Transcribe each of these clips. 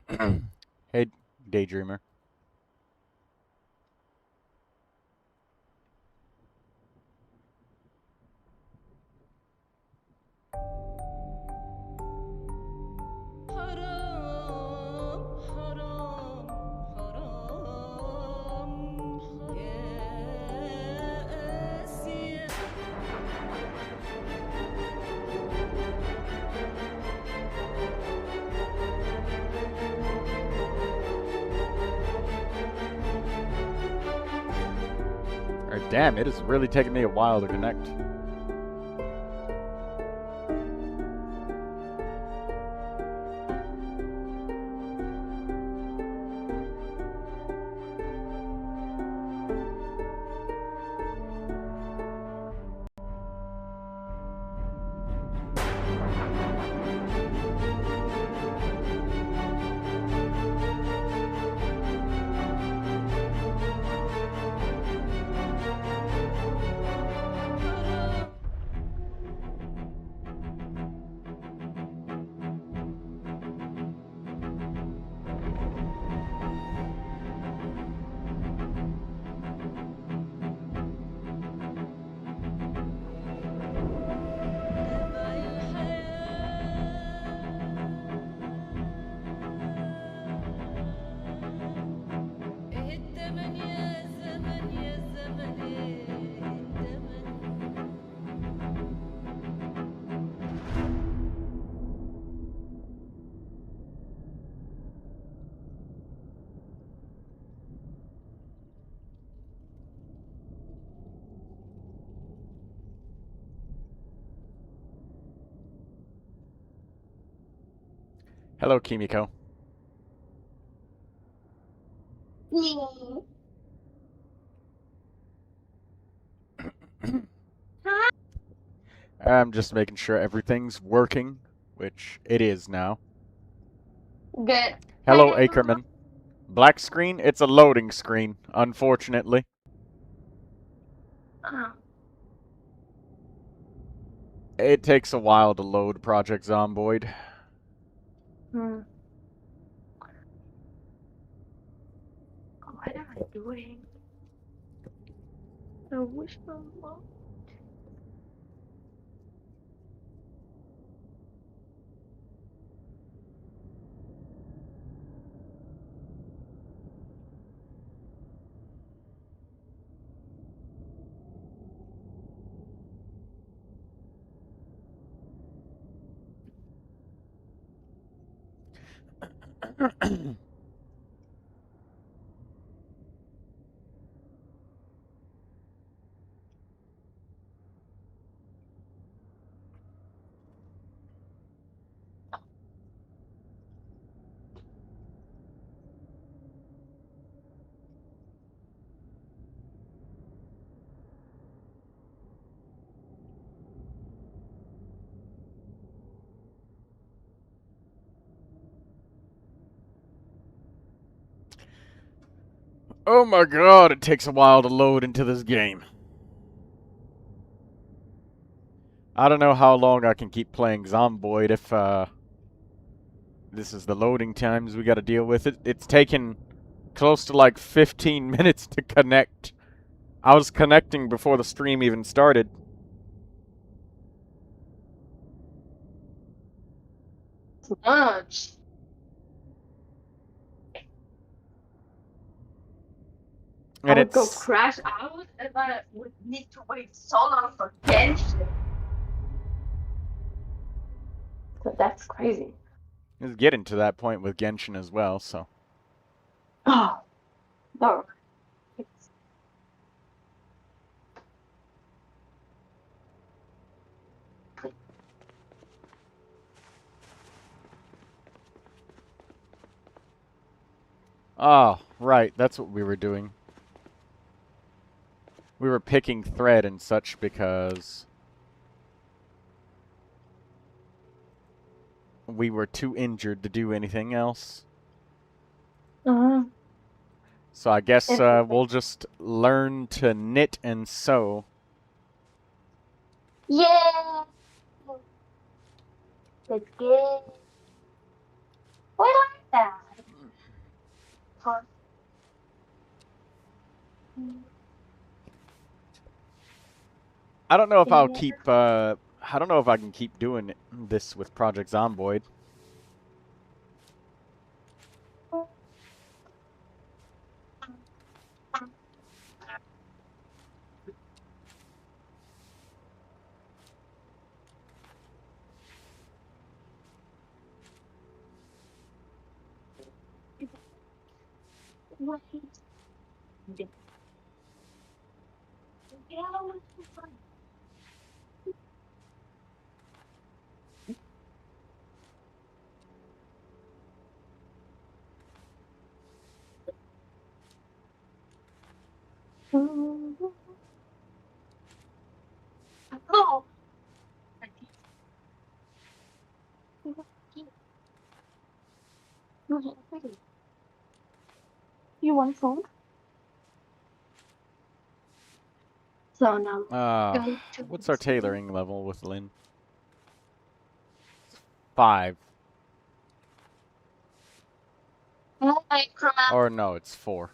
Hey, Daydreamer. Alright, damn, it is really taking me a while to connect. Hello, Kimiko. I'm just making sure everything's working, which it is now. Good. Hello, Hi, everyone. Ackerman. Black screen? It's a loading screen, unfortunately. It takes a while to load Project Zomboid. What am I doing? I wish I was. Oh my god, it takes a while to load into this game. I don't know how long I can keep playing Zomboid if, this is the loading times we gotta deal with. It's taken close to like 15 minutes to connect. I was connecting before the stream even started. Much. I And would go it's... crash out and I would need to wait so long for Genshin. So that's crazy. It's getting to that point with Genshin as well, so... Oh, no. It's... Oh, right, that's what we were doing. We were picking thread and such because... we were too injured to do anything else. So I guess Interesting. we'll just learn to knit and sew. Yeah. That's good. I like that. car. I don't know if I'll keep, I don't know if I can keep doing this with Project Zomboid. No. You want food? So now go to What's our tailoring level with Lynn? 5. Or no, it's 4.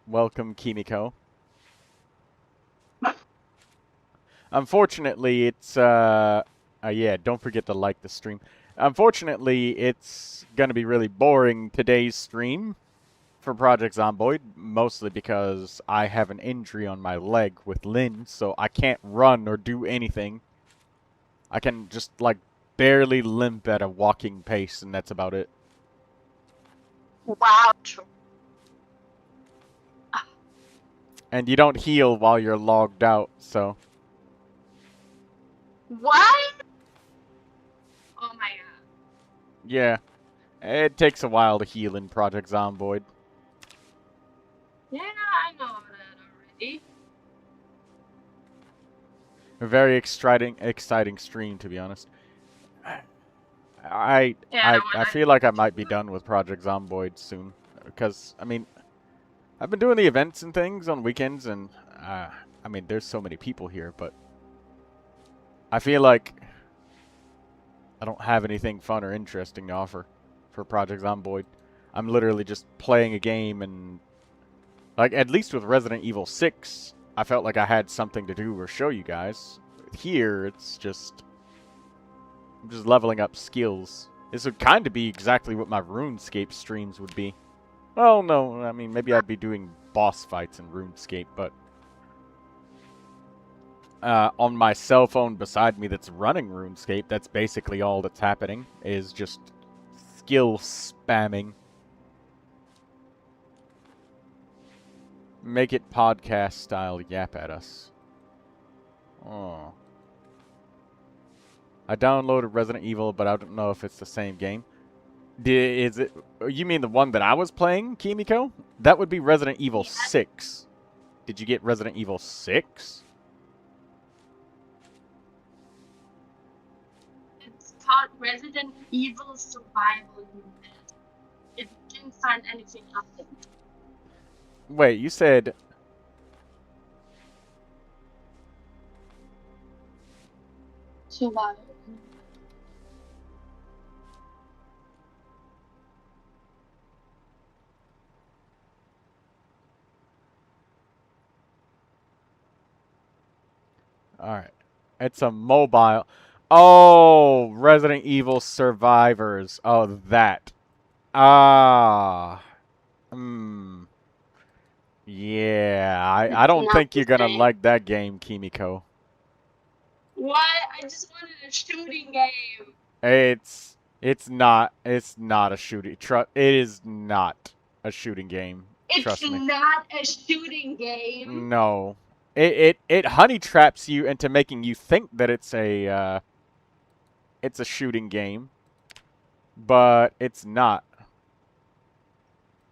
Welcome, Kimiko. Unfortunately, it's, yeah, don't forget to like the stream. Unfortunately, it's gonna be really boring today's stream for Project Zomboid, mostly because I have an injury on my leg with Lynn, so I can't run or do anything. I can just, like, barely limp at a walking pace, and that's about it. Wow. And you don't heal while you're logged out, so... What? Oh my god. Yeah. It takes a while to heal in Project Zomboid. Yeah, I know that already. A very exciting stream, to be honest. I feel like I might be done with Project Zomboid soon. Because, I mean, I've been doing the events and things on weekends, and, I mean, there's so many people here, but I feel like I don't have anything fun or interesting to offer for Project Zomboid. I'm literally just playing a game, and, like, at least with Resident Evil 6, I felt like I had something to do or show you guys. Here, it's just... I'm just leveling up skills. This would kind of be exactly what my RuneScape streams would be. Well, no, I mean, maybe I'd be doing boss fights in RuneScape, but... on my cell phone beside me that's running RuneScape, that's basically all that's happening, is just skill spamming. Make it podcast style yap at us. Oh. I downloaded Resident Evil, but I don't know if it's the same game. Is it? You mean the one that I was playing, Kimiko? That would be Resident Evil 6. Did you get Resident Evil 6? It's called Resident Evil Survival Unit. It didn't find anything else. Wait, you said... Survival. Alright. It's a mobile... Oh! Resident Evil Survivors. Oh, that. Ah. Hmm. Yeah, I don't Not think the you're gonna same. like that game, Kimiko. What? I just wanted a shooting game. It's not a shooting. It is not a shooting game. It's Trust me. not a shooting game. No. It honey traps you into making you think that it's a shooting game, but it's not.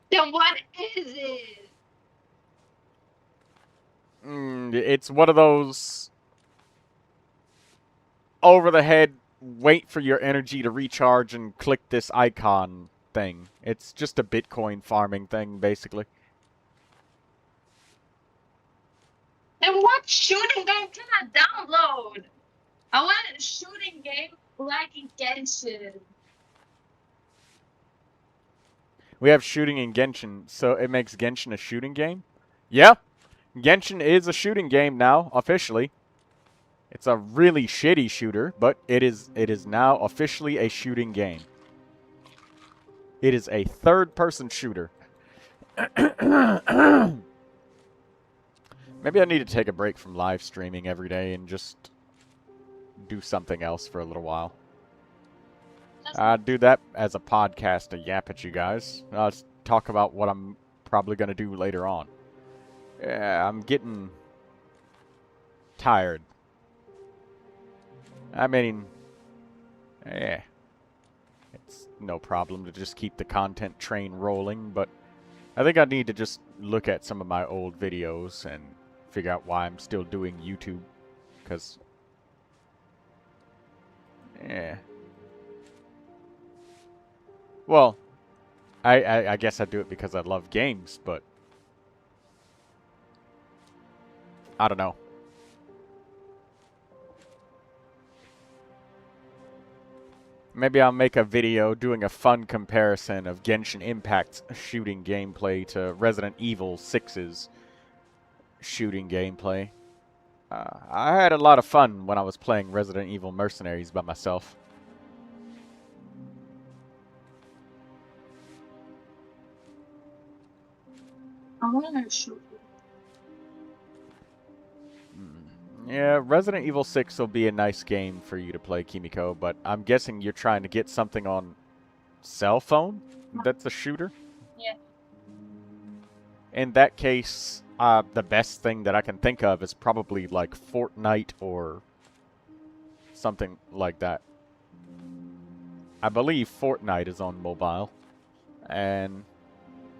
Then what is it? It's one of those over the head, wait for your energy to recharge and click this icon thing. It's just a Bitcoin farming thing, basically. Then what Shooting game cannot download. I want a shooting game like in Genshin. We have shooting in Genshin, so it makes Genshin a shooting game? Yeah, Genshin is a shooting game now, officially. It's a really shitty shooter, but it is now officially a shooting game. It is a third-person shooter. Maybe I need to take a break from live streaming every day and just do something else for a little while. I'd do that as a podcast to yap at you guys. I'll just talk about what I'm probably going to do later on. Yeah, I'm getting tired. I mean, yeah, it's no problem to just keep the content train rolling, but I think I need to just look at some of my old videos and figure out why I'm still doing YouTube, because, yeah. Well, I guess I do it because I love games, but I don't know. Maybe I'll make a video doing a fun comparison of Genshin Impact's shooting gameplay to Resident Evil 6's shooting gameplay. I had a lot of fun when I was playing Resident Evil Mercenaries by myself. I want to shoot. Yeah, Resident Evil 6 will be a nice game for you to play, Kimiko, but I'm guessing you're trying to get something on cell phone that's a shooter? Yeah. In that case, the best thing that I can think of is probably like Fortnite or something like that. I believe Fortnite is on mobile, and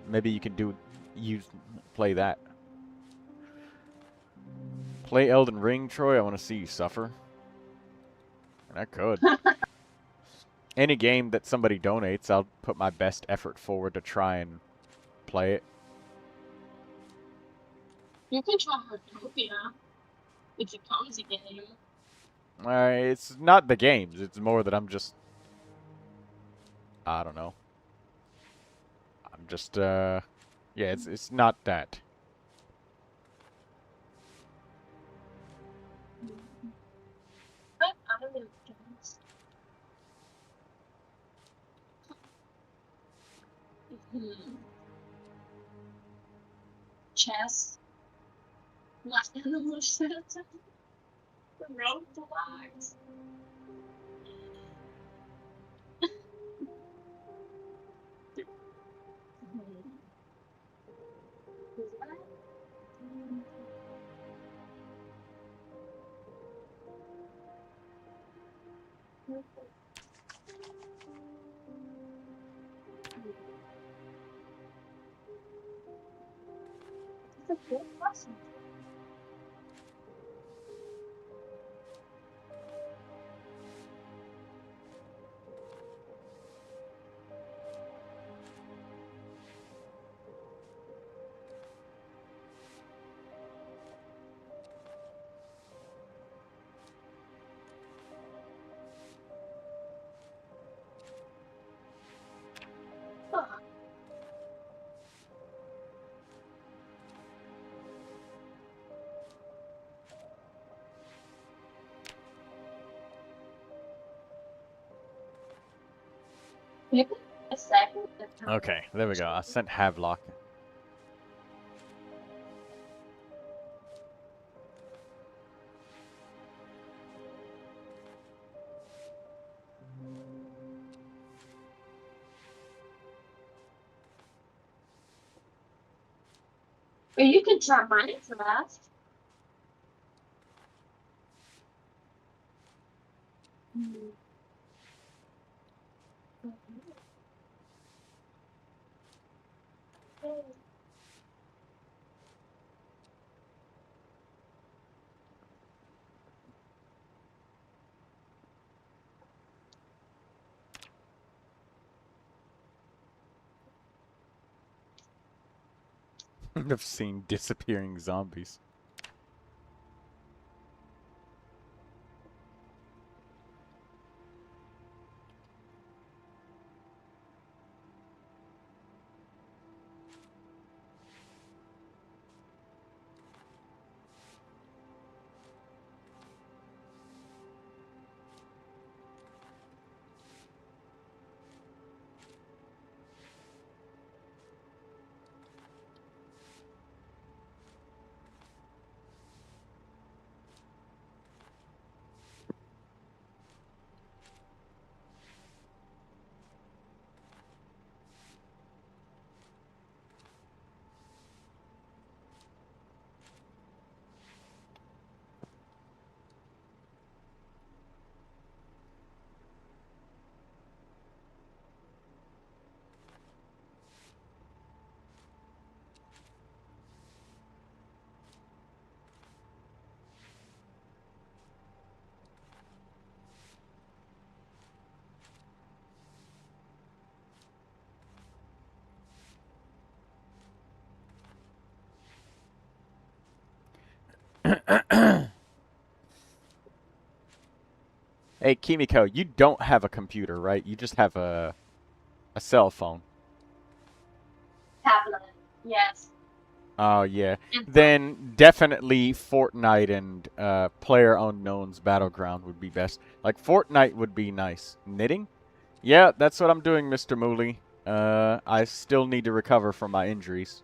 maybe you can play that. Play Elden Ring, Troy. I want to see you suffer. And I could. Any game that somebody donates, I'll put my best effort forward to try and play it. You can try Hertopia. It's a cozy game. It's not the games. It's more that I'm just... I don't know. I'm just, yeah, it's not that. But other games. Chess. Last Animal Shelter. Roblox. It's a good question. Huh. Maybe a second. Okay, there we go. I sent Havelock. Or you can try Minecraft. I've seen disappearing zombies. Hey, Kimiko, you don't have a computer, right? You just have a cell phone. Tablet. Yes. Oh, yeah. And Then definitely Fortnite and Player Unknown's Battleground would be best. Like, Fortnite would be nice. Knitting? Yeah, that's what I'm doing, Mr. Mooley. I still need to recover from my injuries.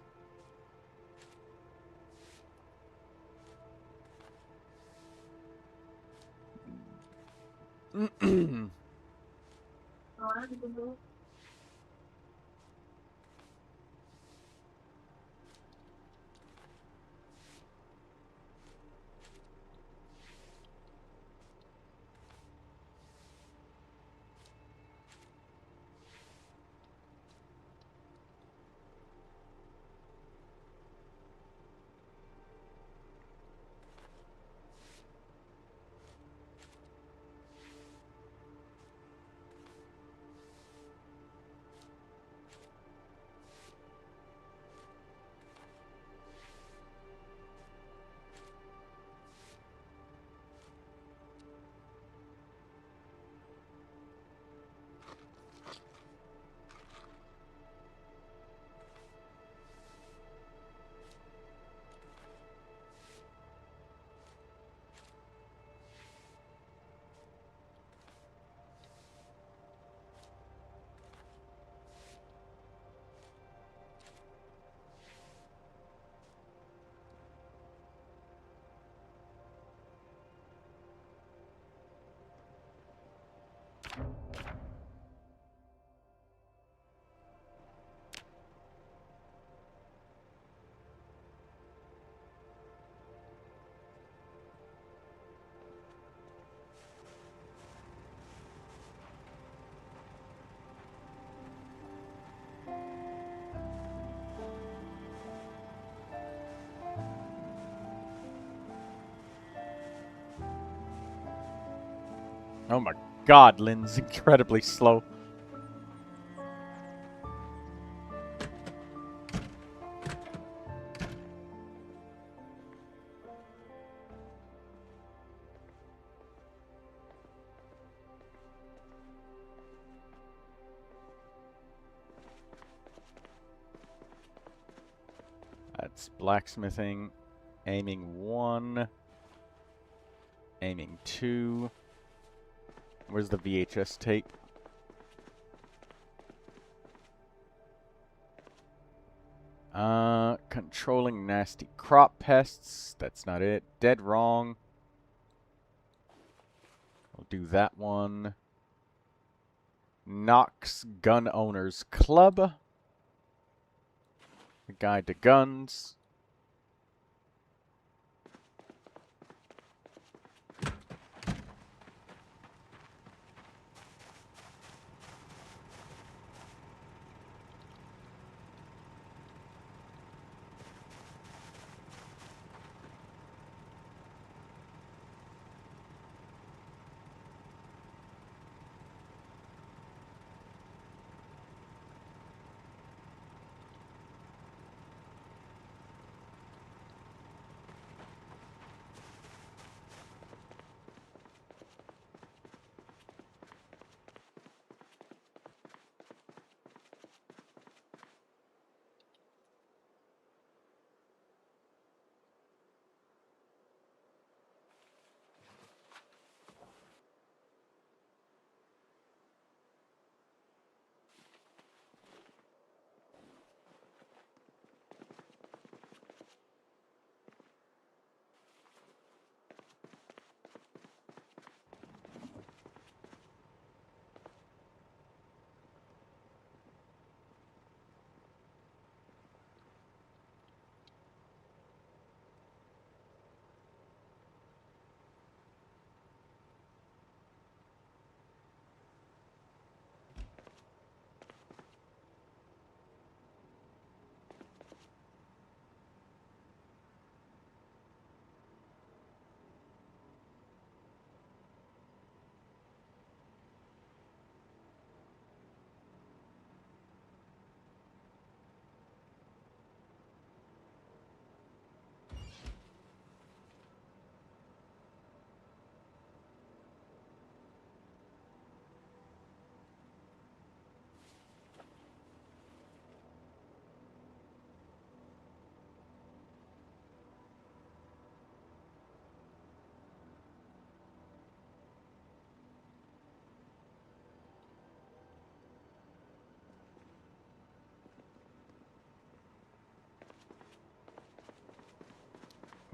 Oh my god, Lynn's incredibly slow. That's blacksmithing. Aiming 1. Aiming 2. Where's the VHS tape? Controlling nasty crop pests. That's not it. Dead wrong. I'll do that one. Knox Gun Owners Club. The Guide to Guns.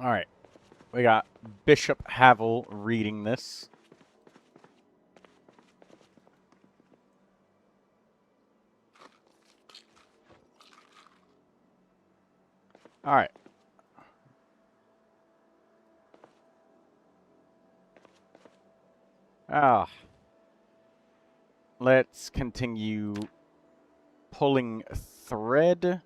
Alright. We got Bishop Havel reading this. Alright. Ah. Let's continue pulling thread.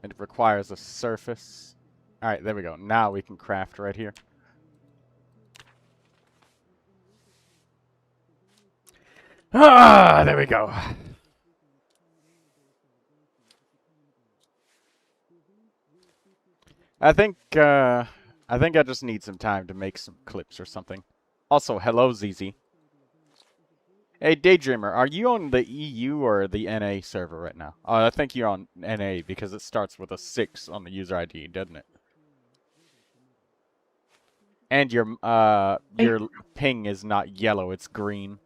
It requires a surface. Alright, there we go. Now we can craft right here. Ah, there we go. I think I just need some time to make some clips or something. Also, hello ZZ. Hey Daydreamer, are you on the EU or the NA server right now? I think you're on NA because it starts with a 6 on the user ID, doesn't it? And your ping is not yellow, it's green.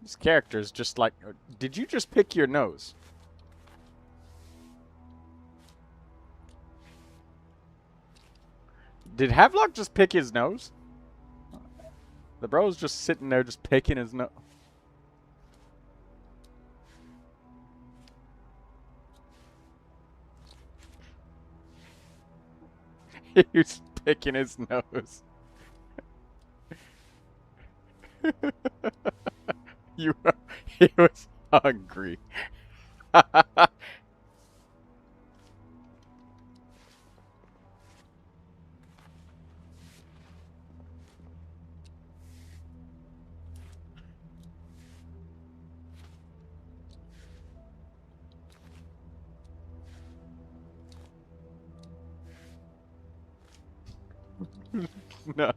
This character is just like... Did you just pick your nose? Did Havelock just pick his nose? The bro's just sitting there just picking his nose. He was picking his nose. He was hungry. No.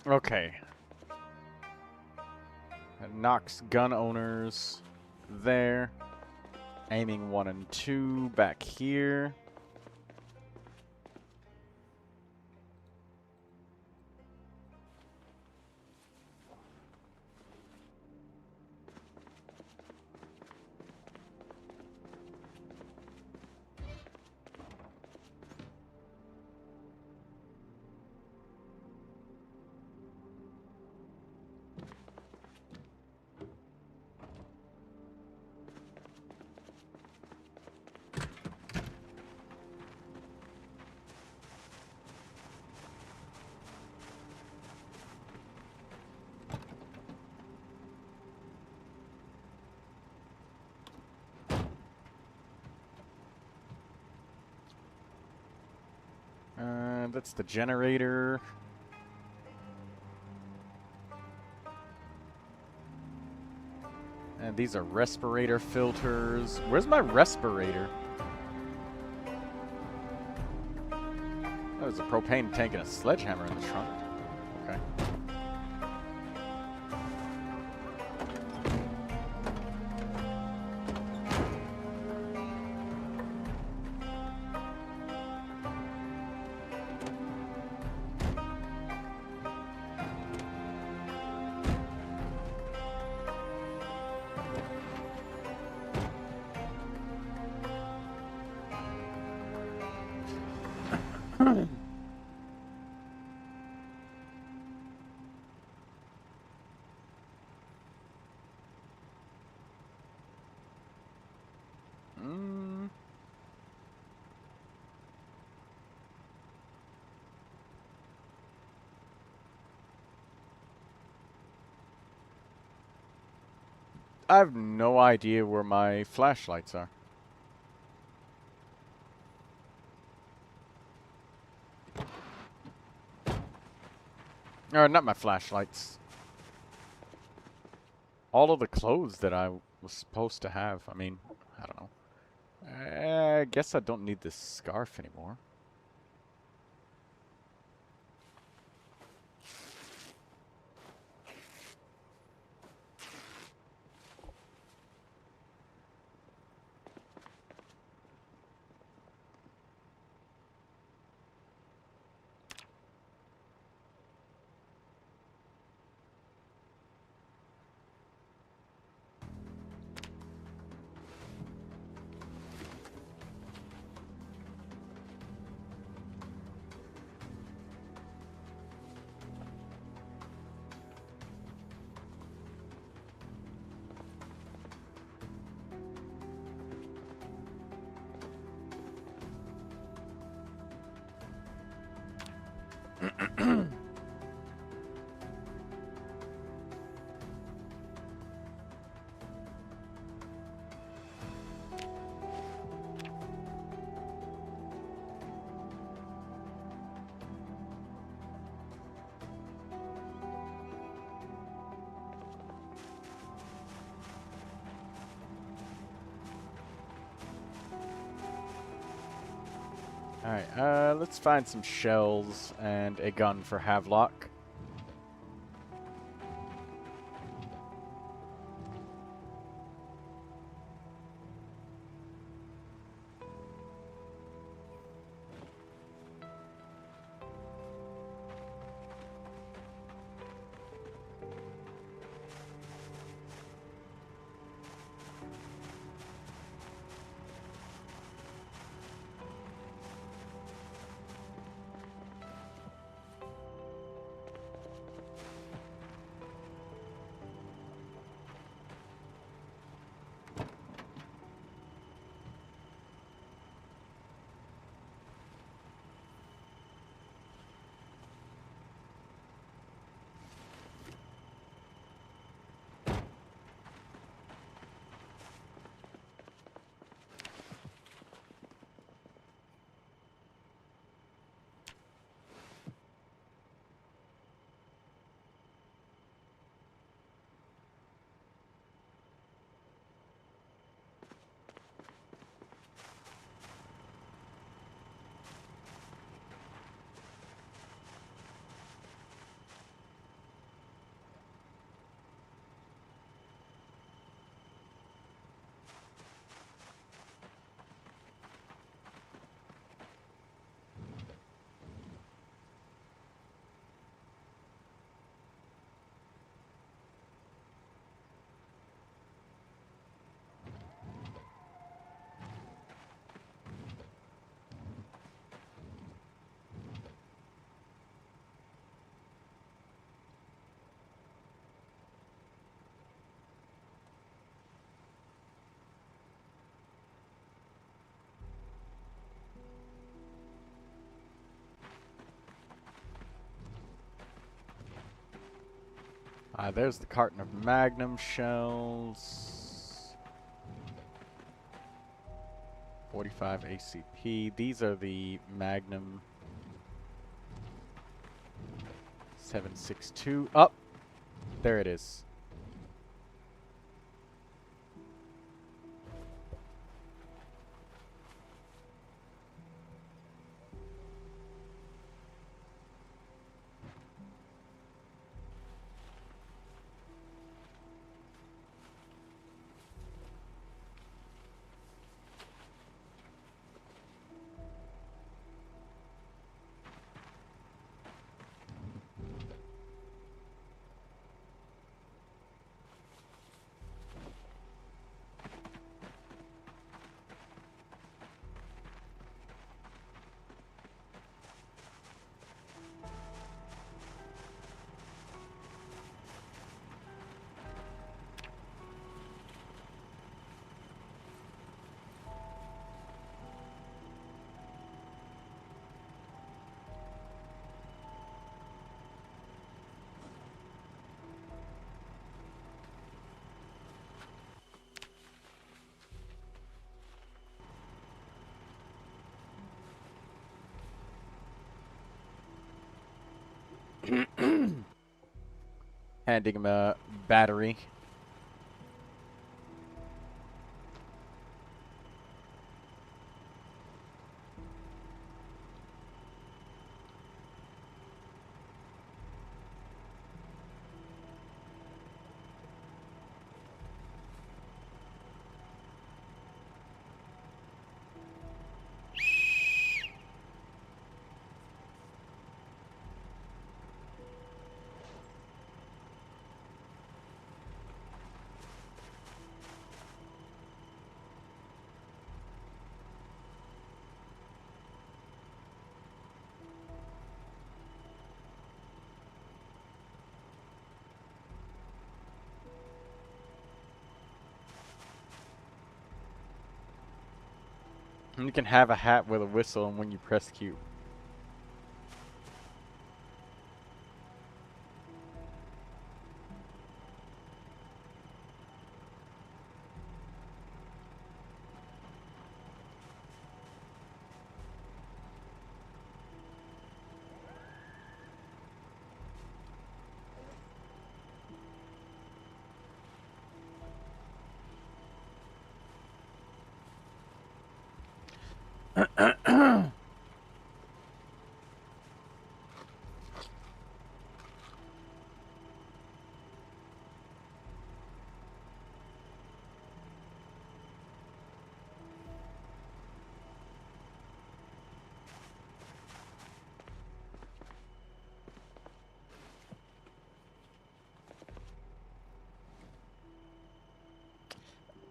Okay. Knocks gun owners there. Aiming 1 and 2 back here. That's the generator. And these are respirator filters. Where's my respirator? Oh, there's a propane tank and a sledgehammer in the trunk. Okay. I have no idea where my flashlights are. Or not my flashlights. All of the clothes that I was supposed to have. I mean, I don't know. I guess I don't need this scarf anymore. Alright, let's find some shells and a gun for Havelock. There's the carton of Magnum shells. 45 ACP. These are the Magnum 762. Up! There it is. Handing him a battery. You can have a hat with a whistle and when you press Q.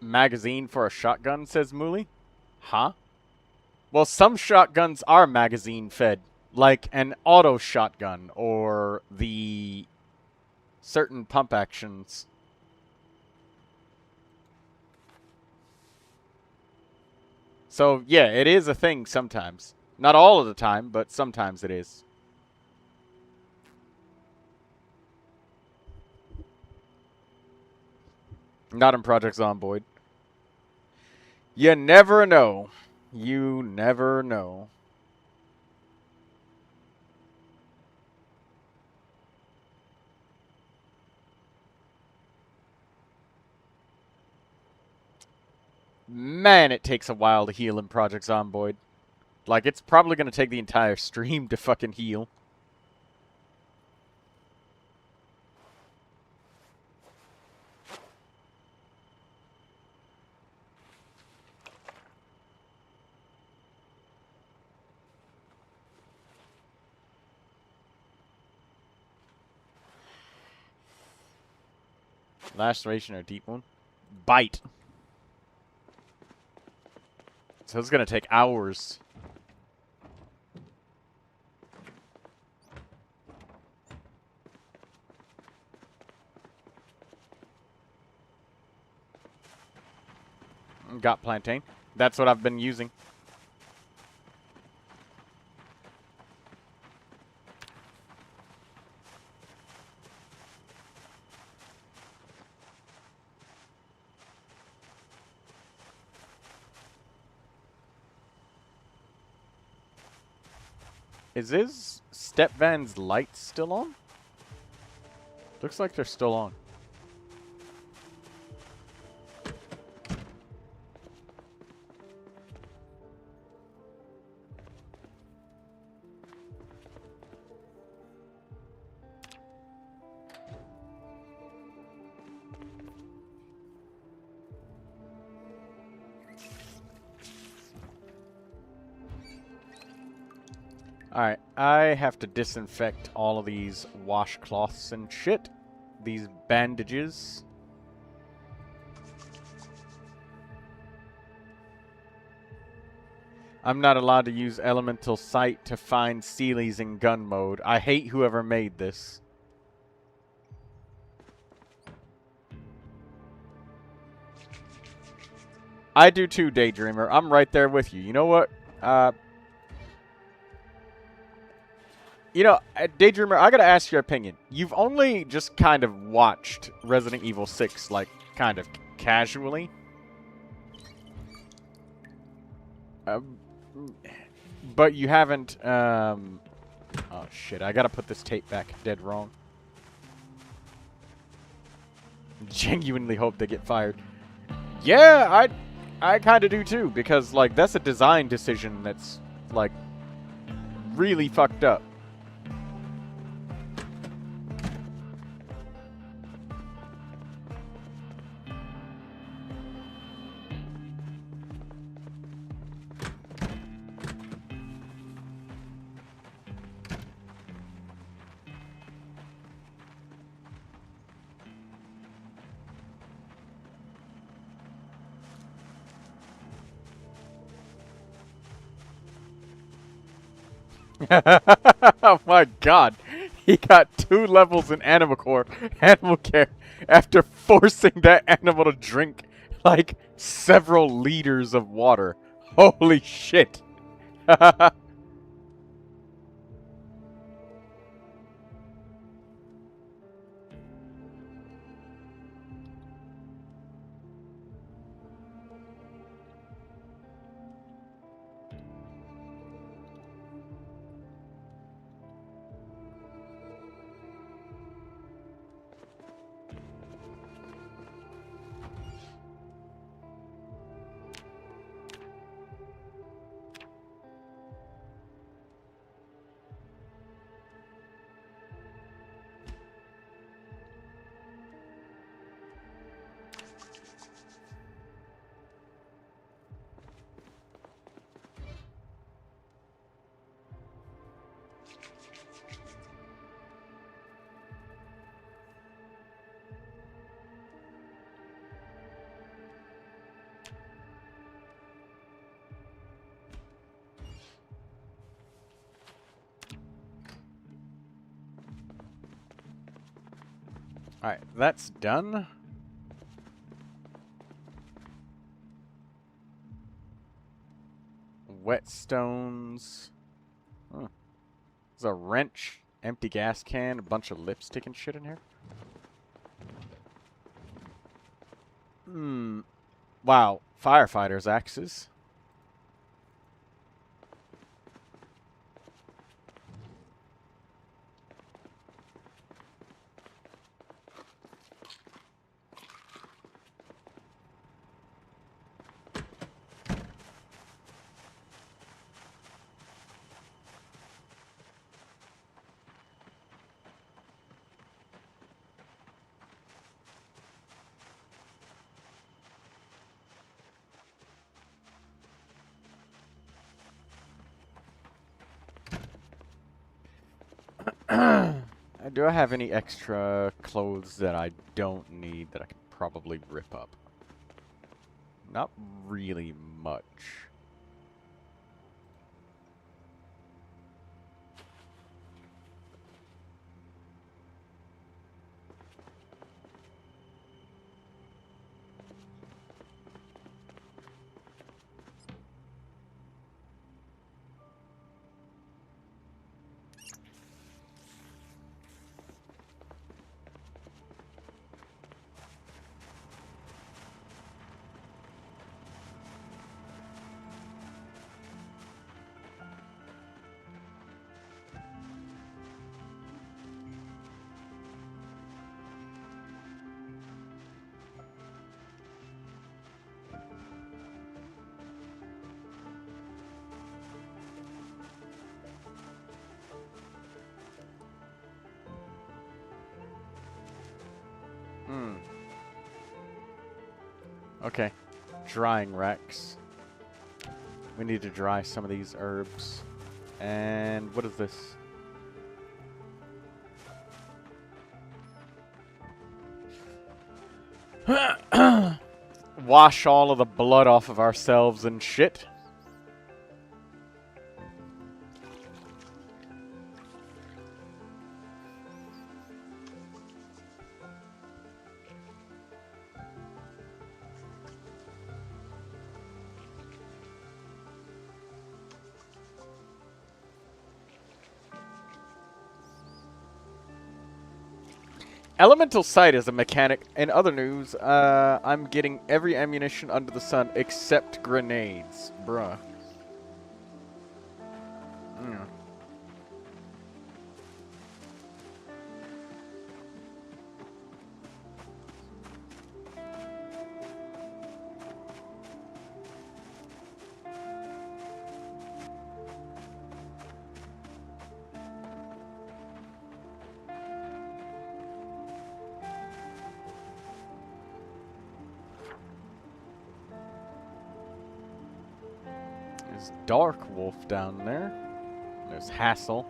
Magazine for a shotgun, says Mooley. Huh? Well, some shotguns are magazine fed, like an auto shotgun or the certain pump actions. So, yeah, it is a thing sometimes. Not all of the time, but sometimes it is. Not in Project Zomboid. You never know. You never know. Man, it takes a while to heal in Project Zomboid. Like, it's probably going to take the entire stream to fucking heal. Laceration or deep wound? Bite. So it's going to take hours. Got plantain. That's what I've been using. Is his step van's lights still on? Looks like they're still on. Alright, I have to disinfect all of these washcloths and shit. These bandages. I'm not allowed to use elemental sight to find Seelies in gun mode. I hate whoever made this. I do too, Daydreamer. I'm right there with you. You know what? Daydreamer, I gotta ask your opinion. You've only just kind of watched Resident Evil 6, like, kind of casually. But you haven't, oh shit, I gotta put this tape back dead wrong. Genuinely hope they get fired. Yeah, I kind of do too, because, like, that's a design decision that's, like, really fucked up. Oh my god. He got 2 levels in animal care after forcing that animal to drink like several liters of water. Holy shit. Alright, that's done. Whetstones. Huh. There's a wrench, empty gas can, a bunch of lipstick and shit in here. Wow, firefighters' axes. Do I have any extra clothes that I don't need that I could probably rip up? Not really much. Okay. Drying racks. We need to dry some of these herbs. And what is this? Wash all of the blood off of ourselves and shit. Elemental Sight is a mechanic. In other news, I'm getting every ammunition under the sun except grenades. Bruh. There's Dark Wolf down there. There's Hassel.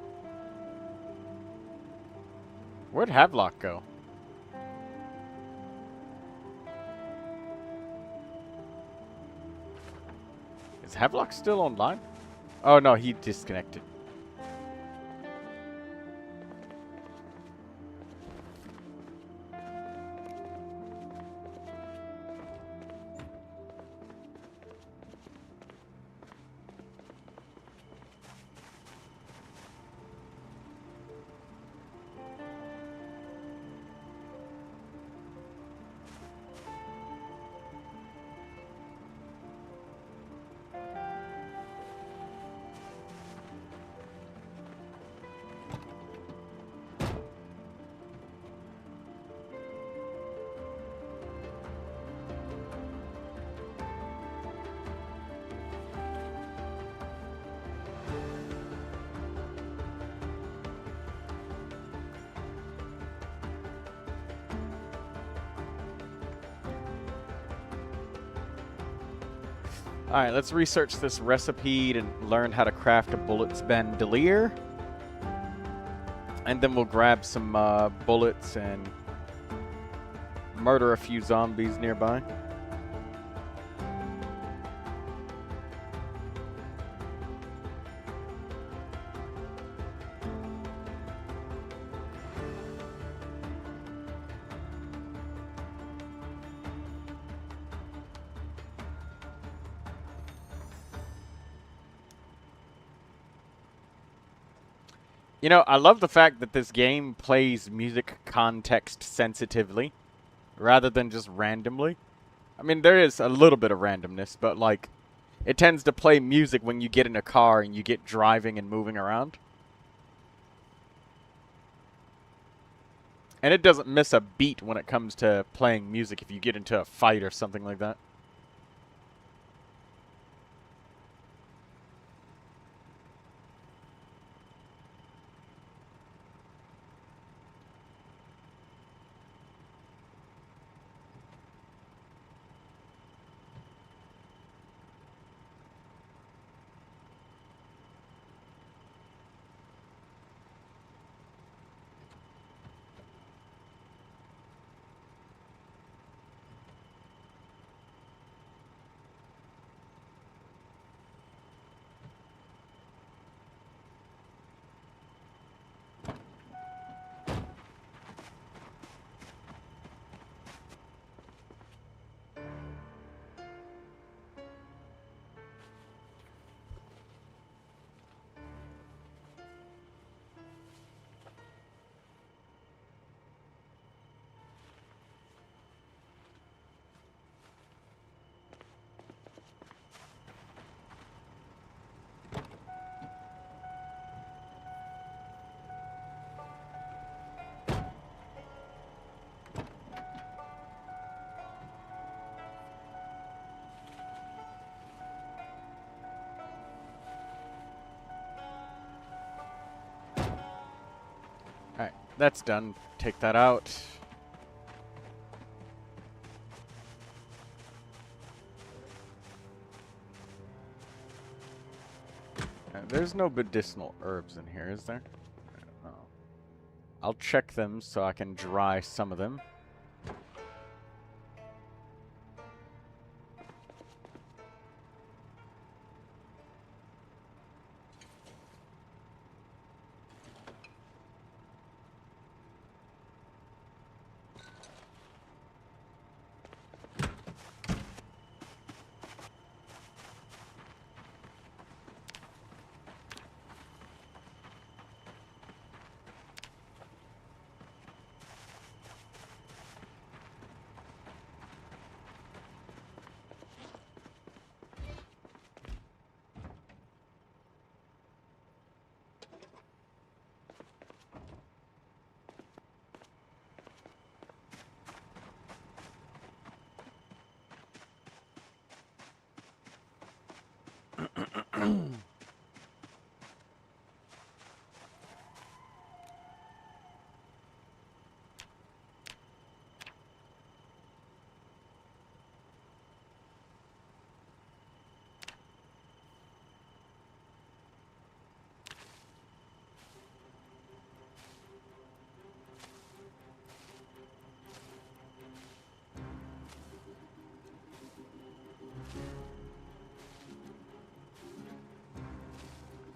Where'd Havelock go? Is Havelock still online? Oh no, he disconnected. Alright, let's research this recipe and learn how to craft a bullets bandolier. And then we'll grab some bullets and murder a few zombies nearby. You know, I love the fact that this game plays music context sensitively, rather than just randomly. I mean, there is a little bit of randomness, but like, it tends to play music when you get in a car and you get driving and moving around. And it doesn't miss a beat when it comes to playing music if you get into a fight or something like that. Alright, that's done. Take that out. There's no medicinal herbs in here, is there? Oh. I'll check them so I can dry some of them.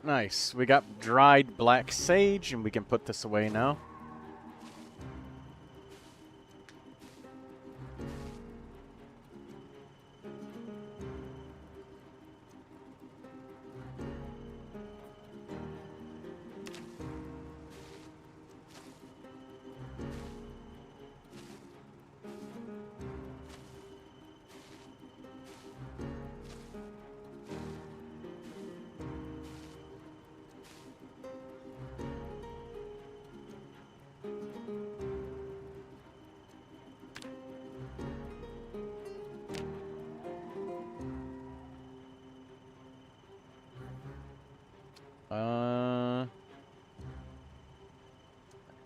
Nice. We got dried black sage, and we can put this away now.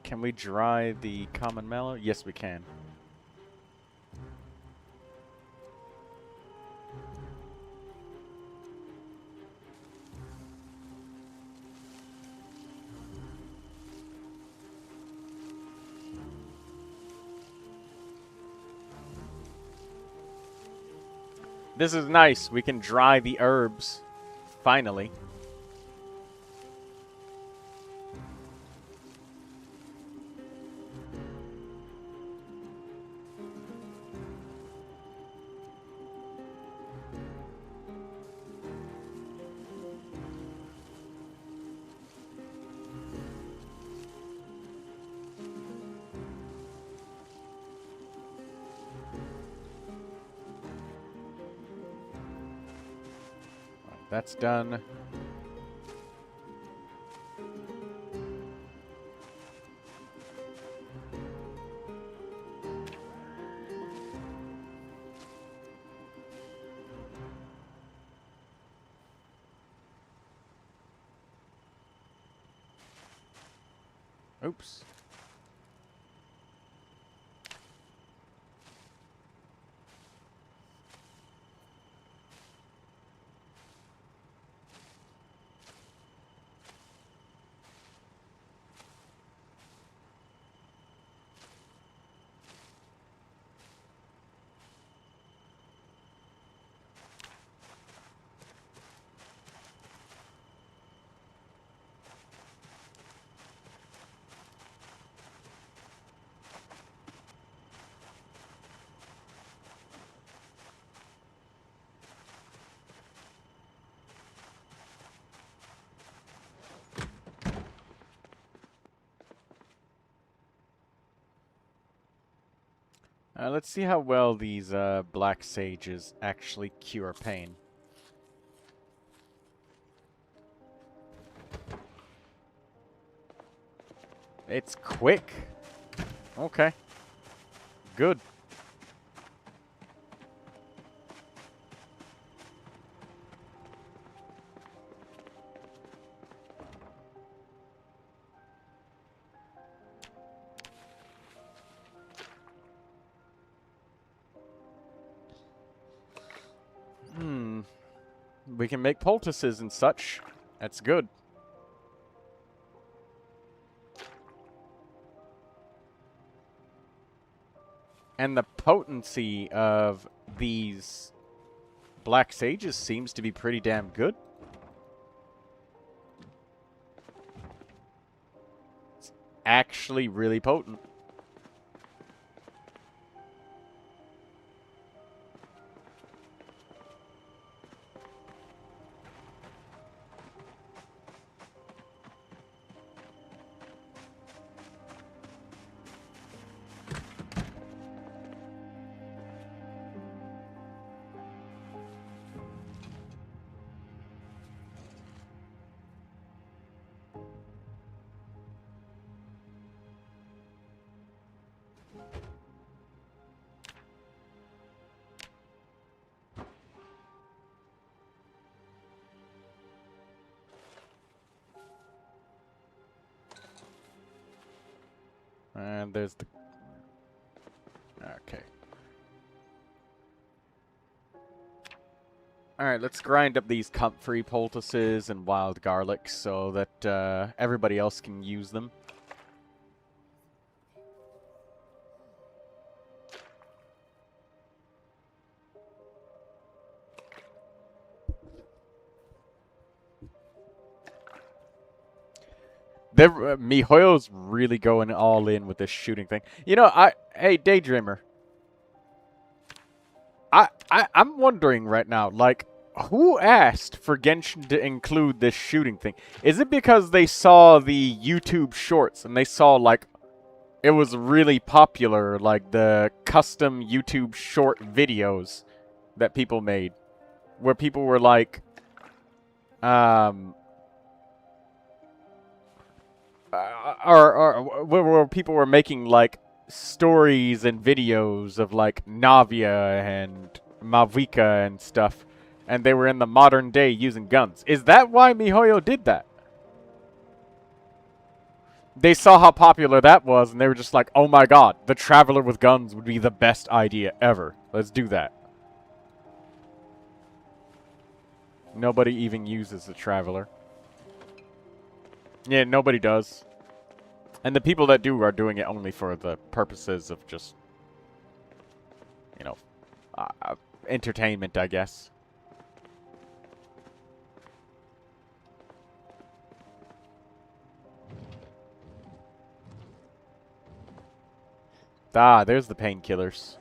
Can we dry the common mallow? Yes, we can. This is nice. We can dry the herbs. Finally. That's done. Oops. Let's see how well these black sages actually cure pain. It's quick. Okay. Good. We can make poultices and such. That's good. And the potency of these black sages seems to be pretty damn good. It's actually really potent. And there's the... Okay. Alright, let's grind up these comfrey poultices and wild garlic so that everybody else can use them. Mihoyo's really going all in with this shooting thing. You know, hey, Daydreamer. I'm wondering right now, like, who asked for Genshin to include this shooting thing? Is it because they saw the YouTube shorts and they saw, like, it was really popular, like, the custom YouTube short videos that people made, where people were like, or where people were making like stories and videos of like Navia and Malvika and stuff, and they were in the modern day using guns. Is that why Mihoyo did that? They saw how popular that was, and they were just like, oh my god, the Traveler with guns would be the best idea ever. Let's do that. Nobody even uses the Traveler. Yeah, nobody does. And the people that do are doing it only for the purposes of just, you know, entertainment, I guess. Ah, there's the painkillers.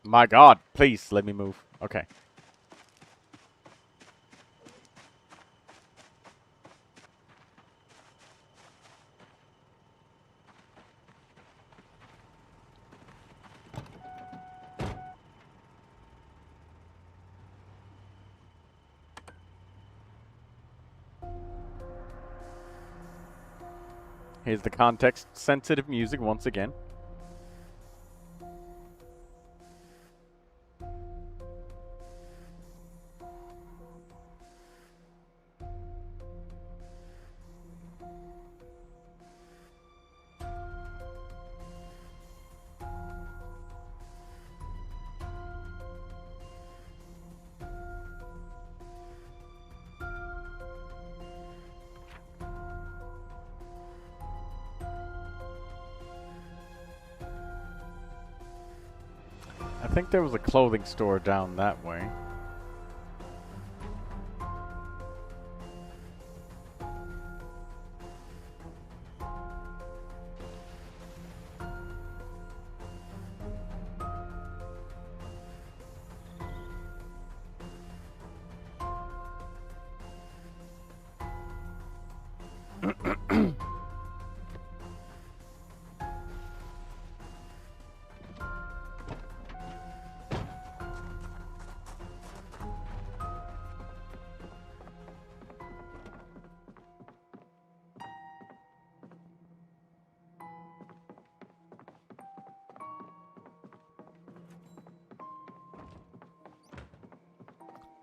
My God, please let me move. Okay. Here's the context-sensitive music once again. I think there was a clothing store down that way.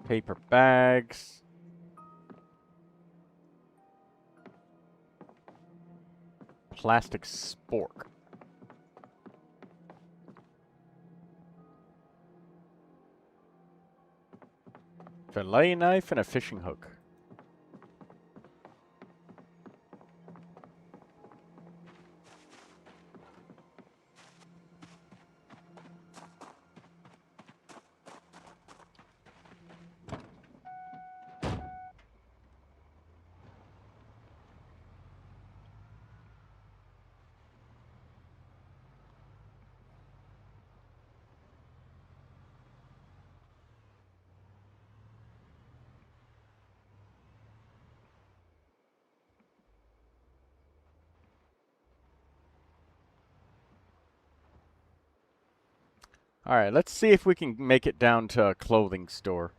Paper bags. Plastic spork. Fillet knife and a fishing hook. Alright, let's see if we can make it down to a clothing store.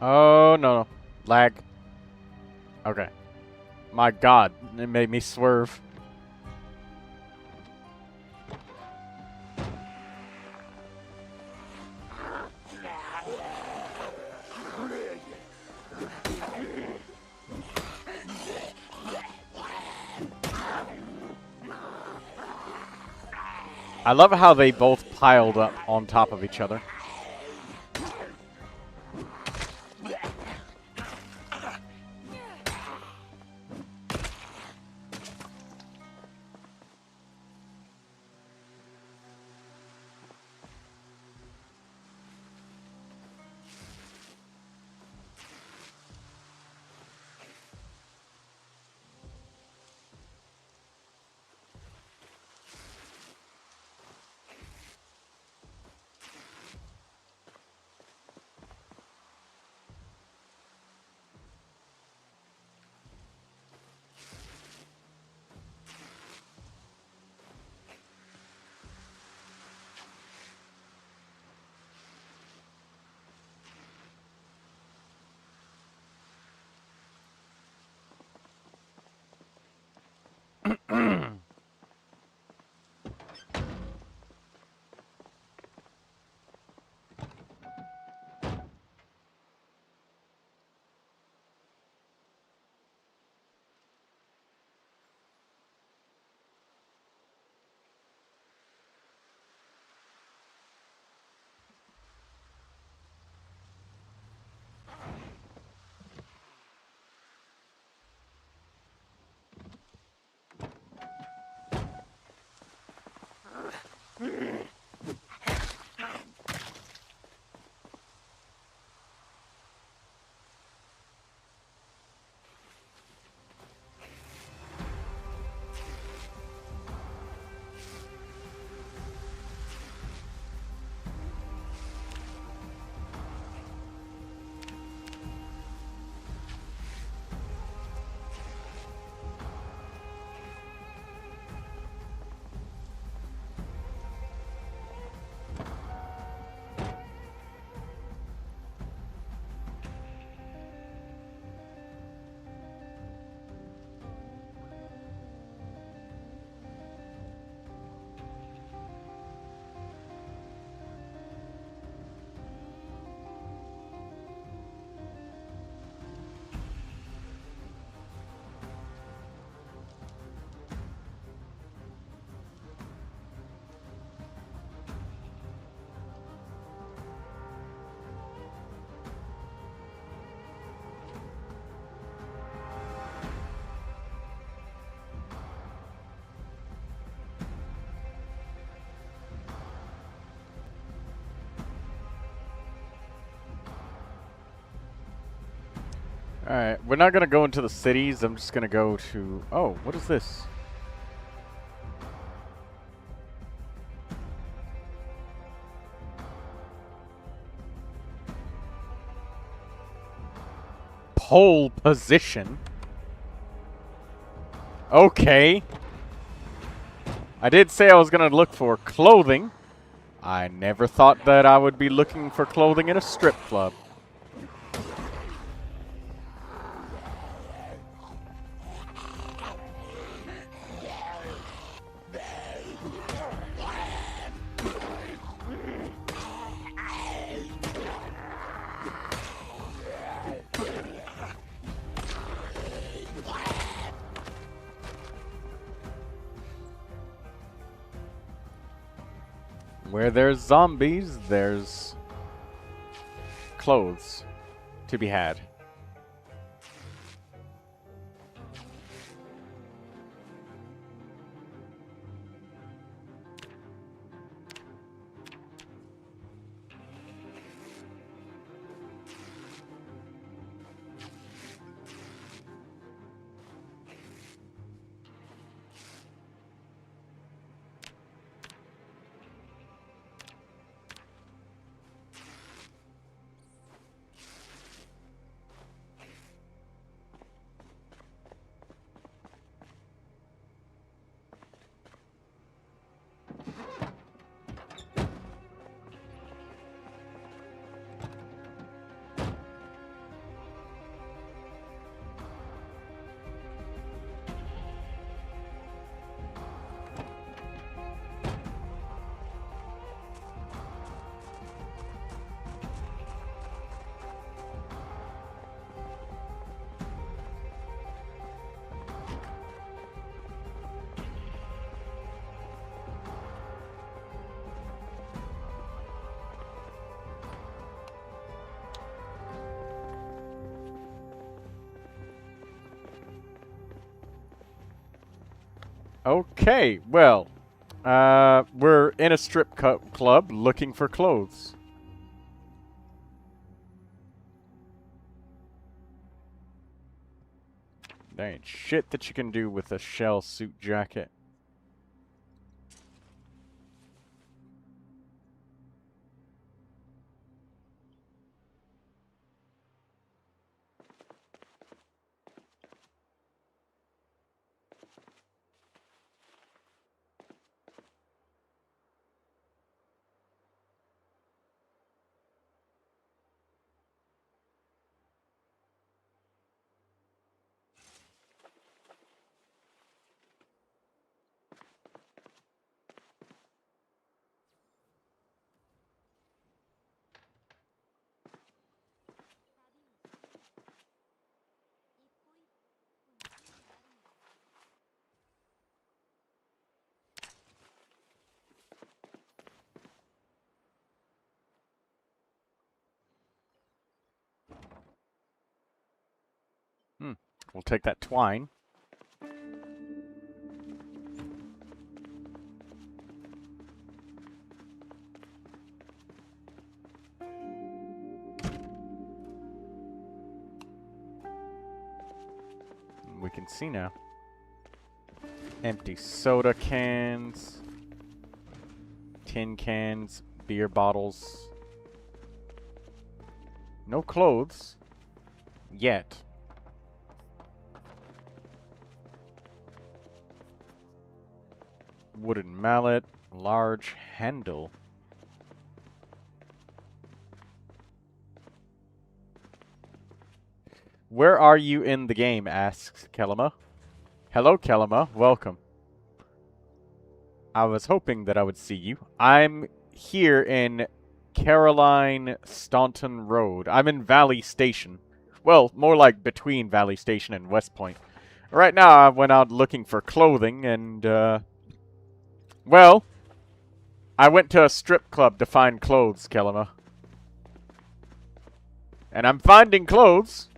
Oh, no. Lag. Okay. My God, it made me swerve. I love how they both piled up on top of each other. Alright, we're not gonna go into the cities. I'm just gonna go to... Oh, what is this? Pole position? Okay. I did say I was gonna look for clothing. I never thought that I would be looking for clothing in a strip club. Where there's zombies, there's clothes to be had. Okay, well, we're in a strip club looking for clothes. There ain't shit that you can do with a shell suit jacket. We'll take that twine. We can see now. Empty soda cans. Tin cans. Beer bottles. No clothes. Yet. Wooden mallet. Large handle. Where are you in the game? Asks Kelima. Hello, Kelima. Welcome. I was hoping that I would see you. I'm here in Caroline Staunton Road. I'm in Valley Station. Well, more like between Valley Station and West Point. Right now, I went out looking for clothing and, well, I went to a strip club to find clothes, Kelima. And I'm finding clothes.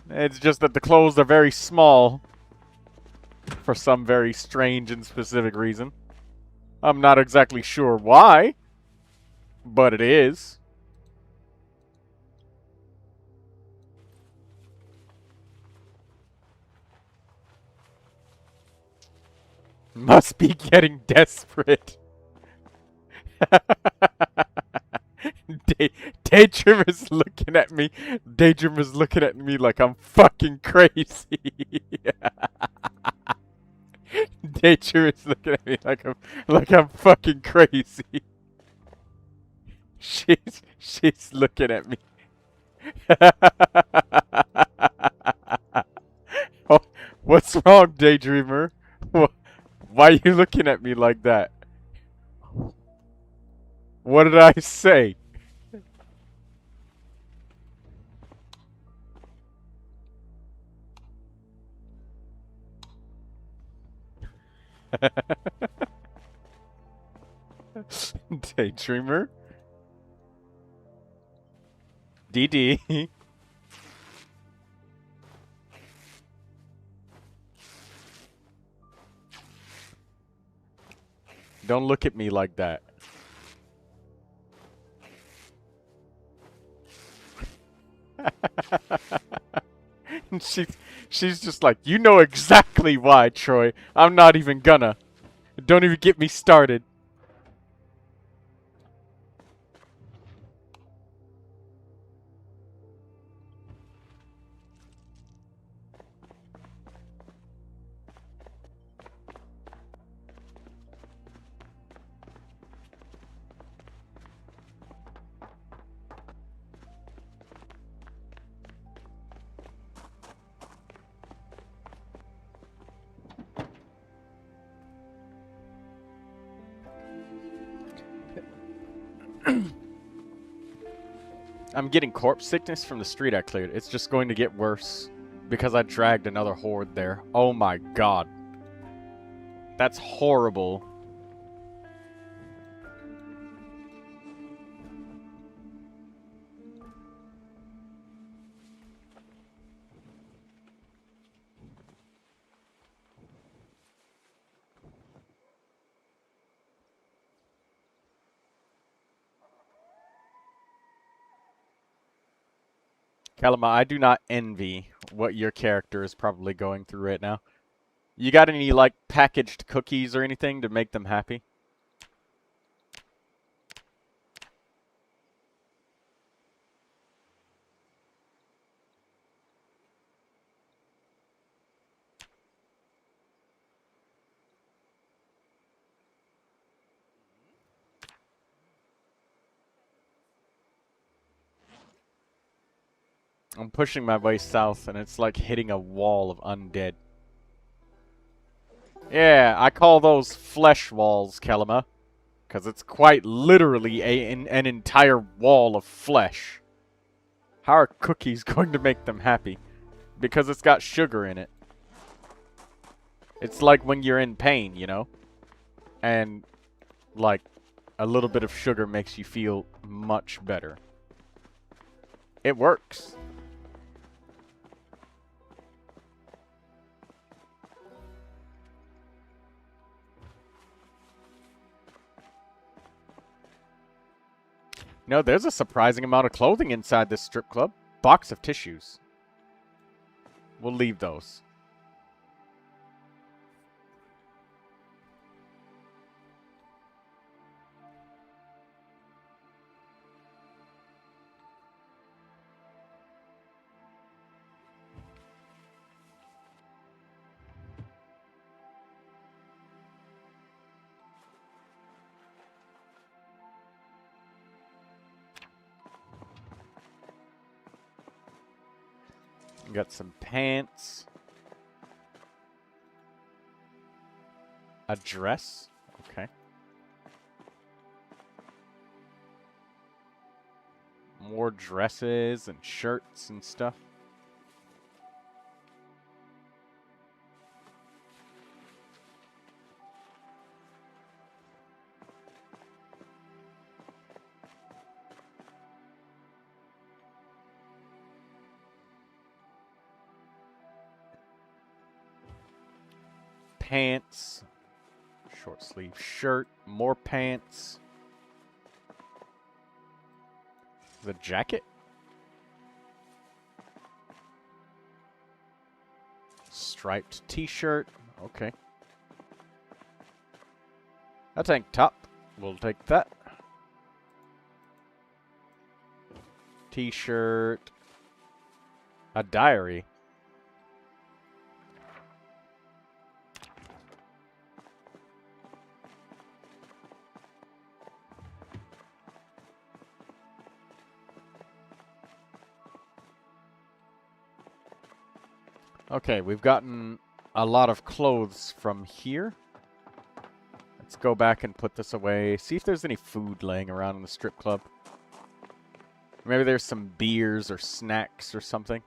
It's just that the clothes are very small. For some very strange and specific reason. I'm not exactly sure why. But it is. Must be getting desperate. Daydream is looking at me. Daydream is looking at me like I'm fucking crazy. Daydream is looking at me like I'm fucking crazy. She's looking at me. Oh, what's wrong, Daydreamer? Why are you looking at me like that? What did I say? Daydreamer? DD. Don't look at me like that. She's just like, you know exactly why, Troy. I'm not even gonna. Don't even get me started. I'm getting corpse sickness from the street I cleared. It's just going to get worse because I dragged another horde there. Oh my god. That's horrible. Kalima, I do not envy what your character is probably going through right now. You got any, like, packaged cookies or anything to make them happy? I'm pushing my way south, and it's like hitting a wall of undead. Yeah, I call those flesh walls, Kalima. Because it's quite literally an entire wall of flesh. How are cookies going to make them happy? Because it's got sugar in it. It's like when you're in pain, you know? And, like, a little bit of sugar makes you feel much better. It works. No, there's a surprising amount of clothing inside this strip club. Box of tissues. We'll leave those. We got some pants. A dress. Okay. More dresses and shirts and stuff. Pants. Short sleeve shirt. More pants. The jacket. Striped t-shirt. Okay. A tank top. We'll take that. T-shirt. A diary. Okay, we've gotten a lot of clothes from here. Let's go back and put this away. See if there's any food laying around in the strip club. Maybe there's some beers or snacks or something.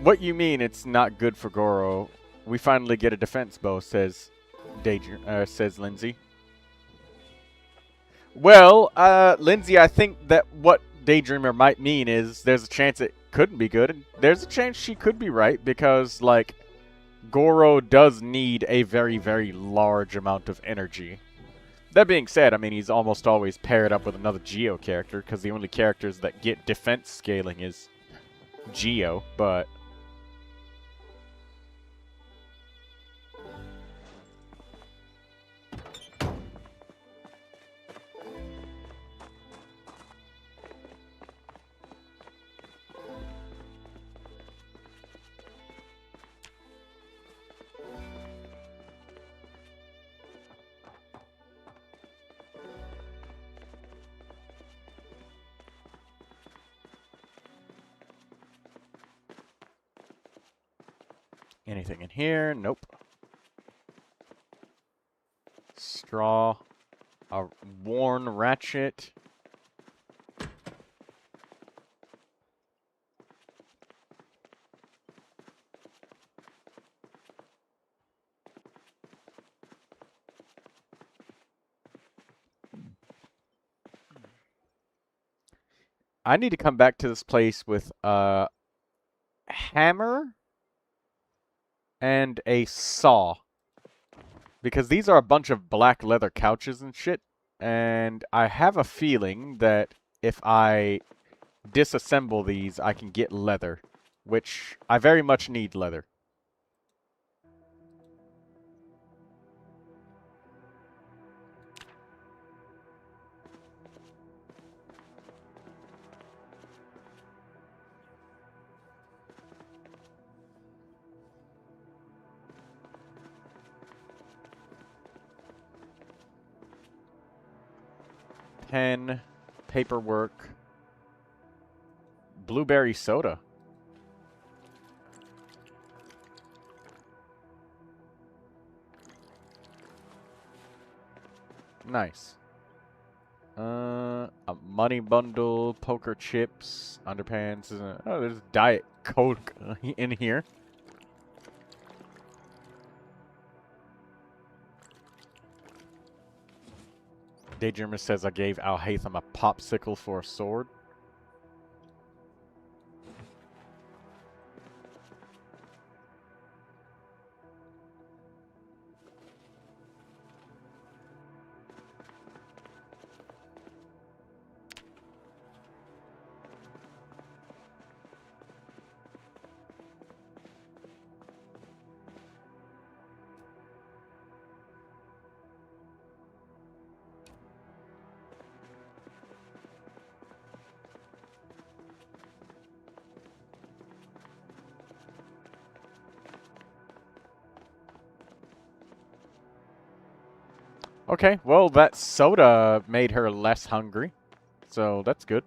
What you mean it's not good for Goro? We finally get a defense bow, says Lindsay. Well, Lindsay, I think that what Daydreamer might mean is there's a chance it couldn't be good, and there's a chance she could be right, because, like, Goro does need a very, very large amount of energy. That being said, I mean, he's almost always paired up with another Geo character, because the only characters that get defense scaling is Geo, but... anything in here? Nope. Straw. A worn ratchet. I need to come back to this place with a hammer and a saw. Because these are a bunch of black leather couches and shit. And I have a feeling that if I disassemble these, I can get leather. Which, I very much need leather. Pen, paperwork, blueberry soda. Nice. A money bundle, poker chips, underpants. Oh, there's Diet Coke in here. Daydreamer says I gave Al Haytham a popsicle for a sword. Okay, well, that soda made her less hungry, so that's good.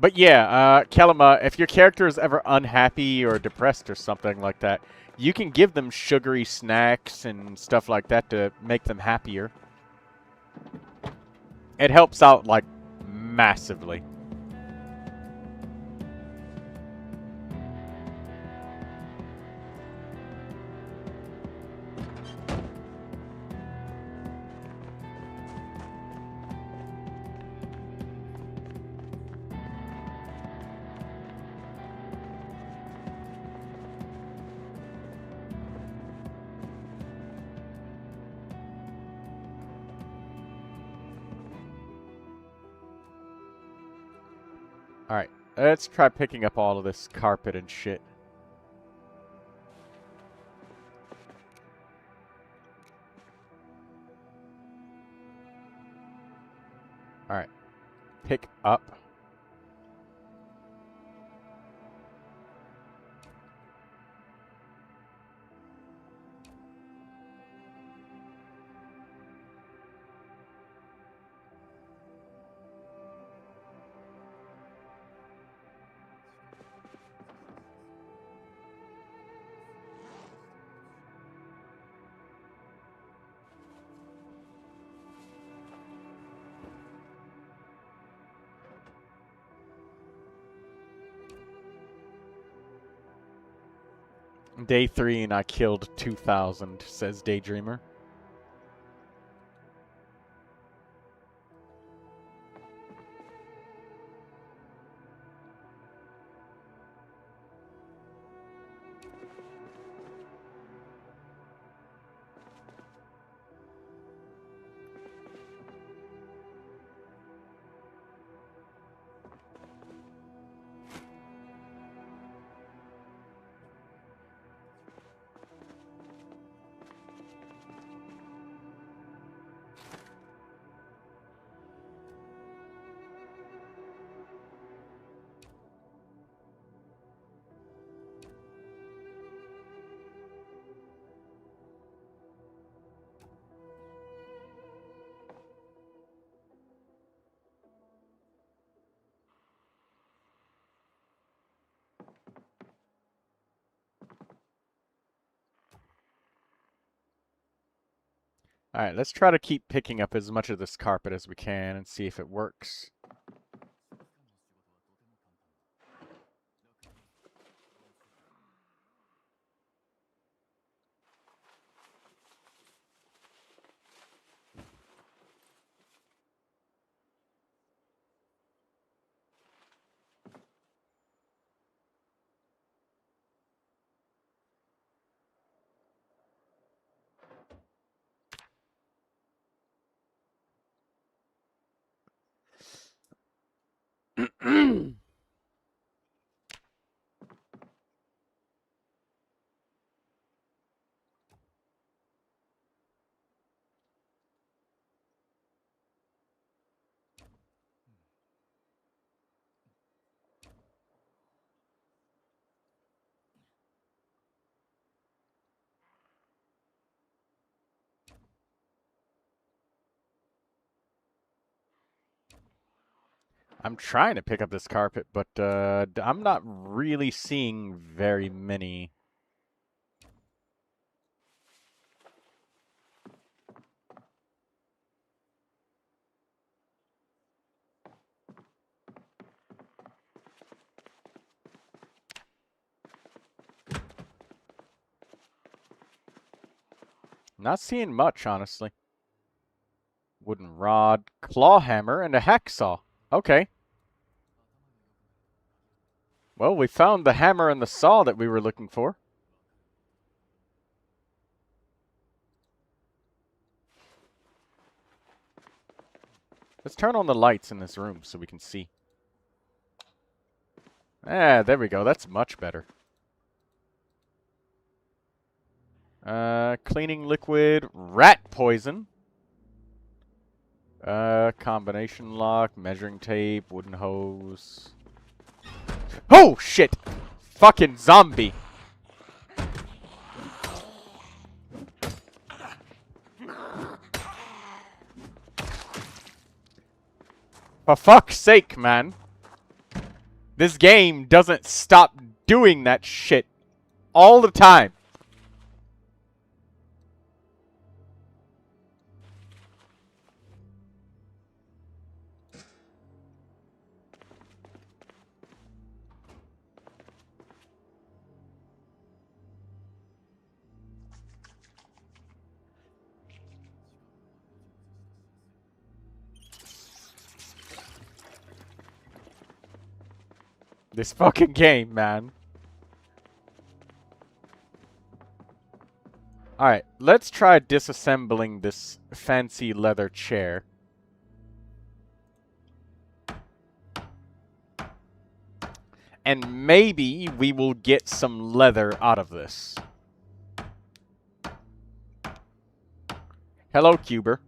But yeah, Kelima, if your character is ever unhappy or depressed or something like that, you can give them sugary snacks and stuff like that to make them happier. It helps out, like, massively. Alright, let's try picking up all of this carpet and shit. Alright, pick up. Day 3 and I killed 2,000, says Daydreamer. Alright, let's try to keep picking up as much of this carpet as we can and see if it works. I'm trying to pick up this carpet, but I'm not really seeing very many. Not seeing much, honestly. Wooden rod, claw hammer, and a hacksaw. Okay. Well, we found the hammer and the saw that we were looking for. Let's turn on the lights in this room so we can see. Ah, there we go. That's much better. Cleaning liquid, rat poison. Combination lock, measuring tape, wooden hose. Oh, shit! Fucking zombie! For fuck's sake, man. This game doesn't stop doing that shit all the time. This fucking game, man. Alright, let's try disassembling this fancy leather chair. And maybe we will get some leather out of this. Hello, Cuber.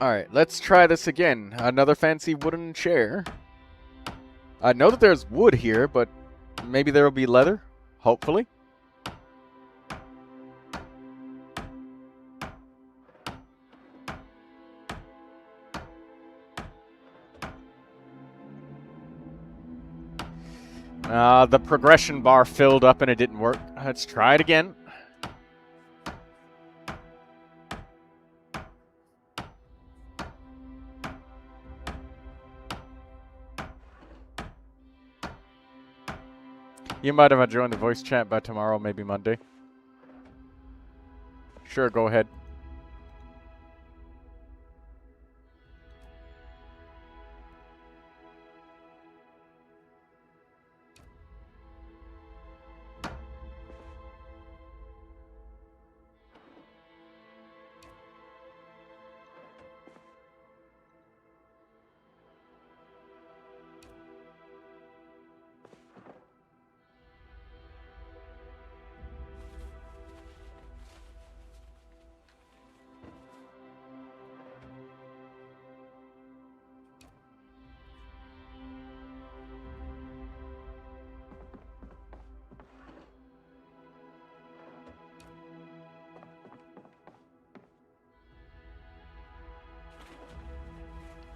Alright, let's try this again. Another fancy wooden chair. I know that there's wood here, but maybe there will be leather? Hopefully. The progression bar filled up and it didn't work. Let's try it again. You might have joined the voice chat by tomorrow, maybe Monday. Sure, go ahead.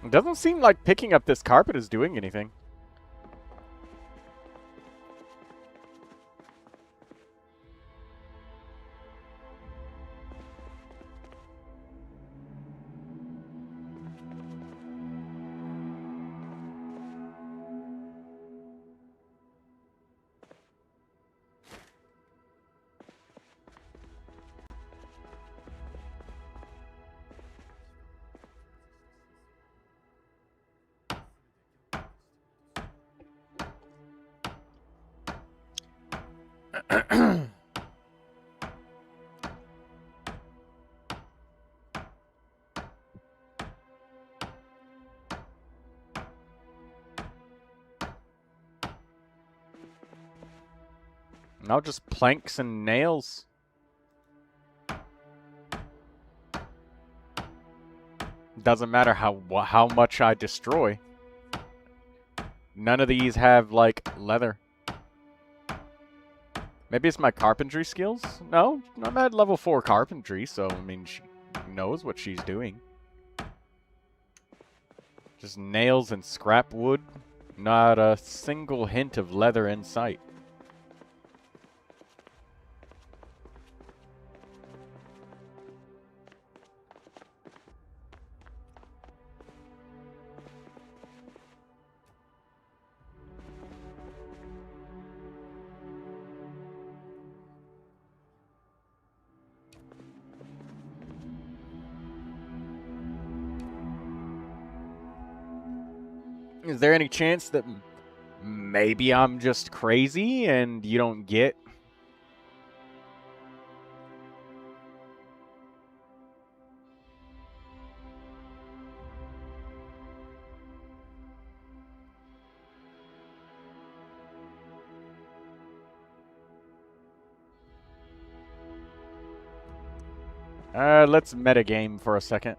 It doesn't seem like picking up this carpet is doing anything. Now just planks and nails. Doesn't matter how much I destroy. None of these have, like, leather. Maybe it's my carpentry skills? No, I'm at level 4 carpentry, so, I mean, she knows what she's doing. Just nails and scrap wood. Not a single hint of leather in sight. Is there any chance that maybe I'm just crazy and you don't get? Let's metagame for a second.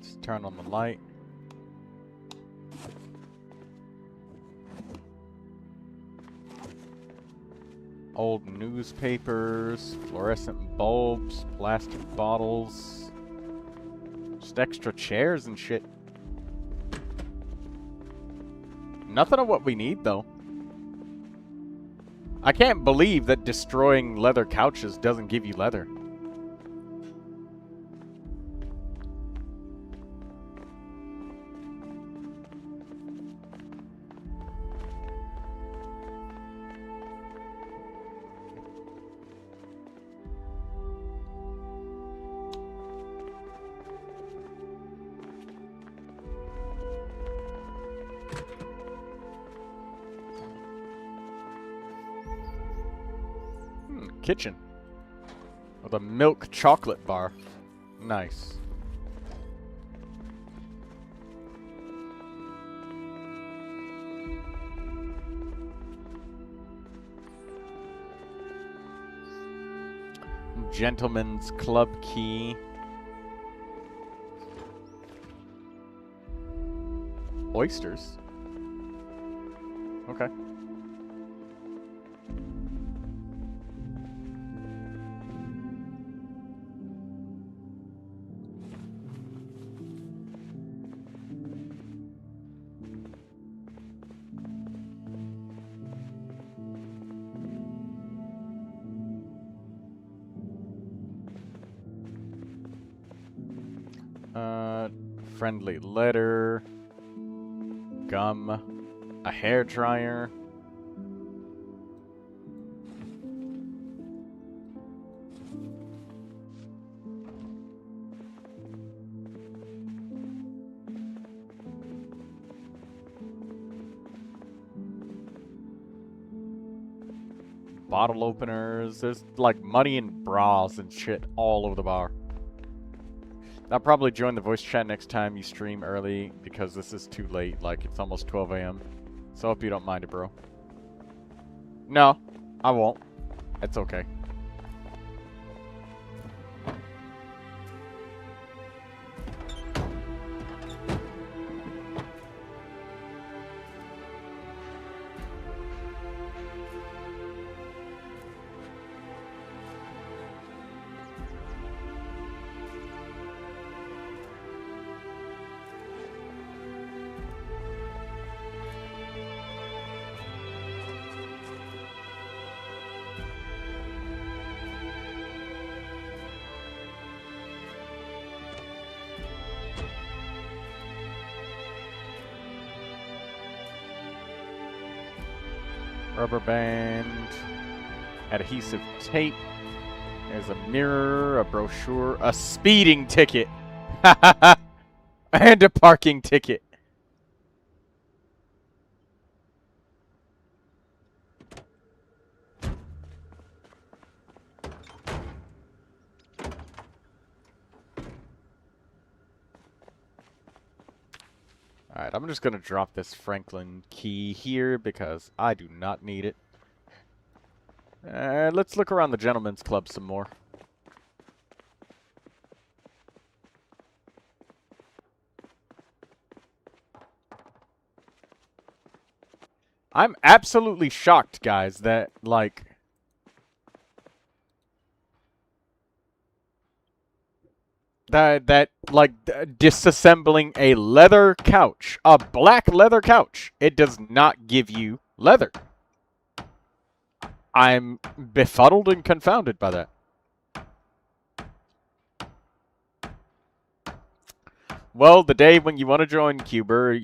Let's turn on the light. Old newspapers, fluorescent bulbs, plastic bottles, just extra chairs and shit. Nothing of what we need, though. I can't believe that destroying leather couches doesn't give you leather. Kitchen with a milk chocolate bar. Nice. Gentleman's club key. Oysters. Okay. Friendly letter, gum, a hair dryer. Bottle openers. There's like money and bras and shit all over the bar. I'll probably join the voice chat next time you stream early because this is too late. Like, it's almost 12 a.m. So I hope you don't mind it, bro. No, I won't. It's okay. Rubber band, adhesive tape, there's a mirror, a brochure, a speeding ticket, and a parking ticket. Alright, I'm just gonna drop this Franklin key here because I do not need it. Let's look around the Gentleman's Club some more. I'm absolutely shocked, guys, that, like... disassembling a leather couch, a black leather couch, it does not give you leather. I'm befuddled and confounded by that. Well, the day when you want to join Cuber,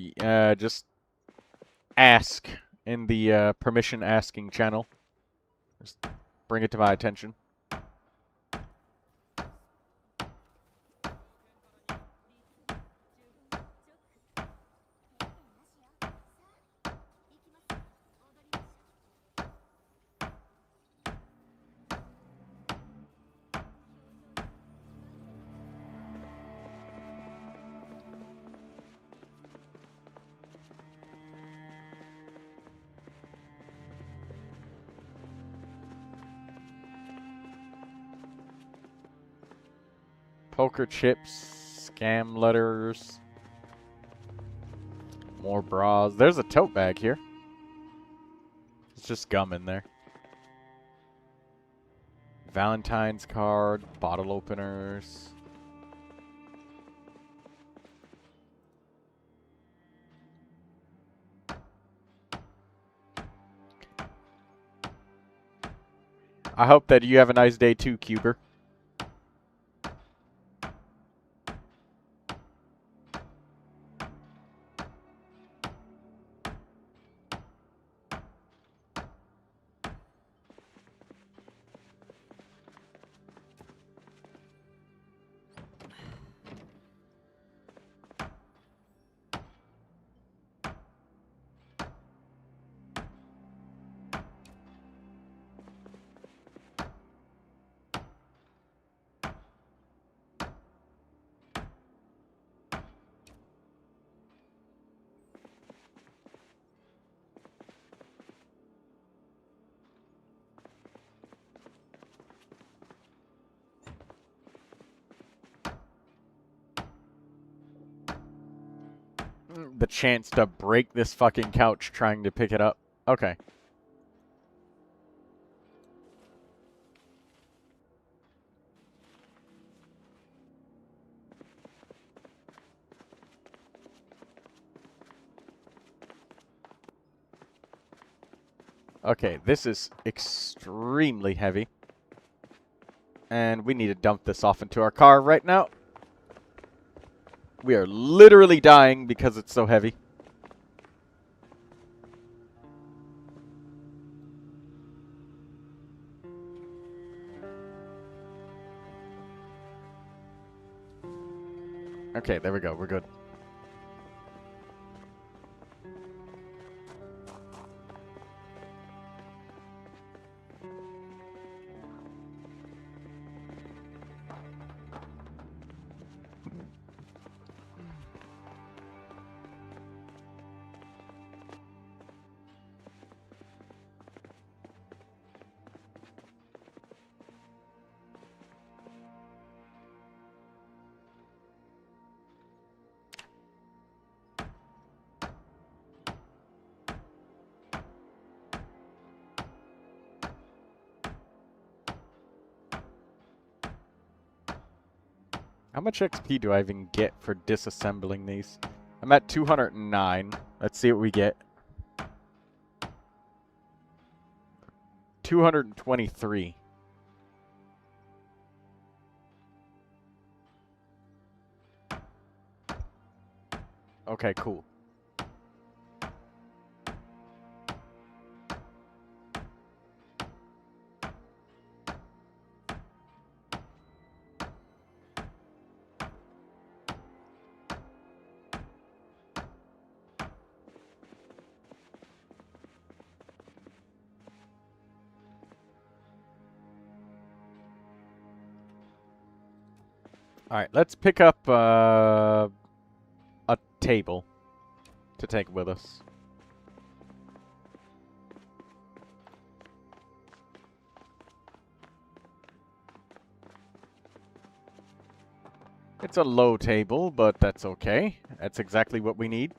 just ask in the permission asking channel. Just bring it to my attention. Poker chips, Scam letters. More bras. There's a tote bag here. It's just gum in there. Valentine's card. Bottle openers. I hope that you have a nice day too, Cuber. The chance to break this fucking couch trying to pick it up. Okay. Okay, this is extremely heavy. And we need to dump this off into our car right now. We are literally dying because it's so heavy. Okay, there we go. We're good. How much XP do I even get for disassembling these? I'm at 209. Let's see what we get. 223. Okay, cool. Alright, let's pick up a table to take with us. It's a low table, but that's okay. That's exactly what we need.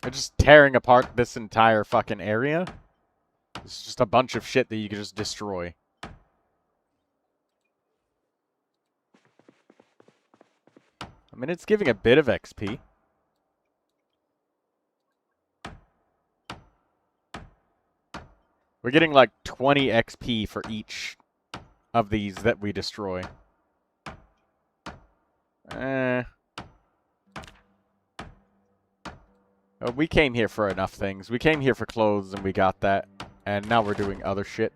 They're just tearing apart this entire fucking area. It's just a bunch of shit that you can just destroy. I mean, it's giving a bit of XP. We're getting like 20 XP for each of these that we destroy. We came here for enough things. We came here for clothes and we got that. And now we're doing other shit.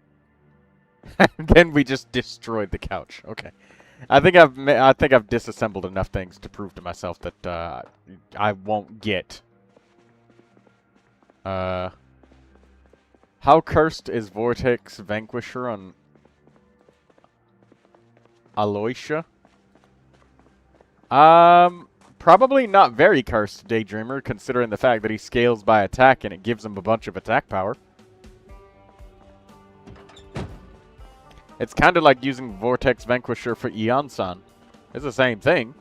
And then we just destroyed the couch. Okay. I think I've disassembled enough things to prove to myself that I won't get. How cursed is Vortex Vanquisher on Aloysia? Probably not very cursed, Daydreamer, considering the fact that he scales by attack and it gives him a bunch of attack power. It's kind of like using Vortex Vanquisher for Eon-san. It's the same thing.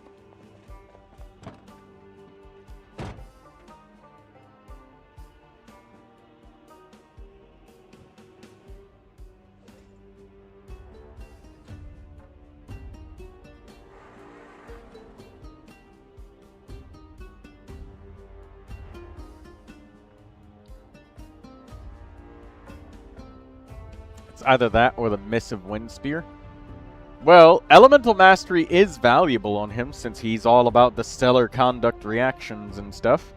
It's either that or the Missive Wind Spear. Well, Elemental Mastery is valuable on him since he's all about the stellar conduct reactions and stuff.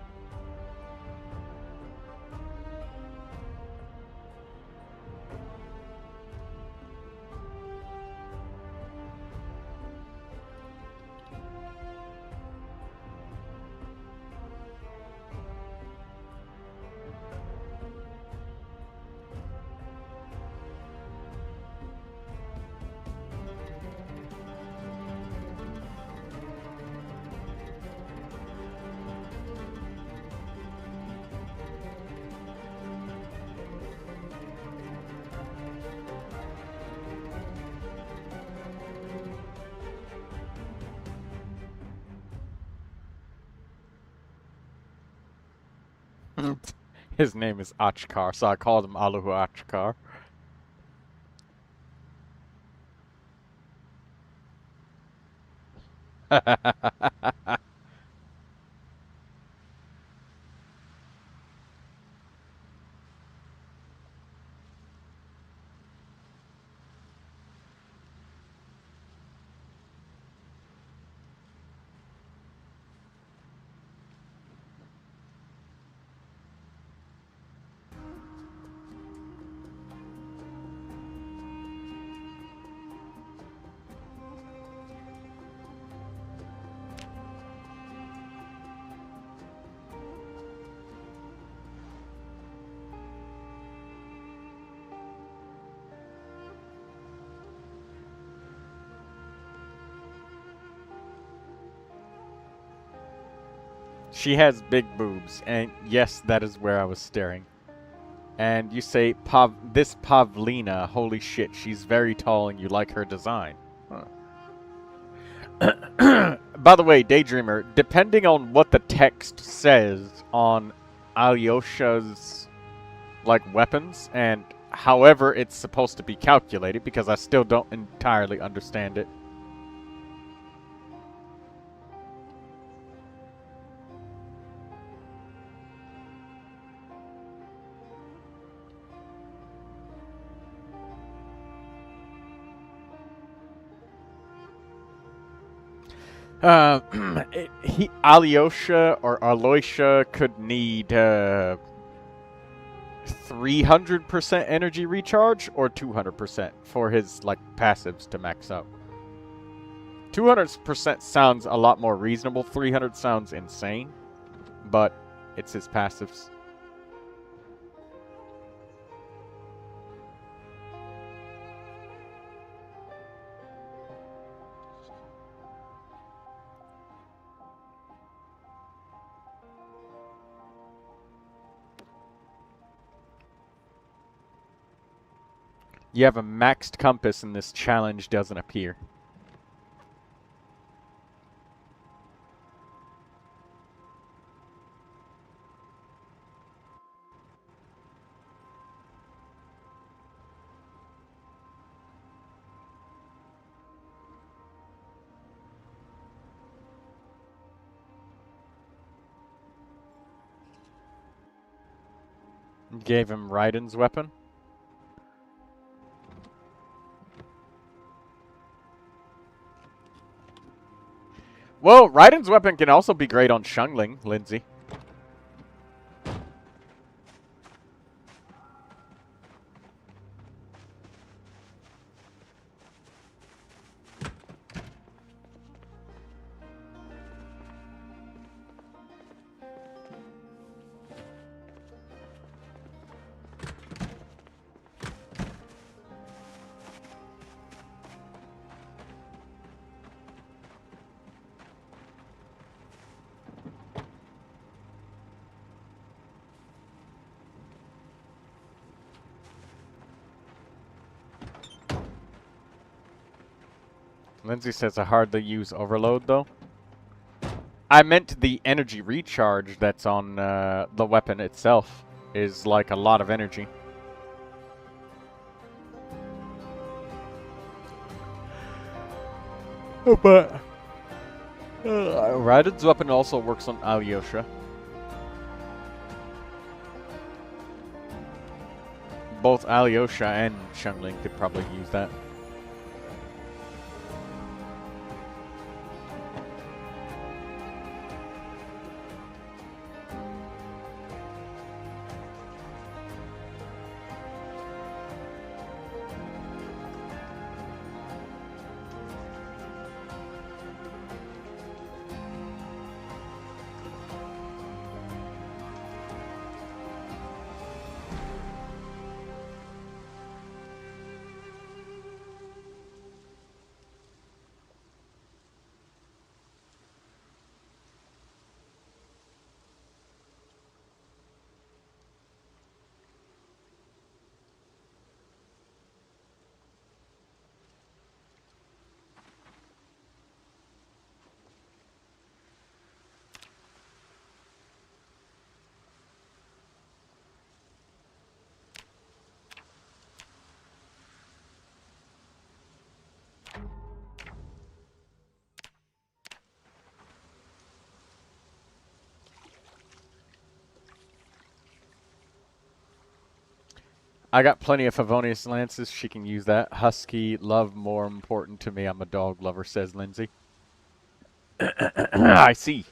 His name is Achkar, so I called him Aluhu Achkar. She has big boobs, and yes, that is where I was staring. And you say, this Pavlina, holy shit, she's very tall and you like her design. Huh. By the way, Daydreamer, depending on what the text says on Alyosha's, like, weapons, and however it's supposed to be calculated, because I still don't entirely understand it. Alyosha or Aloysia could need 300% energy recharge or 200% for his like passives to max out. 200% sounds a lot more reasonable. 300 sounds insane, but it's his passives. You have a maxed compass and this challenge doesn't appear. Gave him Raiden's weapon. Well, Raiden's weapon can also be great on Xiangling, Lindsay. Lindsay says I hardly use overload, though. I meant the energy recharge that's on the weapon itself is like a lot of energy. But Raiden's weapon also works on Alyosha. Both Alyosha and Xiangling could probably use that. I got plenty of Favonius Lances. She can use that. Husky, love more important to me. I'm a dog lover, says Lindsay. I see.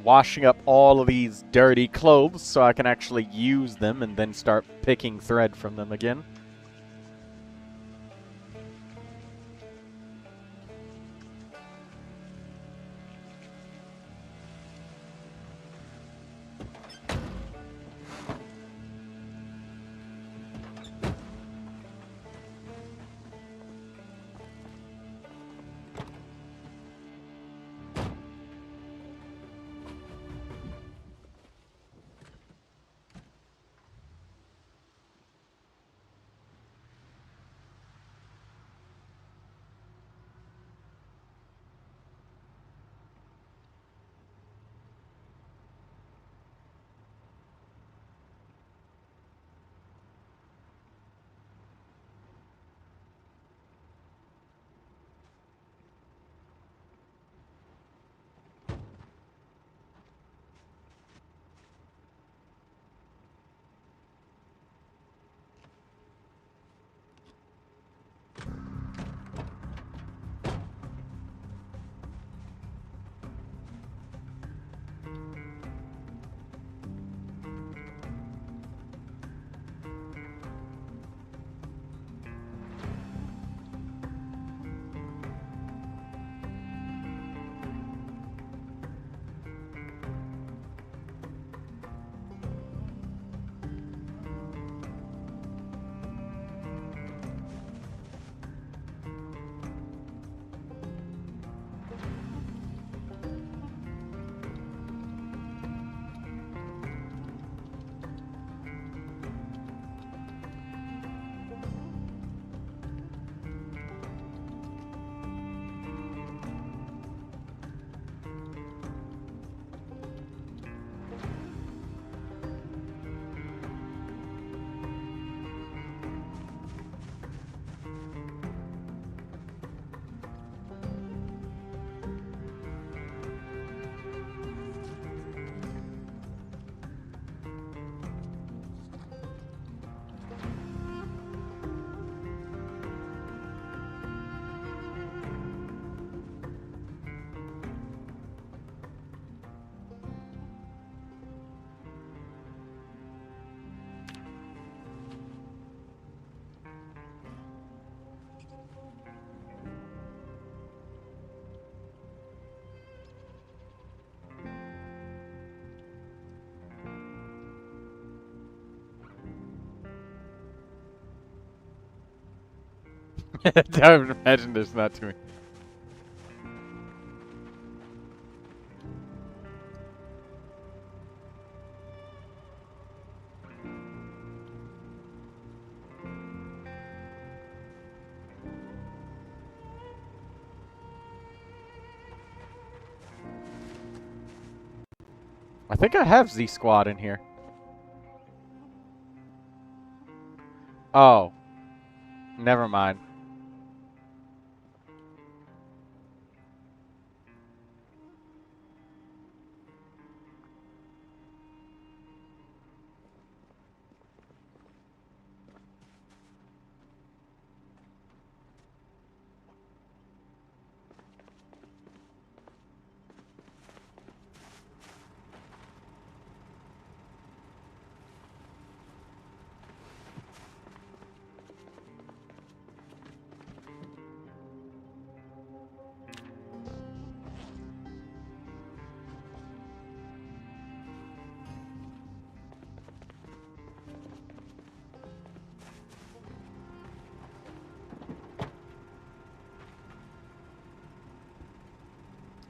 Washing up all of these dirty clothes so I can actually use them and then start picking thread from them again. Don't imagine there's not too many. I think I have Z Squad in here. Oh. Never mind.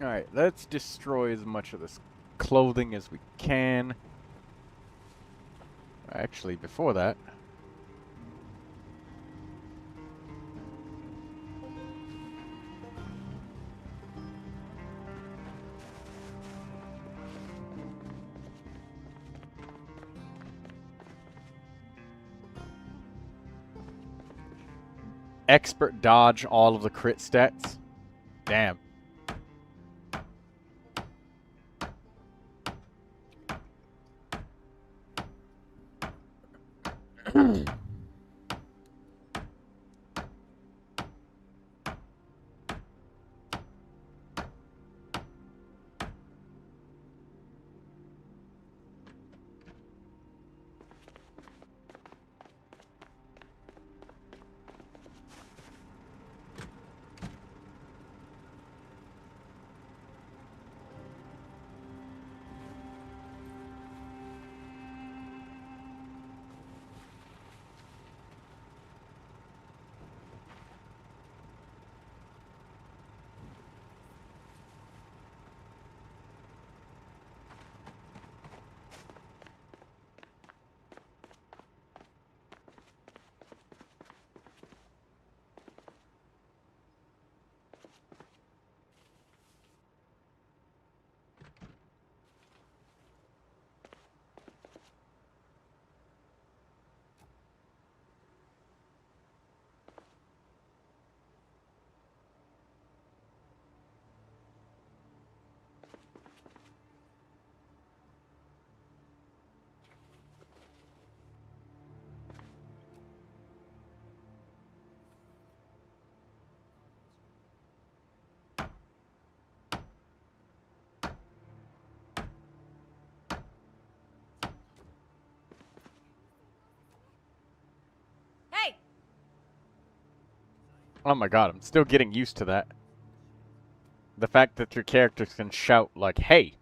Alright, let's destroy as much of this clothing as we can. Actually, before that... Expert dodge all of the crit stats. Damn. Hey! Oh my god, I'm still getting used to that. The fact that your characters can shout like, hey!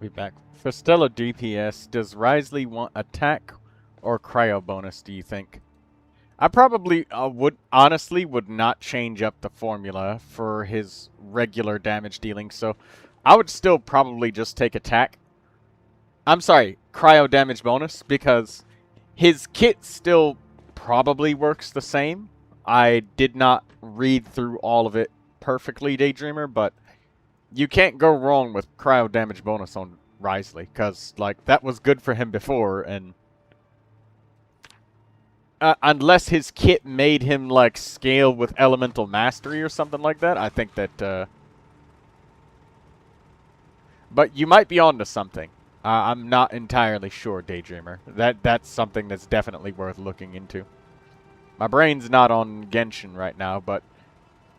Be back. For Stella DPS, does Risley want attack or cryo bonus, do you think? I probably would not change up the formula for his regular damage dealing, so I would still probably just take attack. I'm sorry, cryo damage bonus, because his kit still probably works the same. I did not read through all of it perfectly, Daydreamer, but you can't go wrong with cryo damage bonus on Risley, because, like, that was good for him before, and unless his kit made him, like, scale with elemental mastery or something like that, I think that, but you might be onto something. I'm not entirely sure, Daydreamer. That's something that's definitely worth looking into. My brain's not on Genshin right now, but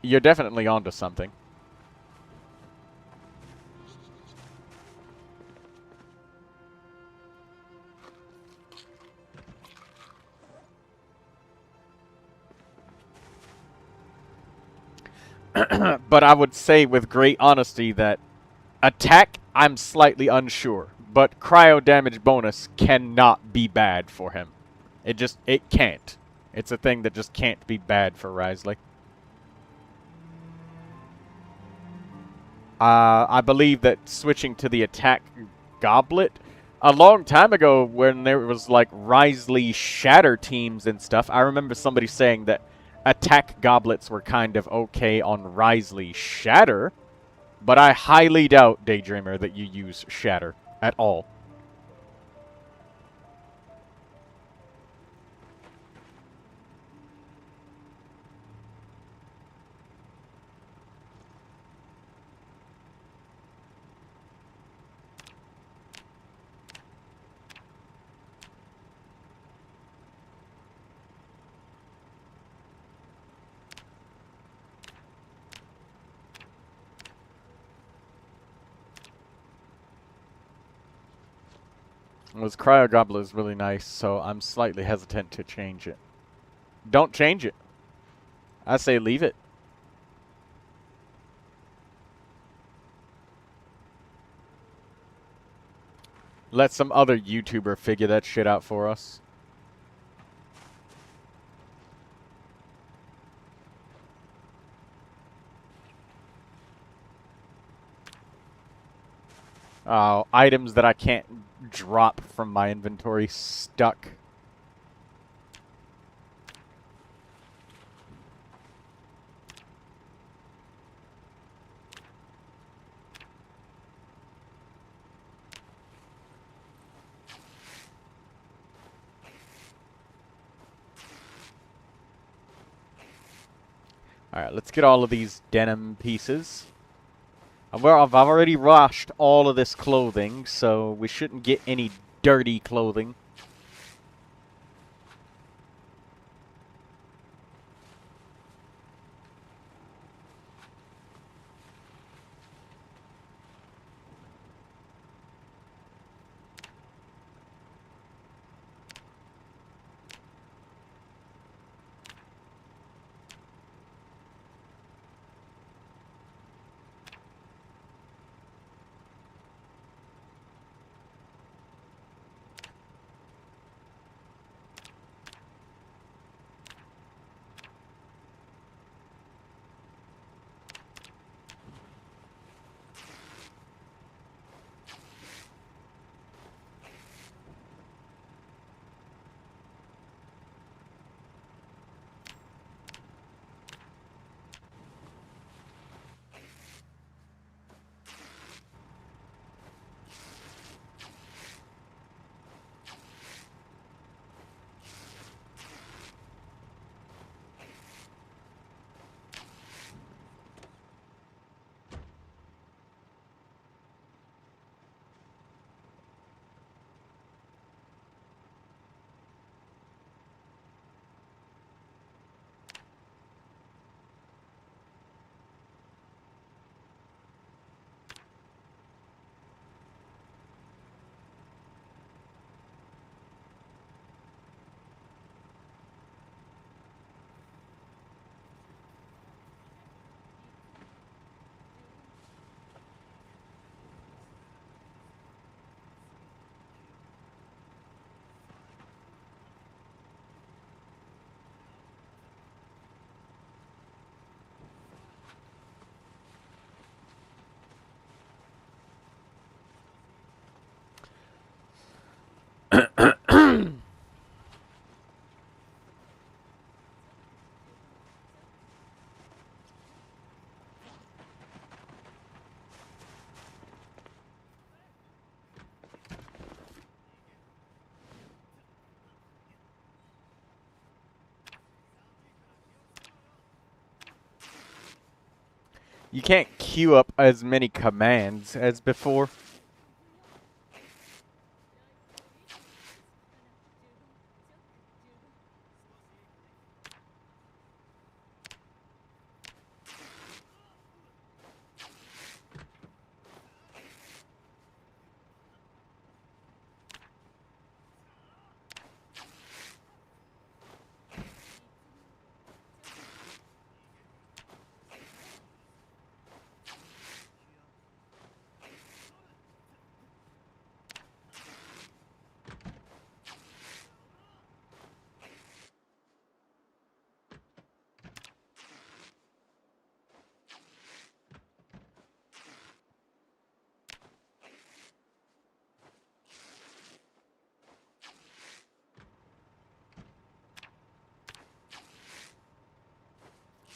you're definitely onto something. But I would say with great honesty that attack, I'm slightly unsure. But cryo damage bonus cannot be bad for him. It can't. It's a thing that just can't be bad for Risley. I believe that switching to the attack goblet, a long time ago when there was like Risley shatter teams and stuff, I remember somebody saying that attack goblets were kind of okay on Risley shatter, but I highly doubt, Daydreamer, that you use shatter at all. This cryo goblet is really nice, so I'm slightly hesitant to change it. Don't change it. I say leave it. Let some other YouTuber figure that shit out for us. Items that I can't drop from my inventory stuck. Alright, let's get all of these denim pieces. I've already washed all of this clothing, so we shouldn't get any dirty clothing. You can't queue up as many commands as before.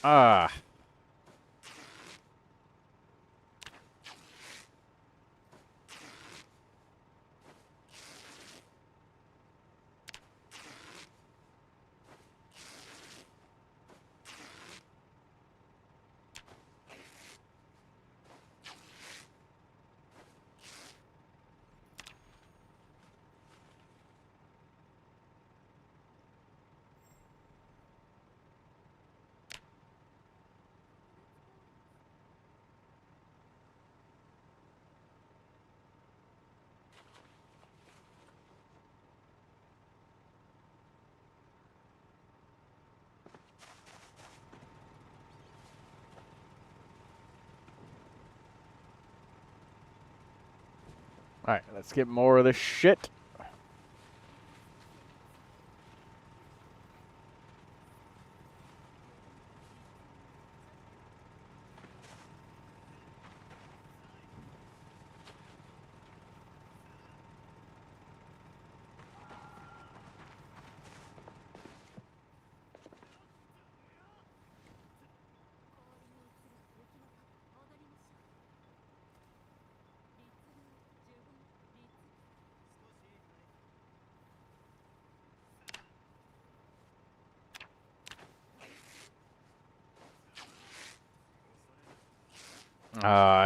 Ah. Alright, let's get more of this shit.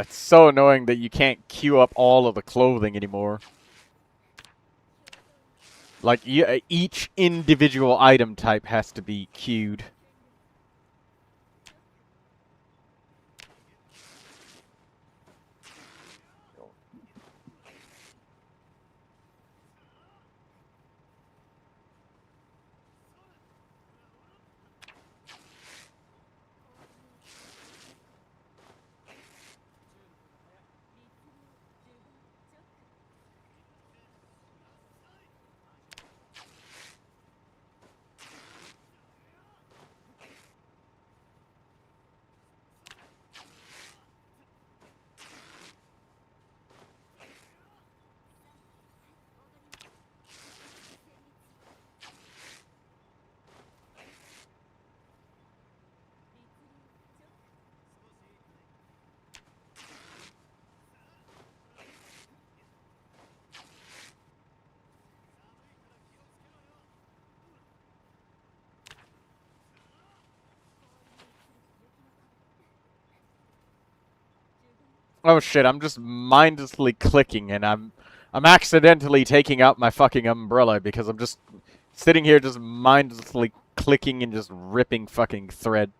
It's so annoying that you can't queue up all of the clothing anymore. Like, each individual item type has to be queued. Oh shit, I'm just mindlessly clicking and I'm accidentally taking out my fucking umbrella because I'm just sitting here just mindlessly clicking and just ripping fucking thread.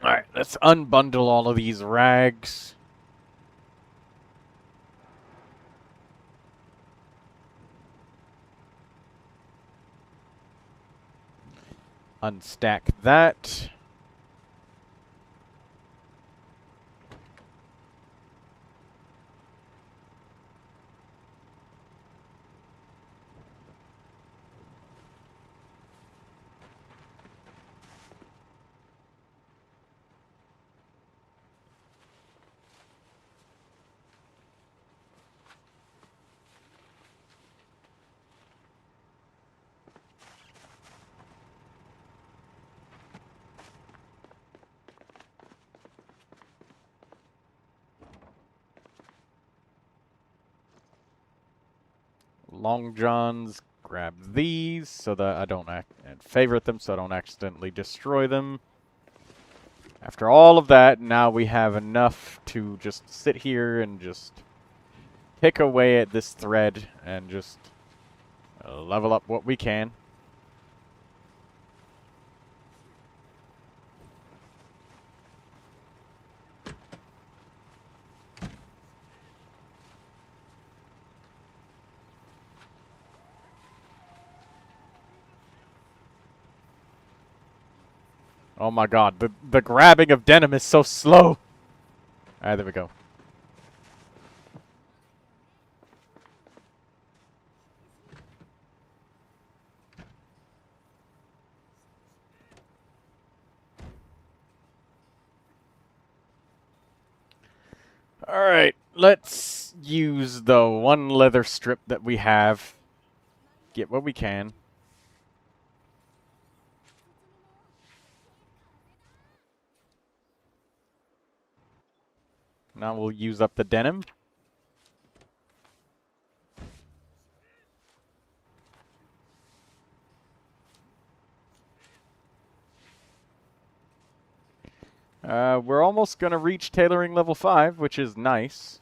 Alright, let's unbundle all of these rags. Unstack that. Long Johns, grab these so that I don't and favorite them so I don't accidentally destroy them. After all of that, now we have enough to just sit here and just pick away at this thread and just level up what we can. Oh my god, the grabbing of denim is so slow. Alright, there we go. Alright, let's use the one leather strip that we have. Get what we can. Now we'll use up the denim. We're almost going to reach tailoring level 5, which is nice.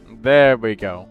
There we go.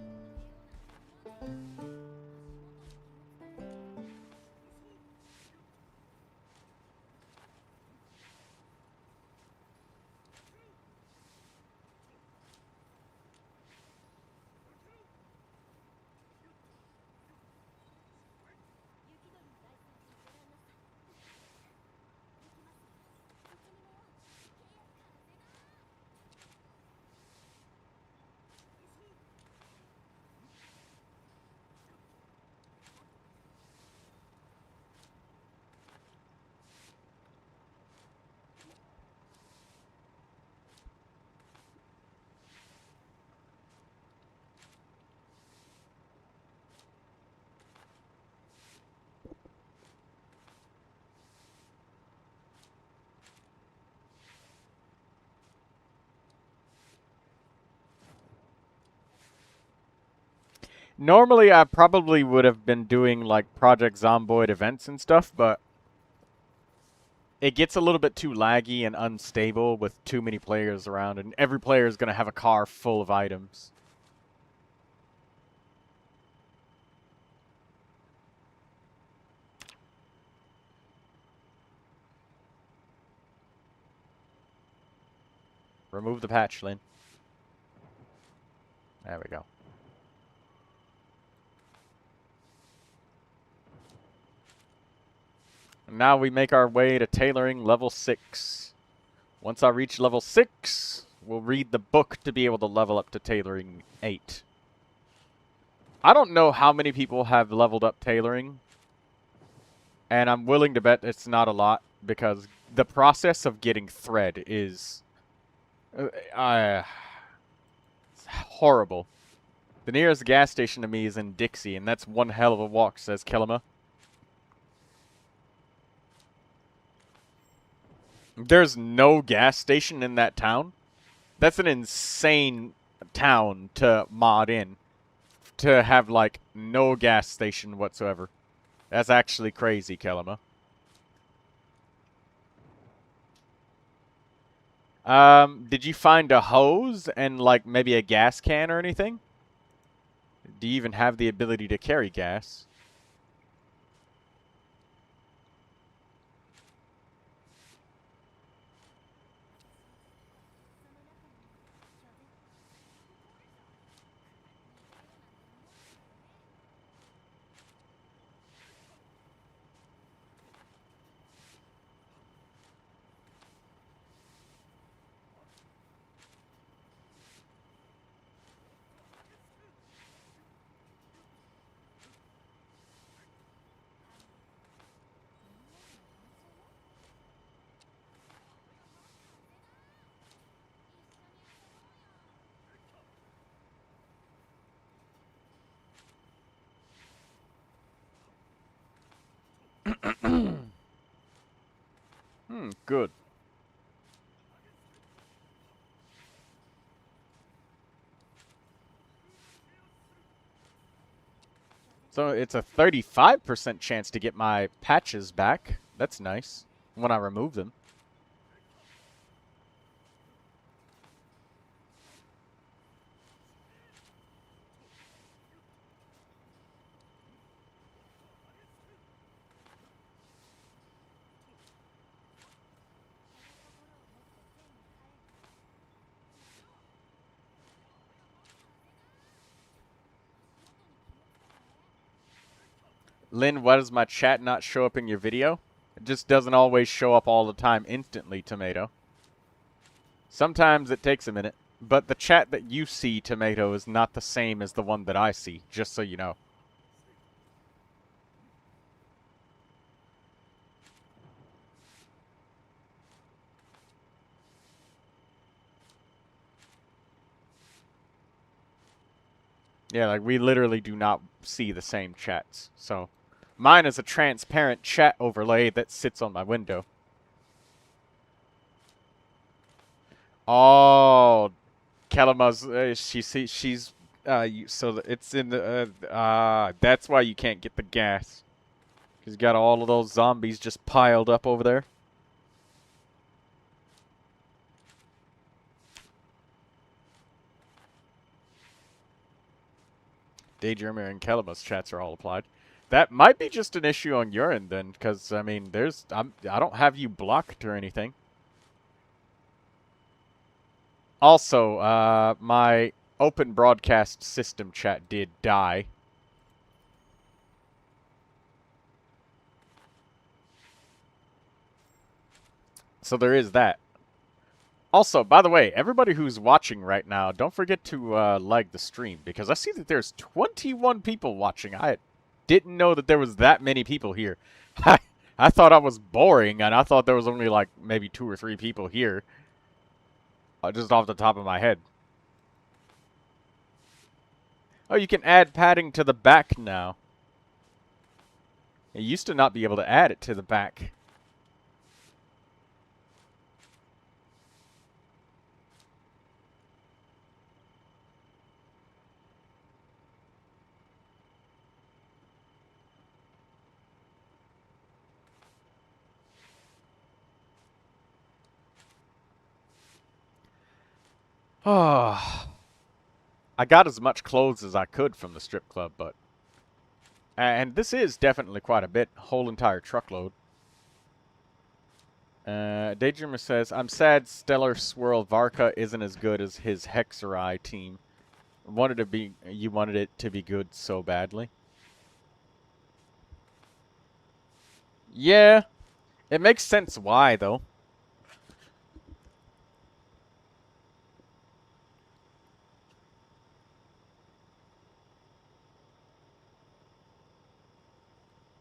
Normally, I probably would have been doing, like, Project Zomboid events and stuff, but it gets a little bit too laggy and unstable with too many players around, and every player is going to have a car full of items. Remove the patch, Lynn. There we go. Now we make our way to tailoring level 6. Once I reach level 6, we'll read the book to be able to level up to tailoring 8. I don't know how many people have leveled up tailoring, and I'm willing to bet it's not a lot, because the process of getting thread is it's horrible. The nearest gas station to me is in Dixie, and that's one hell of a walk, says Kellima. There's no gas station in that town? That's an insane town to mod in. To have, like, no gas station whatsoever. That's actually crazy, Kellima. Did you find a hose and, like, maybe a gas can or anything? Do you even have the ability to carry gas? good. So it's a 35% chance to get my patches back. That's nice. When I remove them. Lynn, why does my chat not show up in your video? It just doesn't always show up all the time instantly, Tomato. Sometimes it takes a minute, but the chat that you see, Tomato, is not the same as the one that I see, just so you know. Yeah, like, we literally do not see the same chats, so... Mine is a transparent chat overlay that sits on my window. Oh, Kalama's, she's, so it's in the, that's why you can't get the gas. She's got all of those zombies just piled up over there. Daydreamer and Kalama's chats are all applied. That might be just an issue on your end then, because, I mean, I don't have you blocked or anything. Also, my open broadcast system chat did die. So there is that. Also, by the way, everybody who's watching right now, don't forget to like the stream, because I see that there's 21 people watching. I didn't know that there was that many people here. I thought I was boring, and I thought there was only like maybe 2 or 3 people here. Just off the top of my head. Oh, you can add padding to the back now. You used to not be able to add it to the back. Oh, I got as much clothes as I could from the strip club, but... And this is definitely quite a bit. Whole entire truckload. Daydreamer says, I'm sad Stellar Swirl Varka isn't as good as his Hexerai team. You wanted it to be good so badly. Yeah. It makes sense why, though.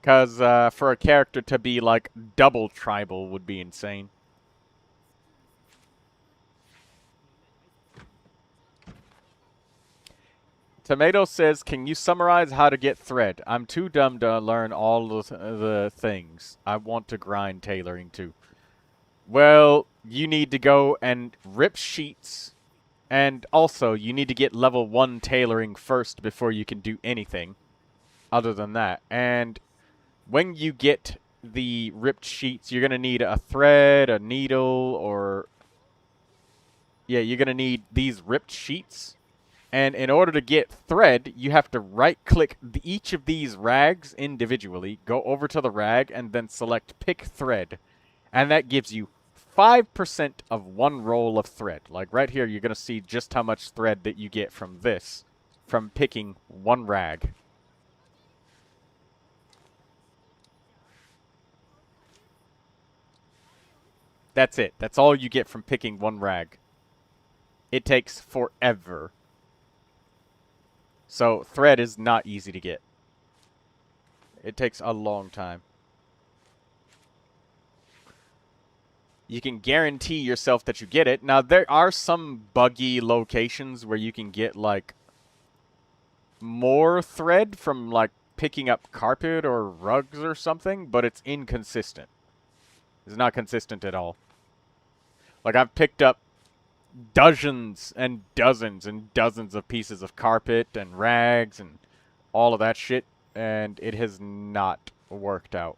Because for a character to be, like, double tribal would be insane. Tomato says, can you summarize how to get thread? I'm too dumb to learn all the things. I want to grind tailoring too. Well, you need to go and rip sheets. And also, you need to get level 1 tailoring first before you can do anything other than that. And... when you get the ripped sheets, you're going to need a thread, a needle, or... yeah, you're going to need these ripped sheets. And in order to get thread, you have to right-click each of these rags individually, go over to the rag, and then select Pick Thread. And that gives you 5% of 1 roll of thread. Like right here, you're going to see just how much thread that you get from this, from picking 1 rag. That's it. That's all you get from picking 1 rag. It takes forever. So, thread is not easy to get. It takes a long time. You can guarantee yourself that you get it. Now, there are some buggy locations where you can get, like, more thread from, like, picking up carpet or rugs or something, but it's inconsistent. It's not consistent at all. Like, I've picked up dozens and dozens and dozens of pieces of carpet and rags and all of that shit, and it has not worked out.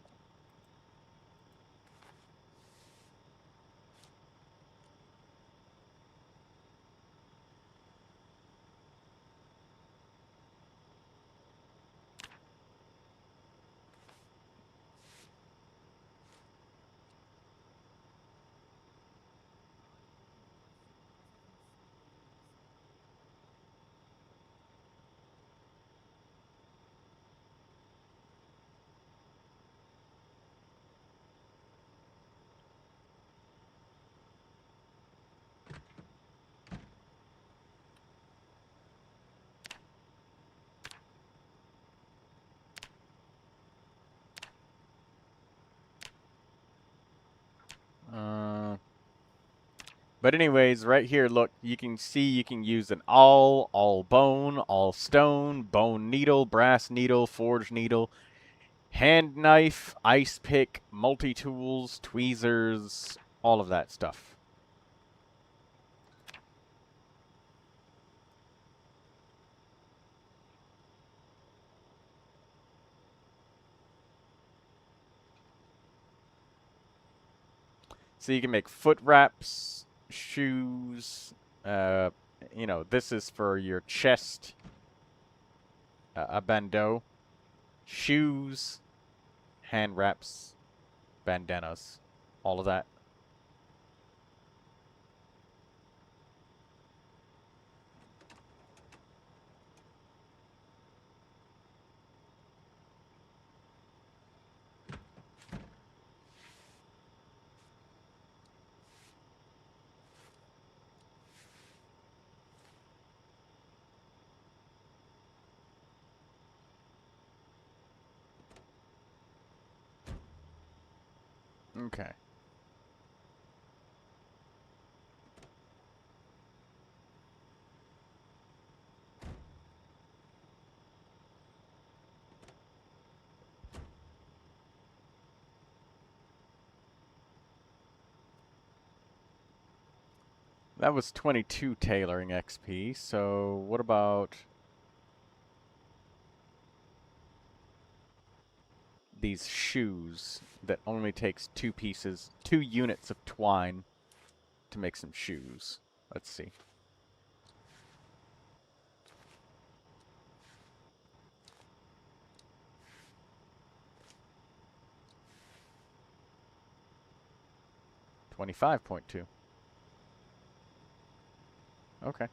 But anyways, right here, look, you can see you can use an all bone, all stone, bone needle, brass needle, forge needle, hand knife, ice pick, multi-tools, tweezers, all of that stuff. So you can make foot wraps, shoes, you know, this is for your chest, a bandeau, shoes, hand wraps, bandanas, all of that. Okay. That was 22 tailoring XP, so what about these shoes that only takes 2 units of twine to make some shoes? Let's see. $25.2. Okay.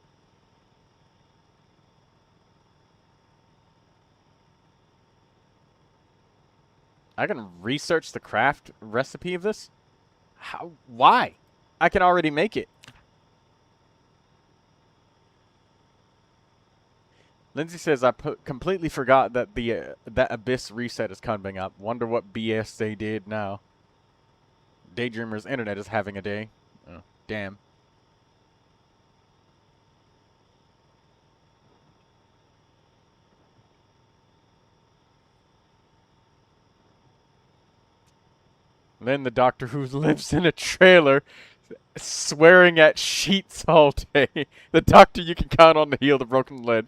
I can research the craft recipe of this? How? Why? I can already make it. Lindsay says, I completely forgot that that Abyss reset is coming up. Wonder what BS they did now. Daydreamer's internet is having a day. Oh, damn. Lynn, the doctor who lives in a trailer, swearing at sheets all day. The doctor you can count on to heal the broken leg.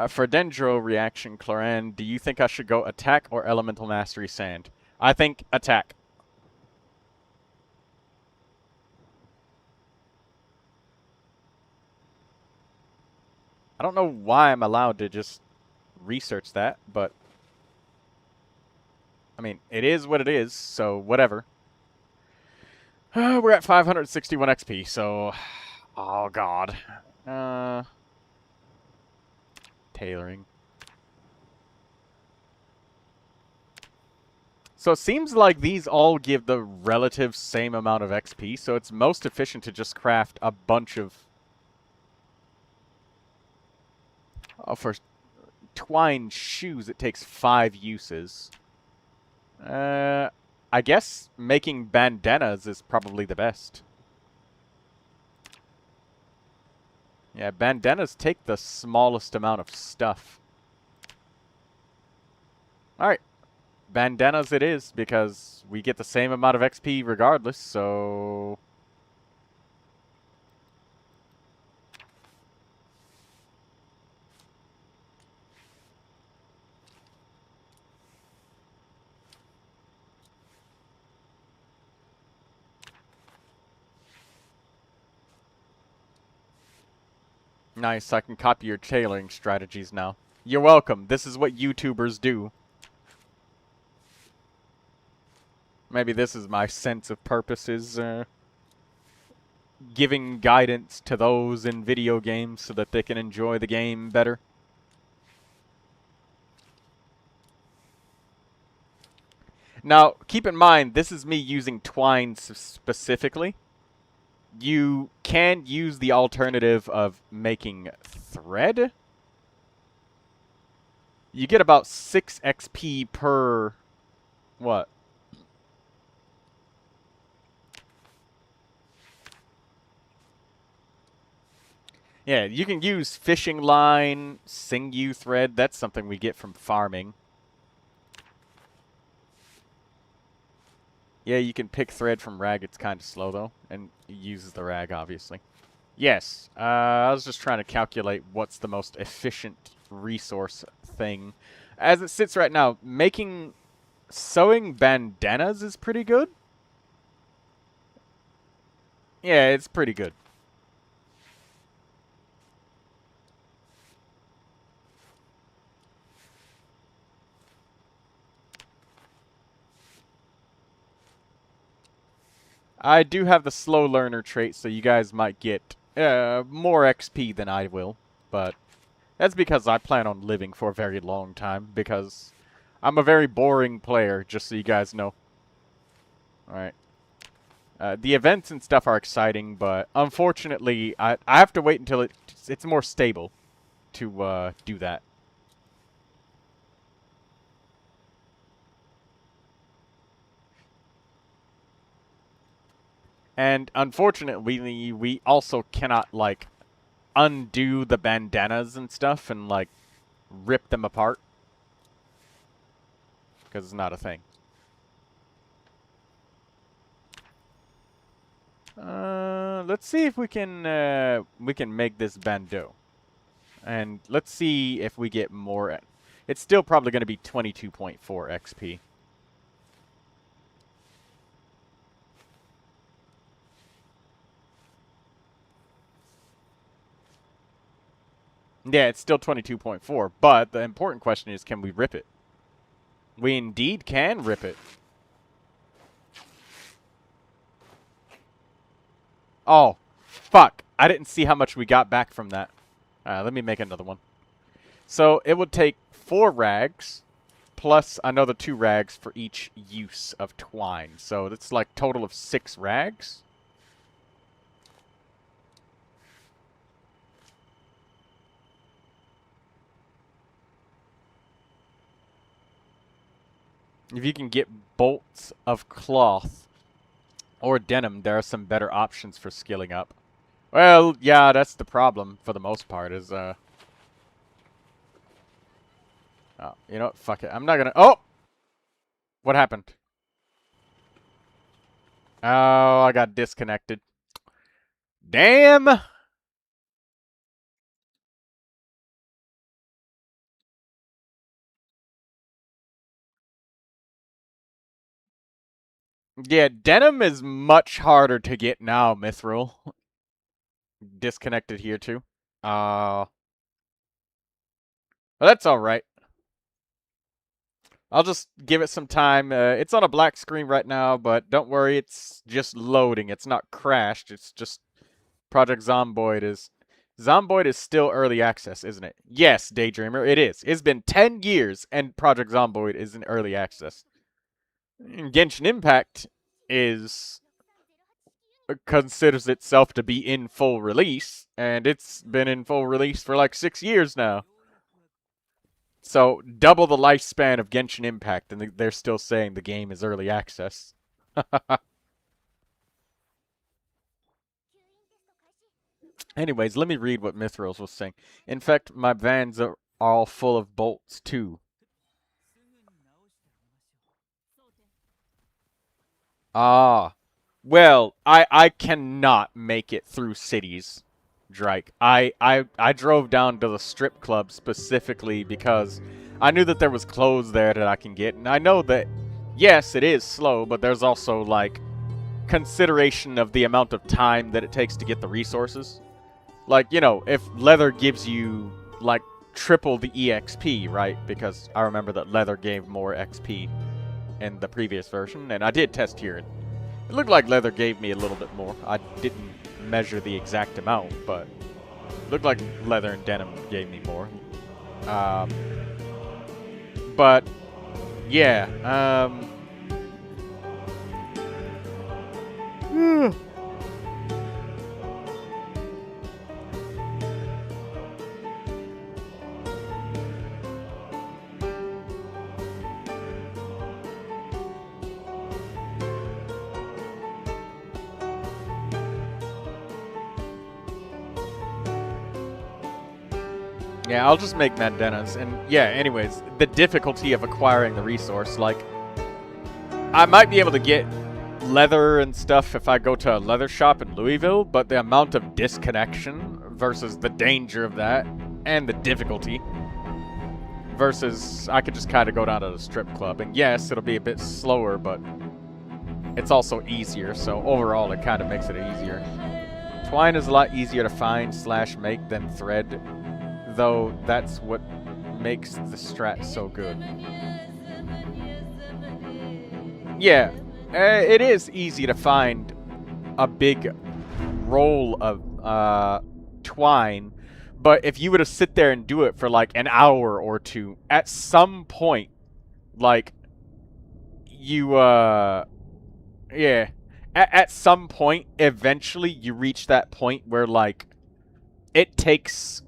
For Dendro reaction, Cloran, do you think I should go attack or elemental mastery sand? I think attack. I don't know why I'm allowed to just research that, but I mean, it is what it is, so whatever. We're at 561 XP, so oh god. Tailoring. So it seems like these all give the relative same amount of XP, so it's most efficient to just craft a bunch of... Oh, for twine shoes, it takes 5 uses. I guess making bandanas is probably the best. Yeah, bandanas take the smallest amount of stuff. Alright. Bandanas it is, because we get the same amount of XP regardless, so... Nice, I can copy your tailoring strategies now. You're welcome, this is what YouTubers do. Maybe this is my sense of purpose, is giving guidance to those in video games so that they can enjoy the game better. Now, keep in mind, this is me using twine specifically. You can use the alternative of making thread. You get about 6 XP per... What? Yeah, you can use fishing line, sinew thread. That's something we get from farming. Yeah, you can pick thread from rag. It's kind of slow, though. And it uses the rag, obviously. Yes, I was just trying to calculate what's the most efficient resource thing. As it sits right now, sewing bandanas is pretty good. Yeah, it's pretty good. I do have the slow learner trait, so you guys might get more XP than I will. But that's because I plan on living for a very long time, because I'm a very boring player, just so you guys know. Alright. The events and stuff are exciting, but unfortunately, I have to wait until it's more stable to do that. And unfortunately, we also cannot, like, undo the bandanas and stuff and, like, rip them apart. Because it's not a thing. Let's see if we can make this bandeau. And let's see if we get more. It's still probably going to be 22.4 XP. Yeah, it's still 22.4, but the important question is, can we rip it? We indeed can rip it. Oh, fuck. I didn't see how much we got back from that. Let me make another one. So, it would take 4 rags, plus another 2 rags for each use of twine. So, that's like total of 6 rags. If you can get bolts of cloth or denim, there are some better options for skilling up. Well, yeah, that's the problem for the most part is, Oh, you know what? Fuck it. I'm not gonna... Oh! What happened? Oh, I got disconnected. Damn! Yeah, denim is much harder to get now, Mithril. Disconnected here, too. Well, that's alright. I'll just give it some time. It's on a black screen right now, but don't worry, it's just loading. It's not crashed. It's just Project Zomboid is... Zomboid is still early access, isn't it? Yes, Daydreamer, it is. It's been 10 years, and Project Zomboid is in early access. Genshin Impact considers itself to be in full release, and it's been in full release for like 6 years now. So double the lifespan of Genshin Impact, and they're still saying the game is early access. Anyways, let me read what Mithril's was saying. In fact, my vans are all full of bolts too. Ah. Well, I cannot make it through cities, Drake. I drove down to the strip club specifically because I knew that there was clothes there that I can get, and I know that, yes, it is slow, but there's also, like, consideration of the amount of time that it takes to get the resources. Like, you know, if leather gives you, like, triple the EXP, right? Because I remember that leather gave more XP in the previous version, and I did test here. It looked like leather gave me a little bit more. I didn't measure the exact amount, but it looked like leather and denim gave me more. But, yeah. Yeah, I'll just make bandanas. And yeah, anyways, the difficulty of acquiring the resource, like, I might be able to get leather and stuff if I go to a leather shop in Louisville, but the amount of disconnection versus the danger of that and the difficulty versus I could just kind of go down to the strip club. And yes, it'll be a bit slower, but it's also easier, so overall it kind of makes it easier. Twine is a lot easier to find / make than thread, though that's what makes the strat so good. Yeah, it is easy to find a big roll of twine, but if you were to sit there and do it for like an hour or two, at some point, like, you, yeah, at some point, eventually you reach that point where, like, it takes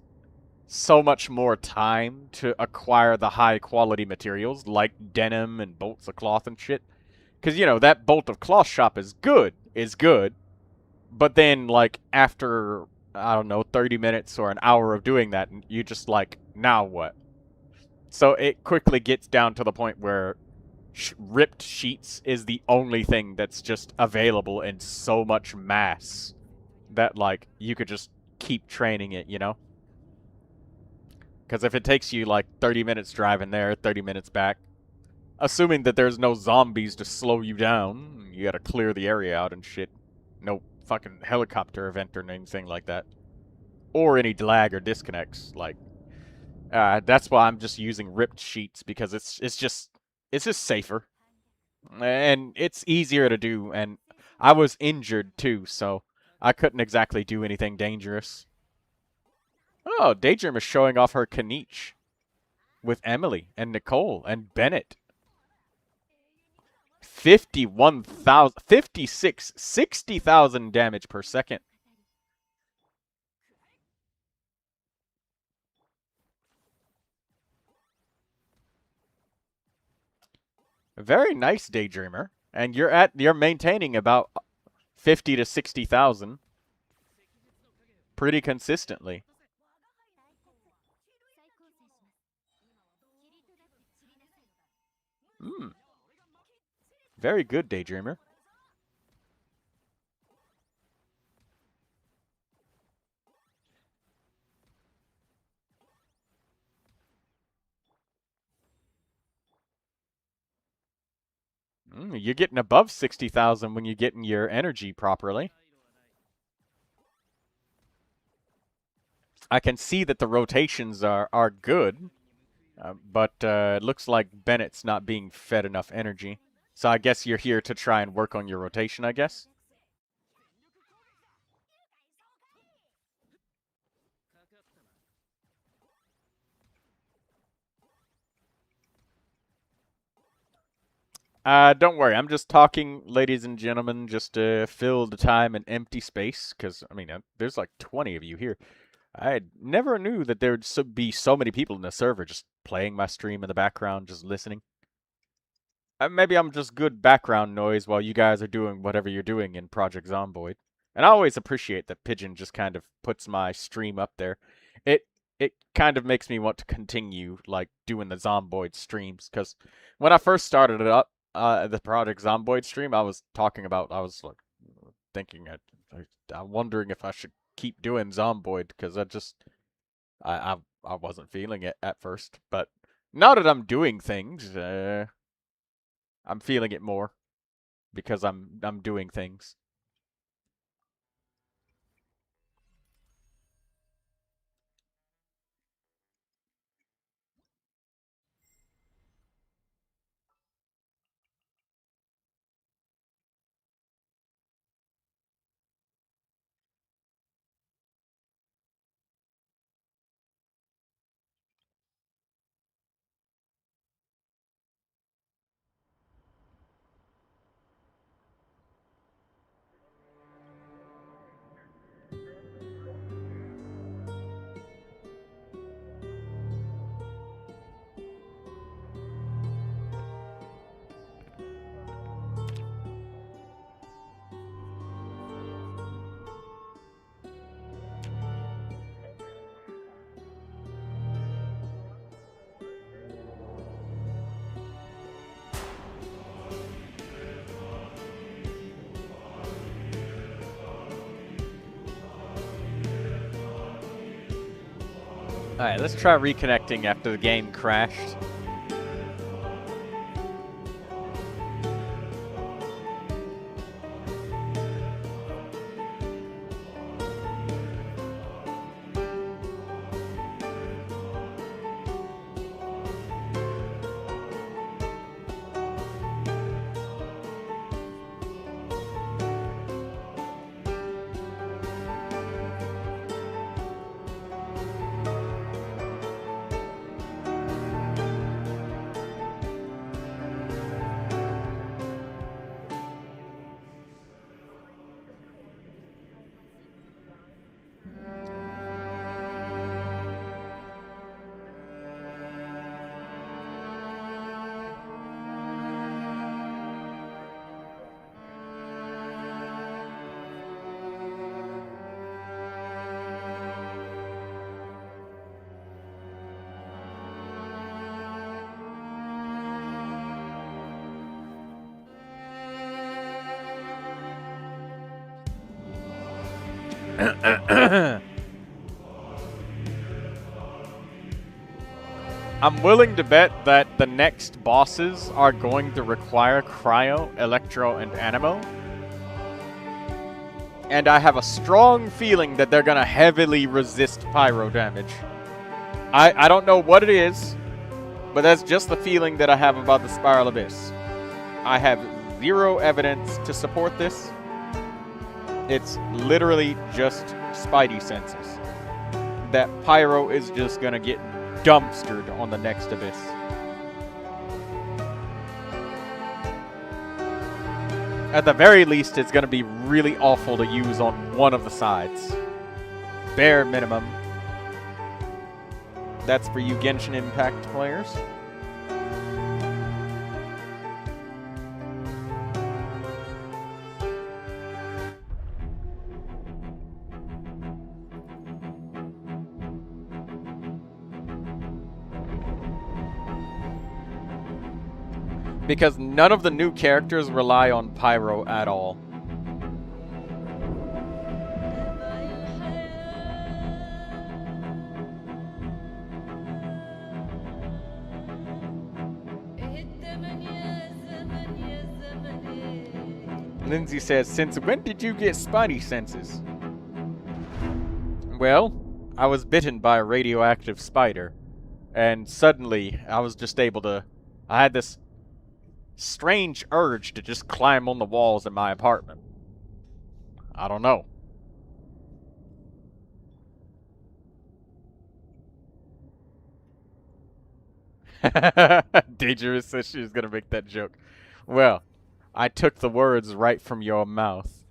so much more time to acquire the high quality materials like denim and bolts of cloth and shit. Because, you know, that bolt of cloth shop is good. But then, like, after, I don't know, 30 minutes or an hour of doing that, you just, like, now what? So it quickly gets down to the point where ripped sheets is the only thing that's just available in so much mass that, like, you could just keep training it, you know? Because if it takes you, like, 30 minutes driving there, 30 minutes back, assuming that there's no zombies to slow you down, you gotta clear the area out and shit. No fucking helicopter event or anything like that. Or any lag or disconnects. Like, that's why I'm just using ripped sheets, because it's just safer. And it's easier to do, and I was injured too, so I couldn't exactly do anything dangerous. Oh, Daydream is showing off her Kaniche with Emily and Nicole and Bennett. 51,000, 56, 60,000 damage per second. Very nice, Daydreamer. And you're maintaining about 50 to 60,000 pretty consistently. Hmm. Very good, Daydreamer. You're getting above 60,000 when you're getting your energy properly. I can see that the rotations are good, but it looks like Bennett's not being fed enough energy. So I guess you're here to try and work on your rotation, I guess? Don't worry, I'm just talking, ladies and gentlemen, just to fill the time and empty space, because, I mean, there's like 20 of you here. I never knew that there'd be so many people in the server just playing my stream in the background, just listening. Maybe I'm just good background noise while you guys are doing whatever you're doing in Project Zomboid. And I always appreciate that Pigeon just kind of puts my stream up there. It it kind of makes me want to continue like doing the Zomboid streams, because when I first started it up, the Project Zomboid stream, I was like thinking, I'm wondering if I should keep doing Zomboid, because I wasn't feeling it at first, but now that I'm doing things, I'm feeling it more because I'm doing things. Alright, let's try reconnecting after the game crashed. I'm willing to bet that the next bosses are going to require Cryo, Electro, and Animo. And I have a strong feeling that they're gonna heavily resist Pyro damage. I don't know what it is, but that's just the feeling that I have about the Spiral Abyss. I have zero evidence to support this. It's literally just Spidey senses. That Pyro is just gonna get dumpstered on the next Abyss. At the very least, it's gonna be really awful to use on one of the sides. Bare minimum. That's for you Genshin Impact players. Because none of the new characters rely on Pyro at all. Lindsay says, since when did you get Spidey senses? Well, I was bitten by a radioactive spider, and suddenly I was just able to... I had this strange urge to just climb on the walls in my apartment. I don't know. Dangerous says she was gonna make that joke. Well, I took the words right from your mouth.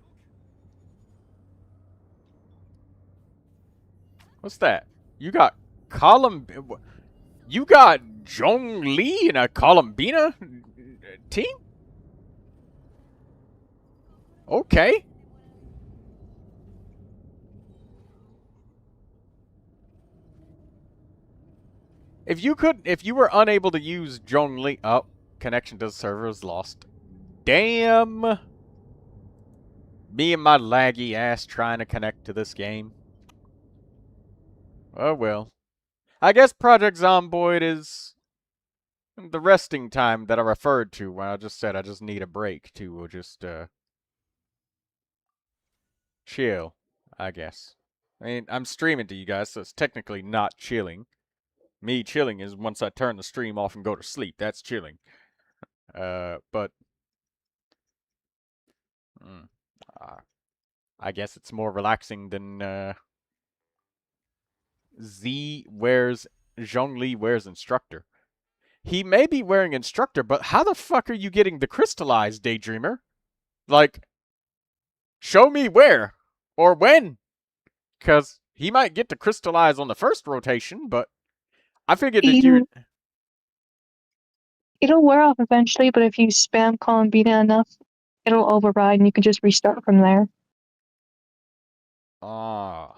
What's that? You got You got Zhong Li in a Columbina team? Okay. If you were unable to use Zhong Li, oh, connection to the server is lost. Damn. Me and my laggy ass trying to connect to this game. Oh well. I guess Project Zomboid is the resting time that I referred to when I just said I just need a break to just, chill, I guess. I mean, I'm streaming to you guys, so it's technically not chilling. Me chilling is once I turn the stream off and go to sleep. That's chilling. But uh, I guess it's more relaxing than Zhong Li wears instructor. He may be wearing instructor, but how the fuck are you getting the crystallized, Daydreamer? Like, show me where or when, because he might get to crystallize on the first rotation, but I figured that you. It'll wear off eventually, but if you spam Columbina enough, it'll override and you can just restart from there. Ah.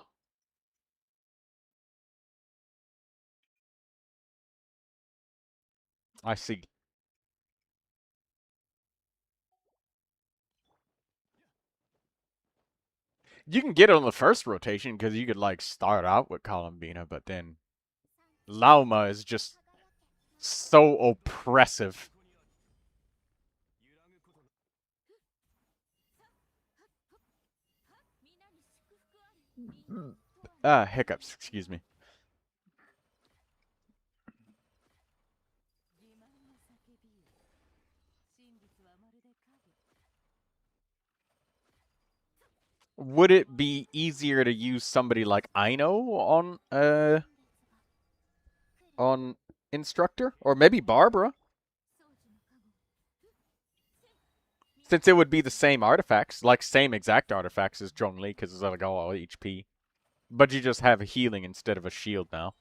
I see. You can get it on the first rotation because you could like start out with Columbina, but then Lauma is just so oppressive. Hiccups, excuse me. Would it be easier to use somebody like Aino on instructor? Or maybe Barbara? Since it would be the same artifacts, like same exact artifacts as Zhong Li, because it's like all HP. But you just have a healing instead of a shield now.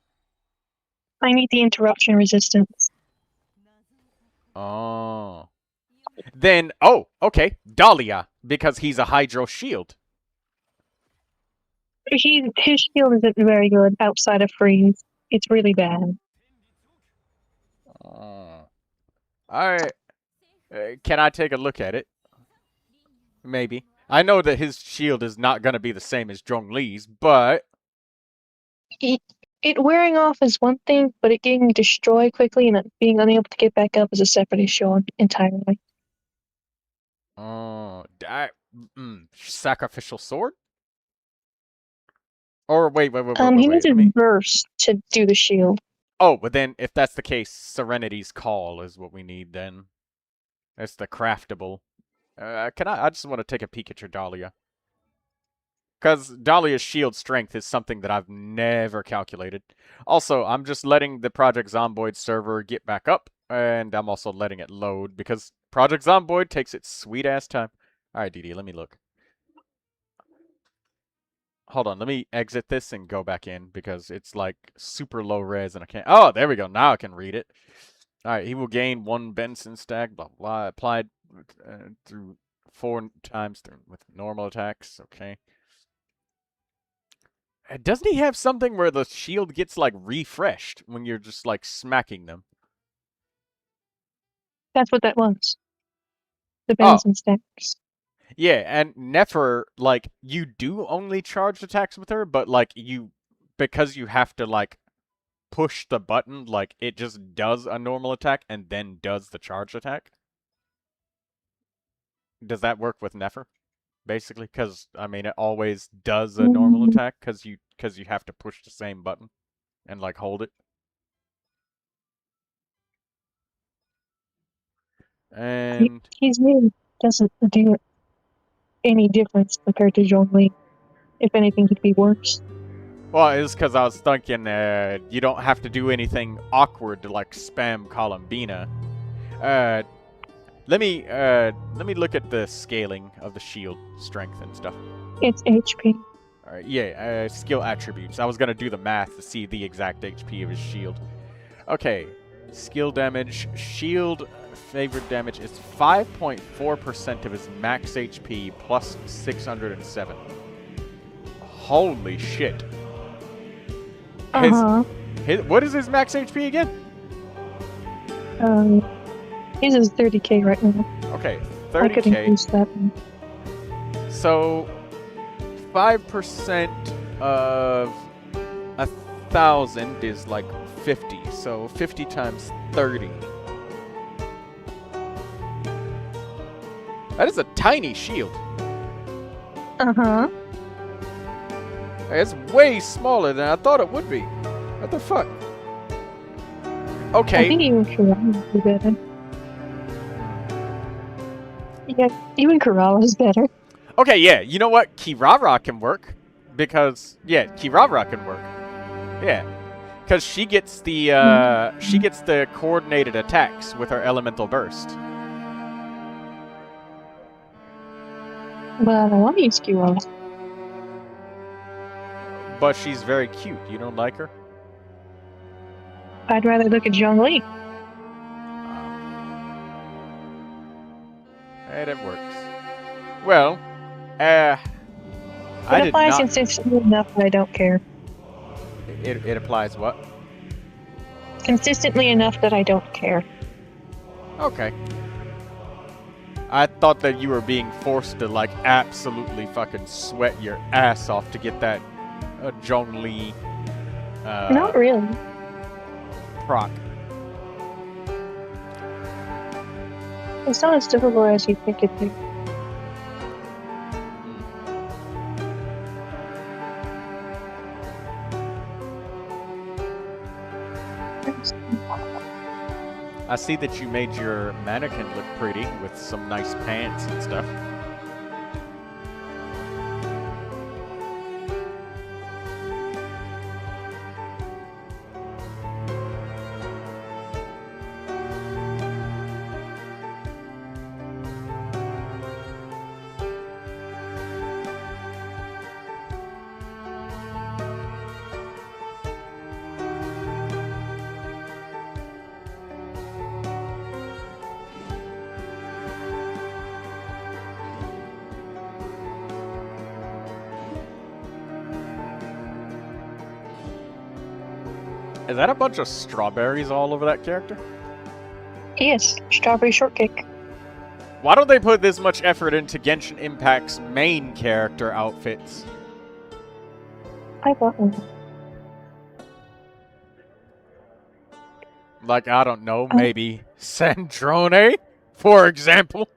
I need the interruption resistance. Oh. Then, oh, okay, Dahlia, because he's a Hydro Shield. His shield isn't very good outside of freeze. It's really bad. Alright. Can I take a look at it? Maybe. I know that his shield is not going to be the same as Zhong Li's, but... It wearing off is one thing, but it getting destroyed quickly and it being unable to get back up is a separate issue entirely. Oh, sacrificial sword? Or wait. He needs a burst to do the shield. Oh, but then if that's the case, Serenity's Call is what we need then. That's the craftable. I just want to take a peek at your Dahlia. Because Dahlia's shield strength is something that I've never calculated. Also, I'm just letting the Project Zomboid server get back up, and I'm also letting it load, because Project Zomboid takes its sweet-ass time. Alright, DD, let me look. Hold on, let me exit this and go back in, because it's like super low res and I can't... Oh, there we go, now I can read it. Alright, he will gain 1 Benson stack, blah, blah, applied through 4 times with normal attacks, okay. Doesn't he have something where the shield gets, like, refreshed when you're just, like, smacking them? That's what that was. The Benson stacks. Yeah, and Nefer, like, you do only charged attacks with her, but, like, because you have to, like, push the button, like, it just does a normal attack and then does the charged attack. Does that work with Nefer? Basically, because, I mean, it always does a normal attack, because you have to push the same button and, like, hold it. And... His name doesn't do any difference compared to Zhong Li. If anything, he'd be worse. Well, it's because I was thinking you don't have to do anything awkward to, like, spam Columbina. Let me look at the scaling of the shield strength and stuff. It's HP. All right, yeah, skill attributes. I was gonna do the math to see the exact HP of his shield. Okay, skill damage. Shield favored damage is 5.4% of his max HP plus 607. Holy shit. Uh-huh. What is his max HP again? His is 30k right now. Okay, I could 30k. increase that. So 5% of 1,000 is like 50. So 50 times 30. That is a tiny shield. Uh-huh. It's way smaller than I thought it would be. What the fuck? Okay. I think even Kerala would be better. Yeah, even Kerala is better. Okay, yeah. You know what? Kirara can work. Because, yeah, Kirara can work. Yeah. Because she gets the coordinated attacks with her elemental burst. But I don't want to use Kerala. But she's very cute. You don't like her? I'd rather look at Zhongli. Hey, that works. Well, I It did applies not. consistently enough that I don't care. It applies what? Consistently enough that I don't care. Okay. I thought that you were being forced to like absolutely fucking sweat your ass off to get that Zhongli Not really. proc. It's not as difficult as you think it'd be. I see that you made your mannequin look pretty with some nice pants and stuff. Is that a bunch of strawberries all over that character? Yes, strawberry shortcake. Why don't they put this much effort into Genshin Impact's main character outfits? I bought one. Like, I don't know, maybe Sandrone, for example?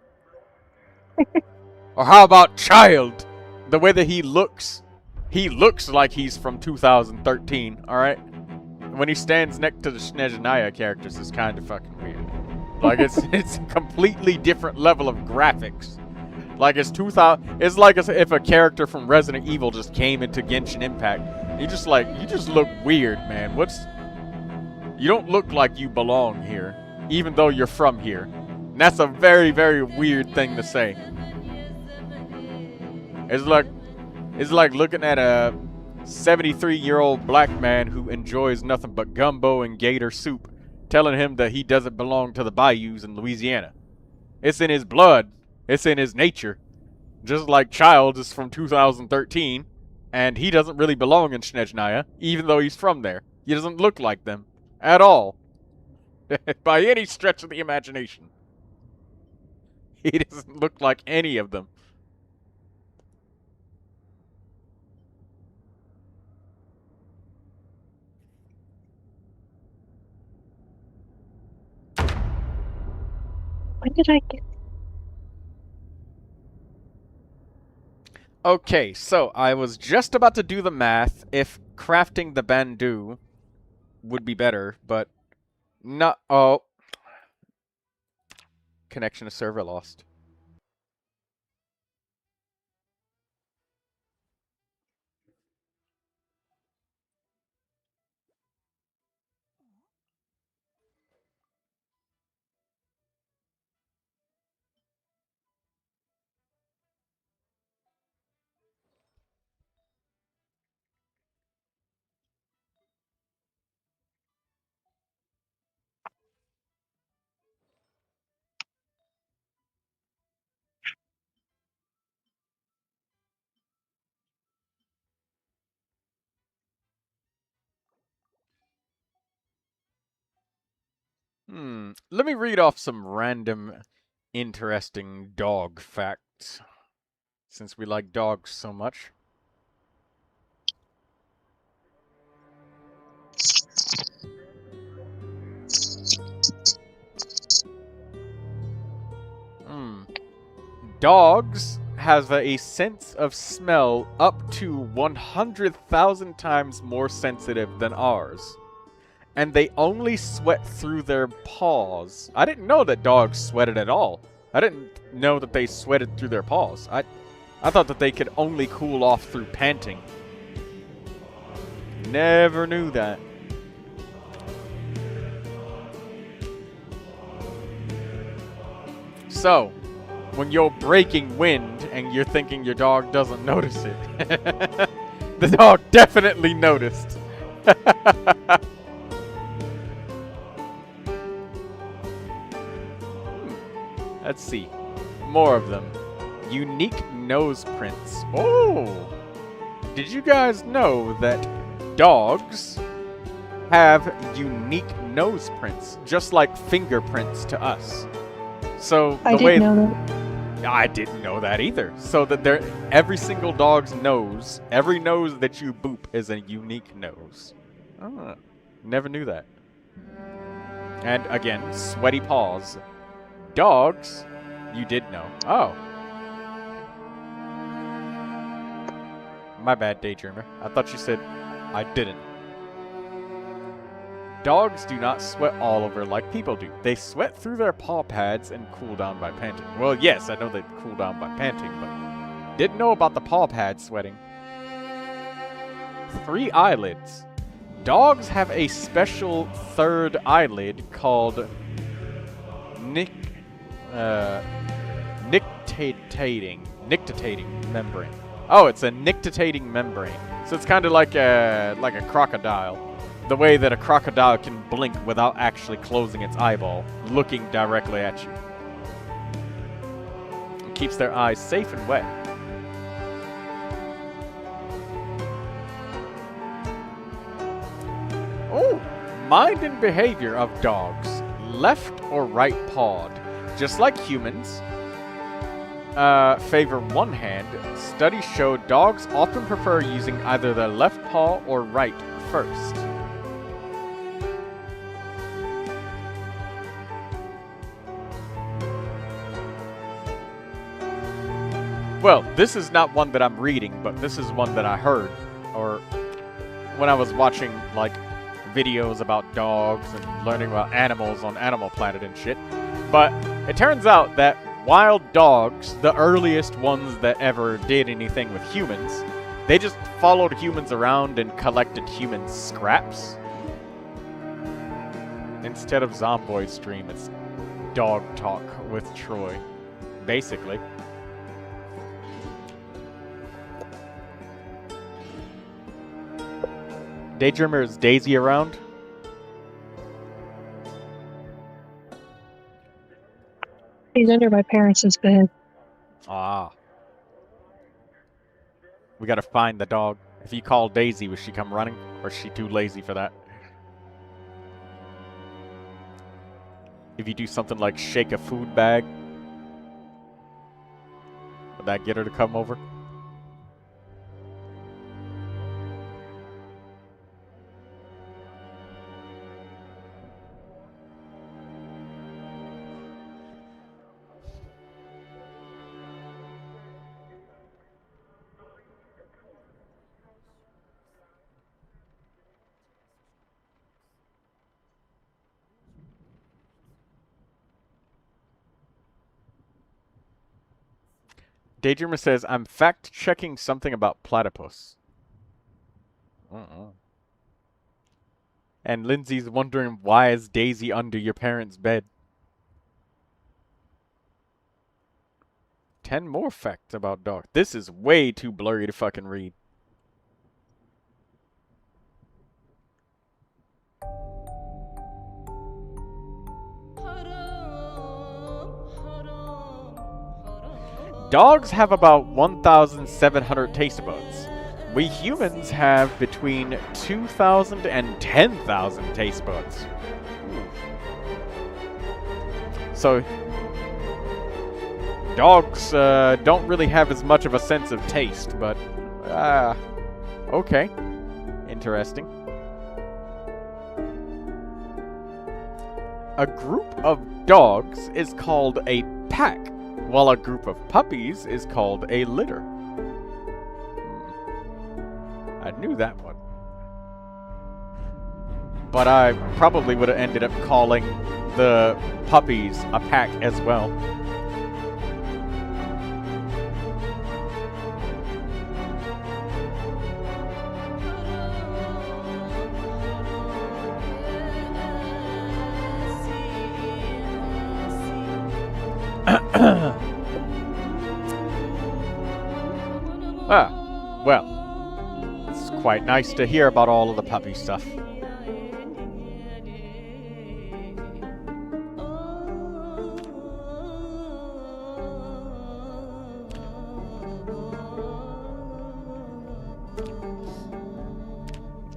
Or how about Child? The way that he looks like he's from 2013, alright? When he stands next to the Snezhnaya characters, it's kind of fucking weird. Like, it's a completely different level of graphics. Like, it's like as if a character from Resident Evil just came into Genshin Impact. You just look weird, man. You don't look like you belong here, even though you're from here. And that's a very, very weird thing to say. It's like looking at a 73-year-old black man who enjoys nothing but gumbo and gator soup, telling him that he doesn't belong to the bayous in Louisiana. It's in his blood. It's in his nature. Just like Childs is from 2013, and he doesn't really belong in Snezhnaya, even though he's from there. He doesn't look like them. At all. By any stretch of the imagination. He doesn't look like any of them. When did I get... Okay, so I was just about to do the math if crafting the Bandu would be better, but not. Oh. Connection to server lost. Let me read off some random, interesting dog facts, since we like dogs so much. Dogs have a sense of smell up to 100,000 times more sensitive than ours. And they only sweat through their paws. I didn't know that dogs sweated at all. I didn't know that they sweated through their paws. I thought that they could only cool off through panting. Never knew that. So, when you're breaking wind and you're thinking your dog doesn't notice it, the dog definitely noticed. Let's see. More of them. Unique nose prints. Oh! Did you guys know that dogs have unique nose prints, just like fingerprints to us? So I the way didn't know that. I didn't know that either. So that every single dog's nose, every nose that you boop is a unique nose. Oh, never knew that. And again, sweaty paws. Dogs, you did know. Oh. My bad, Daydreamer. I thought you said I didn't. Dogs do not sweat all over like people do. They sweat through their paw pads and cool down by panting. Well, yes, I know they cool down by panting, but didn't know about the paw pad sweating. 3 eyelids. Dogs have a special third eyelid called nictitating membrane. Oh, it's a nictitating membrane. So it's kind of like a crocodile. The way that a crocodile can blink without actually closing its eyeball, looking directly at you. It keeps their eyes safe and wet. Oh, mind and behavior of dogs. Left or right pawed. Just like humans, favor one hand. Studies show dogs often prefer using either their left paw or right first. Well, this is not one that I'm reading, but this is one that I heard, or when I was watching, like, videos about dogs and learning about animals on Animal Planet and shit. But it turns out that wild dogs, the earliest ones that ever did anything with humans, they just followed humans around and collected human scraps. Instead of Zomboid stream, it's dog talk with Troy, basically. Daydreamer, is Daisy around? He's under my parents' bed. Ah. We gotta find the dog. If you call Daisy, will she come running? Or is she too lazy for that? If you do something like shake a food bag, would that get her to come over? Daydreamer says, I'm fact-checking something about platypus. And Lindsay's wondering, why is Daisy under your parents' bed? 10 more facts about dogs. This is way too blurry to fucking read. Dogs have about 1,700 taste buds. We humans have between 2,000 and 10,000 taste buds. So, dogs don't really have as much of a sense of taste, but, okay. Interesting. A group of dogs is called a pack, while a group of puppies is called a litter. I knew that one. But I probably would have ended up calling the puppies a pack as well. Well, it's quite nice to hear about all of the puppy stuff.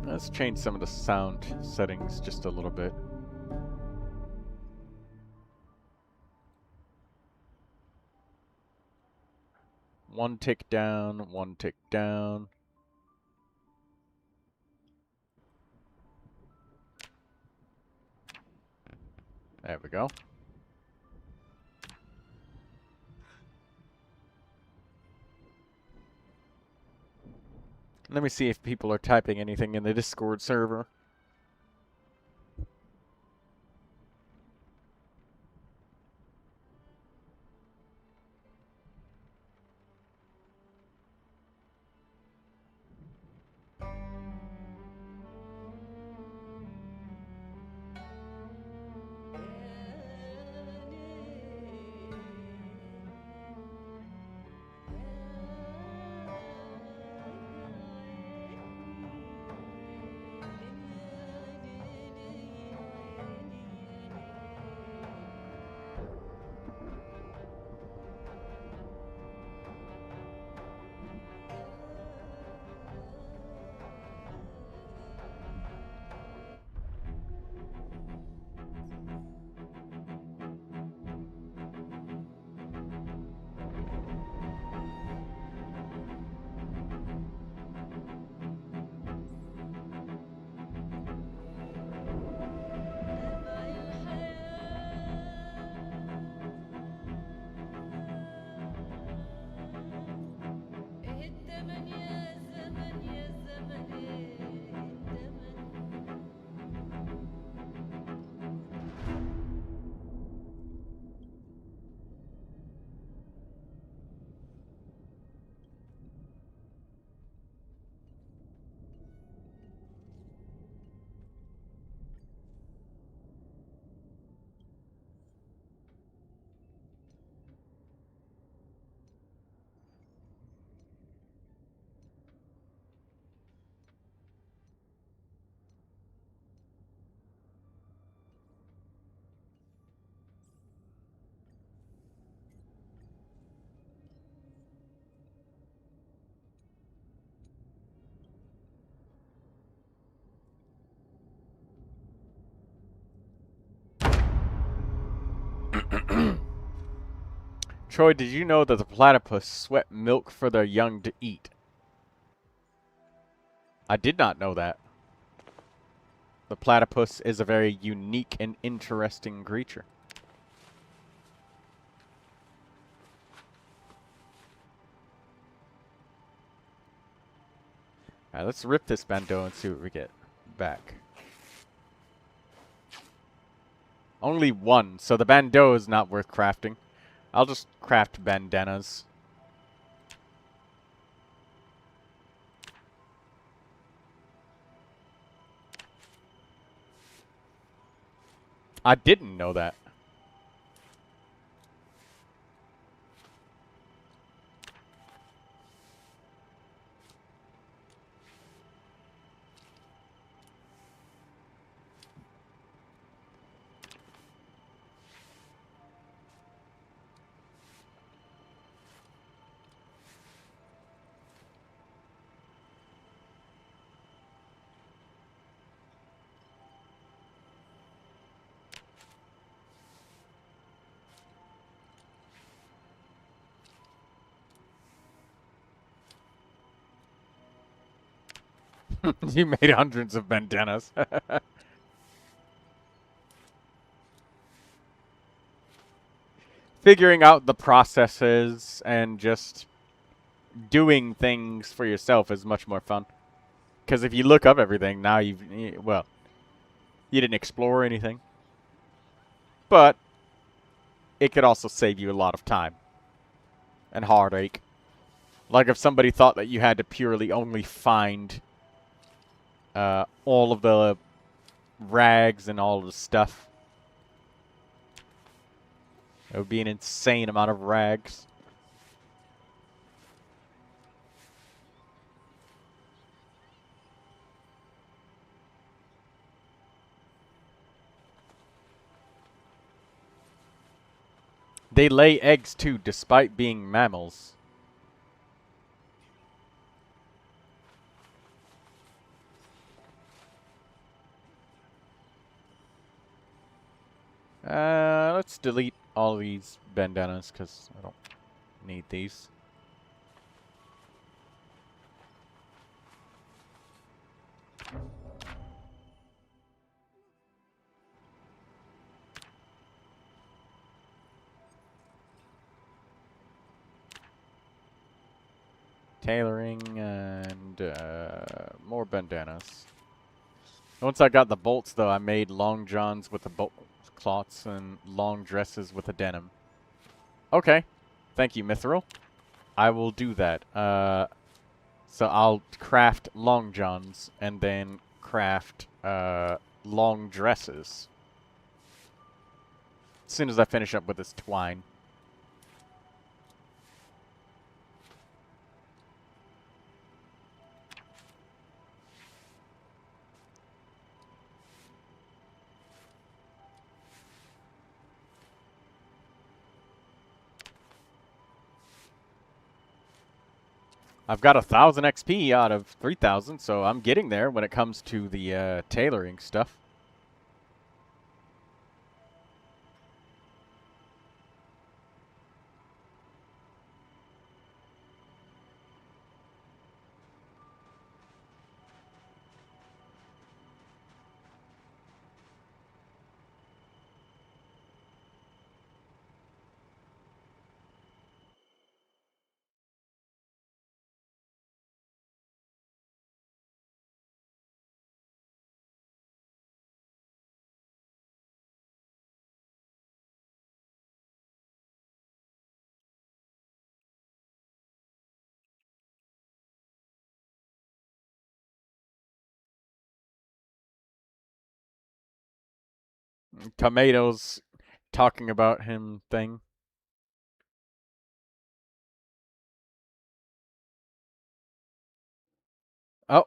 Let's change some of the sound settings just a little bit. One tick down, one tick down. There we go. Let me see if people are typing anything in the Discord server. Troy, did you know that the platypus sweat milk for their young to eat? I did not know that. The platypus is a very unique and interesting creature. Alright, let's rip this bandeau and see what we get back. Only one, so the bandeau is not worth crafting. I'll just craft bandanas. I didn't know that. You made hundreds of bandanas. Figuring out the processes and just doing things for yourself is much more fun. Because if you look up everything, now well, you didn't explore anything. But it could also save you a lot of time and heartache. Like if somebody thought that you had to purely only find all of the rags and all of the stuff. It would be an insane amount of rags. They lay eggs too, despite being mammals. Let's delete all these bandanas, because I don't need these. Tailoring and more bandanas. Once I got the bolts, though, I made long johns with the bolt cloths and long dresses with the denim. Okay. Thank you, Mithril. I will do that. So I'll craft long johns and then craft long dresses. As soon as I finish up with this twine. I've got 1,000 XP out of 3,000, so I'm getting there when it comes to the tailoring stuff. Tomatoes talking about him thing. Oh.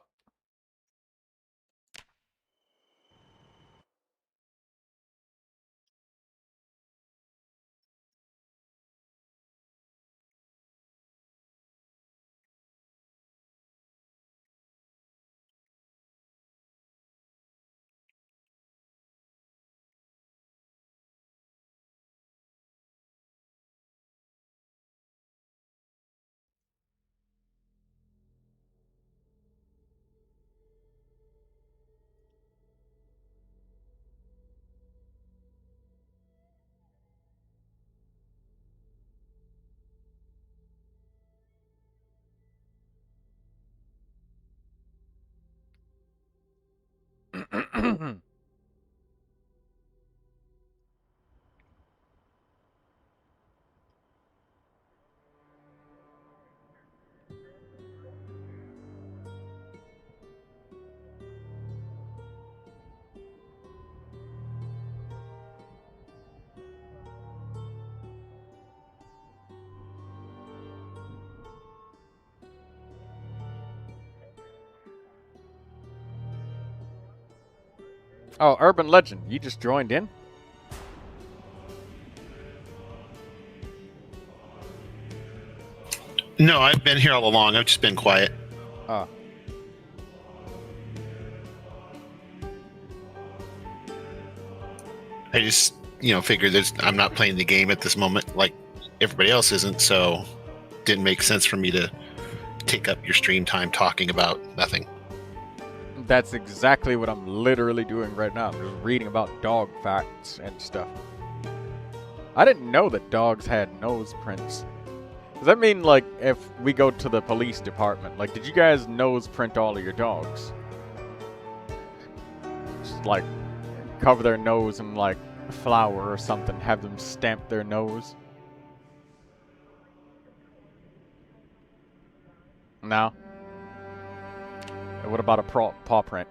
Oh, Urban Legend, you just joined in? No, I've been here all along. I've just been quiet. Oh. I just, figured I'm not playing the game at this moment like everybody else isn't, so it didn't make sense for me to take up your stream time talking about nothing. That's exactly what I'm literally doing right now. I'm just reading about dog facts and stuff. I didn't know that dogs had nose prints. Does that mean, like, if we go to the police department, like, did you guys nose print all of your dogs? Just, like, cover their nose in, like, flour or something, have them stamp their nose? No? What about a paw print?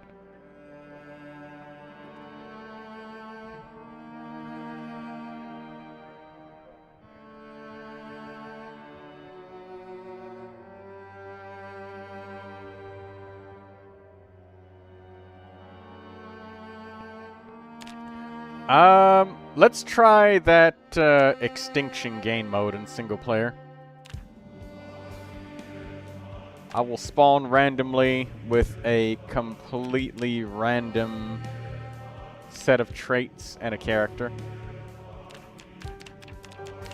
Let's try that extinction gain mode in single player. I will spawn randomly with a completely random set of traits and a character.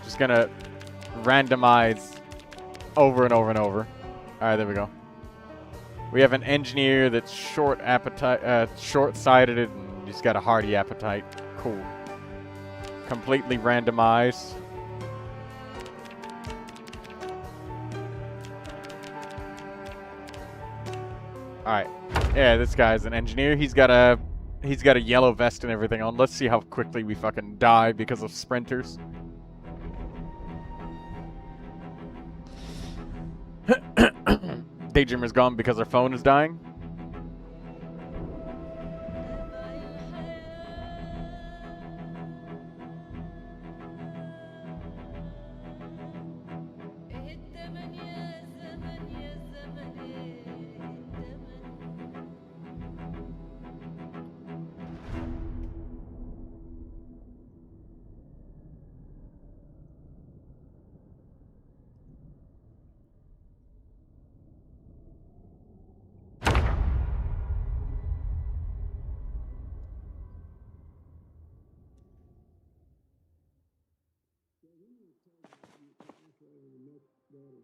Just gonna randomize over and over and over. Alright, there we go. We have an engineer that's short-sighted and he's got a hearty appetite. Cool. Completely randomized. Alright. Yeah, this guy's an engineer. He's got a yellow vest and everything on. Let's see how quickly we fucking die because of sprinters. Daydreamer's gone because her phone is dying.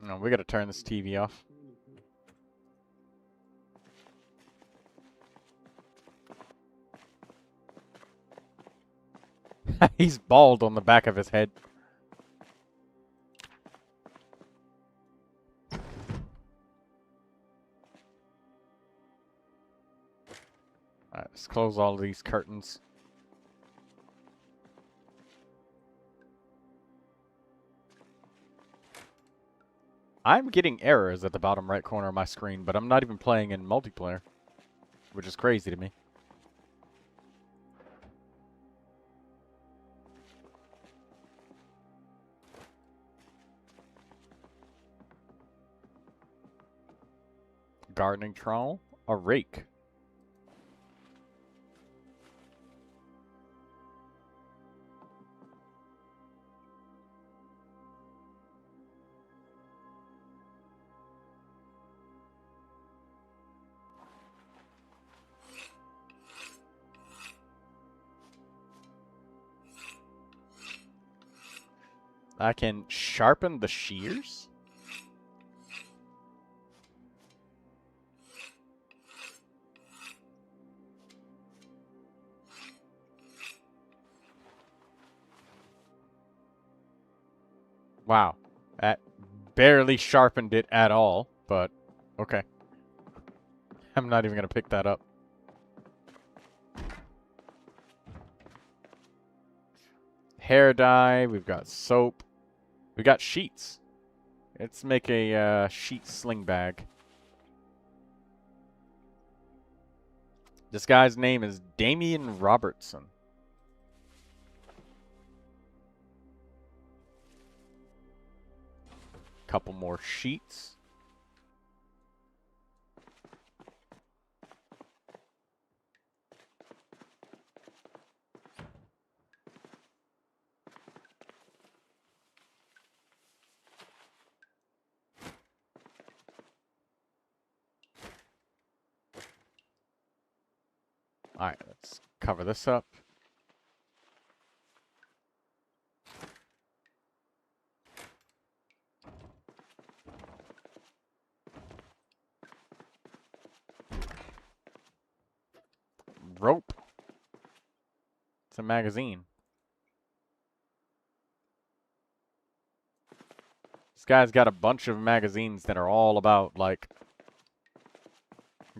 No, we gotta turn this TV off. He's bald on the back of his head. Alright, let's close all of these curtains. I'm getting errors at the bottom right corner of my screen, but I'm not even playing in multiplayer, which is crazy to me. Gardening trowel, a rake. I can sharpen the shears? Wow. That barely sharpened it at all, but okay. I'm not even going to pick that up. Hair dye, we've got soap. We got sheets. Let's make a sheet sling bag. This guy's name is Damian Robertson. Couple more sheets. Alright, let's cover this up. a magazine. This guy's got a bunch of magazines that are all about, like,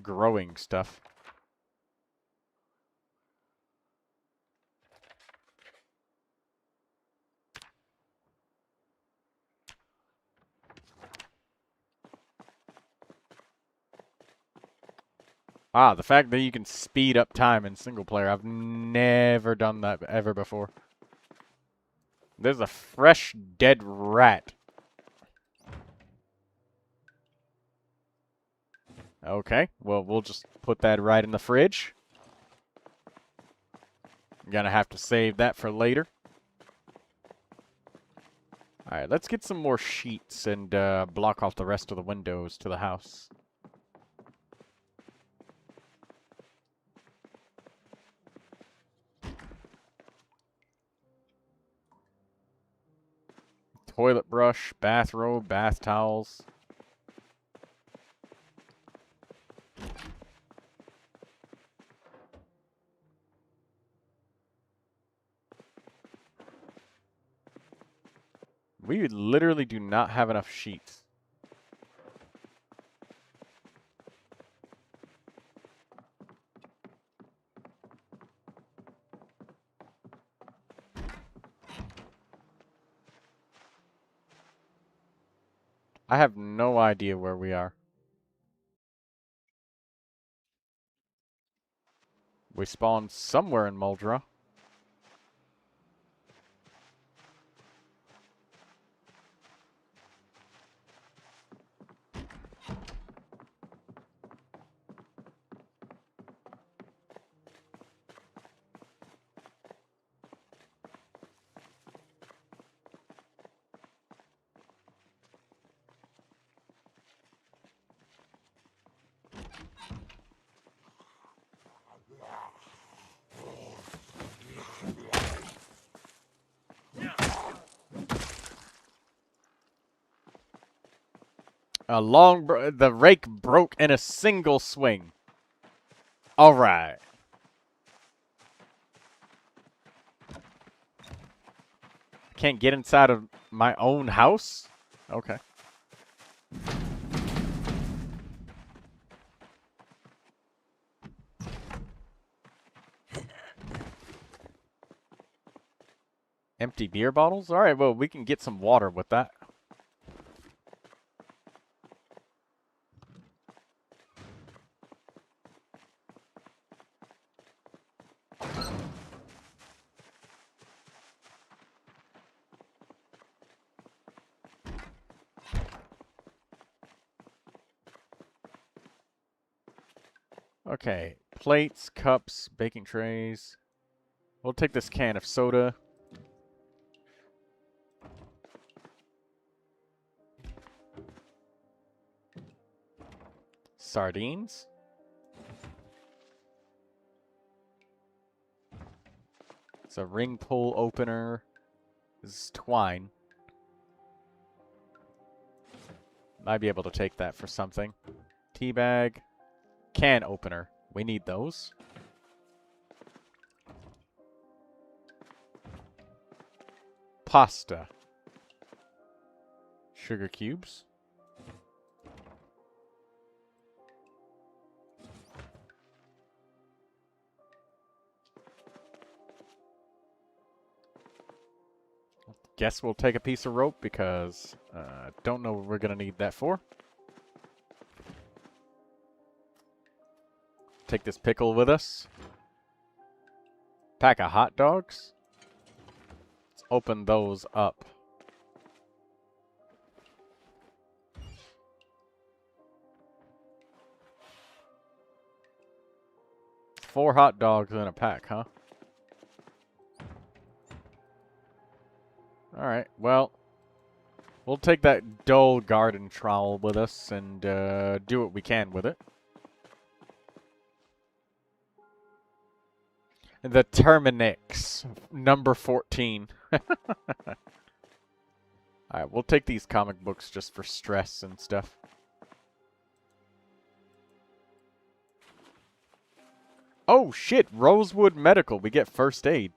growing stuff. Ah, the fact that you can speed up time in single player. I've never done that ever before. There's a fresh dead rat. Okay, well, we'll just put that right in the fridge. I'm gonna have to save that for later. Alright, let's get some more sheets and block off the rest of the windows to the house. Toilet brush, bathrobe, bath towels. We literally do not have enough sheets. I have no idea where we are. We spawned somewhere in Muldra. The rake broke in a single swing. All right. Can't get inside of my own house? Okay. Empty beer bottles? All right, well, we can get some water with that. Okay, plates, cups, baking trays. We'll take this can of soda. Sardines. It's a ring pull opener. This is twine. Might be able to take that for something. Tea bag. Can opener. We need those. Pasta. Sugar cubes. Guess we'll take a piece of rope because don't know what we're gonna need that for. Take this pickle with us. Pack of hot dogs. Let's open those up. Four hot dogs in a pack, huh? Alright, well, we'll take that dull garden trowel with us and do what we can with it. The Terminix, number 14. Alright, we'll take these comic books just for stress and stuff. Oh shit, Rosewood Medical, we get first aid.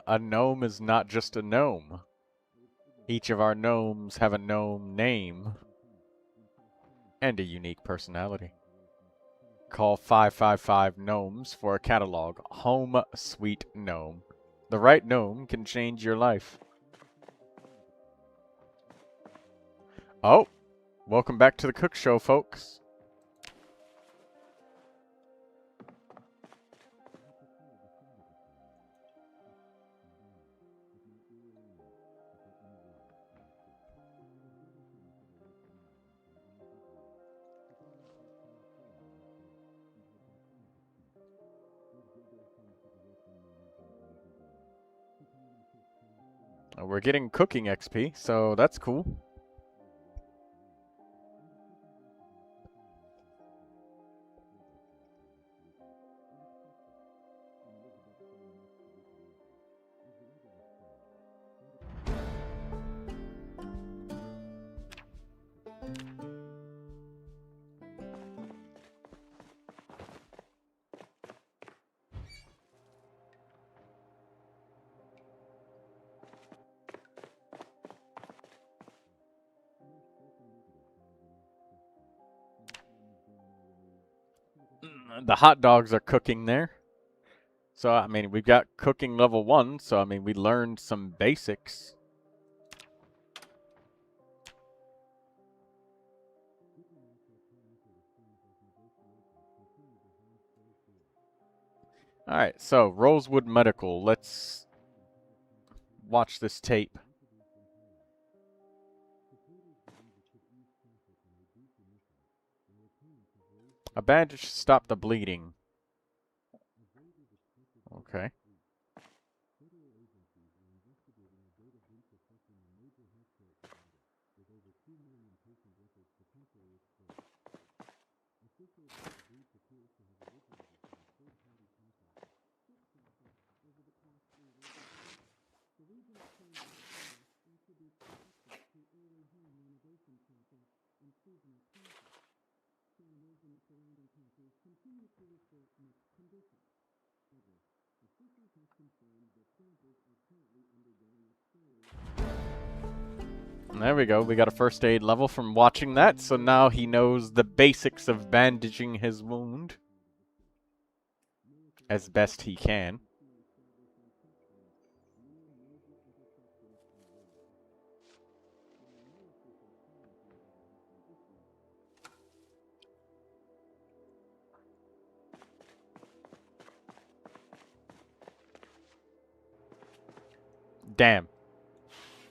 A gnome is not just a gnome. Each of our gnomes have a gnome name and a unique personality. Call 555 gnomes for a catalog. Home Sweet Gnome. The right gnome can change your life. Oh, welcome back to the Cook Show, folks. We're getting cooking XP, so that's cool. The hot dogs are cooking there. So, I mean, we've got cooking level 1, so, I mean, we learned some basics. Alright, so, Rosewood Medical. Let's watch this tape. A bandage to stop the bleeding. Okay. There we go. We got a first aid level from watching that, so now he knows the basics of bandaging his wound as best he can. Damn.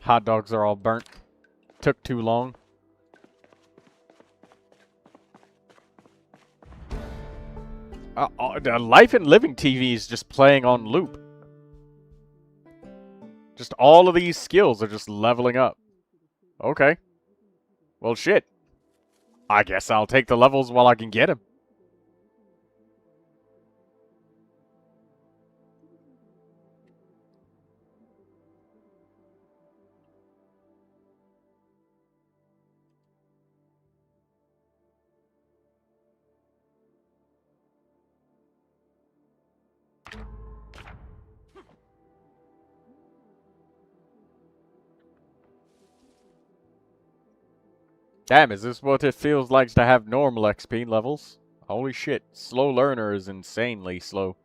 Hot dogs are all burnt. Took too long. The Life and Living TV is just playing on loop. Just all of these skills are just leveling up. Okay. Well, shit. I guess I'll take the levels while I can get them. Damn, is this what it feels like to have normal XP levels? Holy shit, slow learner is insanely slow.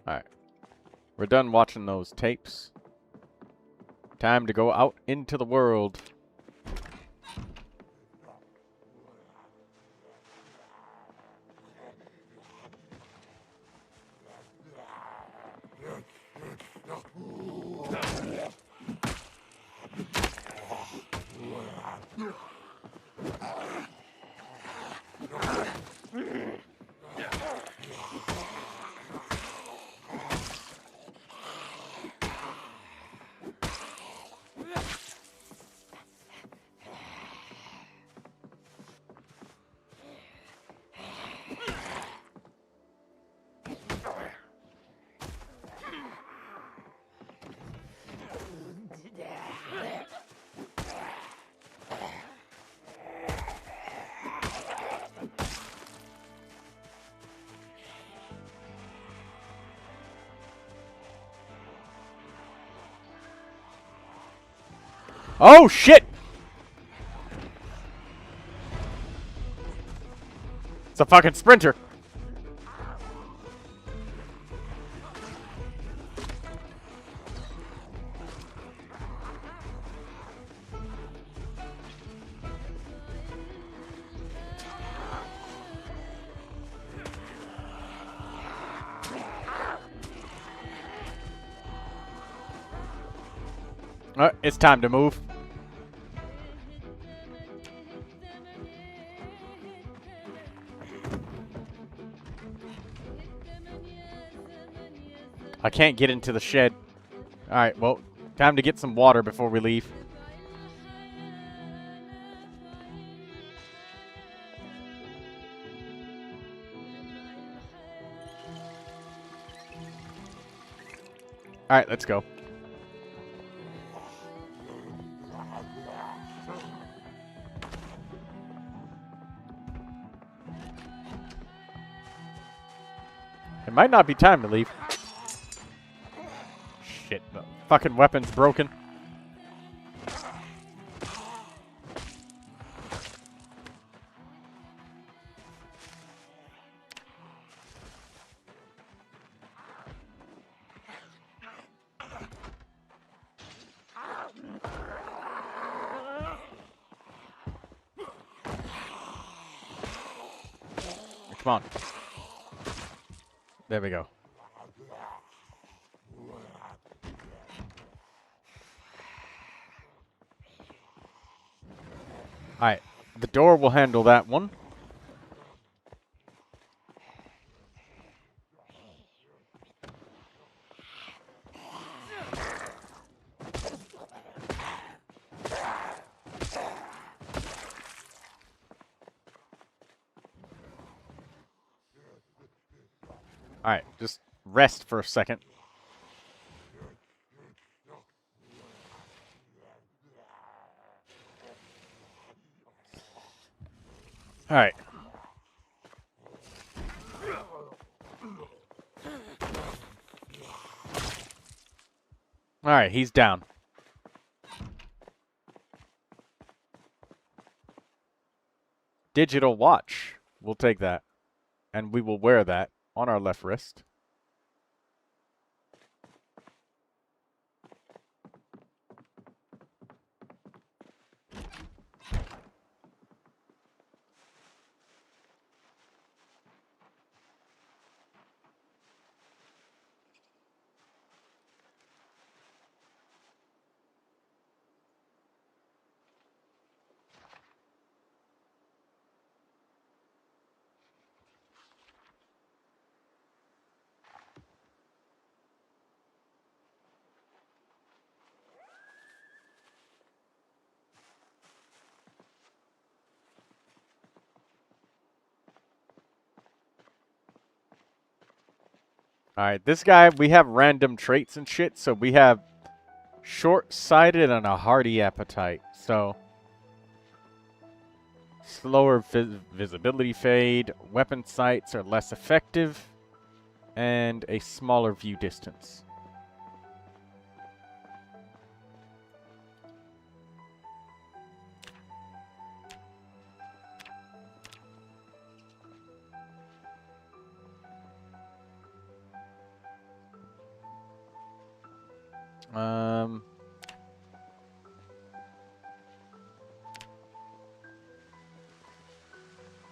Alright. We're done watching those tapes. Time to go out into the world. Oh, shit! It's a fucking sprinter. It's time to move. I can't get into the shed. Alright, well, time to get some water before we leave. Alright, let's go. It might not be time to leave. Shit, the fucking weapon's broken. Come on. There we go. Alright, the door will handle that one. Alright, just rest for a second. Alright. Alright, he's down. Digital watch. We'll take that. And we will wear that on our left wrist. Alright, this guy, we have random traits and shit, so we have short-sighted and a hearty appetite, so slower visibility fade, weapon sights are less effective, and a smaller view distance.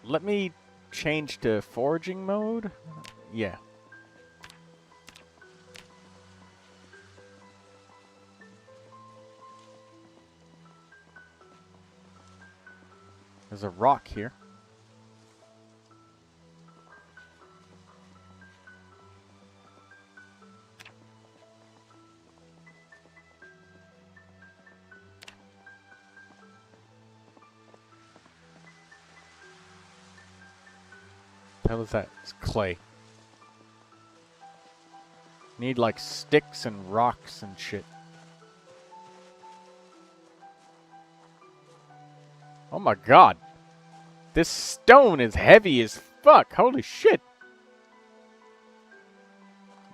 Let me change to foraging mode. Yeah. There's a rock here. What the hell is that? It's clay. Need like sticks and rocks and shit. Oh my god. This stone is heavy as fuck. Holy shit.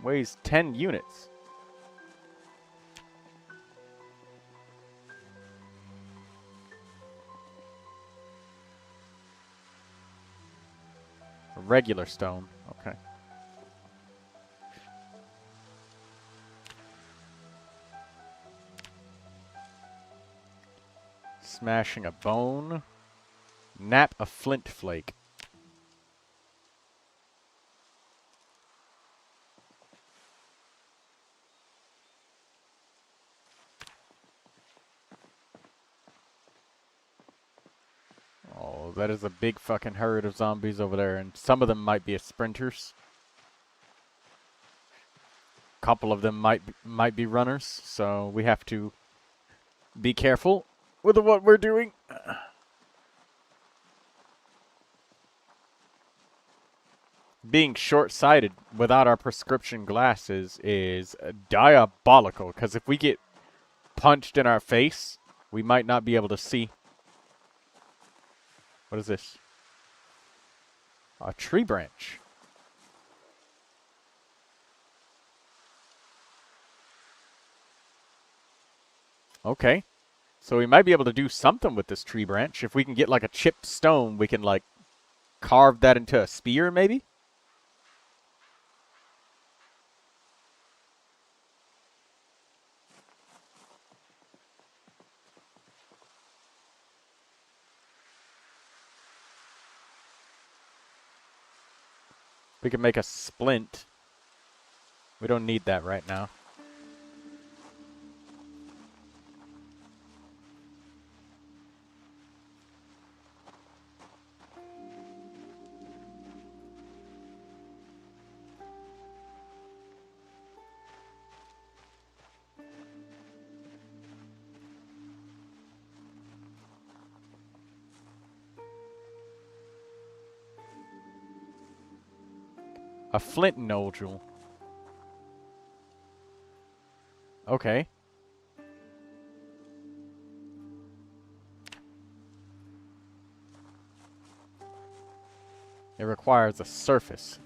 Weighs 10 units. regular stone. Okay. Smashing a bone. Nap a flint flake. Oh, that is a big fucking herd of zombies over there, and some of them might be sprinters. A couple of them might be runners, so we have to be careful with what we're doing. Being short-sighted without our prescription glasses is diabolical, because if we get punched in our face, we might not be able to see. What is this? A tree branch. Okay. So we might be able to do something with this tree branch. If we can get like a chipped stone, we can like carve that into a spear maybe? We can make a splint. We don't need that right now. A flint nodule. Okay. It requires a surface.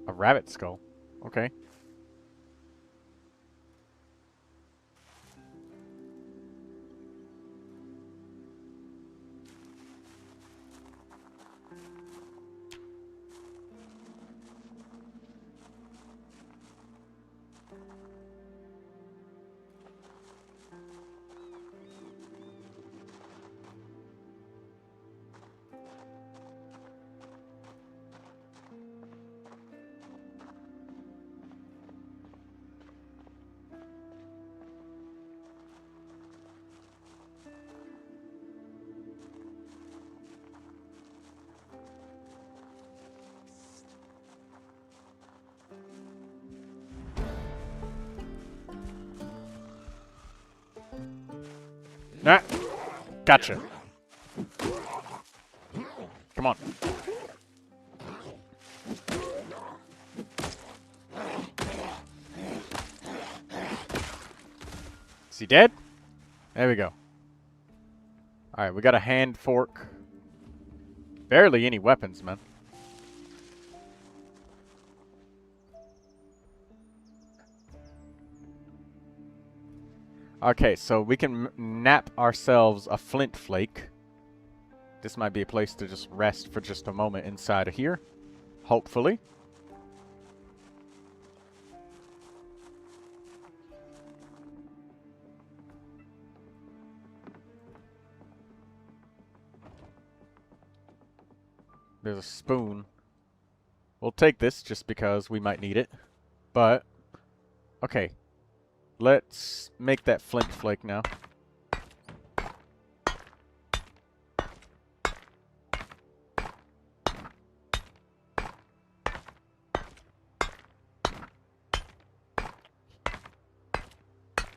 A rabbit skull. Okay. Nah. Gotcha. Come on. Is he dead? There we go. Alright, we got a hand fork. Barely any weapons, man. Okay, so we can nap ourselves a flint flake. This might be a place to just rest for just a moment inside of here. Hopefully. There's a spoon. We'll take this just because we might need it. But, okay. Let's make that flint flake now.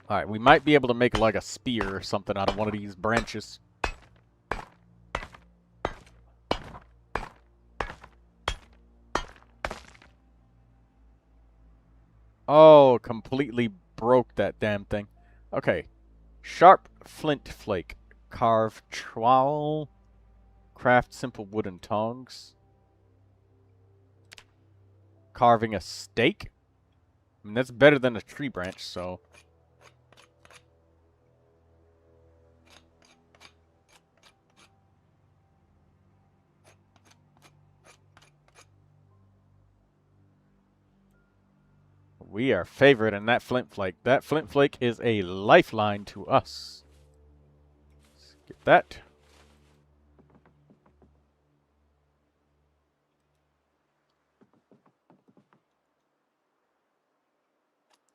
Alright, we might be able to make like a spear or something out of one of these branches. Oh, completely broke that damn thing. Okay. Sharp flint flake. Carve trowel. Craft simple wooden tongs. Carving a stake. I mean, that's better than a tree branch, so... We are favored in that flint flake. That flint flake is a lifeline to us. Let's get that.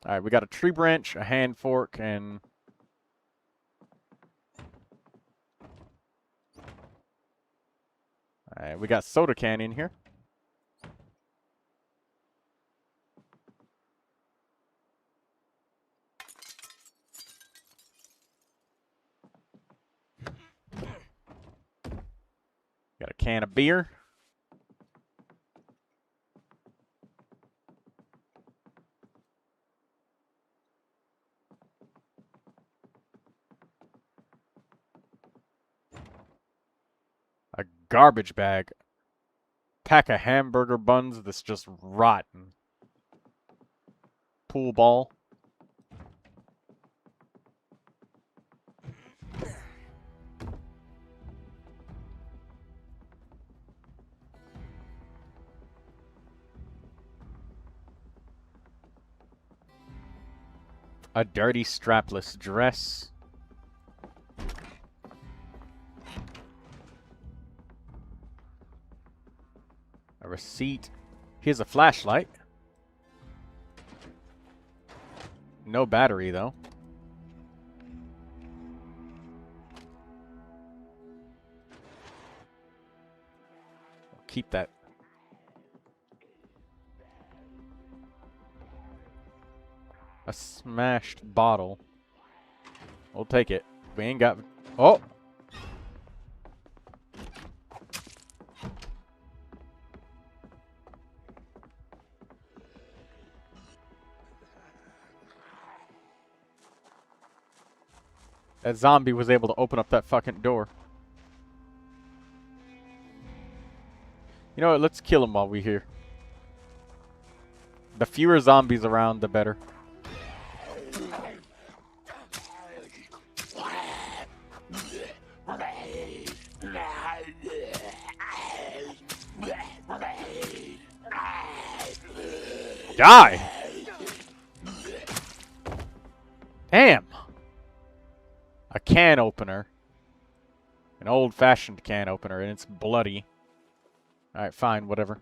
Alright, we got a tree branch, a hand fork, and... Alright, we got soda can in here. Got a can of beer. A garbage bag. Pack of hamburger buns that's just rotten. Pool ball. A dirty strapless dress. A receipt. Here's a flashlight. No battery, though. Keep that. A smashed bottle. We'll take it. We ain't got... Oh! That zombie was able to open up that fucking door. You know what? Let's kill him while we're here. The fewer zombies around, the better. Die! Damn! A can opener. An old-fashioned can opener, and it's bloody. Alright, fine, whatever.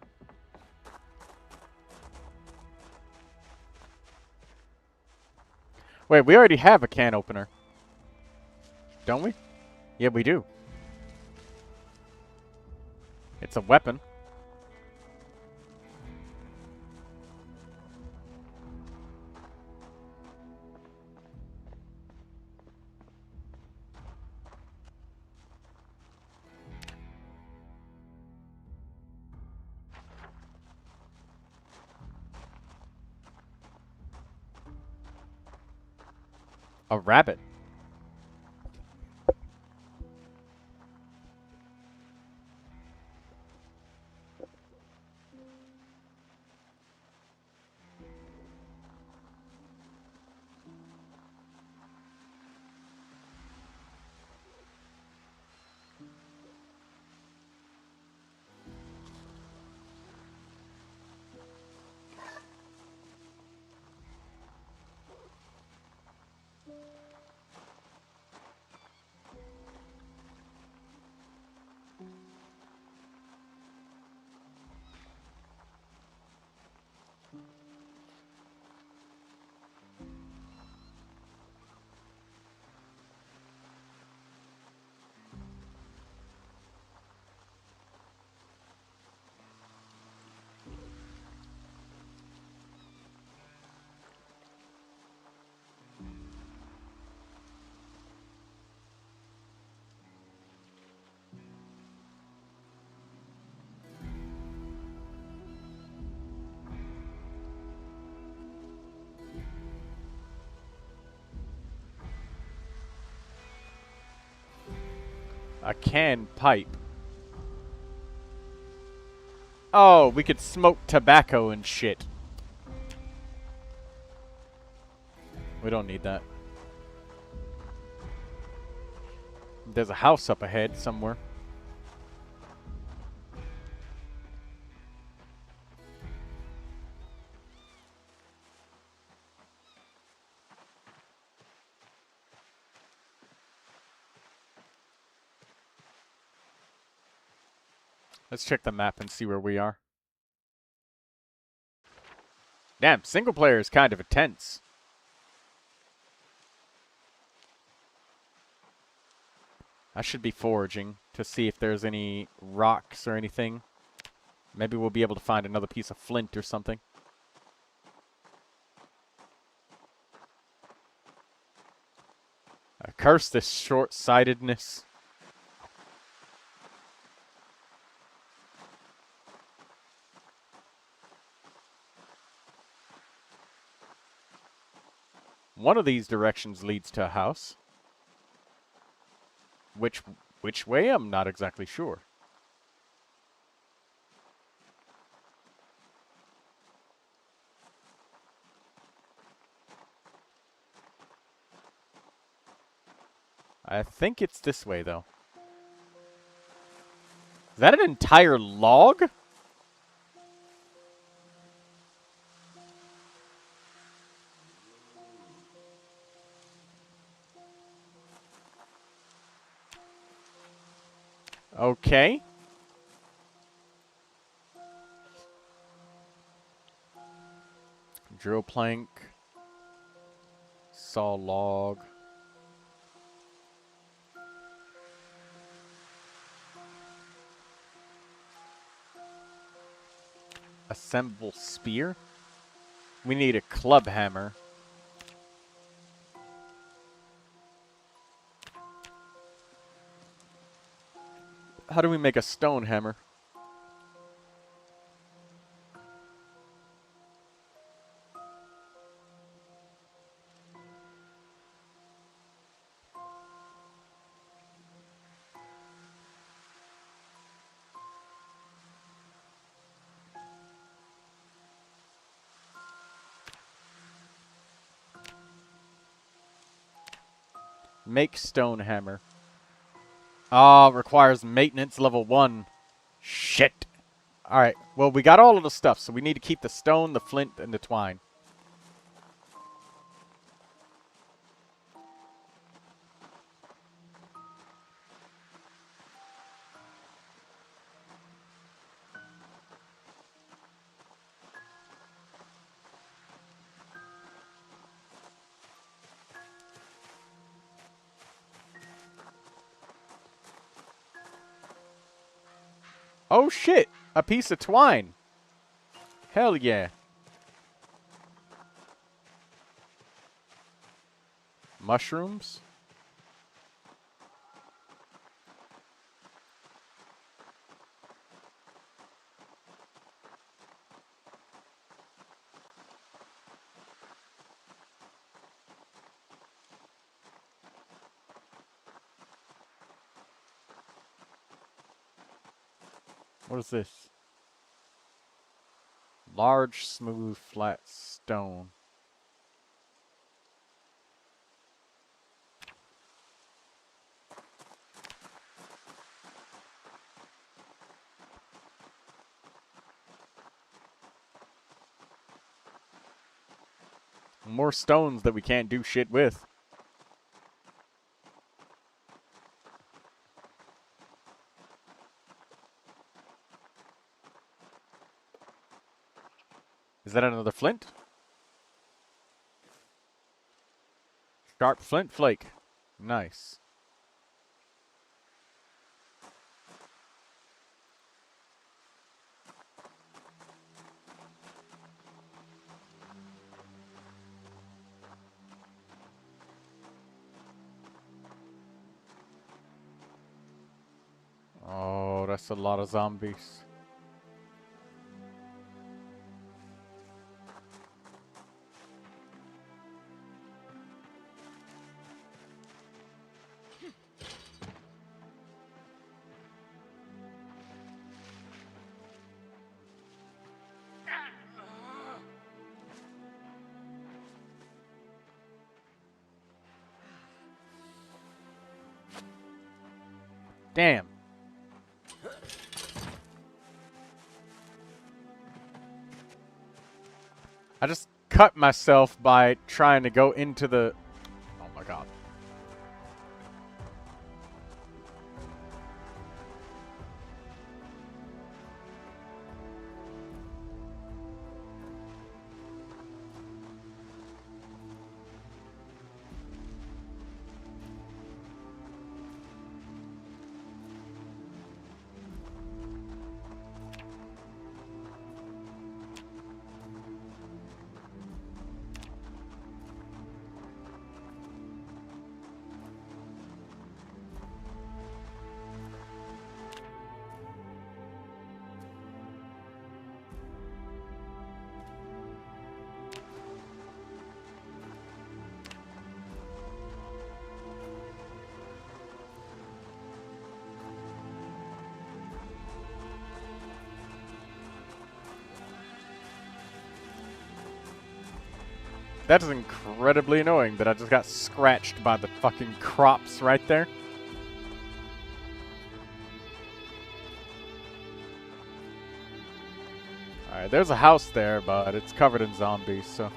Wait, we already have a can opener. Don't we? Yeah, we do. It's a weapon. A rabbit. A can pipe. Oh, we could smoke tobacco and shit. We don't need that. There's a house up ahead somewhere. Let's check the map and see where we are. Damn, single player is kind of intense. I should be foraging to see if there's any rocks or anything. Maybe we'll be able to find another piece of flint or something. I curse this short-sightedness. One of these directions leads to a house. Which way? I'm not exactly sure. I think it's this way, though. Is that an entire log? Okay. Drill plank. Saw log. Assemble spear. We need a club hammer. How do we make a stone hammer? Make stone hammer. Requires maintenance level 1. Shit. Alright, well, we got all of the stuff, so we need to keep the stone, the flint, and the twine. Oh shit! A piece of twine! Hell yeah. Mushrooms? What is this? Large, smooth, flat stone. More stones that we can't do shit with. Is that another flint? Sharp flint flake. Nice. Oh, that's a lot of zombies. Damn. I just cut myself by trying to go into the... Oh my god. That is incredibly annoying that I just got scratched by the fucking crops right there. Alright, there's a house there, but it's covered in zombies, so...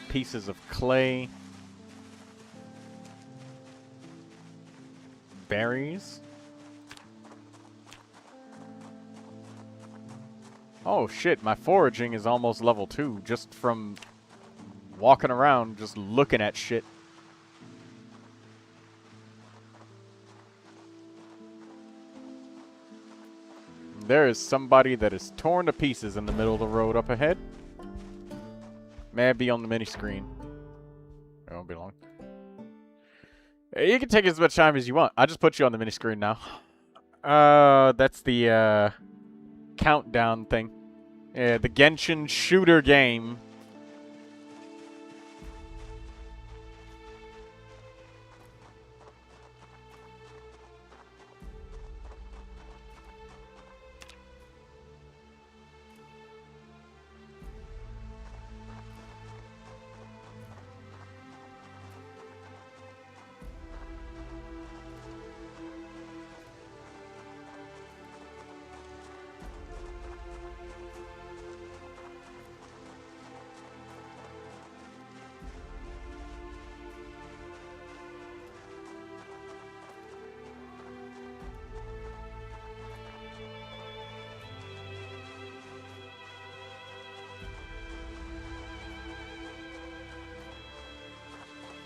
Pieces of clay. Berries. Oh shit, my foraging is almost level 2 just from walking around just looking at shit. There is somebody that is torn to pieces in the middle of the road up ahead. May be on the mini screen. It won't be long. You can take as much time as you want. I just put you on the mini screen now. That's the countdown thing. Yeah, the Genshin shooter game.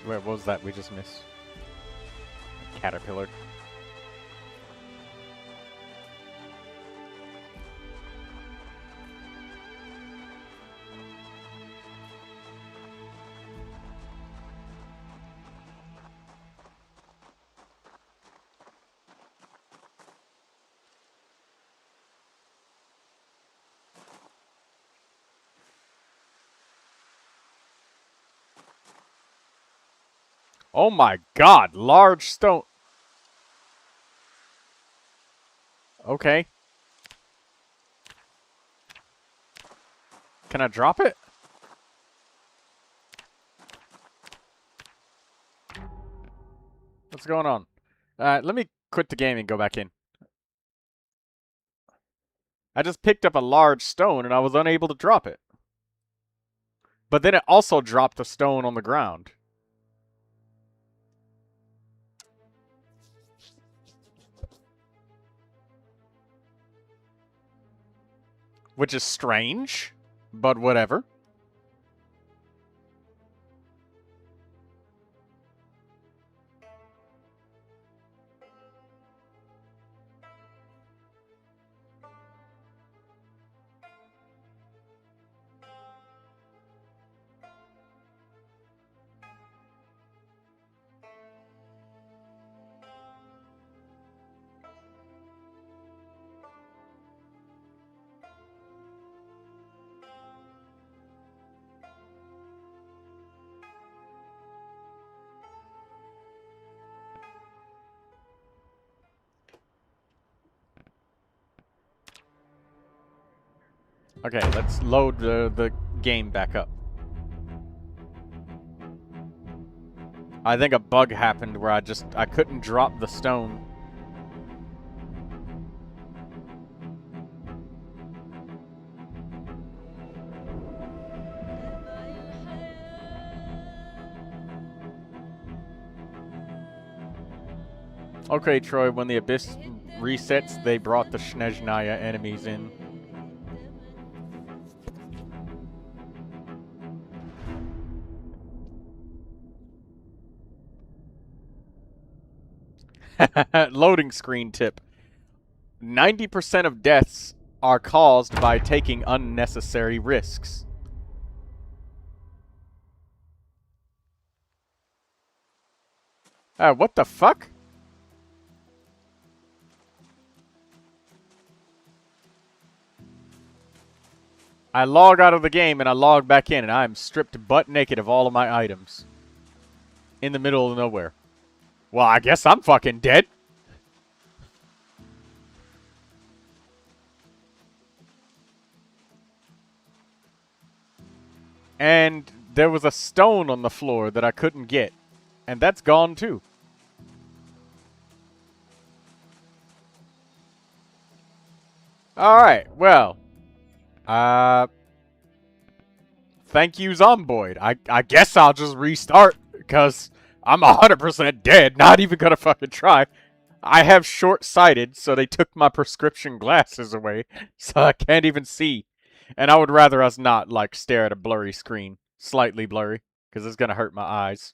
Where was that we just missed? Caterpillar. Oh my god, large stone. Okay. Can I drop it? What's going on? Let me quit the game and go back in. I just picked up a large stone and I was unable to drop it. But then it also dropped a stone on the ground. Which is strange, but whatever. Okay, let's load the game back up. I think a bug happened where I couldn't drop the stone. Okay, Troy, when the Abyss resets, they brought the Snezhnaya enemies in. Loading screen tip. 90% of deaths are caused by taking unnecessary risks. What the fuck? I log out of the game and I log back in and I am stripped butt naked of all of my items. In the middle of nowhere. Well, I guess I'm fucking dead. And there was a stone on the floor that I couldn't get. And that's gone too. Alright, well. Thank you, Zomboid. I guess I'll just restart, because I'm 100% dead, not even gonna fucking try. I have short-sighted, so they took my prescription glasses away, so I can't even see. And I would rather us not, like, stare at a blurry screen. Slightly blurry, because it's gonna hurt my eyes.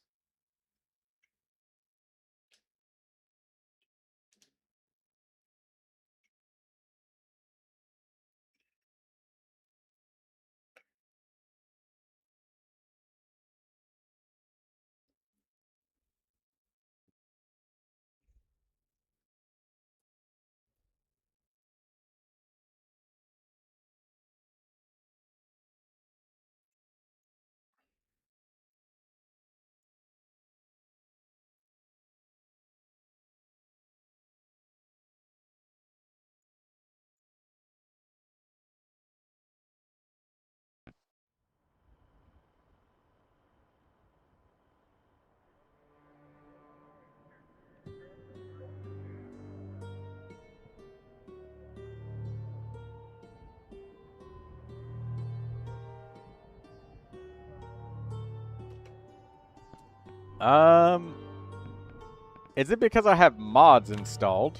Is it because I have mods installed?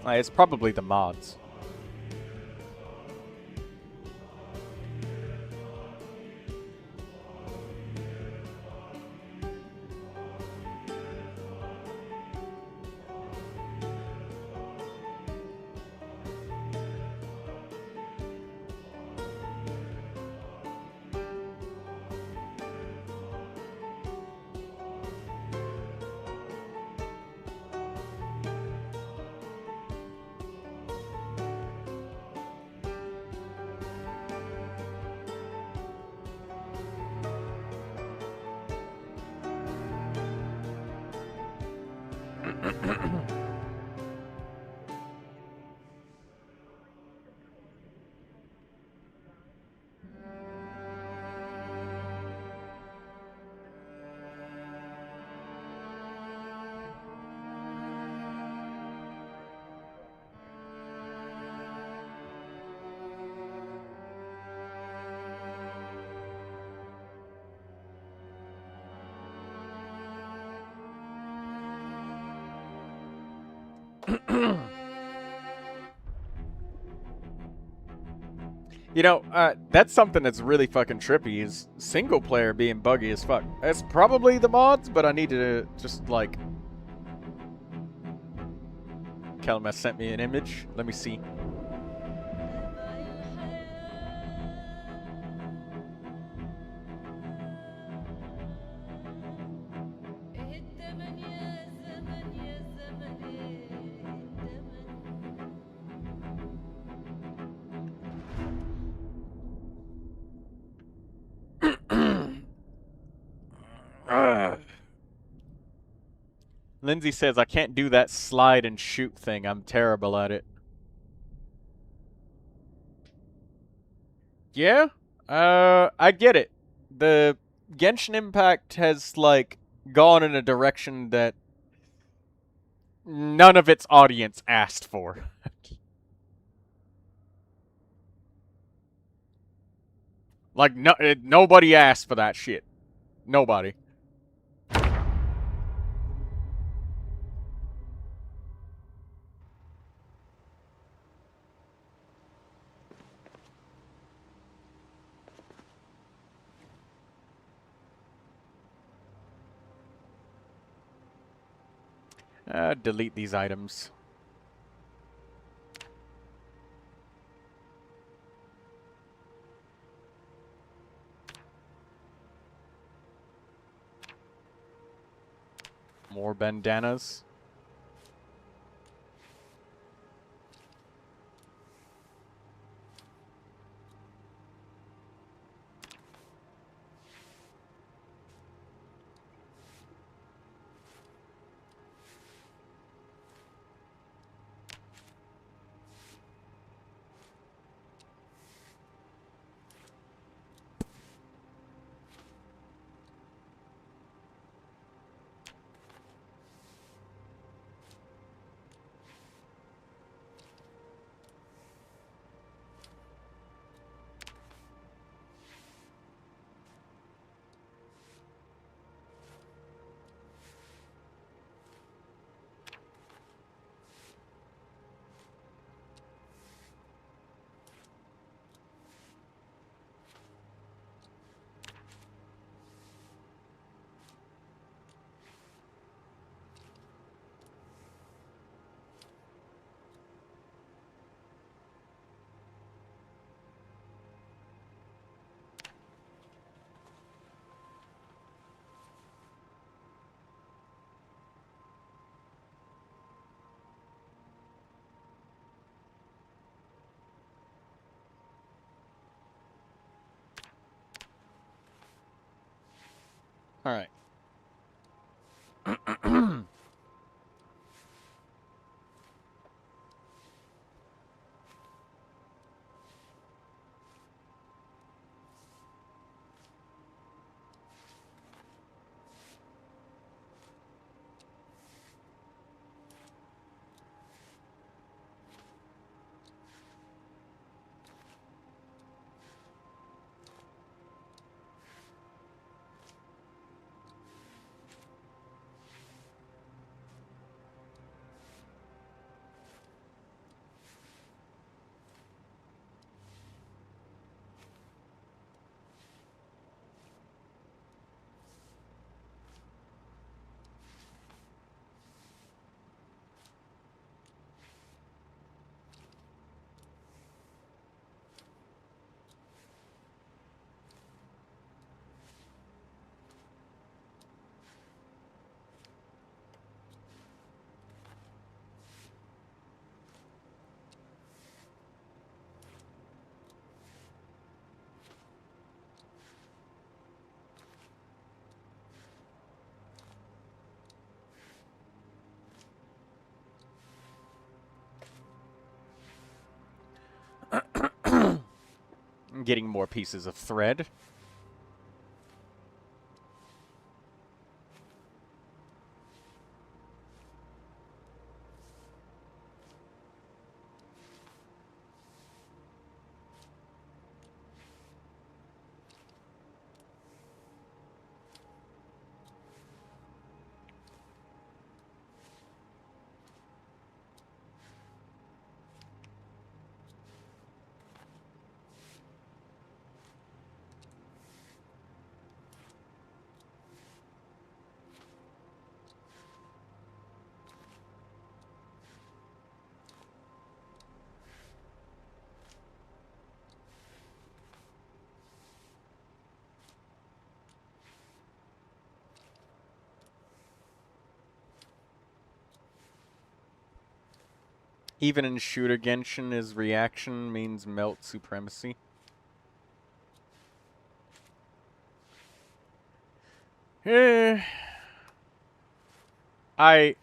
It's probably the mods. You know, that's something that's really fucking trippy, is single player being buggy as fuck. It's probably the mods, but I need to just, like... Kalma sent me an image. Let me see. Lindsay says, I can't do that slide and shoot thing. I'm terrible at it. Yeah? I get it. The Genshin Impact has, like, gone in a direction that none of its audience asked for. Like, nobody asked for that shit. Nobody. Delete these items. More bandanas. All right. I'm getting more pieces of thread. Even in Shooter Genshin, his reaction means melt supremacy. Eh, I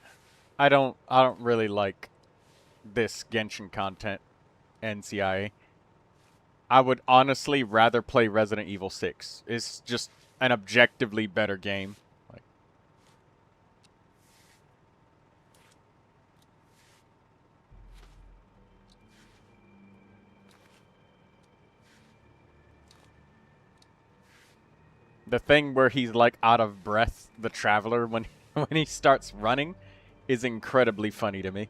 don't really like this Genshin content, NCIA. I would honestly rather play Resident Evil 6. It's just an objectively better game. Like, the thing where he's like out of breath, the Traveler, when when he starts running, is incredibly funny to me.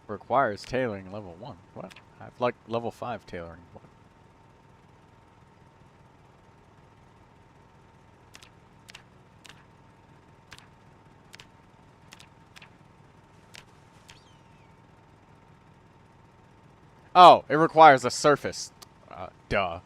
Requires tailoring level 1. What? I have like level 5 tailoring. What? Oh, it requires a surface. Duh.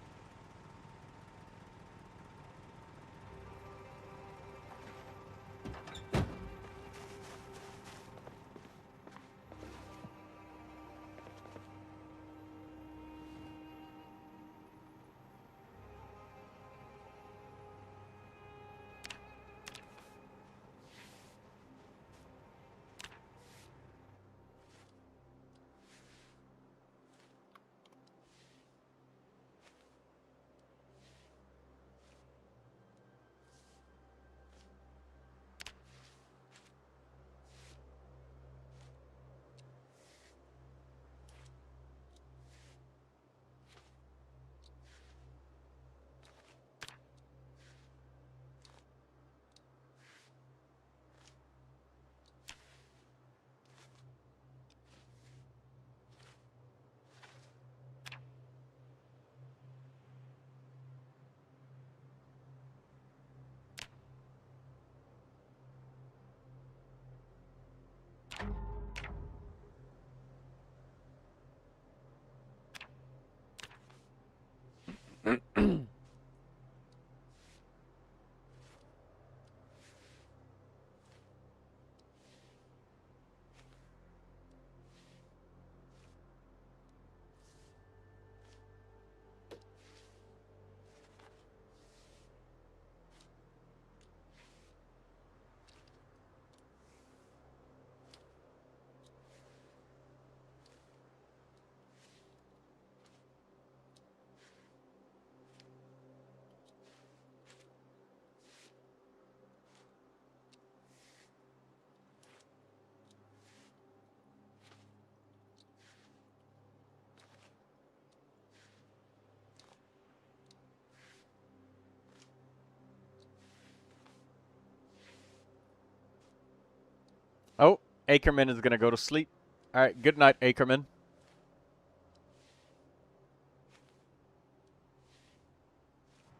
Ackerman is gonna go to sleep. All right, good night, Ackerman.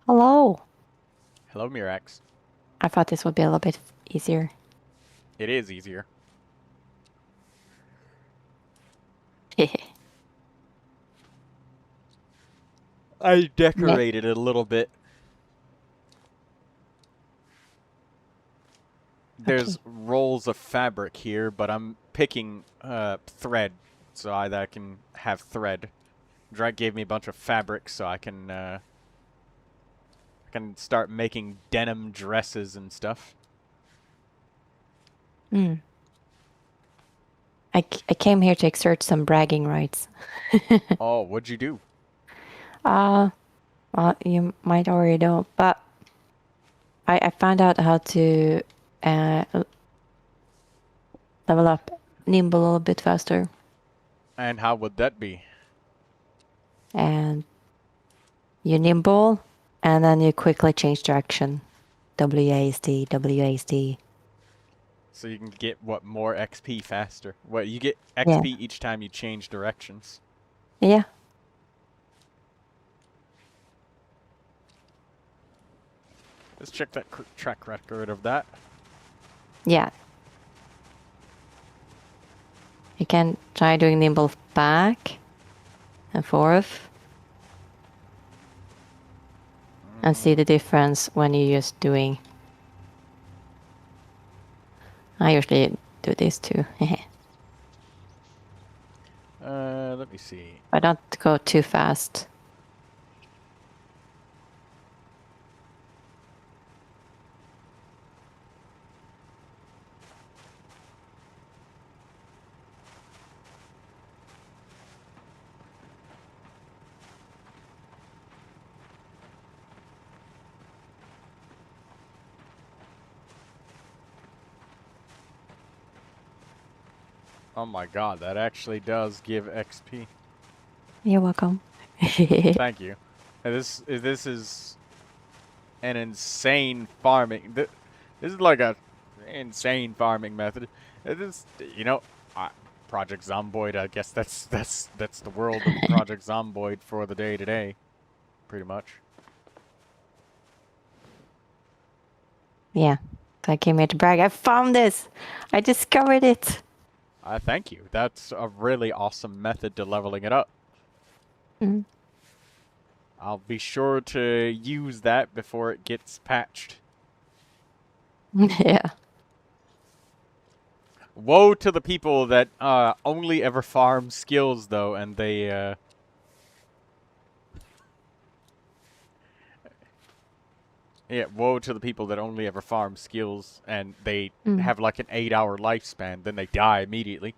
Hello. Hello, Mirax. I thought this would be a little bit easier. It is easier. I decorated it a little bit. There's rolls of fabric here, but I'm picking thread, so I can have thread. Drake gave me a bunch of fabric, so I can start making denim dresses and stuff. I came here to exert some bragging rights. Oh, what'd you do? Well, you might already know, but I found out how to level up Nimble a little bit faster. And how would that be? And you Nimble, and then you quickly change direction. WASD, WASD. So you can get, what, more XP faster? What, you get XP each time you change directions? Yeah. Let's check that track record of that. Yeah. You can try doing Nimble back and forth. And see the difference when you're just doing. I usually do this too. Let me see. But don't go too fast. Oh my god, that actually does give XP. You're welcome. Thank you. And this is an insane farming. This is like a insane farming method. This, you know, Project Zomboid. I guess that's the world of Project Zomboid for the day today, pretty much. Yeah. So I came here to brag. I found this. I discovered it. Thank you. That's a really awesome method to leveling it up. Mm. I'll be sure to use that before it gets patched. Yeah. Woe to the people that only ever farm skills, though, and they yeah, woe to the people that only ever farm skills and they have like an 8-hour lifespan, then they die immediately.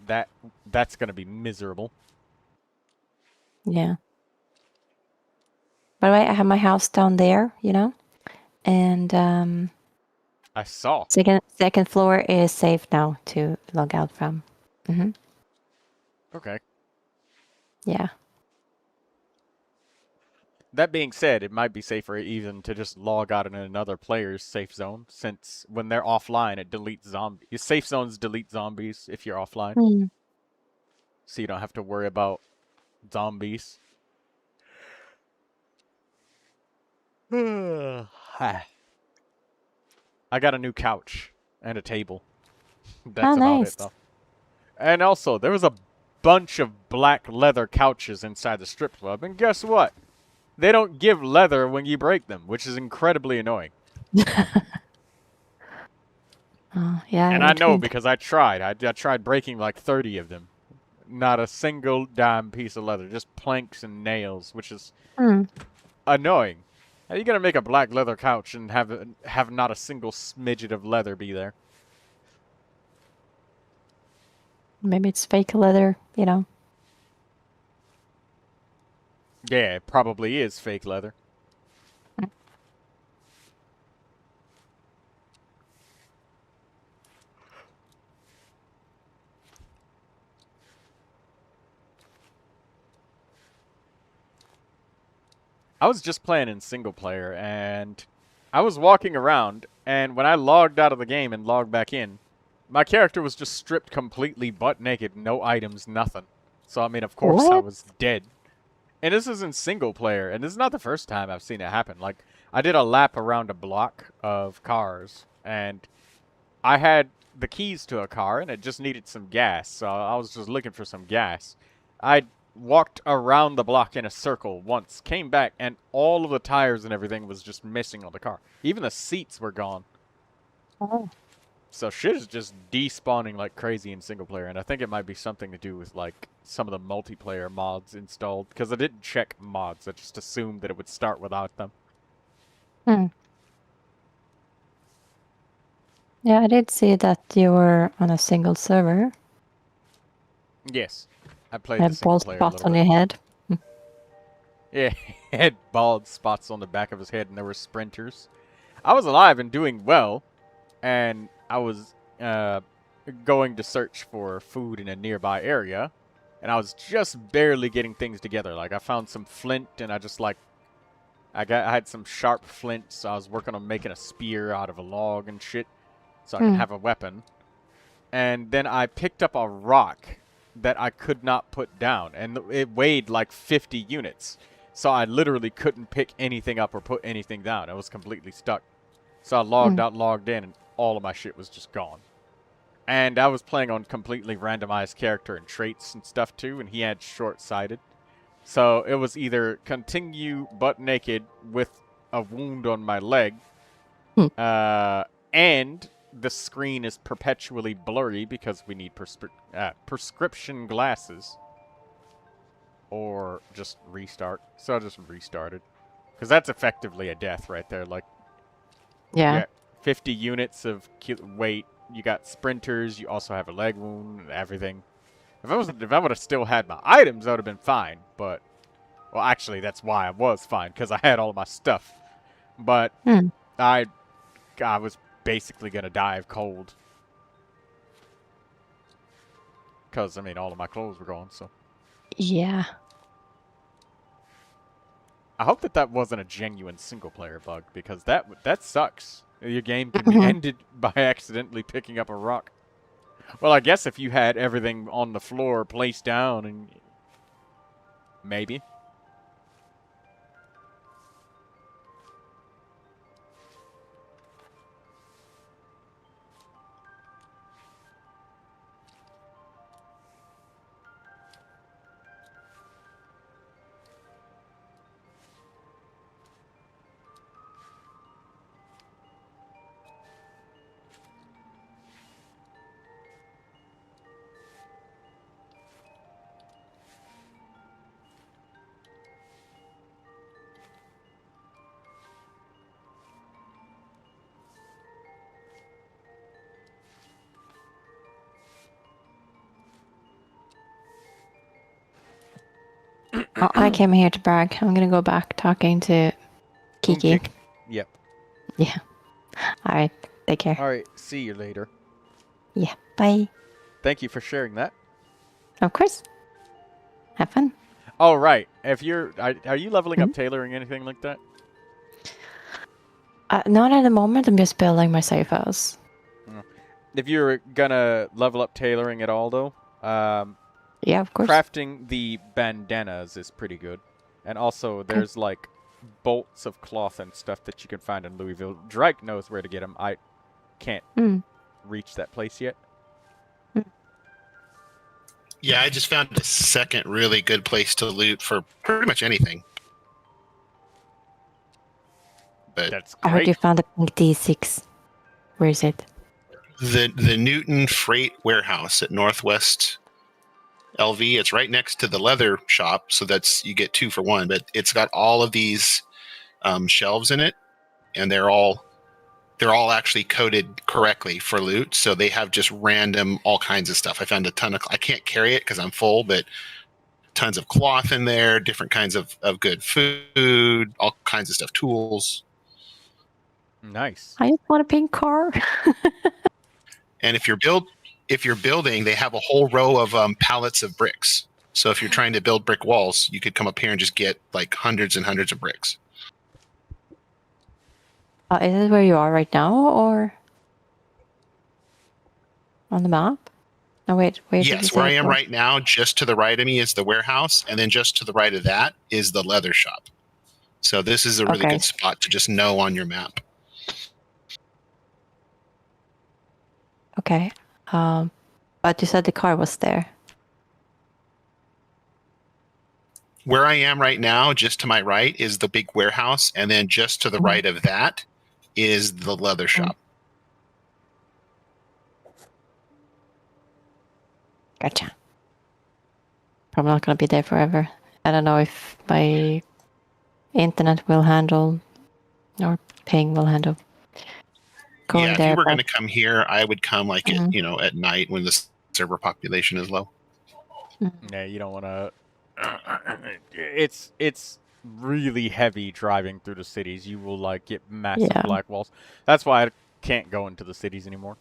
That's gonna be miserable. Yeah. By the way, I have my house down there, you know, and I saw. second floor is safe now to log out from. Okay. Yeah. That being said, it might be safer even to just log out in another player's safe zone, since when they're offline, it deletes zombies. Safe zones delete zombies if you're offline. So you don't have to worry about zombies. I got a new couch and a table. That's about nice. it, though. And also, there was a bunch of black leather couches inside the strip club, and guess what? They don't give leather when you break them, which is incredibly annoying. Yeah. And I know because I tried. I tried breaking like 30 of them. Not a single dime piece of leather, just planks and nails, which is annoying. How are you gonna make a black leather couch and have not a single smidget of leather be there? Maybe it's fake leather, you know. Yeah, it probably is fake leather. I was just playing in single player, and I was walking around, And when I logged out of the game and logged back in, my character was just stripped completely butt naked, no items, nothing. So, I mean, of course I What? was dead. And this is in single player, and this is not the first time I've seen it happen. Like, I did a lap around a block of cars, and I had the keys to a car, and it just needed some gas, so I was just looking for some gas. I walked around the block in a circle once, came back, and all of the tires and everything was just missing on the car. Even the seats were gone. Oh. So shit is just despawning like crazy in single player, and I think it might be something to do with like some of the multiplayer mods installed, because I didn't check mods. I just assumed that it would start without them. Hmm. Yeah, I did see that you were on a single server. Yes, I played the Had single bald player a spots little on bit. your head. Yeah, he had bald spots on the back of his head, and there were sprinters. I was alive and doing well, and I was going to search for food in a nearby area, and I was just barely getting things together. Like, I found some flint, and I just, like, I had some sharp flint, so I was working on making a spear out of a log and shit, so I can have a weapon. And then I picked up a rock that I could not put down, and it weighed like 50 units. So I literally couldn't pick anything up or put anything down. I was completely stuck. So I logged out, logged in, and all of my shit was just gone. And I was playing on completely randomized character and traits and stuff too, and he had short-sighted. So it was either continue butt naked with a wound on my leg, and the screen is perpetually blurry because we need prescription glasses. Or just restart. So I just restarted. Because that's effectively a death right there. Like, Yeah. 50 units of weight. You got sprinters. You also have a leg wound and everything. If I would have still had my items, I would have been fine. But, well, actually, that's why I was fine. Because I had all of my stuff. But I was basically going to die of cold. Because, I mean, all of my clothes were gone, so. Yeah. I hope that wasn't a genuine single-player bug, because that sucks. Your game can be ended by accidentally picking up a rock. Well, I guess if you had everything on the floor placed down, and maybe. Oh, I came here to brag. I'm gonna go back talking to Kiki. Okay. Yep. Yeah. Alright, take care. Alright, see you later. Yeah, bye. Thank you for sharing that. Of course. Have fun. Oh, right. If are you leveling up tailoring, anything like that? Not at the moment, I'm just building my safe house. If you're gonna level up tailoring at all, though, Yeah, of course. crafting the bandanas is pretty good. And also, there's, like, bolts of cloth and stuff that you can find in Louisville. Drake knows where to get them. I can't reach that place yet. Yeah, I just found a second really good place to loot for pretty much anything. But That's I heard great. you found a pink D6. Where is it? the Newton Freight Warehouse at Northwest LV. It's right next to the leather shop, so you get 2 for 1. But it's got all of these shelves in it, and they're all actually coded correctly for loot. So they have just random all kinds of stuff. I found a ton of. I can't carry it because I'm full, but tons of cloth in there, different kinds of good food, all kinds of stuff, tools. Nice. I just want a pink car. And if you're building, they have a whole row of pallets of bricks. So if you're trying to build brick walls, you could come up here and just get like hundreds and hundreds of bricks. Is it where you are right now, or on the map? No, wait. Where did you Yes, say where I it am was? right now, just to the right of me is the warehouse, and then just to the right of that is the leather shop. So this is a really Okay. good spot to just know on your map. Okay. But you said the car was there. Where I am right now, just to my right, is the big warehouse, and then just to the Mhm. right of that is the leather shop. Gotcha. Probably not gonna be there forever. I don't know if my internet will handle or ping will handle going Yeah, if there. you were But going to come here, I would come like Mhm. at night when the server population is low. Yeah, you don't want to. It's really heavy driving through the cities. You will like get massive Yeah. black walls. That's why I can't go into the cities anymore.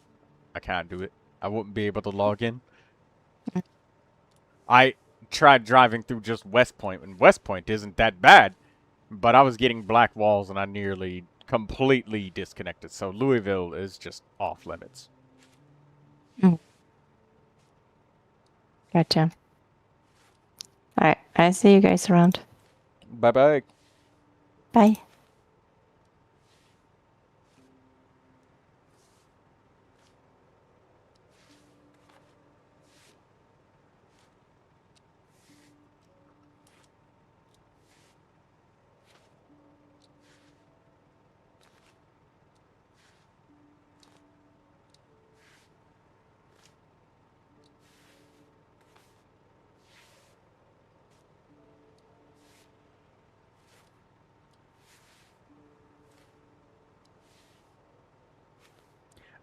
I can't do it. I wouldn't be able to log in. I tried driving through just West Point, and West Point isn't that bad, but I was getting black walls and I nearly completely disconnected. So Louisville is just off limits. Gotcha. Alright, I see you guys around. Bye bye. Bye.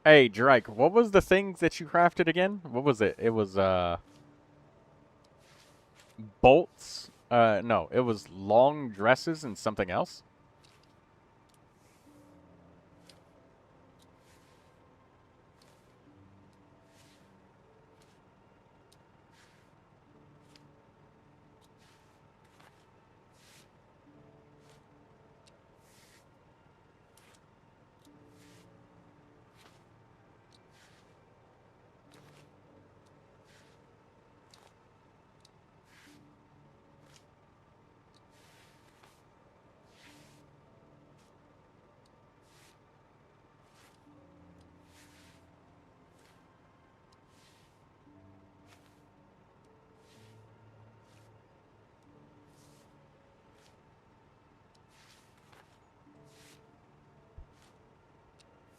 Hey, Drake, what was the things that you crafted again? What was it? It was, bolts? No, it was long dresses and something else?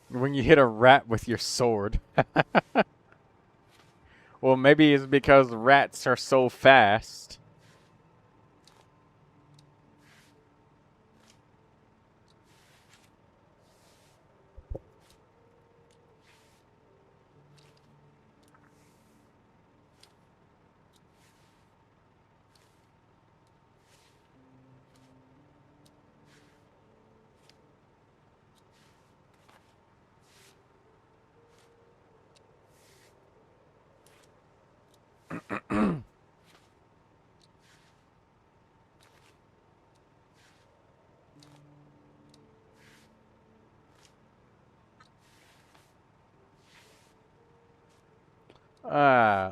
When you hit a rat with your sword. Well, maybe it's because rats are so fast.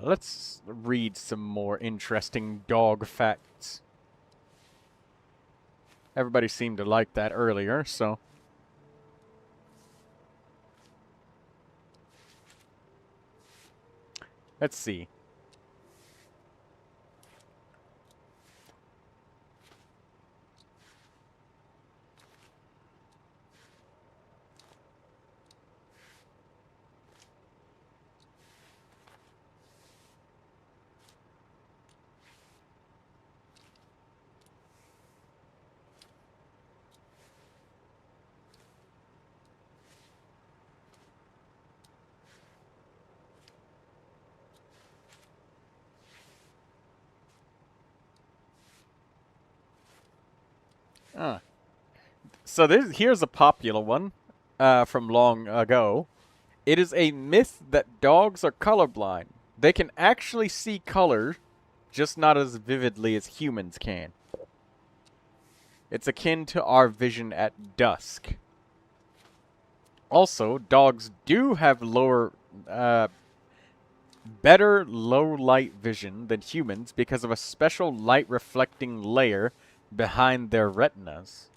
Let's read some more interesting dog facts. Everybody seemed to like that earlier, so. Let's see. So here's a popular one from long ago. It is a myth that dogs are colorblind. They can actually see color, just not as vividly as humans can. It's akin to our vision at dusk. Also, dogs do have better low light vision than humans because of a special light reflecting layer behind their retinas.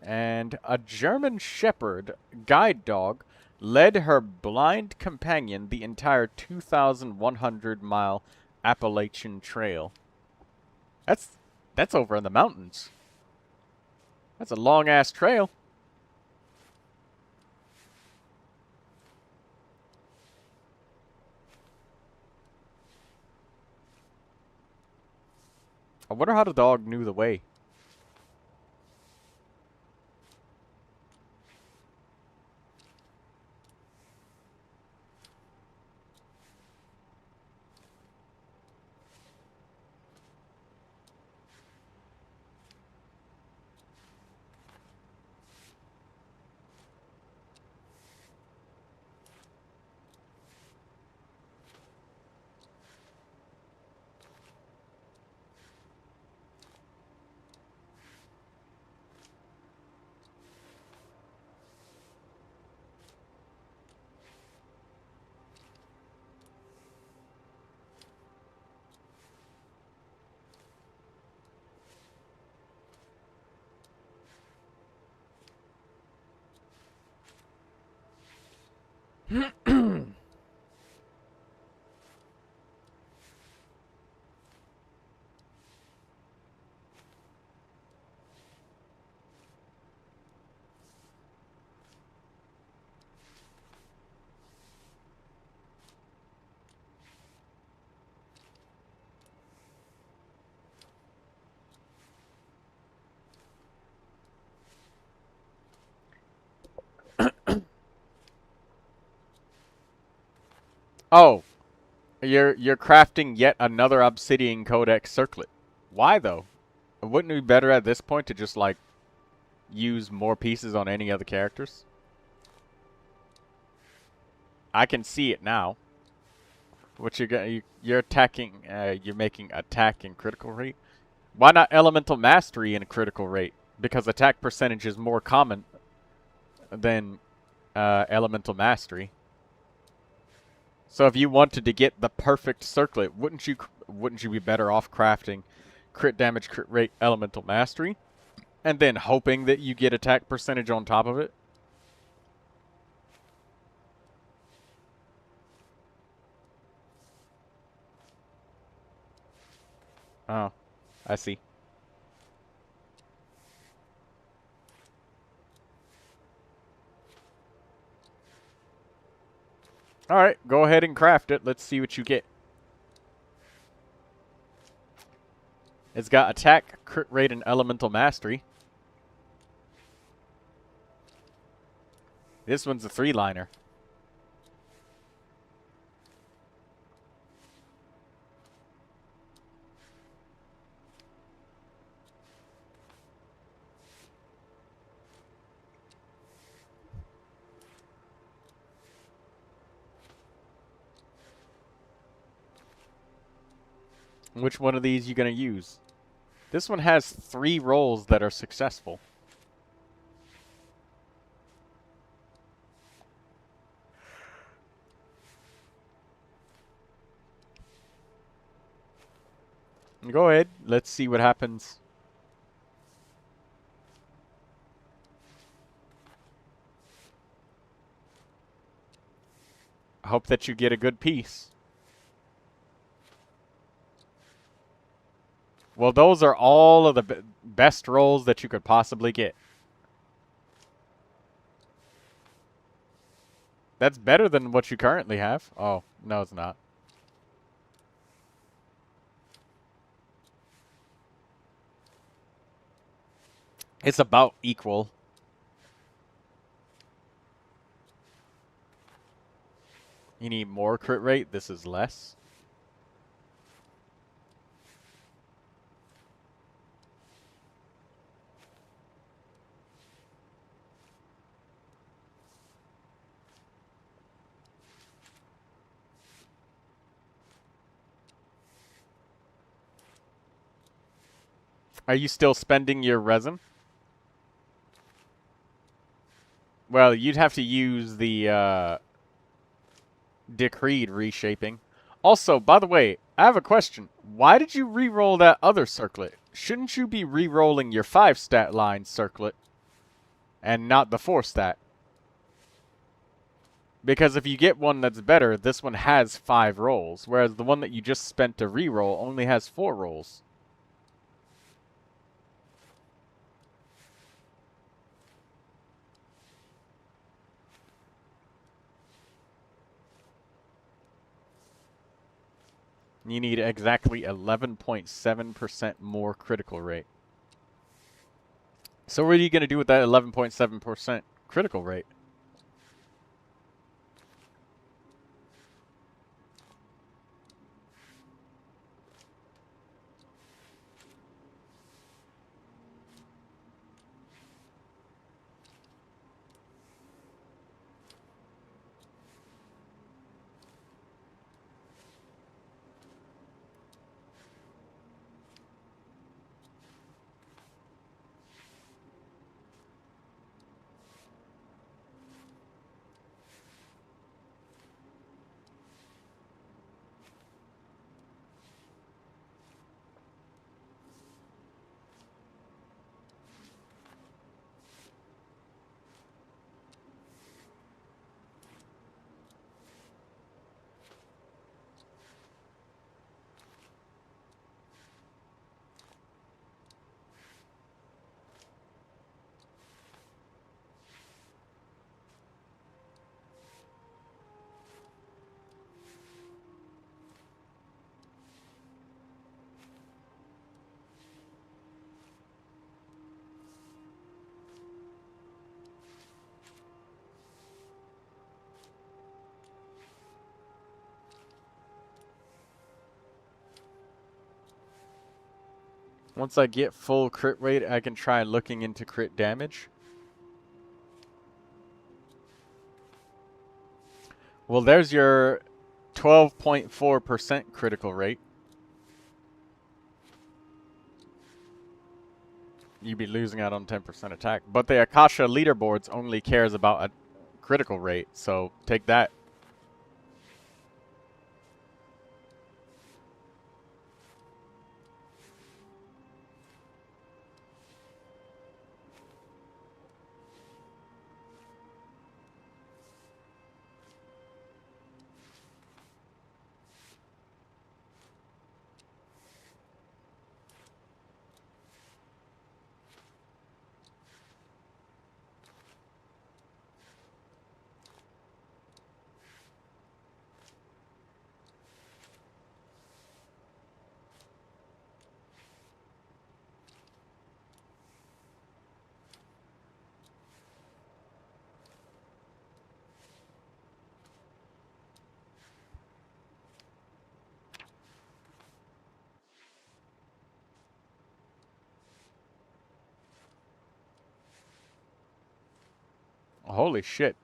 And a German Shepherd guide dog led her blind companion the entire 2,100-mile Appalachian Trail. That's over in the mountains. That's a long-ass trail. I wonder how the dog knew the way. Oh, you're crafting yet another Obsidian Codex circlet. Why though? Wouldn't it be better at this point to just like use more pieces on any other characters? I can see it now. What you're attacking, you're making attack and critical rate. Why not elemental mastery and critical rate? Because attack percentage is more common than elemental mastery. So if you wanted to get the perfect circlet, wouldn't you be better off crafting crit damage, crit rate, elemental mastery, and then hoping that you get attack percentage on top of it? Oh, I see. Alright, go ahead and craft it. Let's see what you get. It's got attack, crit rate, and elemental mastery. This one's a 3-liner. Which one of these you gonna use? This one has 3 rolls that are successful. Go ahead. Let's see what happens. I hope that you get a good piece. Well, those are all of the best rolls that you could possibly get. That's better than what you currently have. Oh, no, it's not. It's about equal. You need more crit rate. This is less. Are you still spending your resin? Well, you'd have to use the decreed reshaping. Also, by the way, I have a question. Why did you re-roll that other circlet? Shouldn't you be re-rolling your 5-stat line circlet and not the 4-stat? Because if you get one that's better, this one has 5 rolls, whereas the one that you just spent to re-roll only has 4 rolls. You need exactly 11.7% more critical rate. So what are you going to do with that 11.7% critical rate? Once I get full crit rate, I can try looking into crit damage. Well, there's your 12.4% critical rate. You'd be losing out on 10% attack. But the Akasha leaderboards only cares about a critical rate, so take that. Holy shit.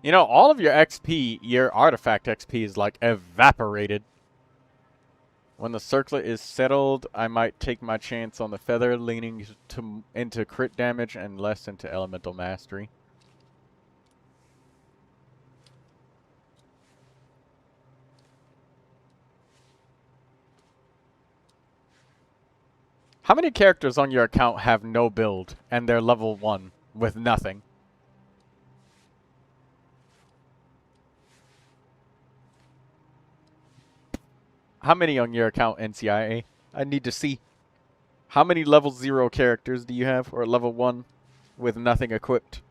You know, all of your XP, your artifact XP is like evaporated. When the circlet is settled, I might take my chance on the feather, leaning into crit damage and less into elemental mastery. How many characters on your account have no build and they're level 1 with nothing? How many on your account, NCIA? I need to see. How many level 0 characters do you have, or level 1 with nothing equipped?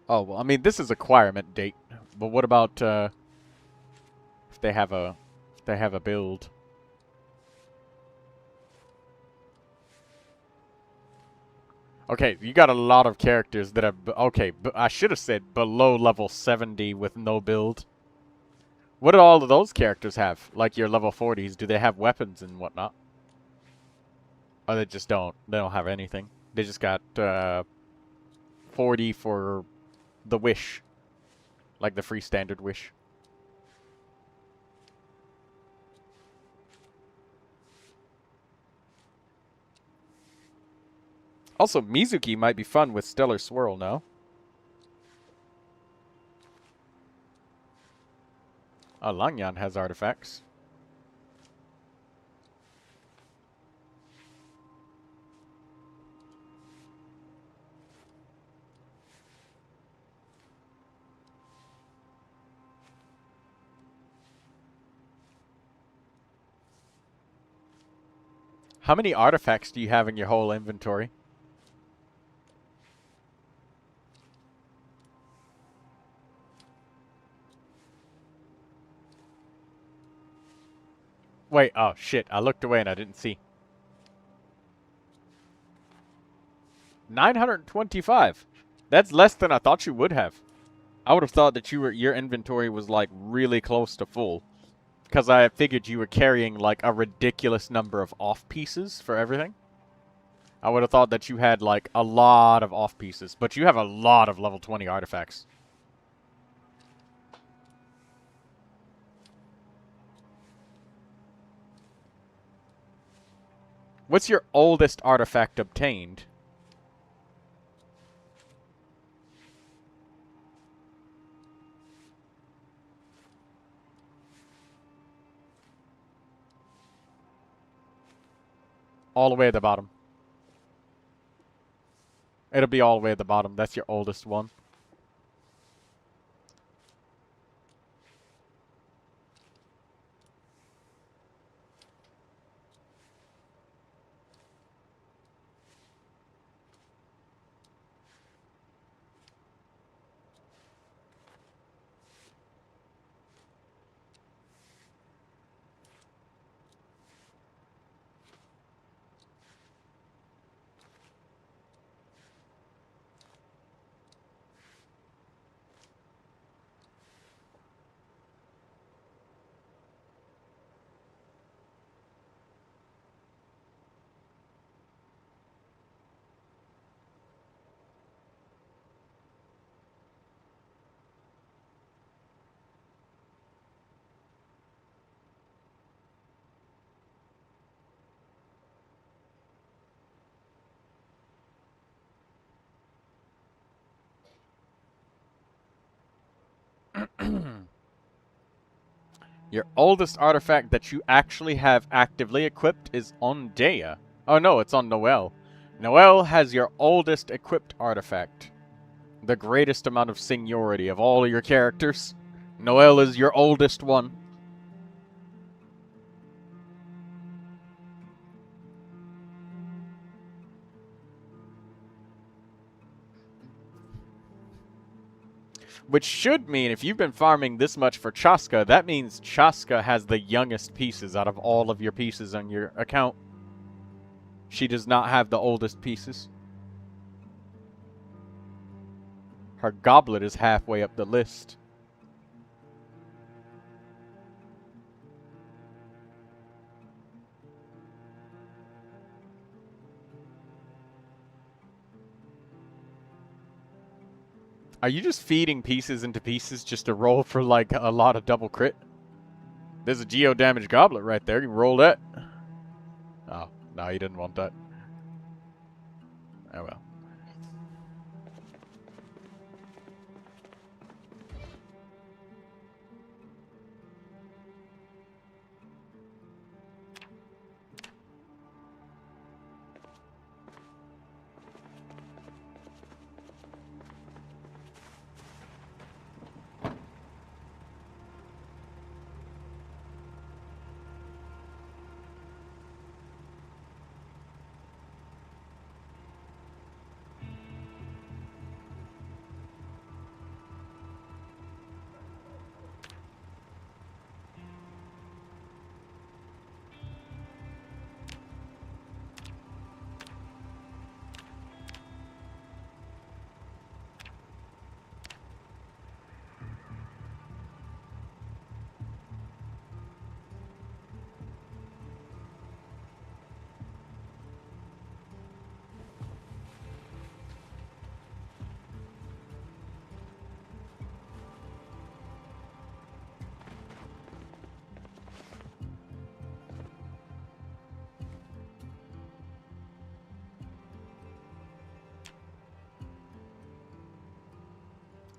Oh, well, I mean, this is acquirement date, but what about if they have a build? Okay, you got a lot of characters that are okay. But I should have said below level 70 with no build. What do all of those characters have? Like your level 40s, do they have weapons and whatnot? Or they just don't? They don't have anything. They just got 40 for the wish, like the free standard wish. Also, Mizuki might be fun with Stellar Swirl, no? Langyan has artifacts. How many artifacts do you have in your whole inventory? Wait, oh shit, I looked away and I didn't see. 925. That's less than I thought you would have. I would have thought that your inventory was like really close to full. Because I figured you were carrying like a ridiculous number of off pieces for everything. I would have thought that you had like a lot of off pieces, but you have a lot of level 20 artifacts. What's your oldest artifact obtained? All the way at the bottom. It'll be all the way at the bottom. That's your oldest one. Your oldest artifact that you actually have actively equipped is on Dea. Oh no, it's on Noelle. Noelle has your oldest equipped artifact. The greatest amount of seniority of all of your characters. Noelle is your oldest one. Which should mean, if you've been farming this much for Chaska, that means Chaska has the youngest pieces out of all of your pieces on your account. She does not have the oldest pieces. Her goblet is halfway up the list. Are you just feeding pieces into pieces just to roll for like a lot of double crit? There's a geo damage goblet right there. You can roll that. Oh, no, you didn't want that. Oh well.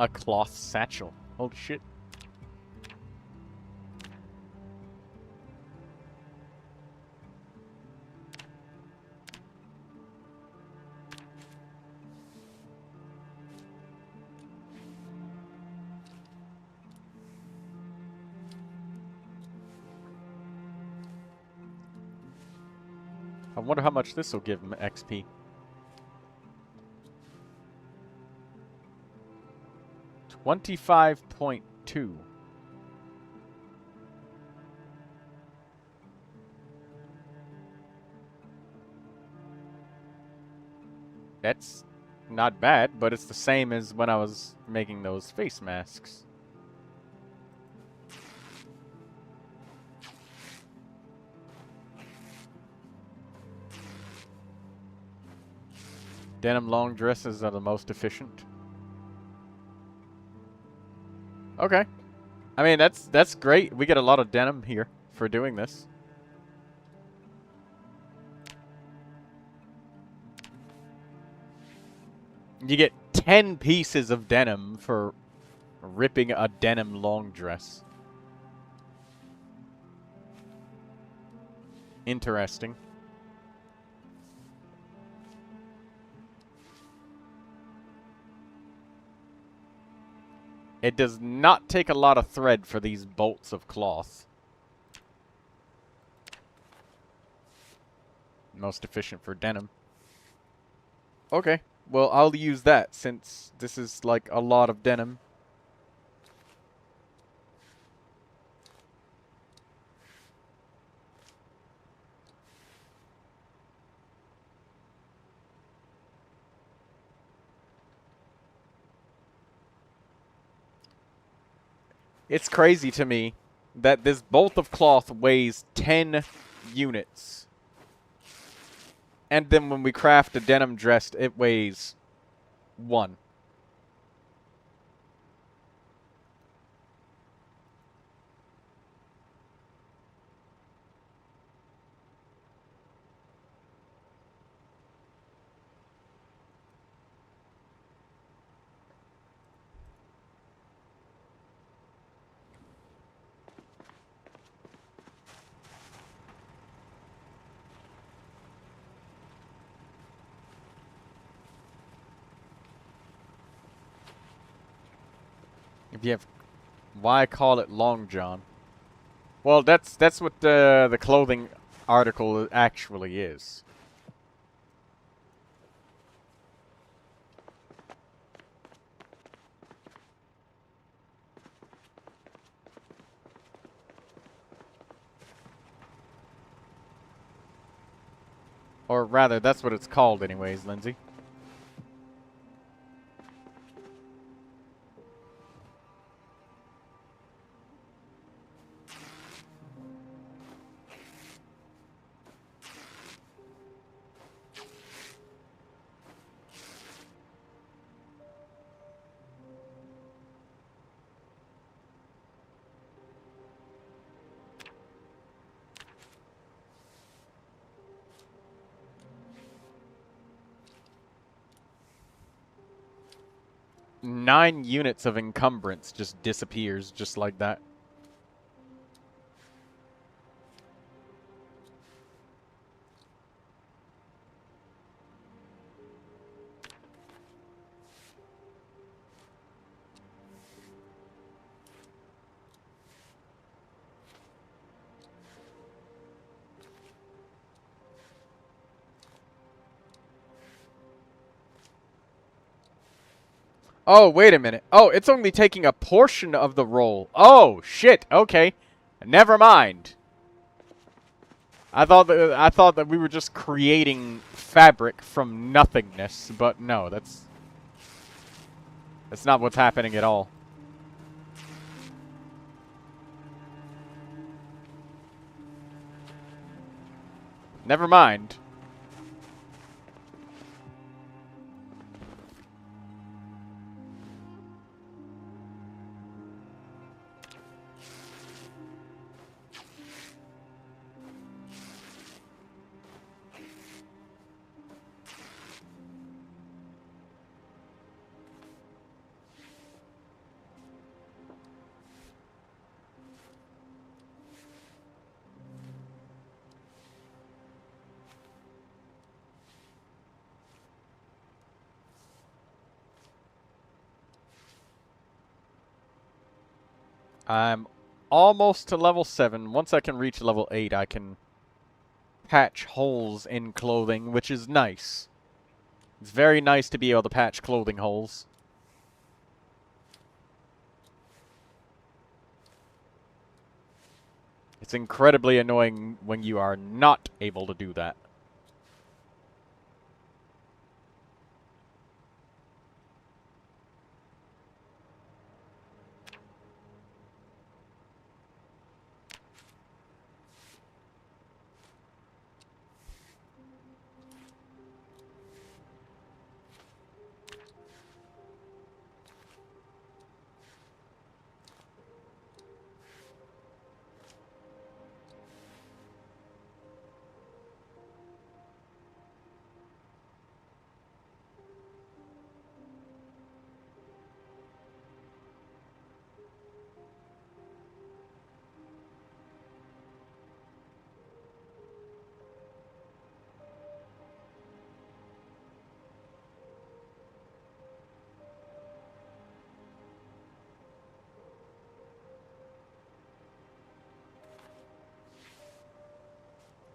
A cloth satchel. Holy shit. I wonder how much this will give him XP. 25.2. That's not bad, but it's the same as when I was making those face masks. Denim long dresses are the most efficient. Okay. I mean, that's great. We get a lot of denim here for doing this. You get 10 pieces of denim for ripping a denim long dress. Interesting. It does not take a lot of thread for these bolts of cloth. Most efficient for denim. Okay, well, I'll use that since this is like a lot of denim. It's crazy to me that this bolt of cloth weighs 10 units. And then when we craft a denim dress, it weighs 1. If you have, why call it Long John? Well, that's what the clothing article actually is. Or rather, that's what it's called anyways, Lindsay. 9 units of encumbrance just disappears just like that. Oh, wait a minute. Oh, it's only taking a portion of the roll. Oh, shit. Okay. Never mind. I thought that we were just creating fabric from nothingness, but no, that's not what's happening at all. Never mind. I'm almost to level 7. Once I can reach level 8, I can patch holes in clothing, which is nice. It's very nice to be able to patch clothing holes. It's incredibly annoying when you are not able to do that.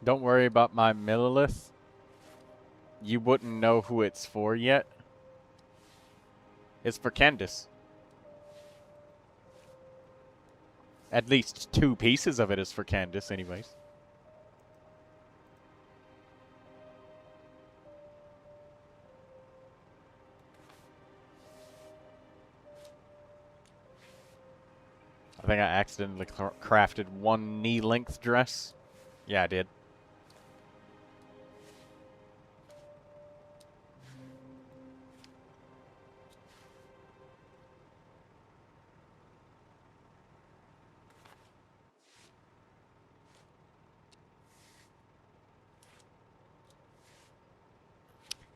Don't worry about my Millilith. You wouldn't know who it's for yet. It's for Candace. At least 2 pieces of it is for Candace, anyways. I think I accidentally crafted 1 knee-length dress. Yeah, I did.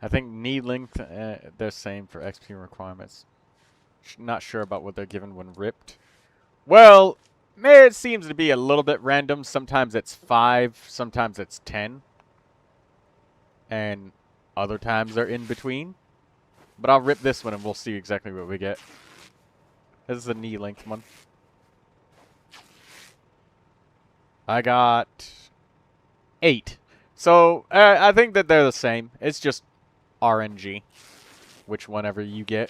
I think knee length, they're same for XP requirements. Not sure about what they're given when ripped. Well, it seems to be a little bit random. Sometimes it's 5, sometimes it's 10. And other times they're in between. But I'll rip this one and we'll see exactly what we get. This is the knee length one. I got 8. So, I think that they're the same. It's just RNG. Which whenever you get.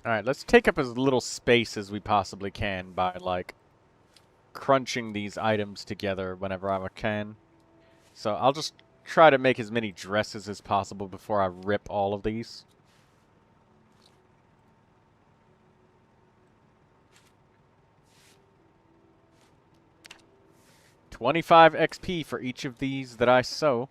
Alright, let's take up as little space as we possibly can by, like, crunching these items together whenever I can. So I'll just try to make as many dresses as possible before I rip all of these. $25 XP for each of these that I sew.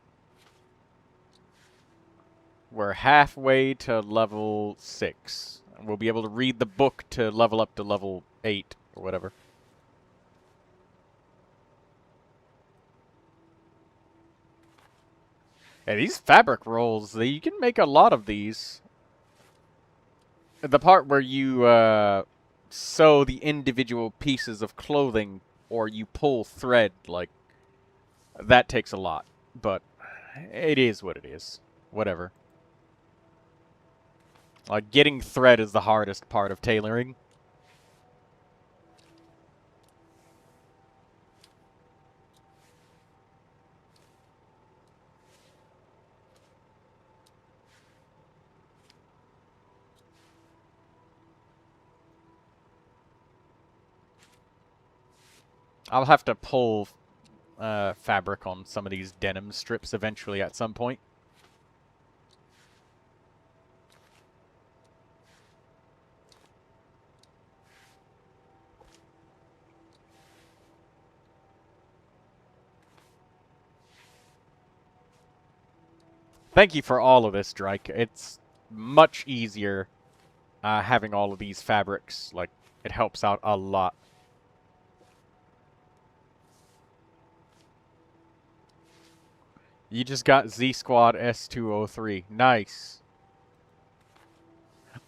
We're halfway to level 6. We'll be able to read the book to level up to level 8 or whatever. Hey, these fabric rolls, you can make a lot of these. The part where you sew the individual pieces of clothing or you pull thread, like, that takes a lot. But it is what it is. Whatever. Like, getting thread is the hardest part of tailoring. I'll have to pull fabric on some of these denim strips eventually at some point. Thank you for all of this, Drake. It's much easier having all of these fabrics. Like, it helps out a lot. You just got Z Squad S203. Nice.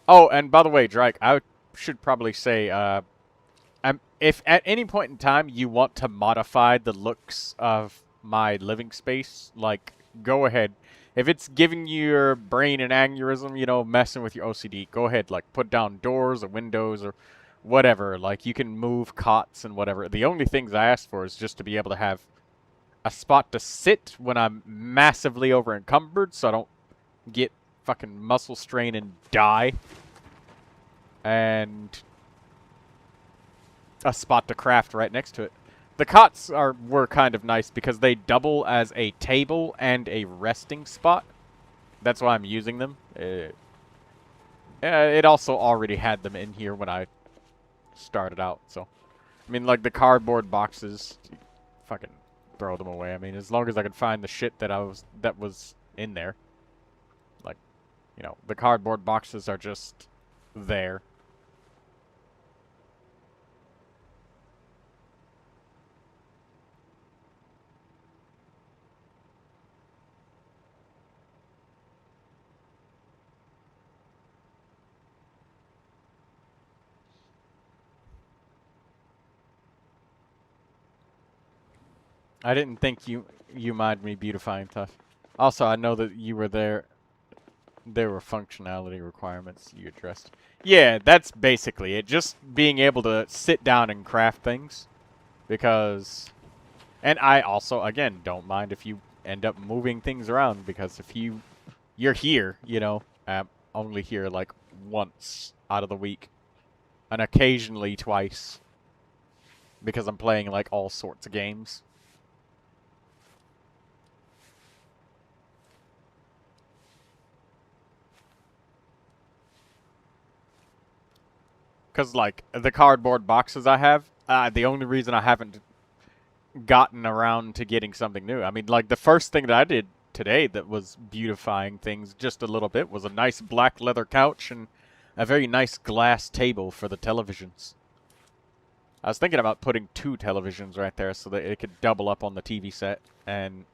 Oh, and by the way, Drake, I should probably say, if at any point in time you want to modify the looks of my living space, like, go ahead. If it's giving your brain an aneurysm, you know, messing with your OCD, go ahead, like, put down doors or windows or whatever. Like, you can move cots and whatever. The only things I ask for is just to be able to have a spot to sit when I'm massively over encumbered so I don't get fucking muscle strain and die. And a spot to craft right next to it. The cots were kind of nice because they double as a table and a resting spot. That's why I'm using them. It also already had them in here when I started out, so. I mean, like, the cardboard boxes, fucking throw them away. I mean, as long as I could find the shit that was in there. Like, you know, the cardboard boxes are just there. I didn't think you mind me beautifying stuff. Also, I know that you were there. There were functionality requirements you addressed. Yeah, that's basically it. Just being able to sit down and craft things. Because... And I also, again, don't mind if you end up moving things around. Because if you're here, you know, only here like once out of the week. And occasionally twice. Because I'm playing like all sorts of games. Because, like, the cardboard boxes I have, the only reason I haven't gotten around to getting something new. I mean, like, the first thing that I did today that was beautifying things just a little bit was a nice black leather couch and a very nice glass table for the televisions. I was thinking about putting 2 televisions right there so that it could double up on the TV set. And,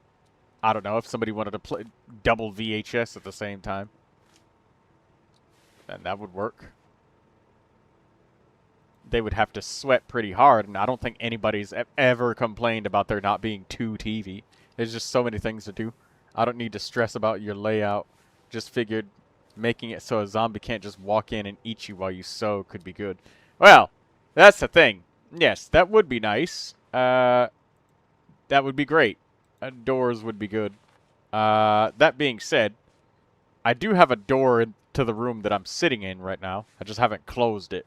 I don't know, if somebody wanted to play double VHS at the same time, then that would work. They would have to sweat pretty hard, and I don't think anybody's ever complained about there not being 2 TV. There's just so many things to do. I don't need to stress about your layout. Just figured making it so a zombie can't just walk in and eat you while you sew could be good. Well, that's the thing. Yes, that would be nice. That would be great. Doors would be good. That being said, I do have a door to the room that I'm sitting in right now. I just haven't closed it.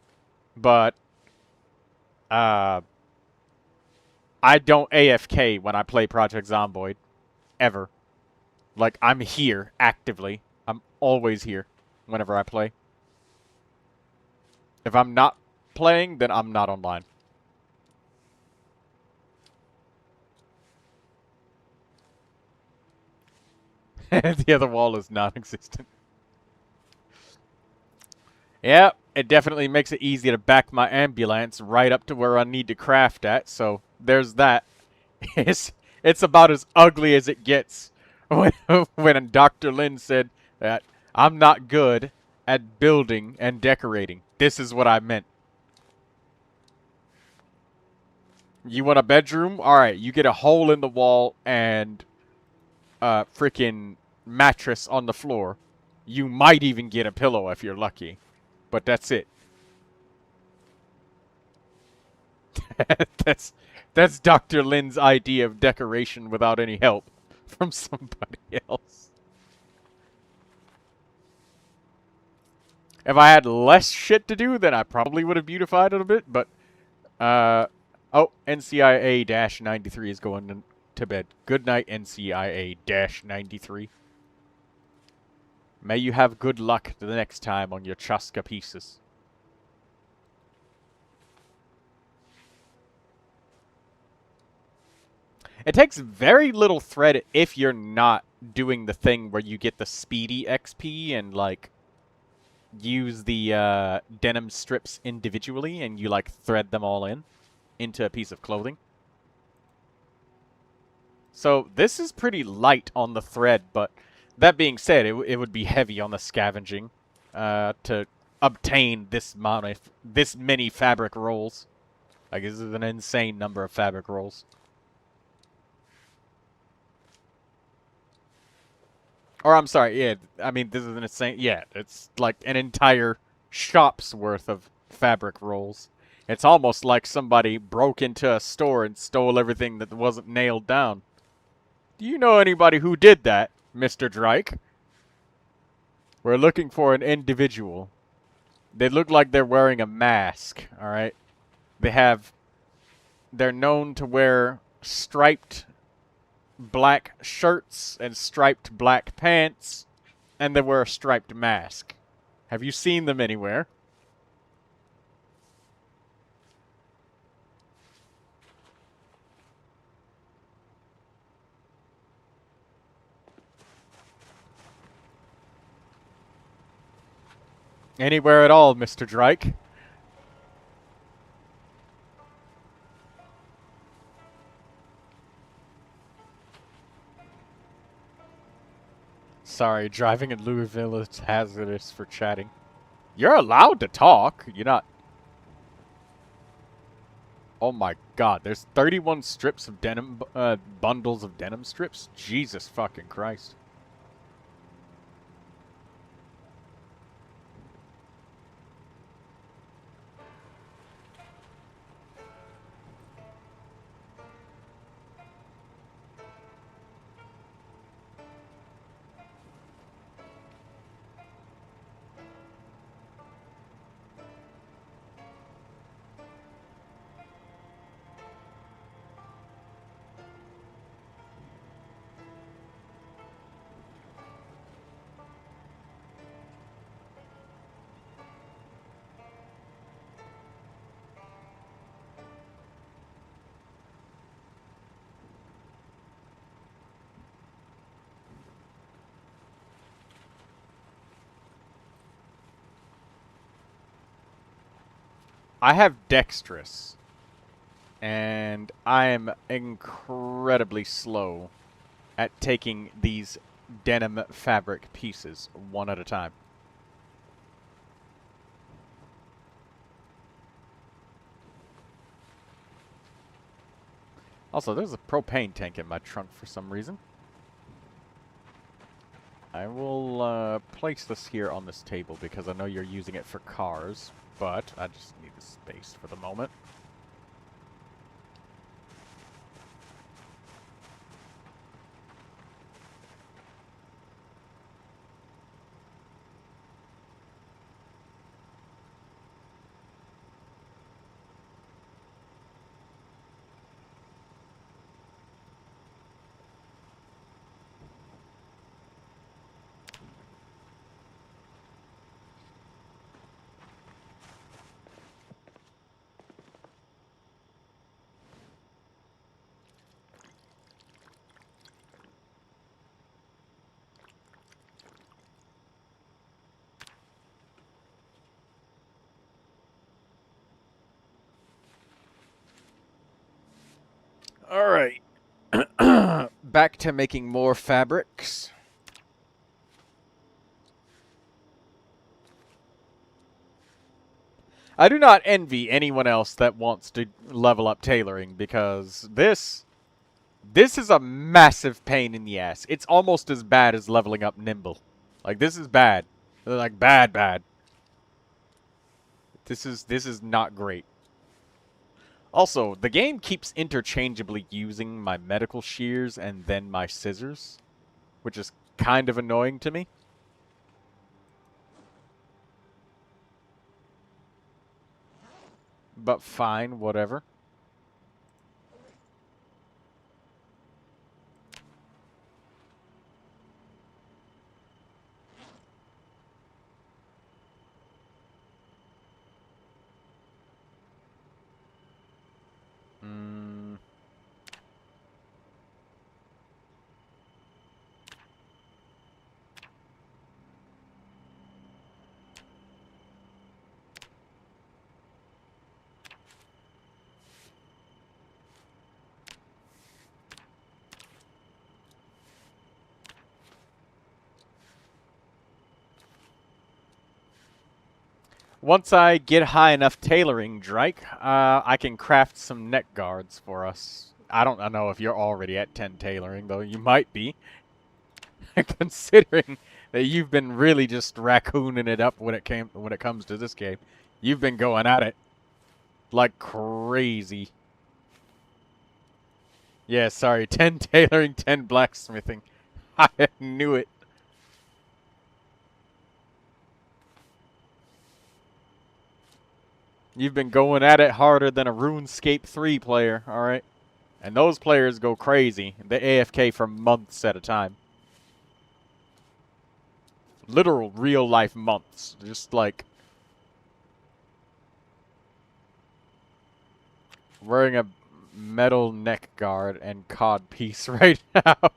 But, I don't AFK when I play Project Zomboid. Ever. Like, I'm here, actively. I'm always here whenever I play. If I'm not playing, then I'm not online. The other wall is non-existent. Yeah, it definitely makes it easy to back my ambulance right up to where I need to craft at, so there's that. It's about as ugly as it gets when Dr. Lynn said that I'm not good at building and decorating. This is what I meant. You want a bedroom? Alright, you get a hole in the wall and freaking mattress on the floor. You might even get a pillow if you're lucky. But that's it. that's Dr. Lynn's idea of decoration without any help from somebody else. If I had less shit to do, then I probably would have beautified it a bit, but oh, NCIA-93 is going to bed. Good night, NCIA-93. May you have good luck the next time on your Chaska pieces. It takes very little thread if you're not doing the thing where you get the speedy XP and, like, use the denim strips individually and you, like, thread them all into a piece of clothing. So this is pretty light on the thread, but that being said, it would be heavy on the scavenging to obtain this many fabric rolls. Like, this is an insane number of fabric rolls. Or, I'm sorry, yeah, I mean, this is an insane... Yeah, it's like an entire shop's worth of fabric rolls. It's almost like somebody broke into a store and stole everything that wasn't nailed down. Do you know anybody who did that, Mr. Drake? We're looking for an individual. They look like they're wearing a mask, alright? They're known to wear striped black shirts and striped black pants, and they wear a striped mask. Have you seen them anywhere? Anywhere at all, Mr. Drake? Sorry, driving in Louisville is hazardous for chatting. You're allowed to talk. You're not... Oh my god, there's 31 strips of denim, bundles of denim strips? Jesus fucking Christ. I have dexterous, and I am incredibly slow at taking these denim fabric pieces one at a time. Also, there's a propane tank in my trunk for some reason. I will place this here on this table because I know you're using it for cars, but I just need the space for the moment. Alright. Back to making more fabrics. I do not envy anyone else that wants to level up tailoring, because this is a massive pain in the ass. It's almost as bad as leveling up nimble. Like, this is bad. Like, bad. This is not great. Also, the game keeps interchangeably using my medical shears and then my scissors, which is kind of annoying to me. But fine, whatever. Mm. Once I get high enough tailoring, Drake, I can craft some neck guards for us. I don't know if you're already at 10 tailoring, though. You might be. Considering that you've been really just raccooning it up when it comes to this game. You've been going at it like crazy. Yeah, sorry. 10 tailoring, 10 blacksmithing. I knew it. You've been going at it harder than a RuneScape 3 player, alright? And those players go crazy. They AFK for months at a time. Literal real-life months. Just like wearing a metal neck guard and cod piece right now.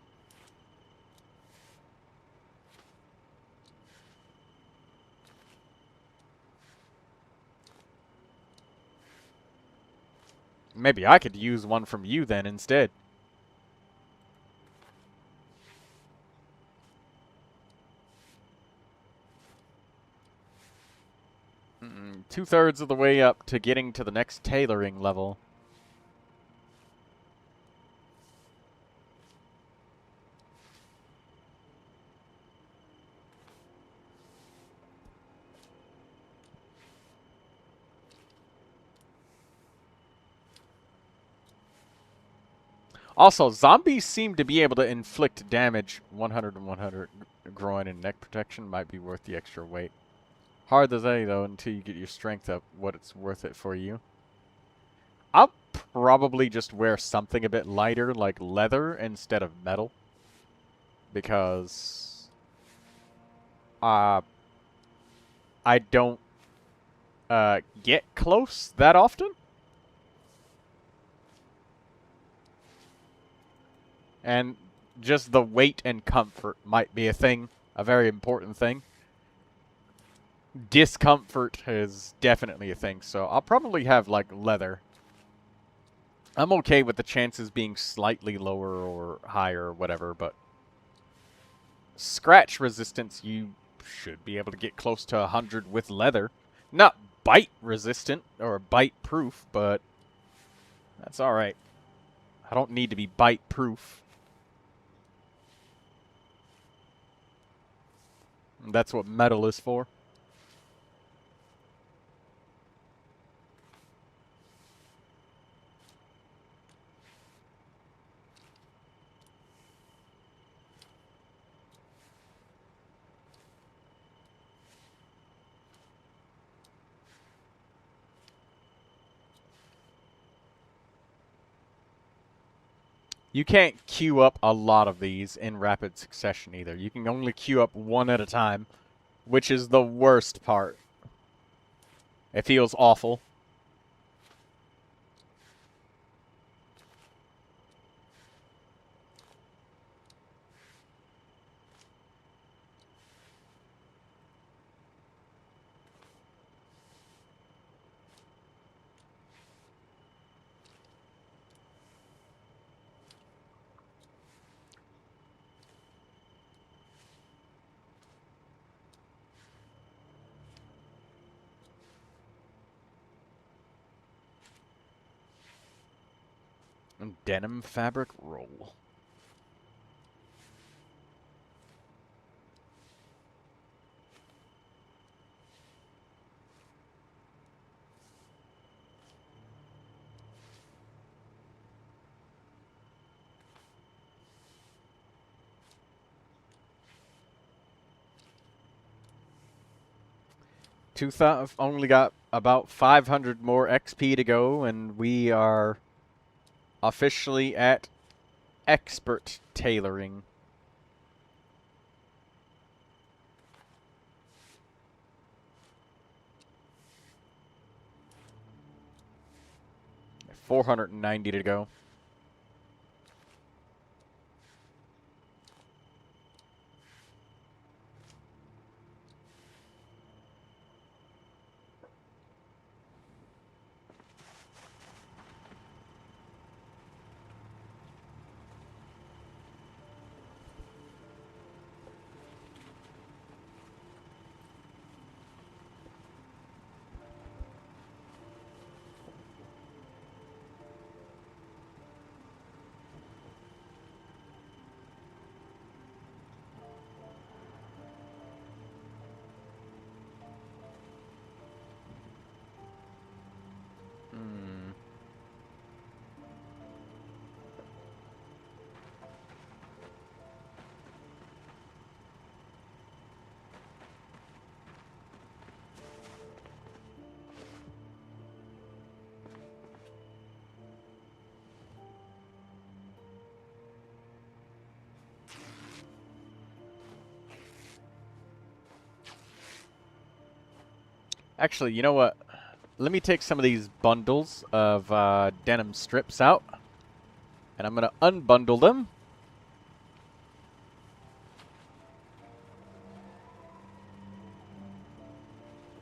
Maybe I could use one from you then instead. Two-thirds of the way up to getting to the next tailoring level. Also, zombies seem to be able to inflict damage. 100 and 100 groin and neck protection might be worth the extra weight. Hard to say, though, until you get your strength up, what it's worth it for you. I'll probably just wear something a bit lighter, like leather, instead of metal. Because I don't get close that often. And just the weight and comfort might be a thing, a very important thing. Discomfort is definitely a thing, so I'll probably have, like, leather. I'm okay with the chances being slightly lower or higher or whatever, but scratch resistance, you should be able to get close to 100 with leather. Not bite resistant or bite proof, but that's alright. I don't need to be bite proof. That's what metal is for. You can't queue up a lot of these in rapid succession either. You can only queue up one at a time, which is the worst part. It feels awful. Denim fabric roll. Only got about 500 more XP to go, and we are officially at expert tailoring. $490 to go. Actually, you know what? Let me take some of these bundles of denim strips out, and I'm going to unbundle them.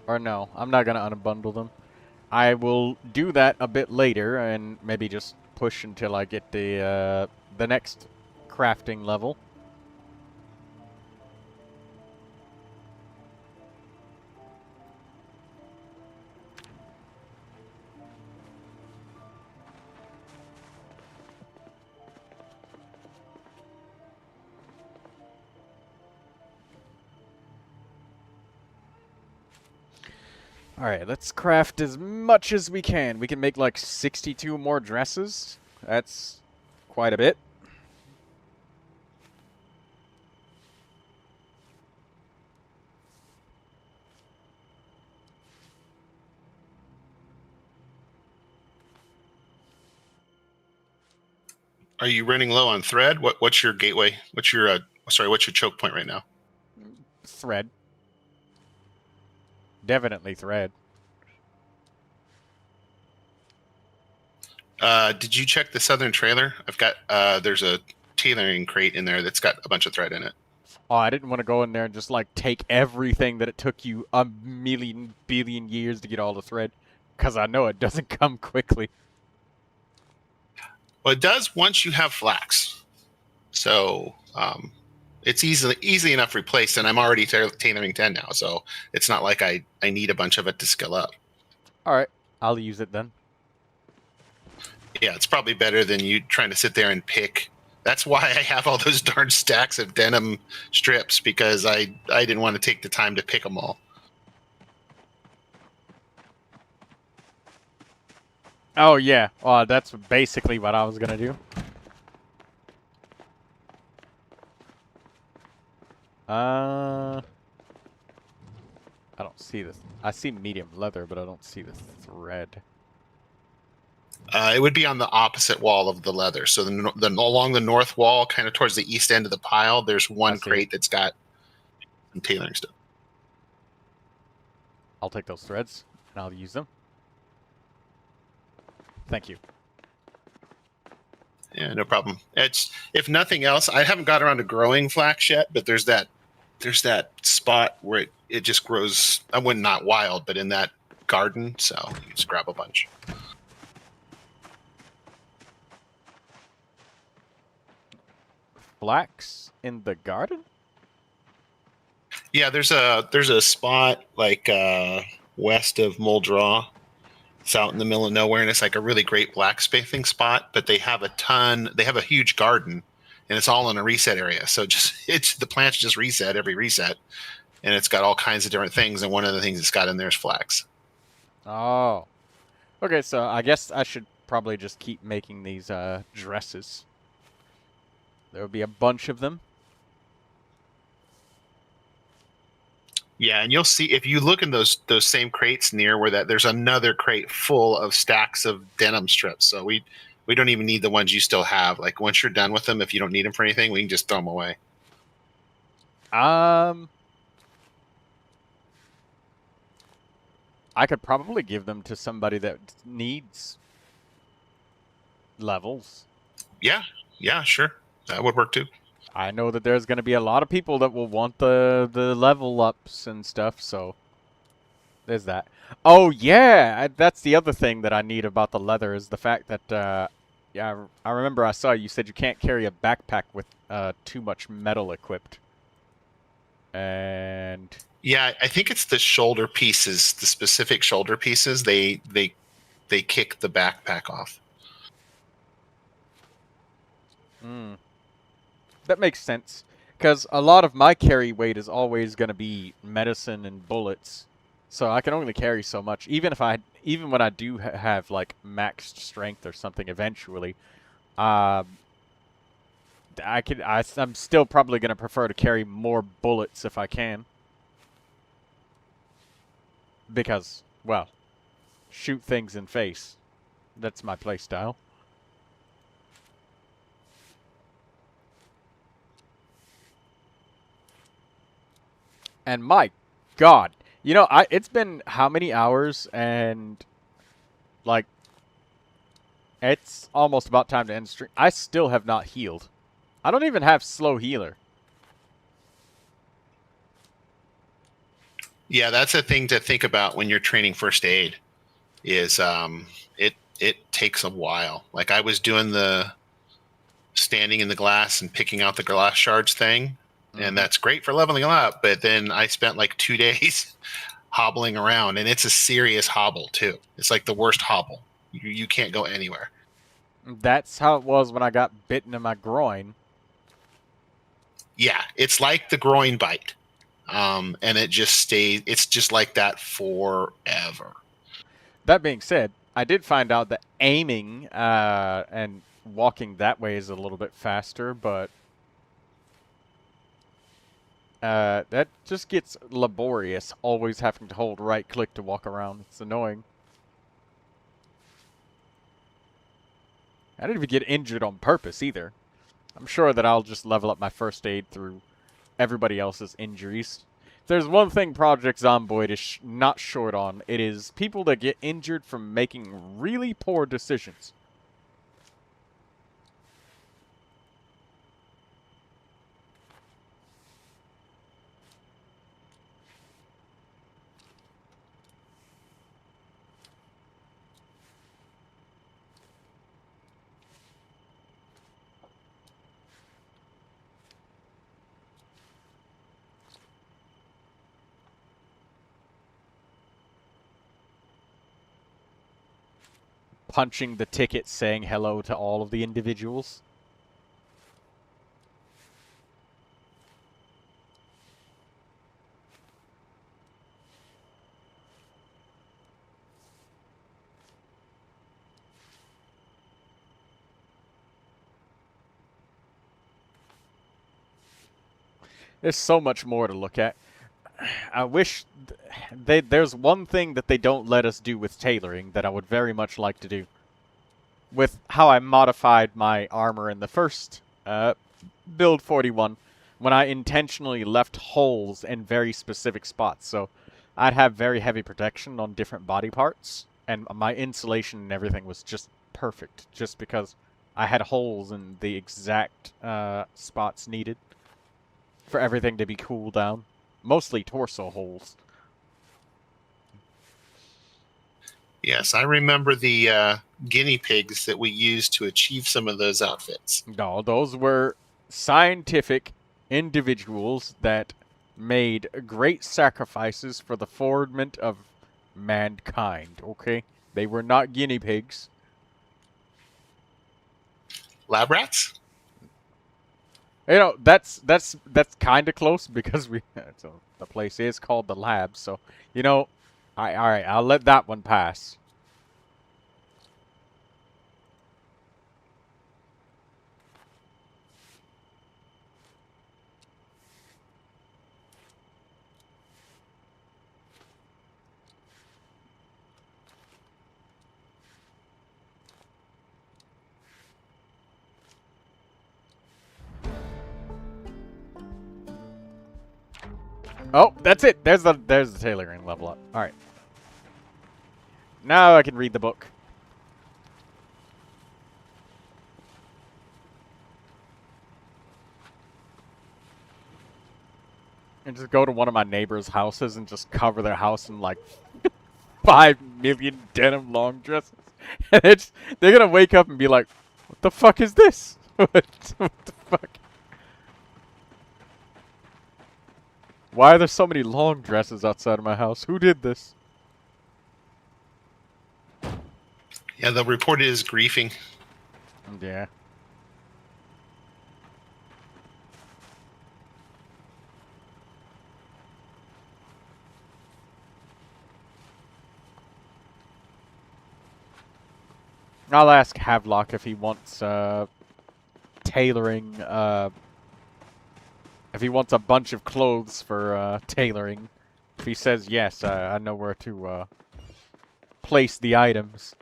Or no, I'm not going to unbundle them. I will do that a bit later, and maybe just push until I get the next crafting level. Alright, let's craft as much as we can. We can make like 62 more dresses. That's quite a bit. Are you running low on thread? What's your gateway? What's your what's your choke point right now? Thread. Definitely thread. Did you check the southern trailer? I've got there's a tailoring crate in there that's got a bunch of thread in it. Oh, I didn't want to go in there and just like take everything that it took you a million billion years to get all the thread, because I know it doesn't come quickly. Well, it does once you have flax, so it's easily enough replaced. And I'm already tailoring 10 now, so it's not like I need a bunch of it to skill up. All right, I'll use it then. Yeah, it's probably better than you trying to sit there and pick. That's why I have all those darn stacks of denim strips, because I didn't want to take the time to pick them all. Oh yeah, that's basically what I was gonna do. I don't see this. I see medium leather, but I don't see the thread. It would be on the opposite wall of the leather. So along the north wall, kind of towards the east end of the pile, there's one crate that's got some tailoring stuff. I'll take those threads, and I'll use them. Thank you. Yeah, no problem. It's, if nothing else, I haven't got around to growing flax yet, but there's that spot where it just grows. I wouldn't, not wild, but in that garden. So you just grab a bunch. Flax in the garden? Yeah, there's a spot like west of Muldraw It's out in the middle of nowhere, and it's like a really great blacksmithing spot. But they have a huge garden, and it's all in a reset area. So the plants just reset every reset, and it's got all kinds of different things. And one of the things it's got in there is flax. Oh. Okay, so I guess I should probably just keep making these dresses. There will be a bunch of them. Yeah, and you'll see if you look in those same crates near where there's another crate full of stacks of denim strips. So we don't even need the ones you still have. Like once you're done with them, if you don't need them for anything, we can just throw them away. I could probably give them to somebody that needs levels. Yeah, sure. That would work too. I know that there's going to be a lot of people that will want the level ups and stuff, so there's that. Oh, yeah! That's the other thing that I need about the leather is the fact that, yeah, I remember I saw you said you can't carry a backpack with too much metal equipped. And... Yeah, I think it's the shoulder pieces, the specific shoulder pieces, they kick the backpack off. Hmm. That makes sense, because a lot of my carry weight is always going to be medicine and bullets, so I can only carry so much. Even when I do have like maxed strength or something eventually, I'm still probably going to prefer to carry more bullets if I can, because, well, shoot things in face. That's my playstyle. And my God, you know, it's been how many hours, and like, it's almost about time to end stream. I still have not healed. I don't even have slow healer. Yeah, that's a thing to think about when you're training first aid. Is it takes a while. Like I was doing the standing in the glass and picking out the glass shards thing. And that's great for leveling up, but then I spent like 2 days hobbling around, and it's a serious hobble too. It's like the worst hobble. You can't go anywhere. That's how it was when I got bitten in my groin. Yeah, it's like the groin bite, and it just stays. It's just like that forever. That being said, I did find out that aiming and walking that way is a little bit faster, but that just gets laborious, always having to hold right click to walk around. It's annoying. I didn't even get injured on purpose either. I'm sure that I'll just level up my first aid through everybody else's injuries. If there's one thing Project Zomboid is not short on, it is people that get injured from making really poor decisions. Punching the ticket saying hello to all of the individuals. There's so much more to look at. I wish there's one thing that they don't let us do with tailoring that I would very much like to do. With how I modified my armor in the first build 41, when I intentionally left holes in very specific spots. So I'd have very heavy protection on different body parts, and my insulation and everything was just perfect, just because I had holes in the exact spots needed for everything to be cooled down. Mostly torso holes. Yes, I remember the guinea pigs that we used to achieve some of those outfits. No, those were scientific individuals that made great sacrifices for the forwardment of mankind, okay? They were not guinea pigs. Lab rats? You know, that's kind of close because we so the place is called the lab. So, you know, all right, I'll let that one pass. Oh, that's it. There's the tailoring level up. All right. Now I can read the book. And just go to one of my neighbors' houses and just cover their house in like 5 million denim long dresses. And they're gonna wake up and be like, "What the fuck is this? what the fuck? Why are there so many long dresses outside of my house? Who did this?" Yeah, they'll report it as griefing. Yeah. I'll ask Havelock if he wants tailoring. If he wants a bunch of clothes for tailoring. If he says yes, I know where to place the items.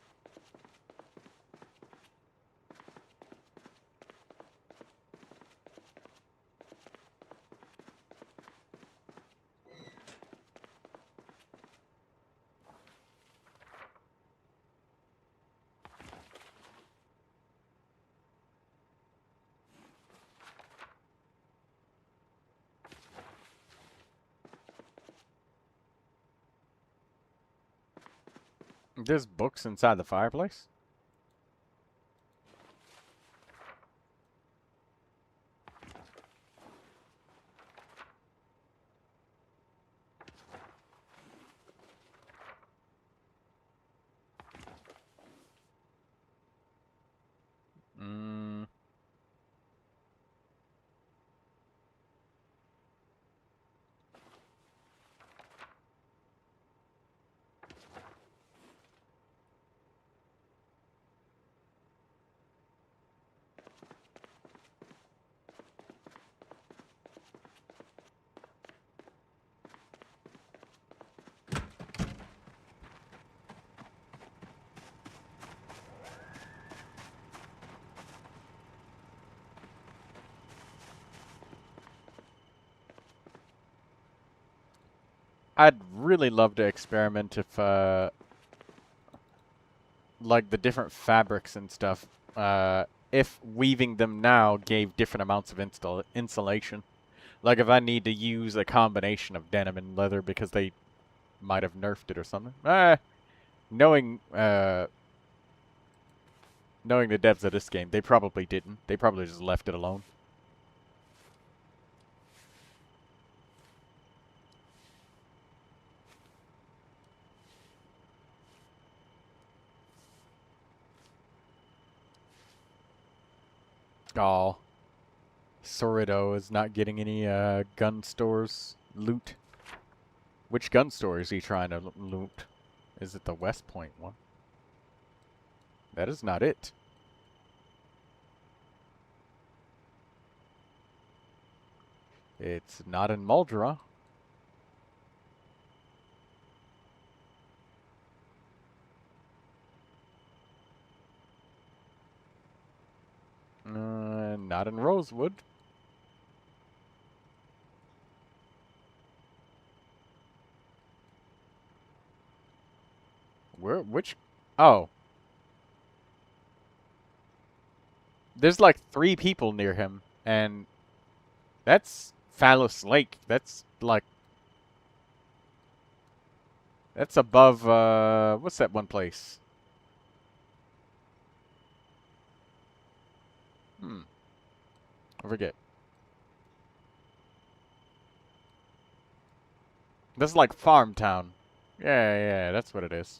There's books inside the fireplace? Mm. I'd really love to experiment if, like the different fabrics and stuff, if weaving them now gave different amounts of insulation. Like if I need to use a combination of denim and leather because they might have nerfed it or something. Knowing, knowing the devs of this game, they probably didn't. They probably just left it alone. Oh. Sorido is not getting any gun stores loot. Which gun store is he trying to loot? Is it the West Point one? That is not it. It's not in Muldra. Not in Rosewood. Where? Which? Oh. There's like 3 people near him, and that's Phallus Lake. That's like... That's above, what's that one place? I forget. That's like Farm Town. Yeah, that's what it is.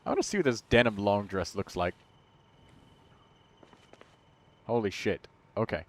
I want to see what this denim long dress looks like. Holy shit. Okay.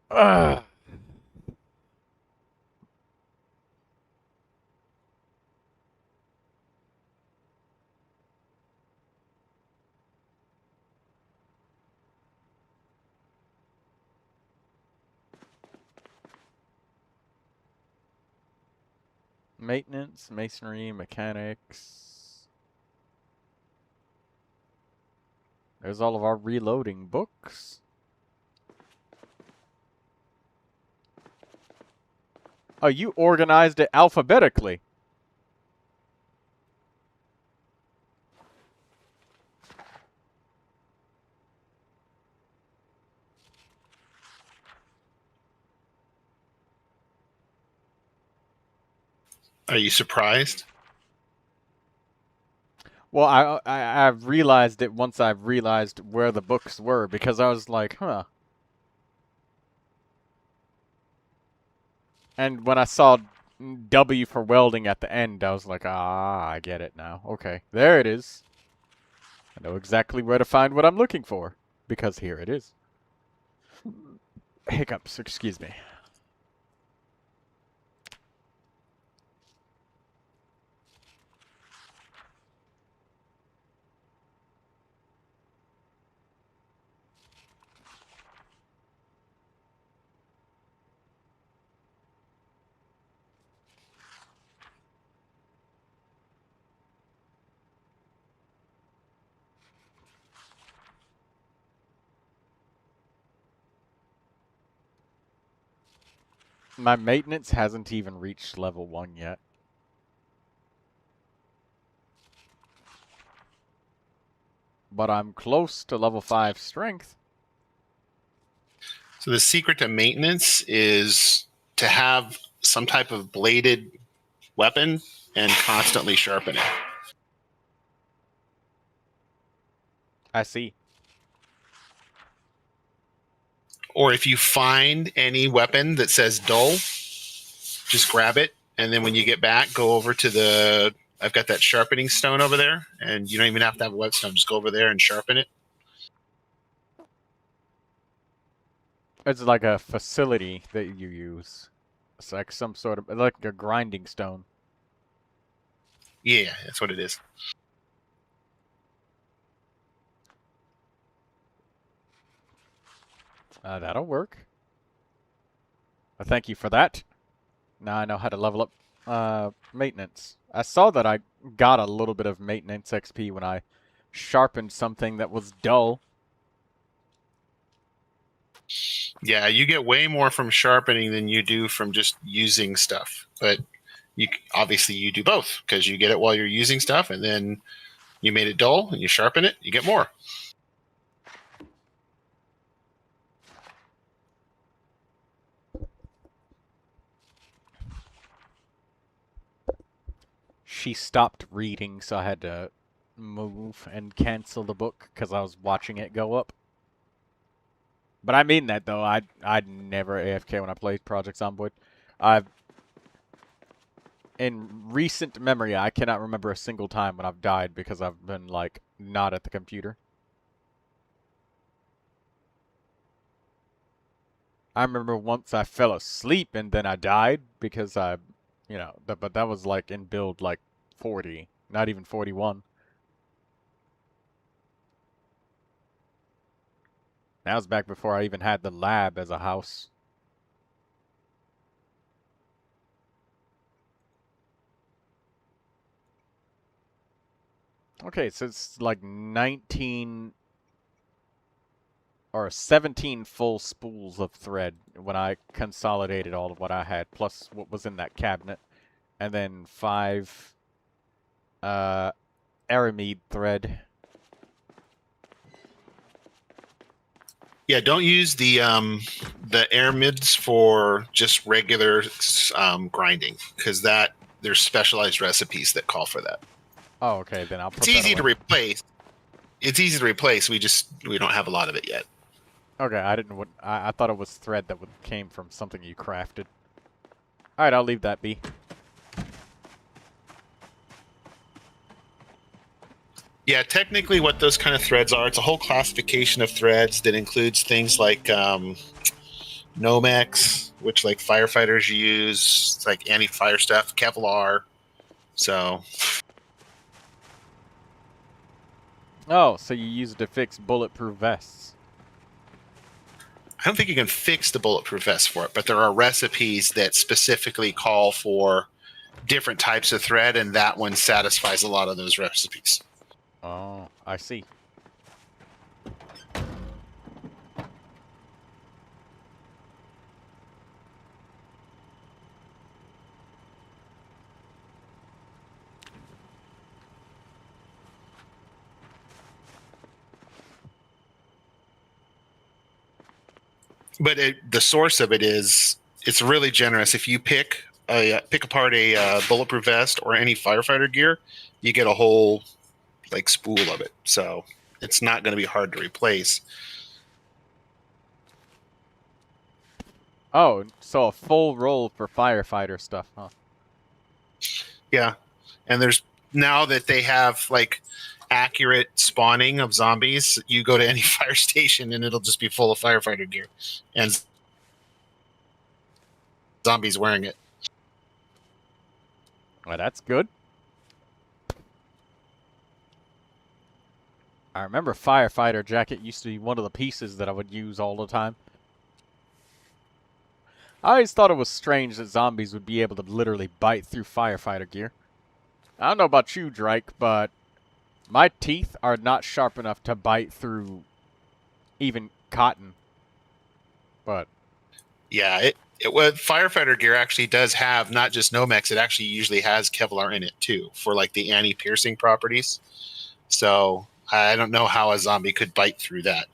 Ugh. Maintenance, masonry, mechanics. There's all of our reloading books. Oh, you organized it alphabetically. Are you surprised? Well, I've realized it once I've realized where the books were, because I was like, huh. And when I saw W for welding at the end, I was like, ah, I get it now. Okay, there it is. I know exactly where to find what I'm looking for, because here it is. Hiccups, excuse me. My maintenance hasn't even reached level 1 yet. But I'm close to level 5 strength. So the secret to maintenance is to have some type of bladed weapon and constantly sharpen it. I see. Or if you find any weapon that says dull, just grab it, and then when you get back, go over to the... I've got that sharpening stone over there, and you don't even have to have a whetstone. Just go over there and sharpen it. It's like a facility that you use. It's like some sort of, like a grinding stone. Yeah, that's what it is. That'll work. Thank you for that. Now I know how to level up maintenance. I saw that I got a little bit of maintenance XP when I sharpened something that was dull. Yeah, you get way more from sharpening than you do from just using stuff. But obviously you do both because you get it while you're using stuff, and then you made it dull and you sharpen it, you get more. She stopped reading, so I had to move and cancel the book because I was watching it go up. But I mean that though. I'd never AFK when I played Project Zomboid. In recent memory, I cannot remember a single time when I've died because I've been like not at the computer. I remember once I fell asleep and then I died because but that was like in build like 40, not even 41. That was back before I even had the lab as a house. Okay, so it's like 19 or 17 full spools of thread when I consolidated all of what I had, plus what was in that cabinet. And then 5 aramid thread. Yeah, don't use the aramids for just regular grinding because there's specialized recipes that call for that. Oh, okay, then I'll put It's that easy to away. replace. It's easy to replace. We don't have a lot of it yet. Okay, I thought it was thread that came from something you crafted. Alright, I'll leave that be. Yeah, technically what those kind of threads are, it's a whole classification of threads that includes things like Nomex, which like firefighters use, it's like anti-fire stuff, Kevlar. So Oh, so you use it to fix bulletproof vests. I don't think you can fix the bulletproof vest for it, but there are recipes that specifically call for different types of thread, and that one satisfies a lot of those recipes. Oh, I see. But the source of it is it's really generous. If you pick apart a bulletproof vest or any firefighter gear, you get a whole like spool of it. So it's not going to be hard to replace. Oh, so a full roll for firefighter stuff, huh? Yeah, and there's now that they have like accurate spawning of zombies, you go to any fire station and it'll just be full of firefighter gear and zombies wearing it. Well, that's good. I remember firefighter jacket used to be one of the pieces that I would use all the time. I always thought it was strange that zombies would be able to literally bite through firefighter gear. I don't know about you, Drake, but my teeth are not sharp enough to bite through even cotton. But yeah, firefighter gear actually does have not just Nomex, it actually usually has Kevlar in it too for like the anti-piercing properties. So I don't know how a zombie could bite through that.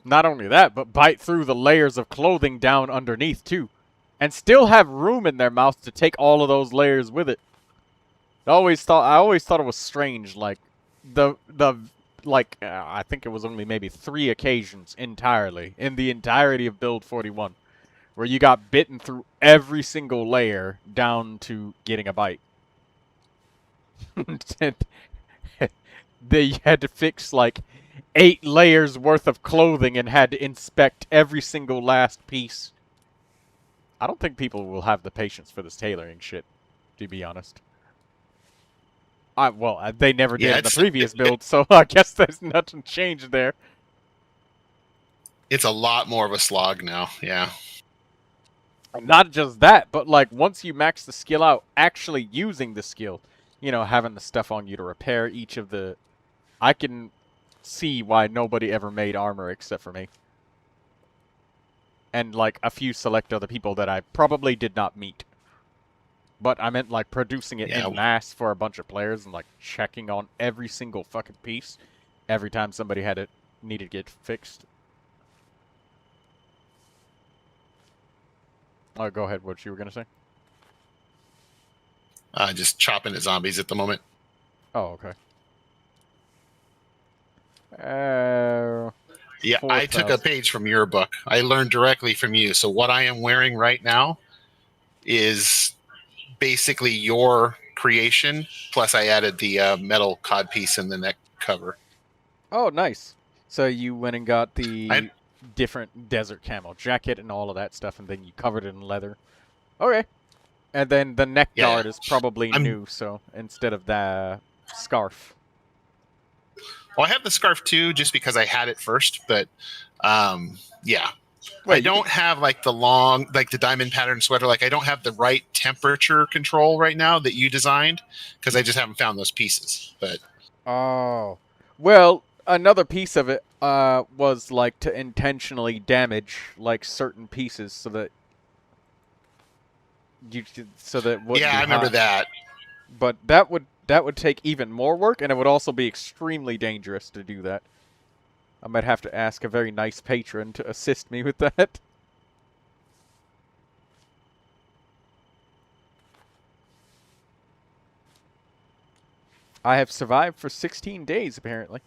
not only that, but bite through the layers of clothing down underneath too, and still have room in their mouth to take all of those layers with it. I always thought it was strange, like I think it was only maybe 3 occasions entirely in the entirety of Build 41 where you got bitten through every single layer down to getting a bite. They had to fix like 8 layers worth of clothing and had to inspect every single last piece. I don't think people will have the patience for this tailoring shit, to be honest. They never did in the previous build, so I guess there's nothing changed there. It's a lot more of a slog now, yeah. Not just that, but like once you max the skill out, actually using the skill, having the stuff on you to repair each of the... I can see why nobody ever made armor except for me. and like a few select other people that I probably did not meet. But I meant like producing it Yeah. en masse for a bunch of players and like checking on every single fucking piece every time somebody had it needed to get fixed. Oh, go ahead. What you were gonna say? Just chopping at zombies at the moment. Oh, okay. Yeah, I took a 4,000. page from your book. I learned directly from you. So what I am wearing right now is basically your creation. Plus, I added the metal codpiece in the neck cover. Oh, nice. So you went and got I the different desert camo jacket and all of that stuff, and then you covered it in leather. Okay. And then the neck Yeah, guard is probably I'm- new, so instead of the scarf. Well, I have the scarf too, just because I had it first. But yeah, Wait, I you don't have like the long, like the diamond pattern sweater. Like I don't have the right temperature control right now that you designed because I just haven't found those pieces. But Oh. Well, another piece of it was like to intentionally damage like certain pieces so that it wouldn't yeah, be I remember hot. that. But that would take even more work, and it would also be extremely dangerous to do that. I might have to ask a very nice patron to assist me with that. I have survived for 16 days, apparently.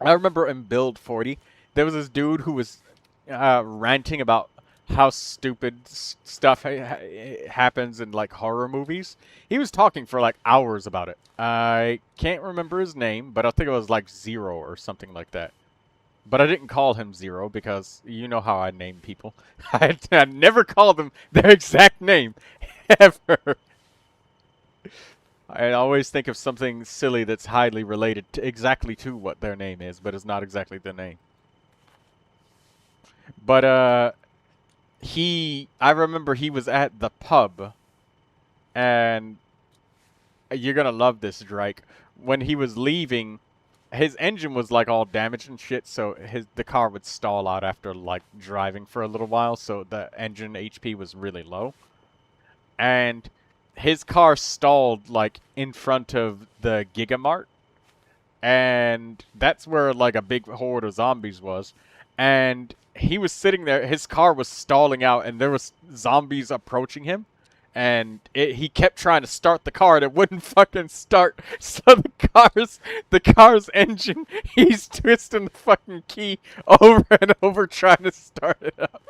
I remember in Build 40, there was this dude who was ranting about how stupid stuff happens in like horror movies. He was talking for like hours about it. I can't remember his name, but I think it was like Zero or something like that. But I didn't call him Zero because you know how I name people. I never call them their exact name, ever. I always think of something silly that's highly related to exactly to what their name is, but it's not exactly the name. But I remember he was at the pub, and you're gonna love this, Drake. When he was leaving, his engine was like all damaged and shit, so the car would stall out after like driving for a little while, so the engine HP was really low. And his car stalled like in front of the Gigamart, and that's where like a big horde of zombies was. And he was sitting there, his car was stalling out, and there was zombies approaching him, and he kept trying to start the car and it wouldn't fucking start. So the car's engine, he's twisting the fucking key over and over trying to start it up,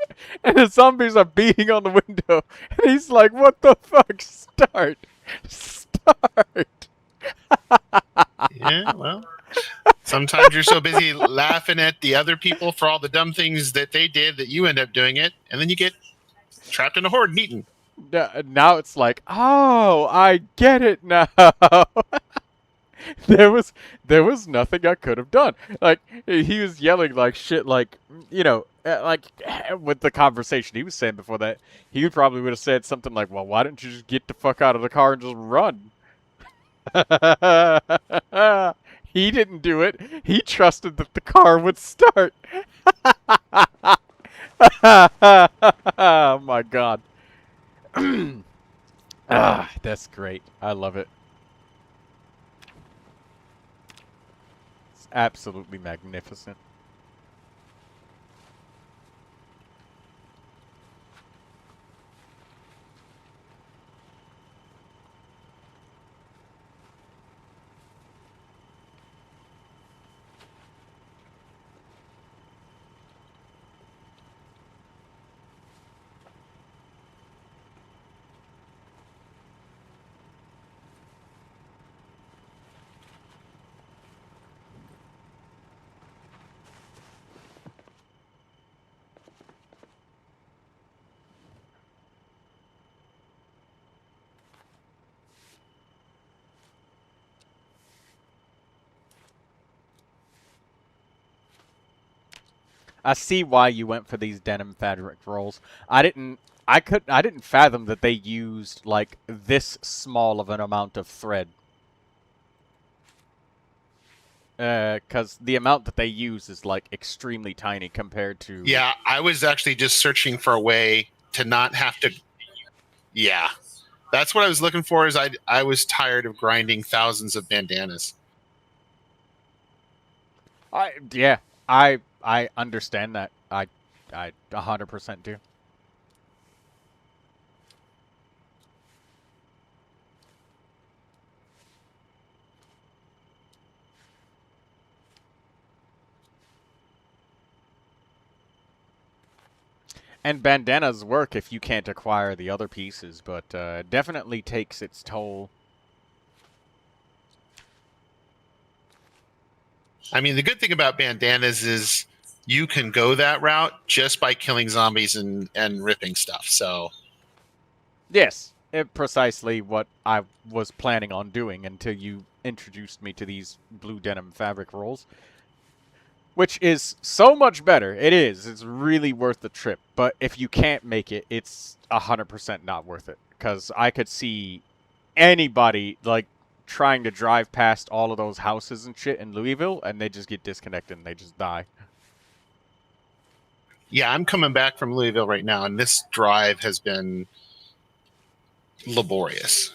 and the zombies are beating on the window, and he's like, what the fuck? Start Yeah, well, sometimes you're so busy laughing at the other people for all the dumb things that they did that you end up doing it, and then you get trapped in a horde and eaten. Now it's like, oh, I get it now. there was nothing I could have done. Like he was yelling like shit, like like with the conversation he was saying before that, he probably would have said something like, "Well, why didn't you just get the fuck out of the car and just run?" He didn't do it. He trusted that the car would start. Oh my god. That's great. I love it. It's absolutely magnificent. I see why you went for these denim fabric rolls. I didn't I didn't fathom that they used like this small of an amount of thread. Because the amount that they use is like extremely tiny compared to. Yeah, I was actually just searching for a way to not have to. Yeah, that's what I was looking for. Is I was tired of grinding thousands of bandanas. Yeah, I understand that. I 100% do. And bandanas work if you can't acquire the other pieces, but it definitely takes its toll. I mean, the good thing about bandanas is you can go that route just by killing zombies and ripping stuff. So Yes, precisely what I was planning on doing until you introduced me to these blue denim fabric rolls. Which is so much better. It is. It's really worth the trip. But if you can't make it, it's 100% not worth it. Because I could see anybody, like, trying to drive past all of those houses and shit in Louisville, and they just get disconnected and they just die. yeah, I'm coming back from Louisville right now, and this drive has been laborious.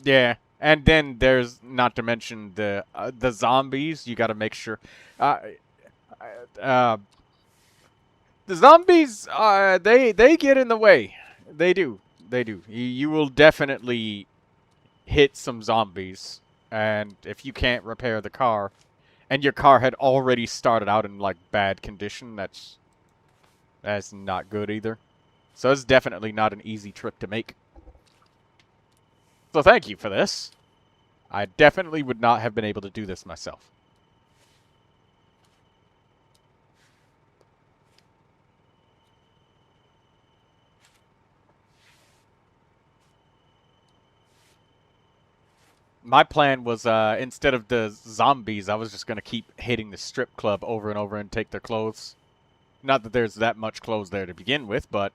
Yeah. And then there's, not to mention, the zombies. You got to make sure. Uh, uh, the zombies, they get in the way. They do. They do. You will definitely hit some zombies, and if you can't repair the car, and your car had already started out in like bad condition, that's not good either. So it's definitely not an easy trip to make. So thank you for this. I definitely would not have been able to do this myself. My plan was, instead of the zombies, I was just going to keep hitting the strip club over and over and take their clothes. Not that there's that much clothes there to begin with, but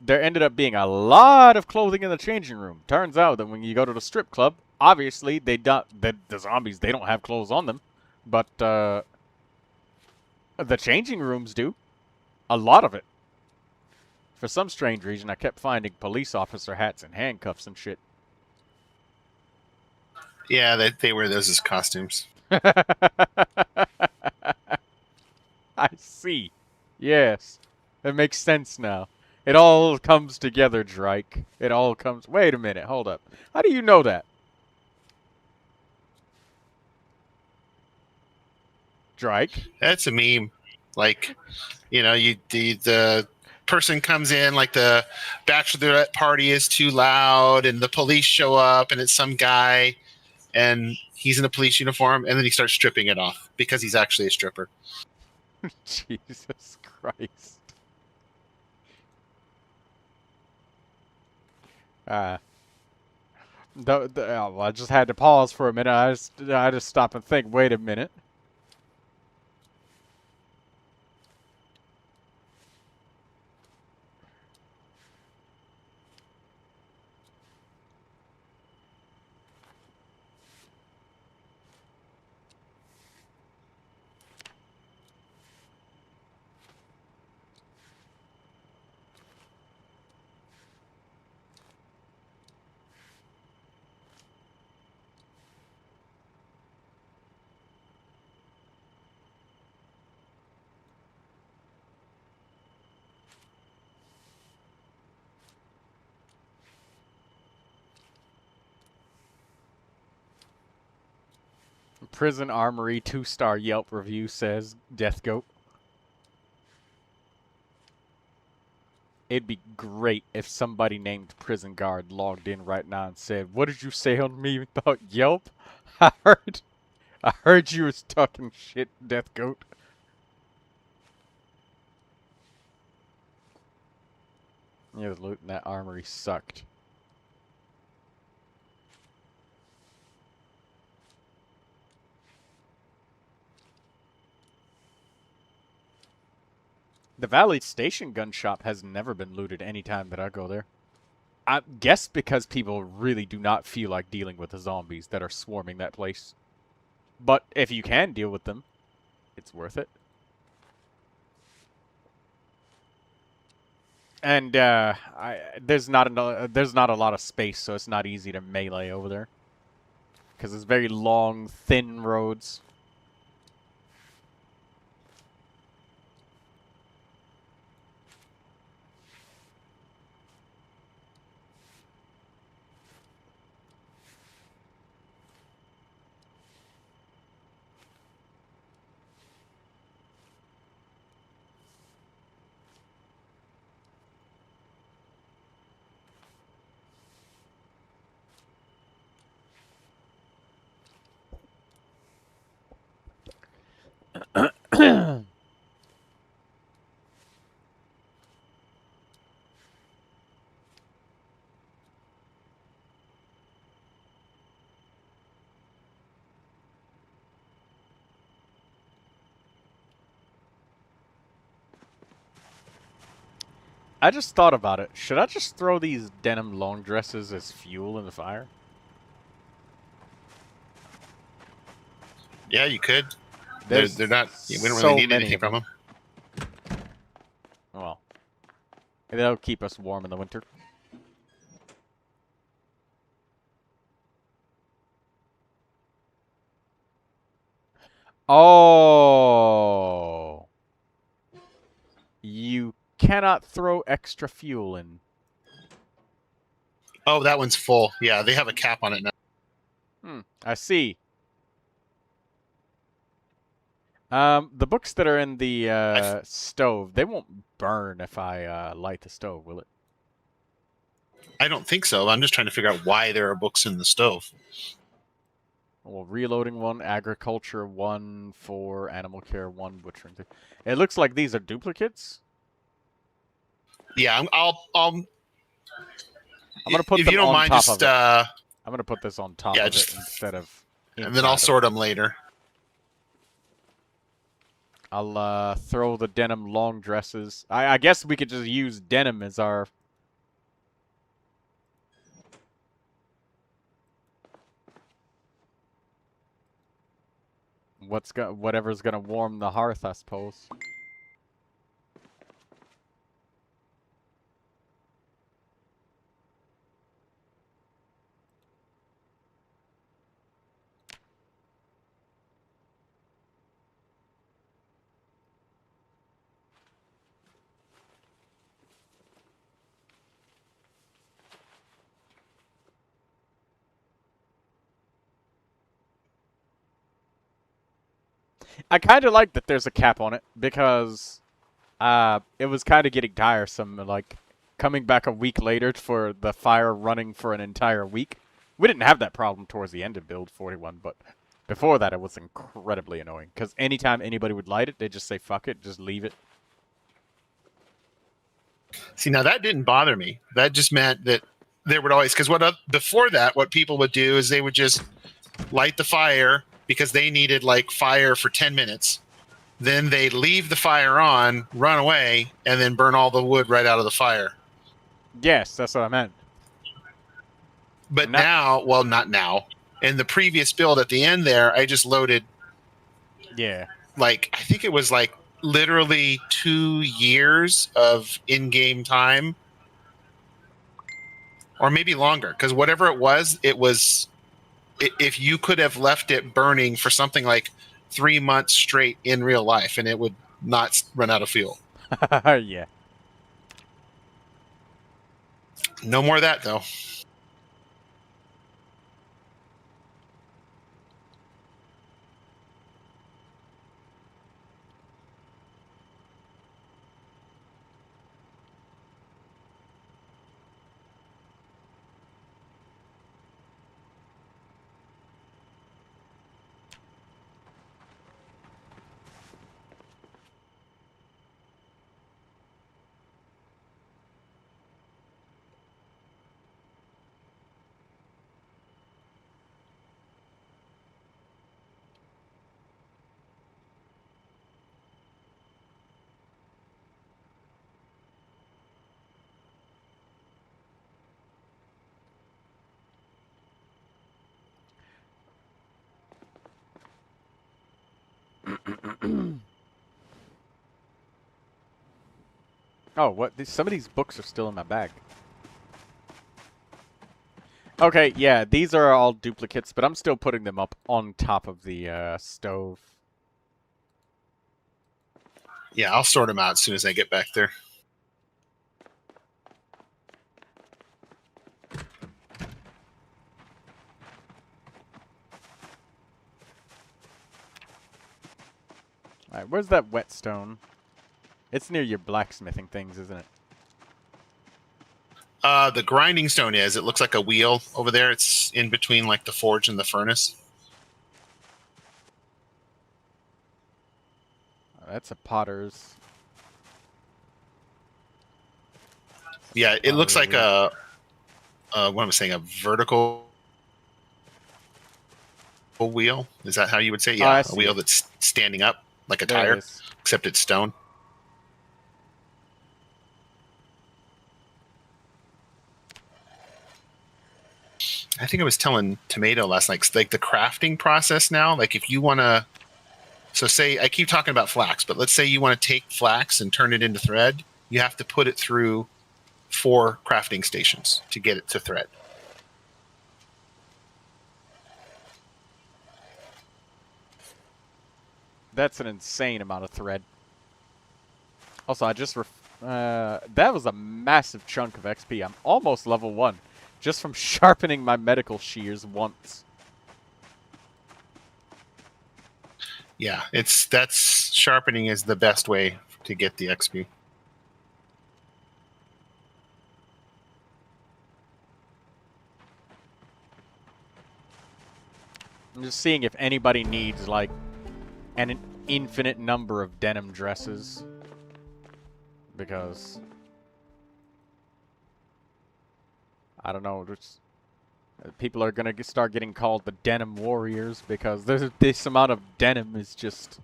there ended up being a lot of clothing in the changing room. Turns out that when you go to the strip club, obviously they don't, the zombies, they don't have clothes on them, but the changing rooms do. A lot of it. For some strange reason, I kept finding police officer hats and handcuffs and shit. Yeah, they wear those as costumes. I see. Yes. It makes sense now. It all comes together, Drake. It all comes... Wait a minute, hold up. How do you know that? Drake? That's a meme. Like, you know, the person comes in, like the bachelorette party is too loud, and the police show up, and it's some guy, and he's in a police uniform, and then he starts stripping it off because he's actually a stripper. Jesus Christ. Well, I just had to pause for a minute. I just stop and think, wait a minute. Prison Armory 2-star Yelp review says, Death Goat. It'd be great if somebody named Prison Guard logged in right now and said, "What did you say on me about Yelp? I heard you was talking shit, Death Goat." Yeah, the loot in that armory sucked. The Valley Station gun shop has never been looted any time that I go there. I guess because people really do not feel like dealing with the zombies that are swarming that place. But if you can deal with them, it's worth it. And there's not a lot of space, so it's not easy to melee over there. Because it's very long, thin roads. I just thought about it. Should I just throw these denim long dresses as fuel in the fire? Yeah, you could. There's They're not. We don't so really need many anything of from them. them. Well, that'll keep us warm in the winter. Oh. You cannot throw extra fuel in. Oh, that one's full. Yeah, they have a cap on it now. I see. The books that are in the stove, they won't burn if I light the stove, will it? I don't think so. I'm just trying to figure out why there are books in the stove. Well, reloading 1, agriculture 1, 4, animal care 1, butchering 2. It looks like these are duplicates. Yeah, I'm gonna put if them you don't on mind, top just of it. I'm gonna put this on top yeah, of just- it instead of. and then I'll inside of sort it. them later. I'll throw the denim long dresses. I guess we could just use denim as our. Whatever's gonna warm the hearth, I suppose. I kind of like that there's a cap on it because it was kind of getting tiresome, like coming back a week later for the fire running for an entire week. We didn't have that problem towards the end of build 41, but before that it was incredibly annoying because anytime anybody would light it, they'd just say fuck it, just leave it. See, now that didn't bother me. That just meant that there would always, because before that, what people would do is they would just light the fire because they needed like fire for 10 minutes. Then they'd leave the fire on, run away, and then burn all the wood right out of the fire. Yes, that's what I meant. But now, well, not now. In the previous build at the end there, I just loaded, Yeah. like, I think it was like literally 2 years of in-game time. Or maybe longer, because whatever it was, if you could have left it burning for something like 3 months straight in real life, and it would not run out of fuel. Yeah. No more of that, though. Oh, what? Some of these books are still in my bag. Okay, yeah, these are all duplicates, but I'm still putting them up on top of the stove. Yeah, I'll sort them out as soon as I get back there. Alright, where's that whetstone? It's near your blacksmithing things, isn't it? The grinding stone is. It looks like a wheel over there. It's in between like the forge and the furnace. That's a potter's. Yeah, it looks Pottery like wheel. what am I saying? A vertical wheel. Is that how you would say? Oh, I Yeah, a see wheel it. that's standing up like a There it tire, is. except it's stone. I think I was telling Tomato last night, like the crafting process now, like if you want to, so say, I keep talking about flax, but let's say you want to take flax and turn it into thread, you have to put it through 4 crafting stations to get it to thread. That's an insane amount of thread. Also, I just that was a massive chunk of XP. I'm almost level 1 just from sharpening my medical shears once. Yeah, that's sharpening is the best way to get the XP. I'm just seeing if anybody needs like an infinite number of denim dresses, because I don't know, just people are gonna start getting called the denim warriors because this amount of denim is just,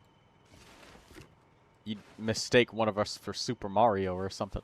you'd mistake one of us for Super Mario or something.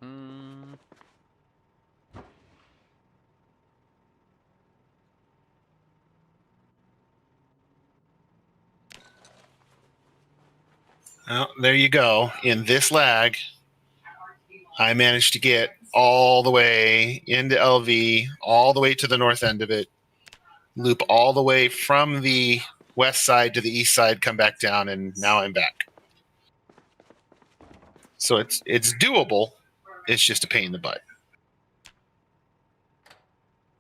Hmm. Well, there you go. In this lag, I managed to get all the way into LV, all the way to the north end of it, loop all the way from the west side to the east side, come back down, and now I'm back. So it's doable. It's just a pain in the butt.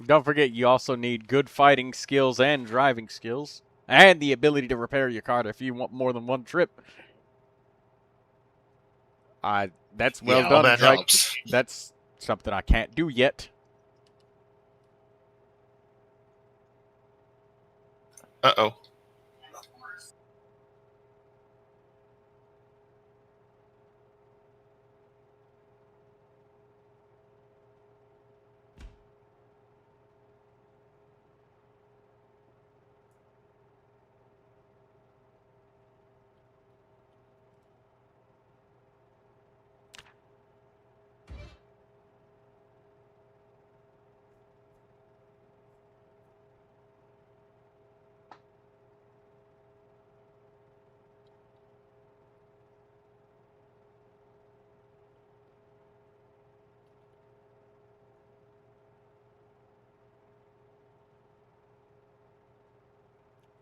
Don't forget, you also need good fighting skills and driving skills, and the ability to repair your car if you want more than one trip. That's well Yeah, all done, that Drake. helps. That's something I can't do yet. Uh-oh.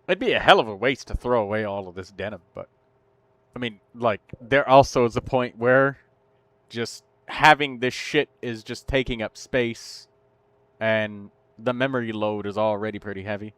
It'd be a hell of a waste to throw away all of this denim, but I mean, like, there also is a point where just having this shit is just taking up space, and the memory load is already pretty heavy.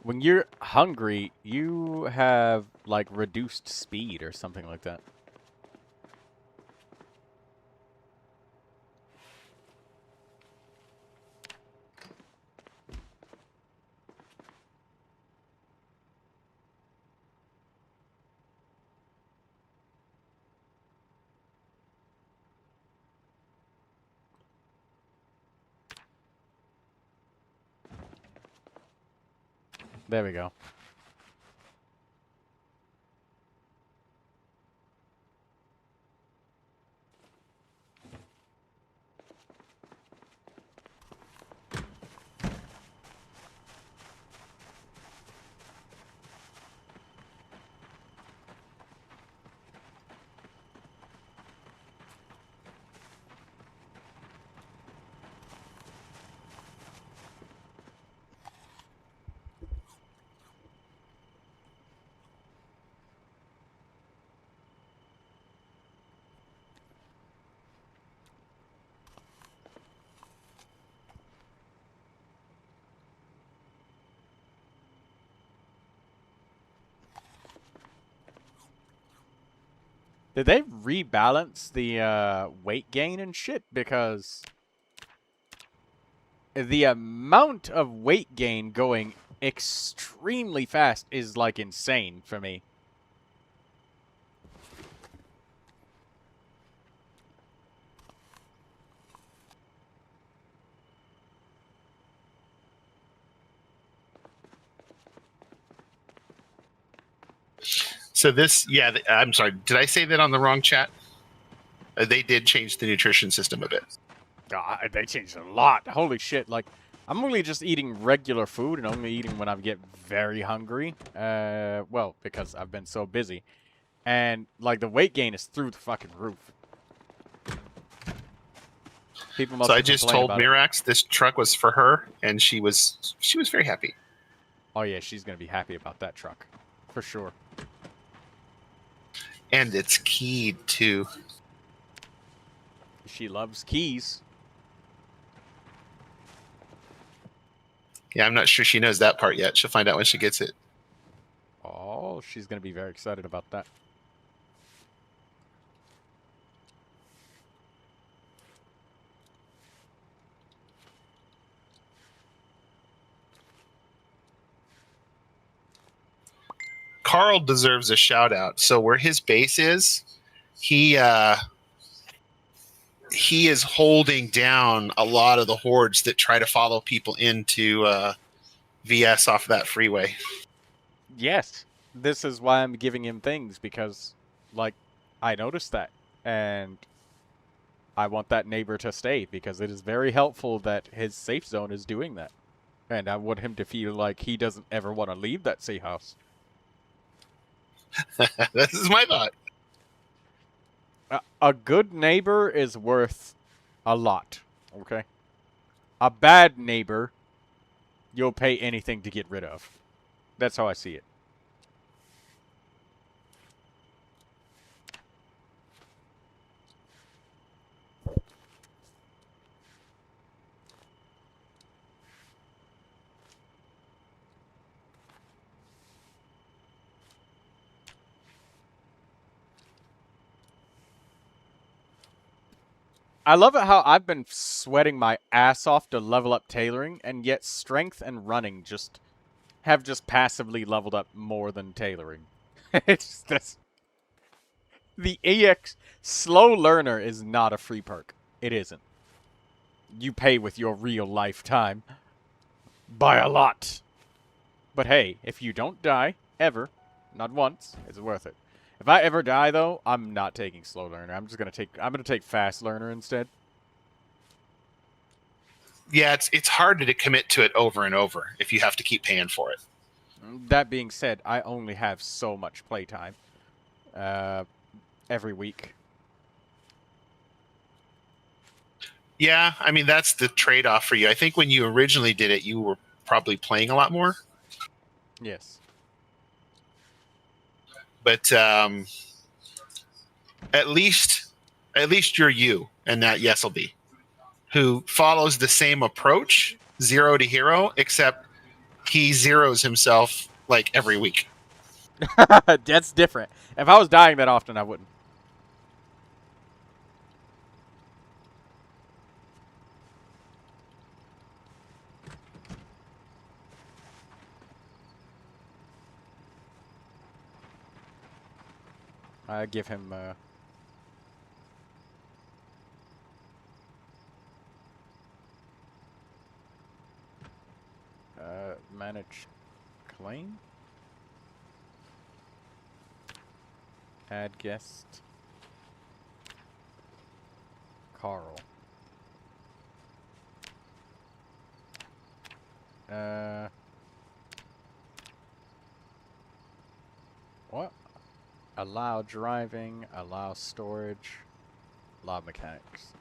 When you're hungry, you have, like, reduced speed or something like that. There we go. Did they rebalance the weight gain and shit? Because the amount of weight gain going extremely fast is, like, insane for me. So this, yeah, I'm sorry. Did I say that on the wrong chat? They did change the nutrition system a bit. God, they changed a lot. Holy shit. Like, I'm only just eating regular food and only eating when I get very hungry. Well, because I've been so busy. And, like, the weight gain is through the fucking roof. People must So I just told about it. Mirax this truck was for her, and she was very happy. Oh, yeah, she's going to be happy about that truck. For sure. And it's keyed, too. She loves keys. Yeah, I'm not sure she knows that part yet. She'll find out when she gets it. Oh, she's going to be very excited about that. Carl deserves a shout out. So where his base is, he is holding down a lot of the hordes that try to follow people into VS off of that freeway. Yes. This is why I'm giving him things, because, like, I noticed that. And I want that neighbor to stay, because it is very helpful that his safe zone is doing that. And I want him to feel like he doesn't ever want to leave that safe house. This is my thought. A good neighbor is worth a lot, okay? A bad neighbor, you'll pay anything to get rid of. That's how I see it. I love it how I've been sweating my ass off to level up tailoring, and yet strength and running have just passively leveled up more than tailoring. It's just... The EX slow learner is not a free perk. It isn't. You pay with your real lifetime. By a lot. But hey, if you don't die, ever, not once, it's worth it. If I ever die though, I'm not taking slow learner. I'm gonna take fast learner instead. Yeah, it's harder to commit to it over and over if you have to keep paying for it. That being said, I only have so much playtime. Every week. Yeah, I mean that's the trade-off for you. I think when you originally did it, you were probably playing a lot more. Yes. But at least you're you, and that Yeselby, who follows the same approach, zero to hero, except he zeros himself like every week. That's different. If I was dying that often, I wouldn't. I give him manage claim. Add guest. Carl. What? Allow driving, allow storage, allow mechanics.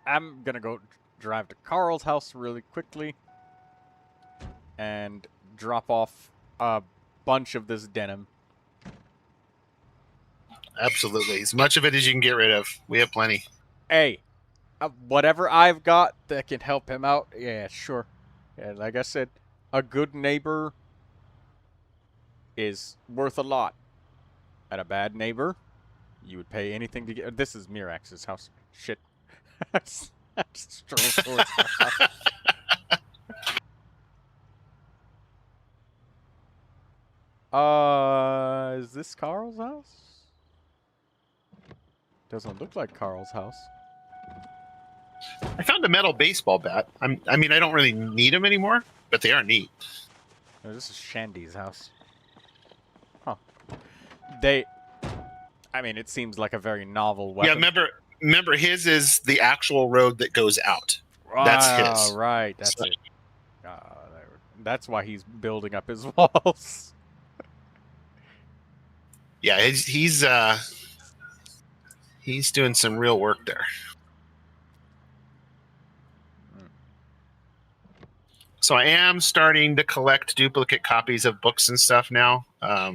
I'm gonna go drive to Carl's house really quickly and drop off a bunch of this denim. Absolutely. As much of it as you can get rid of. We have plenty. Hey, whatever I've got that can help him out, yeah, sure. Yeah, like I said, a good neighbor is worth a lot. And a bad neighbor, you would pay anything to get. This is Mirax's house. Shit. I just strolled towards the house. Is this Carl's house? Doesn't look like Carl's house. I found a metal baseball bat. I mean, I don't really need them anymore, but they are neat. No, this is Shandy's house. Huh. I mean, it seems like a very novel weapon. Yeah, remember, his is the actual road that goes out. That's his. Right, that's So- it. That's why he's building up his walls. Yeah, he's doing some real work there. So I am starting to collect duplicate copies of books and stuff now. I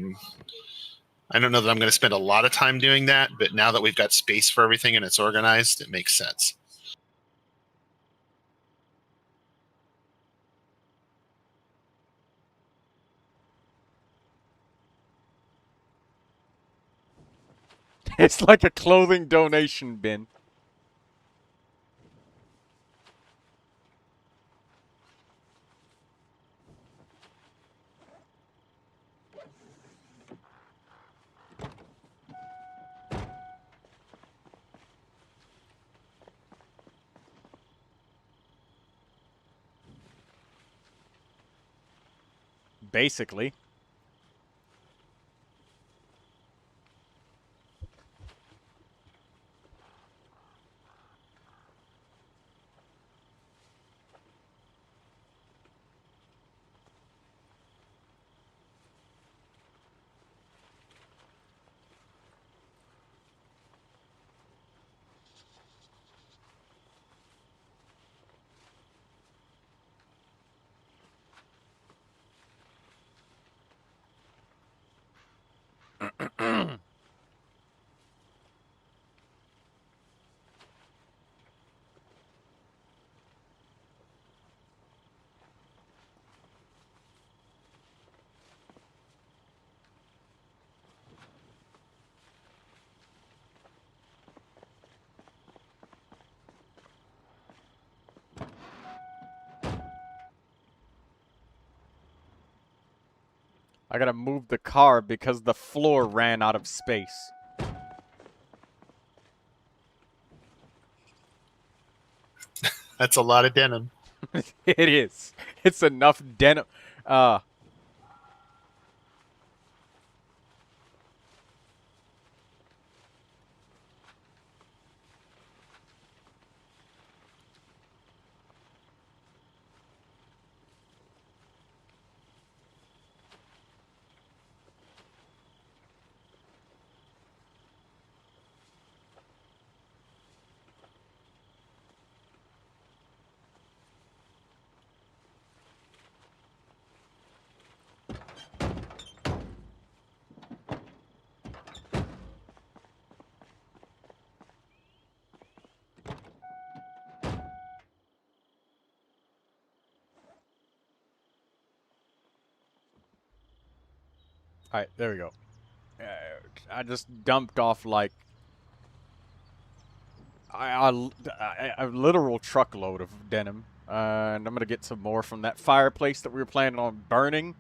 don't know that I'm going to spend a lot of time doing that, but now that we've got space for everything and it's organized, it makes sense. It's like a clothing donation bin. Basically. I gotta move the car because the floor ran out of space. That's a lot of denim. It is. It's enough denim. Alright, there we go. I just dumped off like a literal truckload of denim. And I'm gonna get some more from that fireplace that we were planning on burning.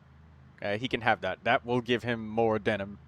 He can have that. That will give him more denim.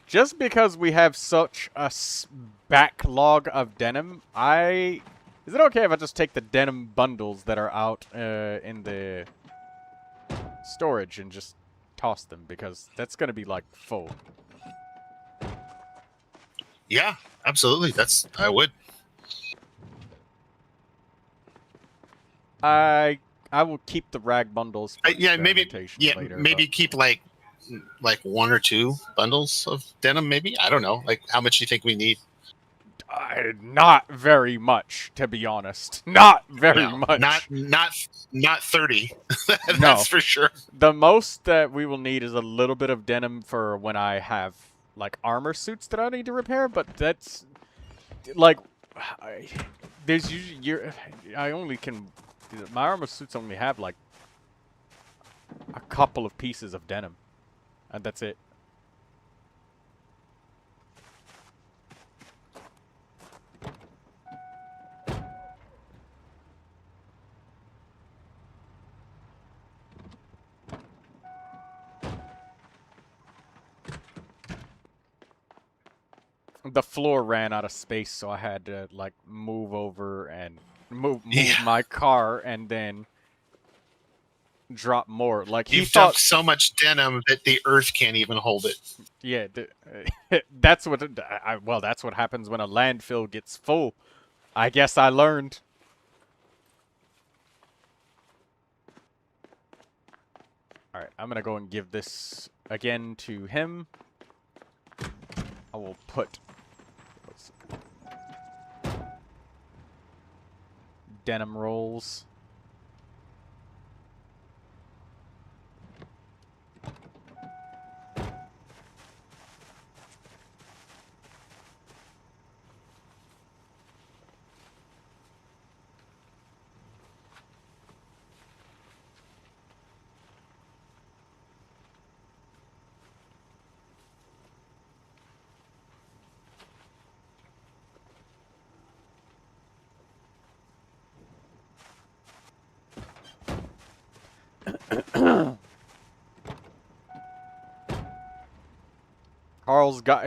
Just because we have such a backlog of denim, is it okay if I just take the denim bundles that are out in the storage and just toss them? Because that's gonna be like full. Yeah, absolutely. I would. I will keep the rag bundles for Yeah, maybe. experimentation Yeah, later, maybe keep like one or two bundles of denim. Maybe, I don't know. Like, how much do you think we need? not very much, to be honest. Not very No, much. not 30. No. That's for sure. The most that we will need is a little bit of denim for when I have like armor suits that I need to repair, but that's like there's usually I only can my armor suits only have like a couple of pieces of denim, and that's it. The floor ran out of space, so I had to like move over and move Yeah. my car and then drop more. Like You've he thought, dumped so much denim that the earth can't even hold it. yeah, that's what well, that's what happens when a landfill gets full. I guess I learned. All right, I'm gonna go and give this again to him. I will put denim rolls.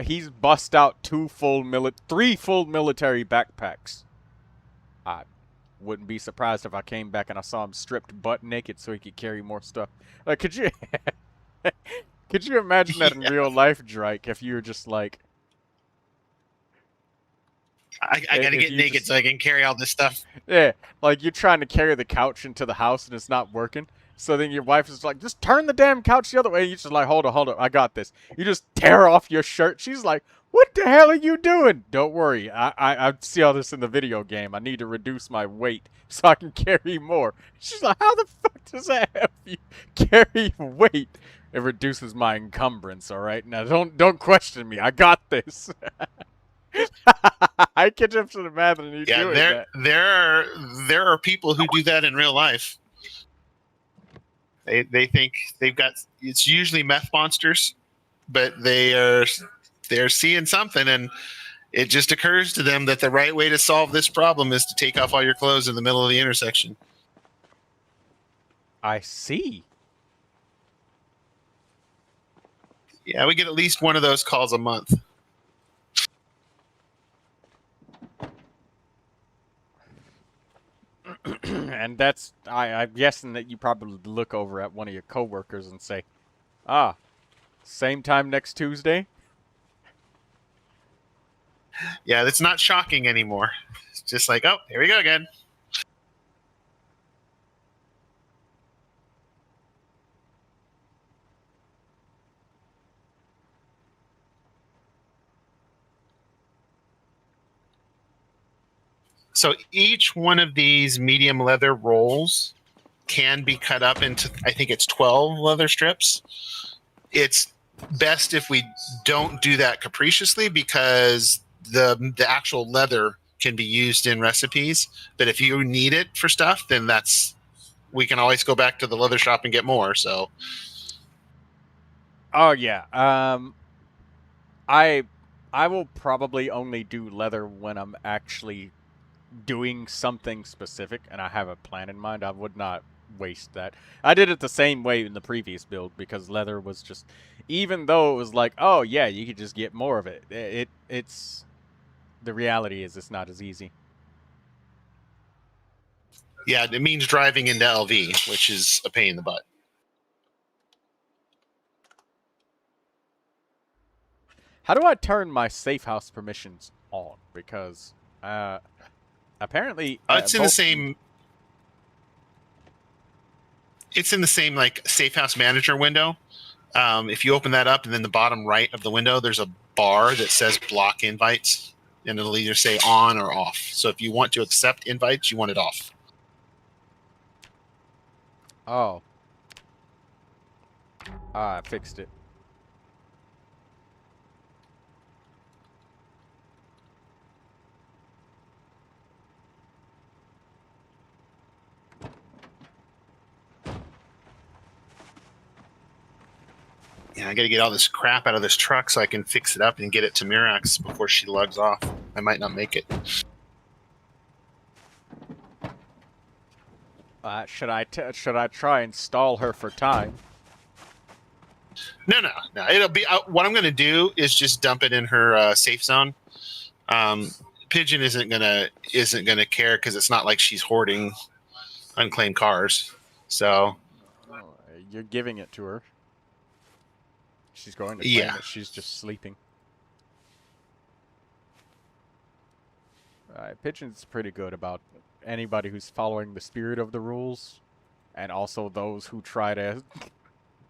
He's bust out three full military backpacks. I wouldn't be surprised if I came back and I saw him stripped butt naked so he could carry more stuff. Like, could you imagine that in real life, Drake, if you were just like, I gotta get naked so I can carry all this stuff. yeah, like you're trying to carry the couch into the house and it's not working. So then your wife is like, just turn the damn couch the other way. And you're just like, hold on, I got this. You just tear off your shirt. She's like, what the hell are you doing? Don't worry. I see all this in the video game. I need to reduce my weight so I can carry more. She's like, how the fuck does that help you carry weight? It reduces my encumbrance, all right? Now, don't question me. I got this. I can just imagine you doing that. There are people who do that in real life. They think they've got, it's usually meth monsters, but they're seeing something, and it just occurs to them that the right way to solve this problem is to take off all your clothes in the middle of the intersection. I see. Yeah, we get at least one of those calls a month. And that's, I'm guessing that you probably look over at one of your coworkers and say, ah, same time next Tuesday? Yeah, it's not shocking anymore. It's just like, oh, here we go again. So each one of these medium leather rolls can be cut up into, I think it's 12 leather strips. It's best if we don't do that capriciously, because the actual leather can be used in recipes. But if you need it for stuff, then we can always go back to the leather shop and get more. So, oh yeah, I will probably only do leather when I'm actually doing something specific and I have a plan in mind. I would not waste that. I did it the same way in the previous build because leather was just, even though it was like, oh yeah, you could just get more of it. It's the reality is it's not as easy. Yeah, it means driving into LV, which is a pain in the butt. How do I turn my safe house permissions on? Because apparently It's in the same. It's in the same like safe house manager window. If you open that up, and then the bottom right of the window, there's a bar that says block invites, and it'll either say on or off. So if you want to accept invites, you want it off. Oh. I fixed it. Yeah, I got to get all this crap out of this truck so I can fix it up and get it to Mirax before she lugs off. I might not make it. Should I try and stall her for time? No. It'll be what I'm going to do is just dump it in her safe zone. Pigeon isn't gonna care because it's not like she's hoarding unclaimed cars. So You're giving it to her. She's going to claim yeah. it. She's just sleeping. Pigeon's pretty good about anybody who's following the spirit of the rules, and also those who try to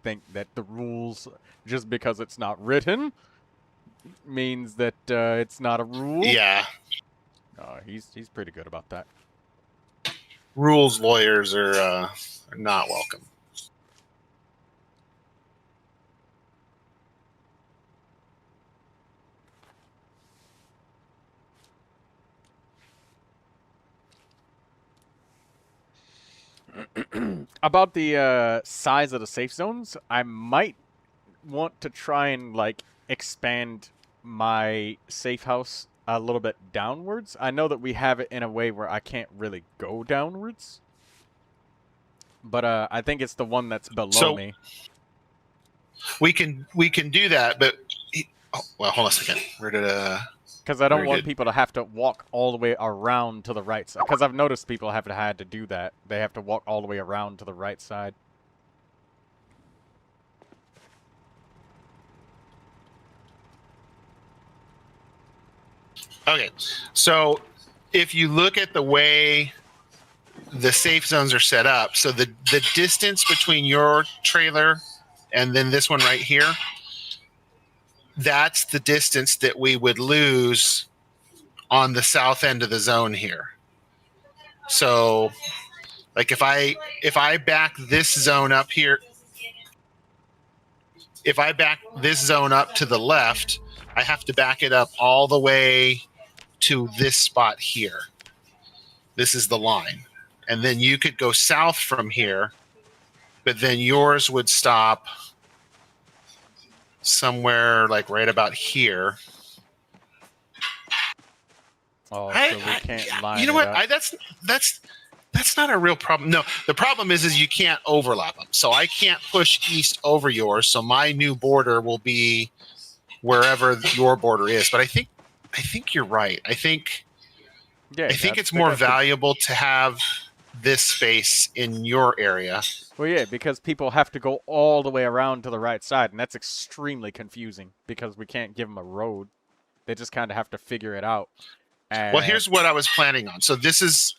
think that the rules, just because it's not written, means that it's not a rule. Yeah. He's pretty good about that. Rules lawyers are not welcome. About the size of the safe zones, I might want to try and like expand my safe house a little bit downwards. I know that we have it in a way where I can't really go downwards, but I think it's the one that's below me. We can do that, but well, hold on a second. Where did Because I don't want people to have to walk all the way around to the right side. Because I've noticed people have had to do that. They have to walk all the way around to the right side. Okay, so if you look at the way the safe zones are set up, so the distance between your trailer and then this one right here, that's the distance that we would lose on the south end of the zone here. So like if I back this zone up here, if I back this zone up to the left, I have to back it up all the way to this spot here. This is the line. And then you could go south from here, but then yours would stop somewhere like right about here. Oh, so we can't line you know it what? up. That's not a real problem. No, the problem is you can't overlap them. So I can't push east over yours. So my new border will be wherever your border is. But I think you're right. I think it's more valuable to have this space in your area. Well, yeah, because people have to go all the way around to the right side, and that's extremely confusing because we can't give them a road. They just kind of have to figure it out. Well, here's what I was planning on. So this is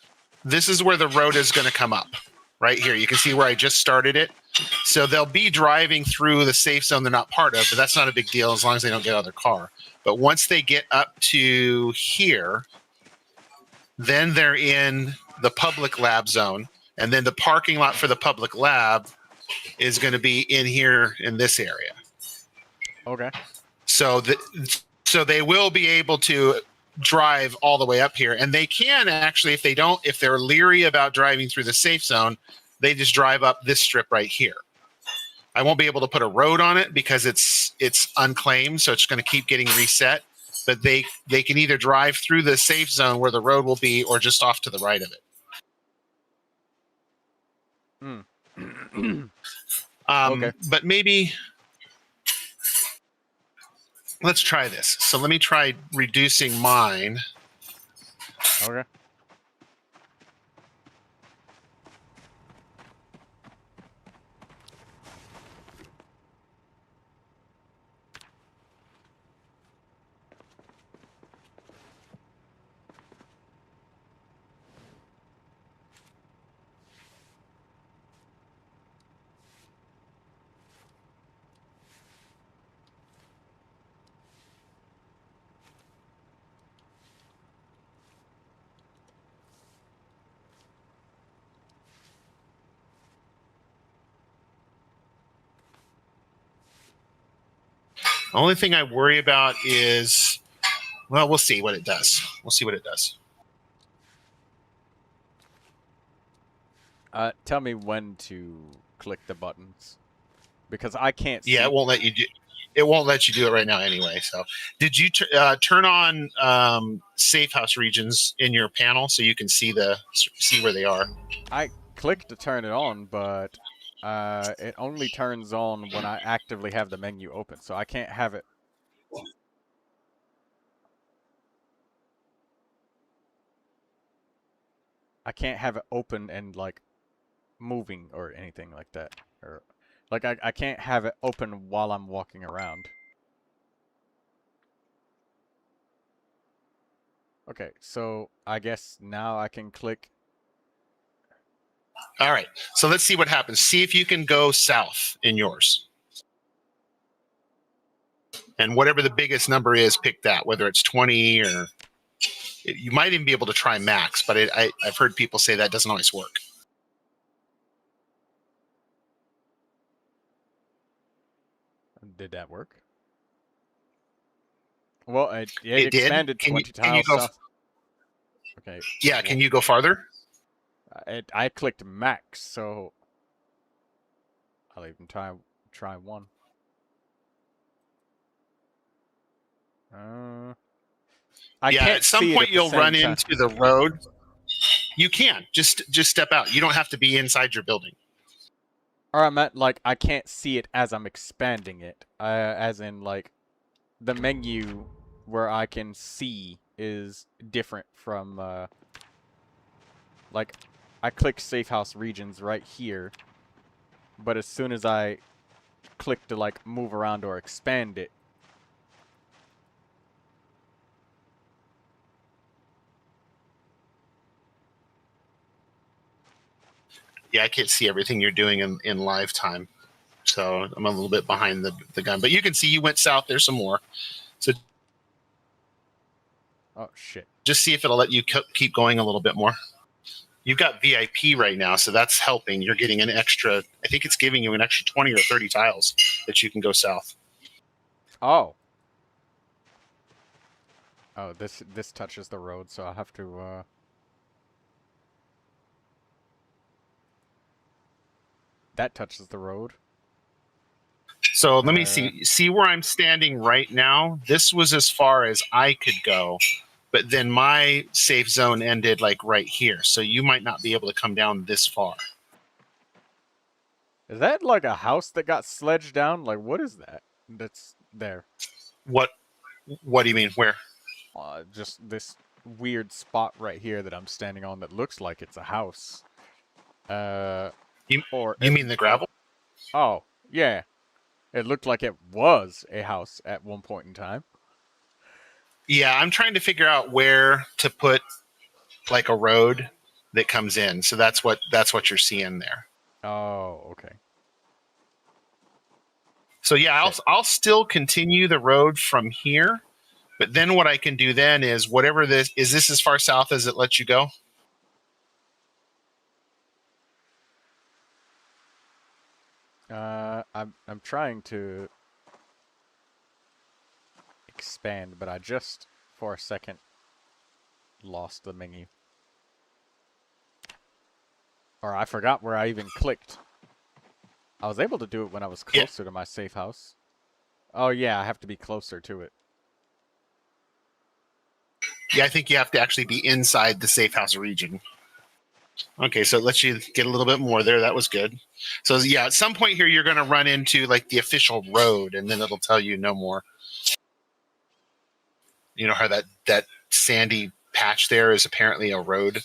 where the road is going to come up. Right here. You can see where I just started it. So they'll be driving through the safe zone they're not part of, but that's not a big deal as long as they don't get out of their car. But once they get up to here, then they're in the public lab zone. And then the parking lot for the public lab is going to be in here in this area. Okay. So they will be able to drive all the way up here, and they can actually, if they're leery about driving through the safe zone, they just drive up this strip right here. I won't be able to put a road on it because it's unclaimed, so it's going to keep getting reset. But they can either drive through the safe zone where the road will be, or just off to the right of it. Hmm. Okay. But maybe let's try this. So let me try reducing mine. Okay. The only thing I worry about is, well, we'll see what it does. We'll see what it does. Tell me when to click the buttons because I can't see. Yeah, it won't let you do. It won't let you do it right now anyway. So, did you turn on safe house regions in your panel so you can see where they are? I click to turn it on, but it only turns on when I actively have the menu open, so I can't have it. I can't have it open and like moving or anything like that, or like I can't have it open while I'm walking around. Okay, so I guess now I can click. All right. So let's see what happens. See if you can go south in yours. And whatever the biggest number is, pick that, whether it's 20 or you might even be able to try max, but I've heard people say that doesn't always work. Did that work? Well, it It did. expanded Can 20 you tiles go? south. Okay. Yeah. Can you go farther? I clicked max, so I'll even try one. I Yeah. can't At some see it point, at the you'll same run time. into the road. You can just step out. You don't have to be inside your building. Or I meant like I can't see it as I'm expanding it. As in like the menu where I can see is different from like I click safe house regions right here, but as soon as I click to like move around or expand it, Yeah, I can't see everything you're doing in live time. So I'm a little bit behind the gun. But you can see you went south. There's some more. So oh shit. just see if it'll let you keep going a little bit more. You've got VIP right now, so that's helping. You're getting an extra, I think it's giving you an extra 20 or 30 tiles that you can go south. Oh. Oh, this touches the road, so I'll have to that touches the road. So let me see where I'm standing right now. This was as far as I could go, but then my safe zone ended like right here. So you might not be able to come down this far. Is that like a house that got sledged down? Like what is that? That's there. What do you mean? Where? Just this weird spot right here that I'm standing on that looks like it's a house. You mean the gravel? Oh, yeah. It looked like it was a house at one point in time. Yeah, I'm trying to figure out where to put like a road that comes in. So that's what you're seeing there. Oh, okay. So yeah, I'll still continue the road from here, but then what I can do then is whatever this is this as far south as it lets you go? I'm trying to expand, but I just for a second lost the menu. Or I forgot where I even clicked. I was able to do it when I was closer to my safe house. Oh yeah, I have to be closer to it. Yeah, I think you have to actually be inside the safe house region. Okay, so it lets you get a little bit more there. That was good. So yeah, at some point here, you're going to run into like the official road, and then it'll tell you no more. You know how that sandy patch there is apparently a road.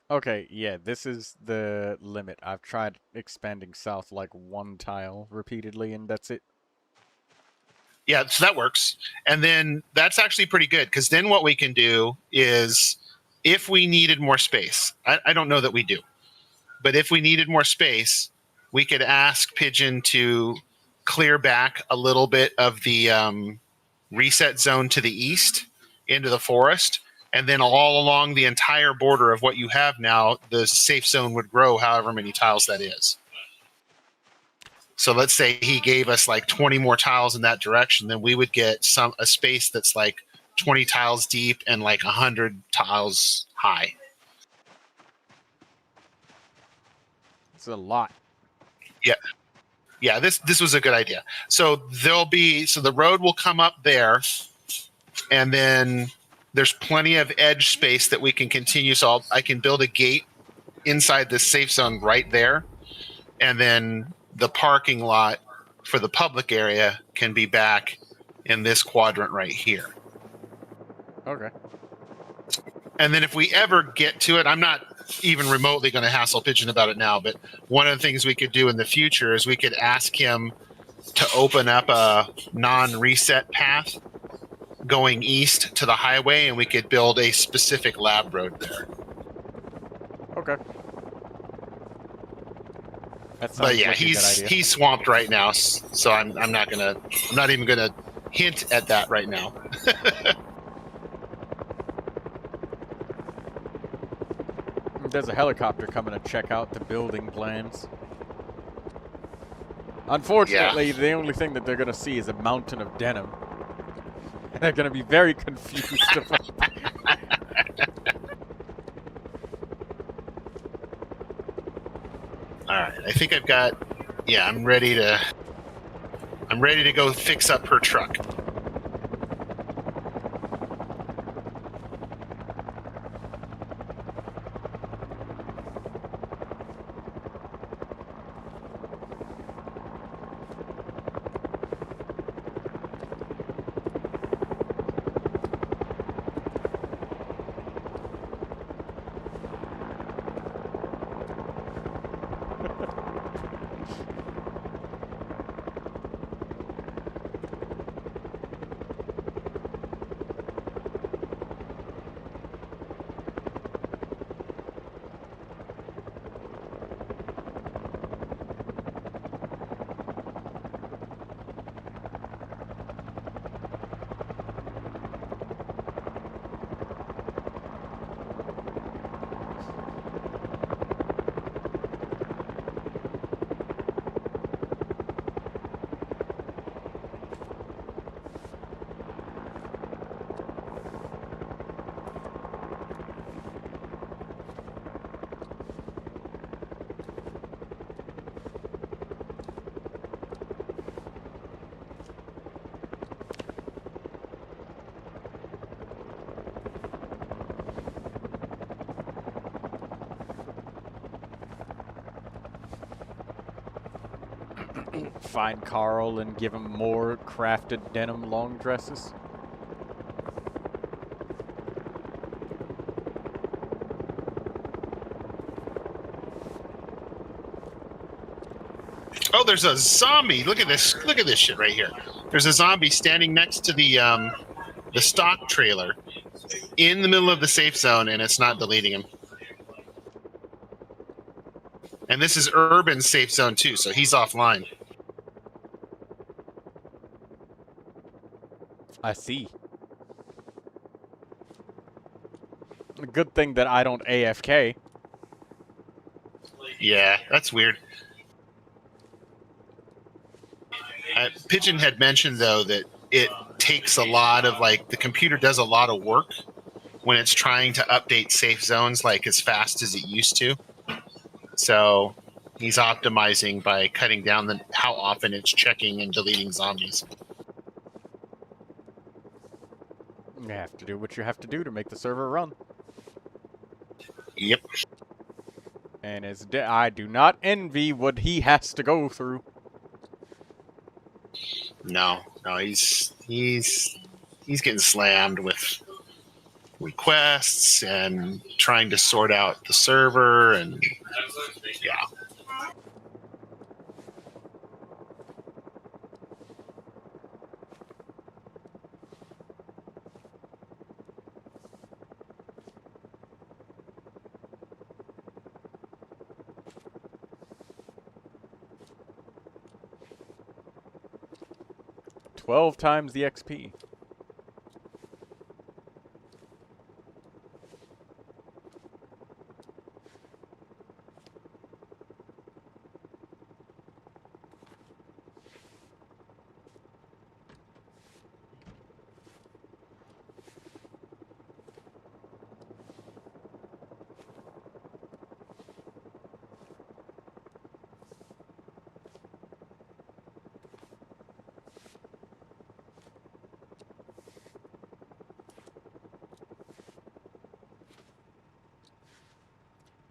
Okay, yeah, this is the limit. I've tried expanding south like one tile repeatedly, and that's it. Yeah, so that works. And then that's actually pretty good, because then what we can do is, if we needed more space, I don't know that we do, but if we needed more space, we could ask Pigeon to clear back a little bit of the reset zone to the east into the forest. And then all along the entire border of what you have now, the safe zone would grow however many tiles that is. So let's say he gave us like 20 more tiles in that direction, then we would get a space that's like 20 tiles deep and like 100 tiles high. It's a lot. Yeah, this was a good idea. So the road will come up there, and then there's plenty of edge space that we can continue. So I can build a gate inside this safe zone right there, and then the parking lot for the public area can be back in this quadrant right here. Okay. And then if we ever get to it, I'm not even remotely going to hassle Pigeon about it now, but one of the things we could do in the future is we could ask him to open up a non-reset path going east to the highway, and we could build a specific lab road there. Okay. That sounds But yeah, like a good idea. he's swamped right now, so I'm not even gonna hint at that right now. There's a helicopter coming to check out the building plans. Unfortunately, the only thing that they're going to see is a mountain of denim. And they're going to be very confused about Alright, I think I've got... Yeah, I'm ready to go fix up her truck. find Carl and give him more crafted denim long dresses. Oh, there's a zombie. Look at this. Look at this shit right here. There's a zombie standing next to the stock trailer in the middle of the safe zone, and it's not deleting him. And this is urban safe zone too, so he's offline. I see. Good thing that I don't AFK. Yeah, that's weird. Pigeon had mentioned, though, that it takes a lot of, like, the computer does a lot of work when it's trying to update safe zones, like, as fast as it used to. So He's optimizing by cutting down how often it's checking and deleting zombies. You have to do what you have to do to make the server run. Yep. And I do not envy what he has to go through. No, he's getting slammed with requests and trying to sort out the server, and yeah. "12 times the XP.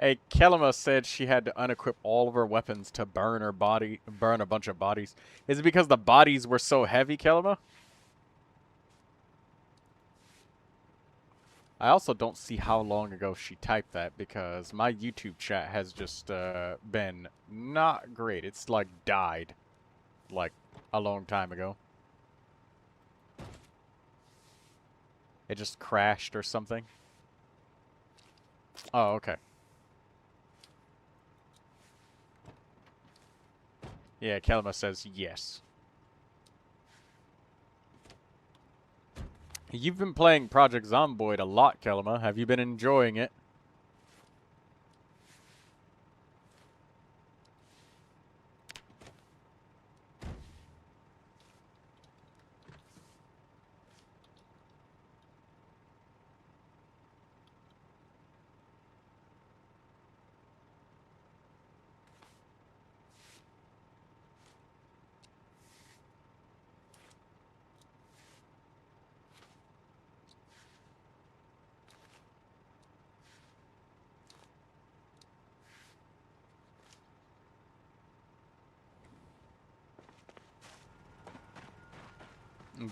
Hey, Kelima said she had to unequip all of her weapons to burn a bunch of bodies. Is it because the bodies were so heavy, Kelima? I also don't see how long ago she typed that, because my YouTube chat has just been not great. It's like died like a long time ago. It just crashed or something. Oh, okay. Yeah, Kelma says yes. You've been playing Project Zomboid a lot, Kelma. Have you been enjoying it?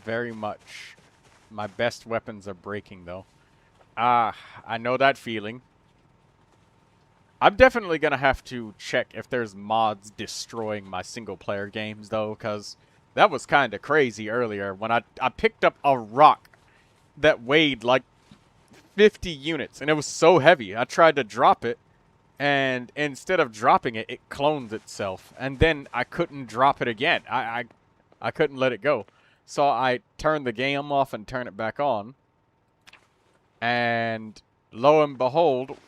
Very much. My best weapons are breaking, though. Ah, I know that feeling. I'm definitely gonna have to check if there's mods destroying my single-player games, though, because that was kind of crazy earlier when I picked up a rock that weighed like 50 units, and it was so heavy. I tried to drop it, and instead of dropping it, it clones itself, and then I couldn't drop it again. I couldn't let it go. So I turned the game off and turned it back on. And lo and behold,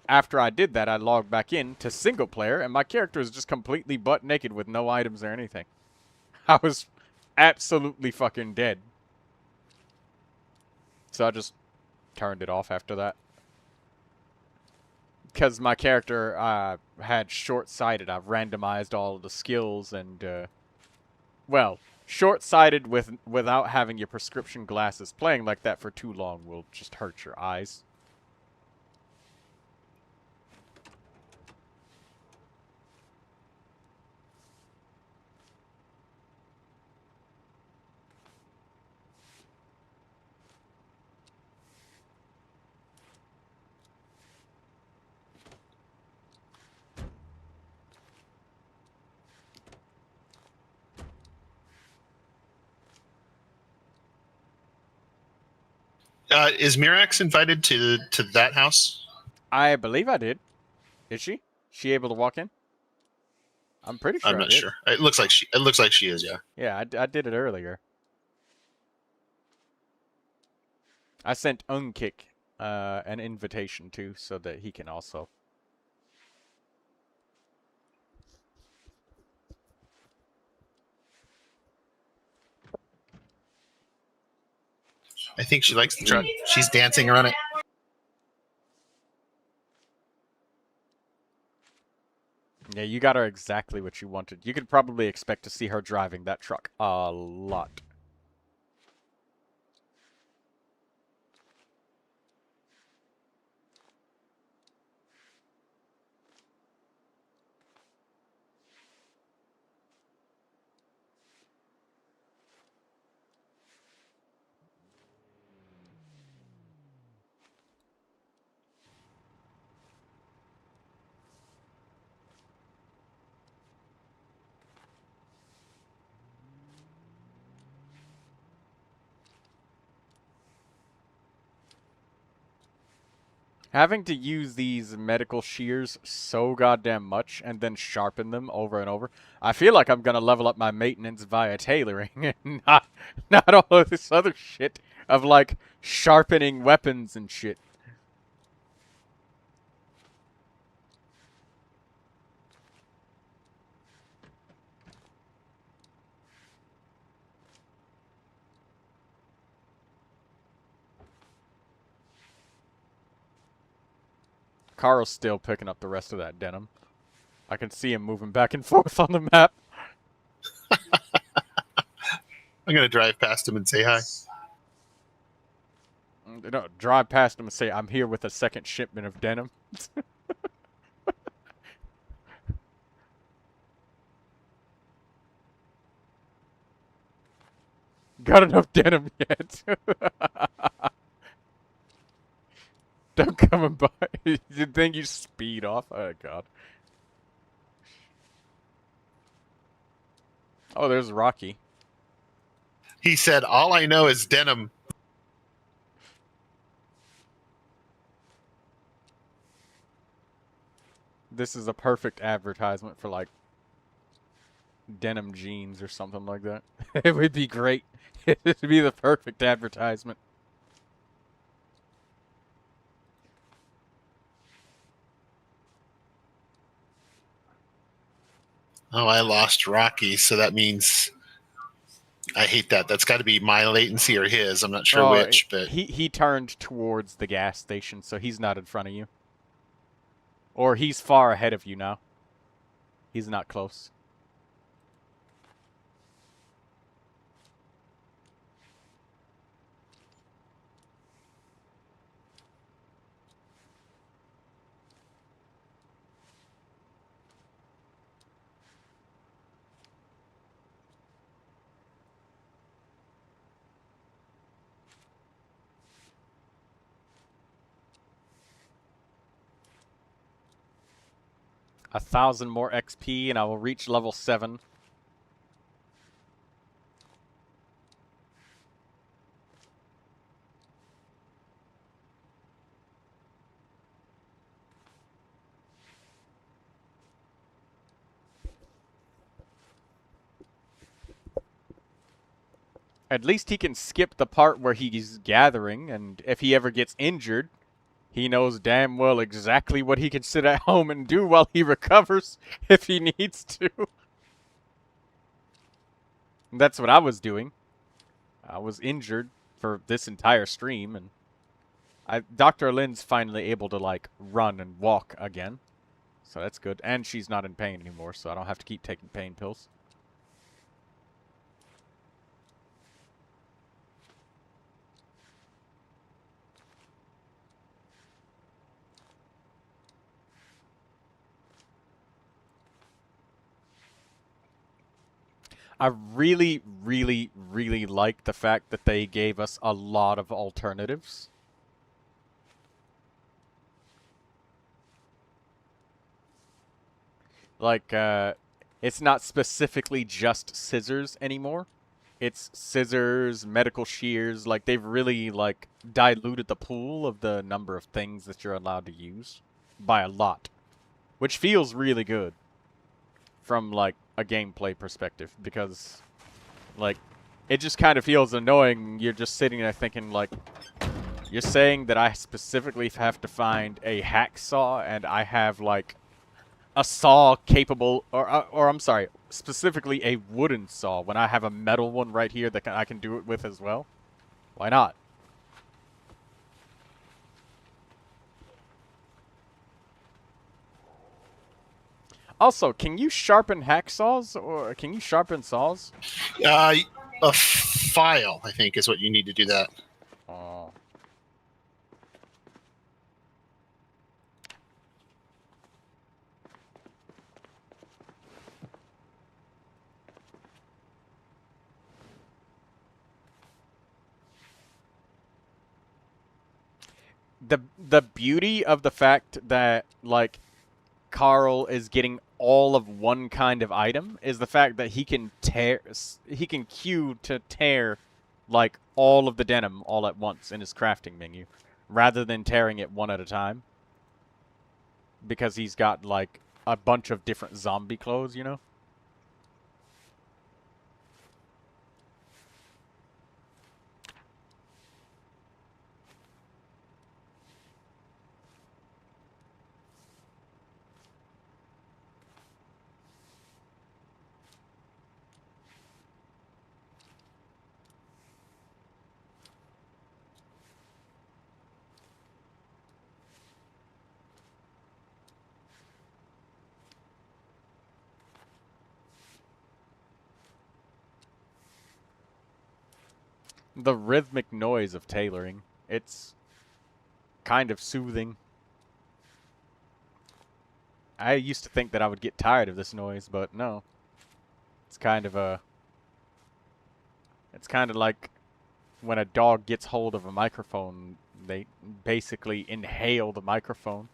after I did that, I logged back in to single player, and my character is just completely butt naked with no items or anything. I was absolutely fucking dead. So I just turned it off after that. Because my character had short-sighted. I've randomized all of the skills and, well, short-sighted without having your prescription glasses. Playing like that for too long will just hurt your eyes. Is Mirax invited to that house? I believe I did. Is she? She able to walk in? I'm pretty sure I'm I not did. sure. It looks like she is. Yeah. Yeah, I did it earlier. I sent Unkick an invitation too, so that he can also. I think she likes the truck. She's dancing around it. Yeah, you got her exactly what you wanted. You could probably expect to see her driving that truck a lot. Having to use these medical shears so goddamn much and then sharpen them over and over, I feel like I'm gonna level up my maintenance via tailoring and not all of this other shit of like sharpening weapons and shit. Carl's still picking up the rest of that denim. I can see him moving back and forth on the map. I'm gonna drive past him and say hi. No, drive past him and say, I'm here with a second shipment of denim. Got enough denim yet? Don't come and buy. You think you speed off? Oh, God. Oh, there's Rocky. He said, "All I know is denim." This is a perfect advertisement for, like, denim jeans or something like that. It would be great. It would be the perfect advertisement. Oh, I lost Rocky, so that means I hate that. That's got to be my latency or his. I'm not sure which, but he turned towards the gas station, so he's not in front of you. Or he's far ahead of you now. He's not close. A 1,000 more XP and I will reach level 7. At least he can skip the part where he's gathering, and if he ever gets injured, he knows damn well exactly what he can sit at home and do while he recovers if he needs to. And that's what I was doing. I was injured for this entire stream, and Dr. Lynn's finally able to, like, run and walk again. So that's good. And she's not in pain anymore, so I don't have to keep taking pain pills. I really, really, really like the fact that they gave us a lot of alternatives. Like, it's not specifically just scissors anymore. It's scissors, medical shears. Like, they've really, like, diluted the pool of the number of things that you're allowed to use by a lot. Which feels really good from, like, a gameplay perspective. Because, like, it just kind of feels annoying. You're just sitting there thinking, like, you're saying that I specifically have to find a hacksaw and I have, like, a saw capable, or I'm sorry, specifically a wooden saw when I have a metal one right here that I can do it with as well? Why not? Also, can you sharpen hacksaws or can you sharpen saws? A file, I think, is what you need to do that. Oh. The beauty of the fact that like Carl is getting all of one kind of item is the fact that he can queue to tear like all of the denim all at once in his crafting menu rather than tearing it one at a time because he's got like a bunch of different zombie clothes, you know? The rhythmic noise of tailoring. It's kind of soothing. I used to think that I would get tired of this noise, but no. It's kind of a... It's kind of like when a dog gets hold of a microphone, they basically inhale the microphone.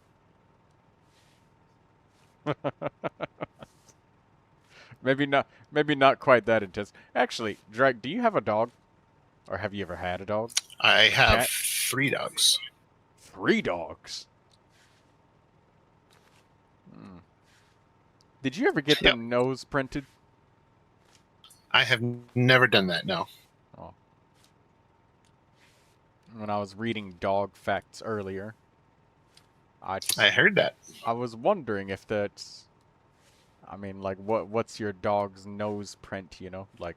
Maybe not quite that intense. Actually, Drake, do you have a dog? Or have you ever had a dog? I have Cat? 3 dogs. 3 dogs? Hmm. Did you ever get their Yep. nose printed? I have never done that, no. Oh. When I was reading dog facts earlier, I heard that. I was wondering if that's... I mean, like, what's your dog's nose print, you know? Like,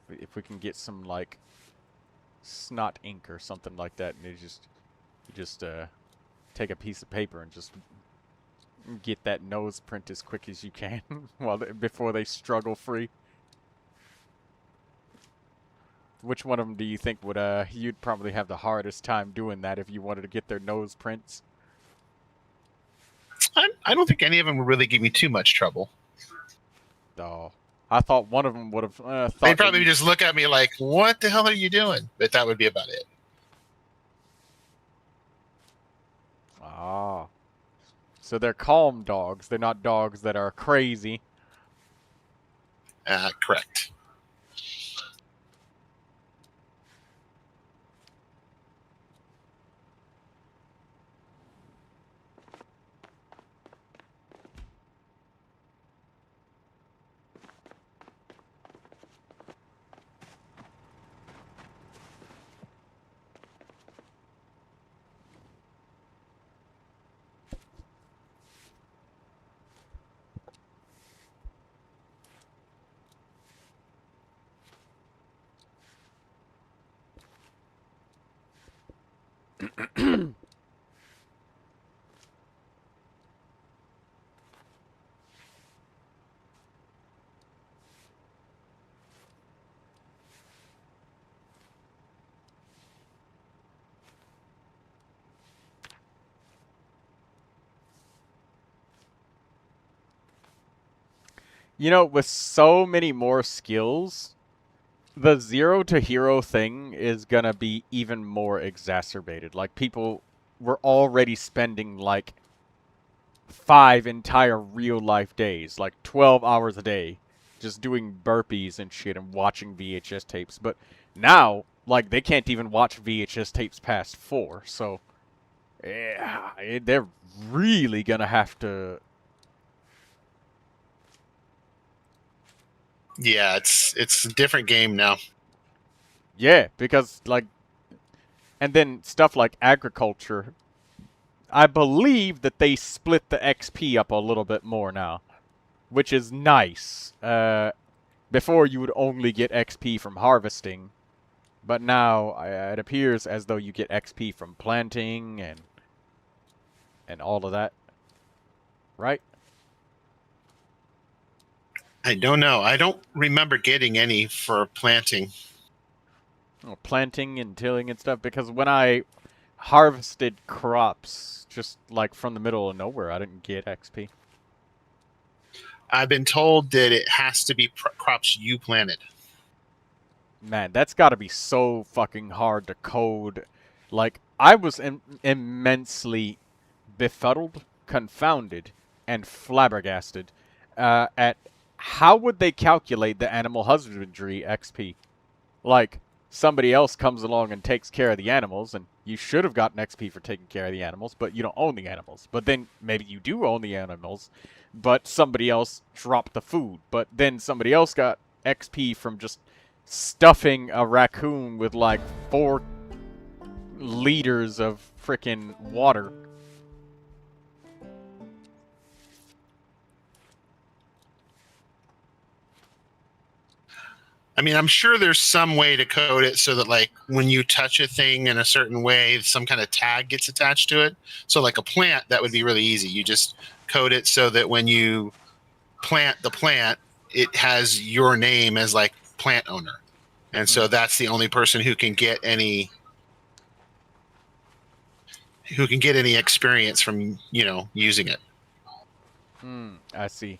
if we can get some, like, snot ink or something like that, and you just take a piece of paper and just get that nose print as quick as you can before they struggle free. Which one of them do you think would, you'd probably have the hardest time doing that if you wanted to get their nose prints? I don't think any of them would really give me too much trouble. Oh, I thought one of them would have thought They'd probably just look at me like, what the hell are you doing? But that would be about it. Ah. So they're calm dogs. They're not dogs that are crazy. Correct. You know, with so many more skills, the 0 to hero thing is gonna be even more exacerbated. Like, people were already spending, like, 5 entire real-life days, like 12 hours a day, just doing burpees and shit and watching VHS tapes. But now, like, they can't even watch VHS tapes past 4, so... Yeah, they're really gonna have to... Yeah, it's a different game now. Yeah, because, like... And then stuff like agriculture... I believe that they split the XP up a little bit more now, which is nice. Before you would only get XP from harvesting, but now it appears as though you get XP from planting and all of that, right? I don't know. I don't remember getting any for planting. Oh, planting and tilling and stuff, because when I harvested crops just like from the middle of nowhere, I didn't get XP. I've been told that it has to be crops you planted. Man, that's got to be so fucking hard to code. Like, I was immensely befuddled, confounded, and flabbergasted at how would they calculate the animal husbandry XP? Like, somebody else comes along and takes care of the animals, and you should have gotten XP for taking care of the animals, but you don't own the animals. But then maybe you do own the animals, but somebody else dropped the food. But then somebody else got XP from just stuffing a raccoon with like 4 liters of frickin' water. I mean, I'm sure there's some way to code it so that, like, when you touch a thing in a certain way, some kind of tag gets attached to it. So, like a plant, that would be really easy. You just code it so that when you plant the plant, it has your name as, like, plant owner. And so that's the only person who can get any experience from, using it. I see.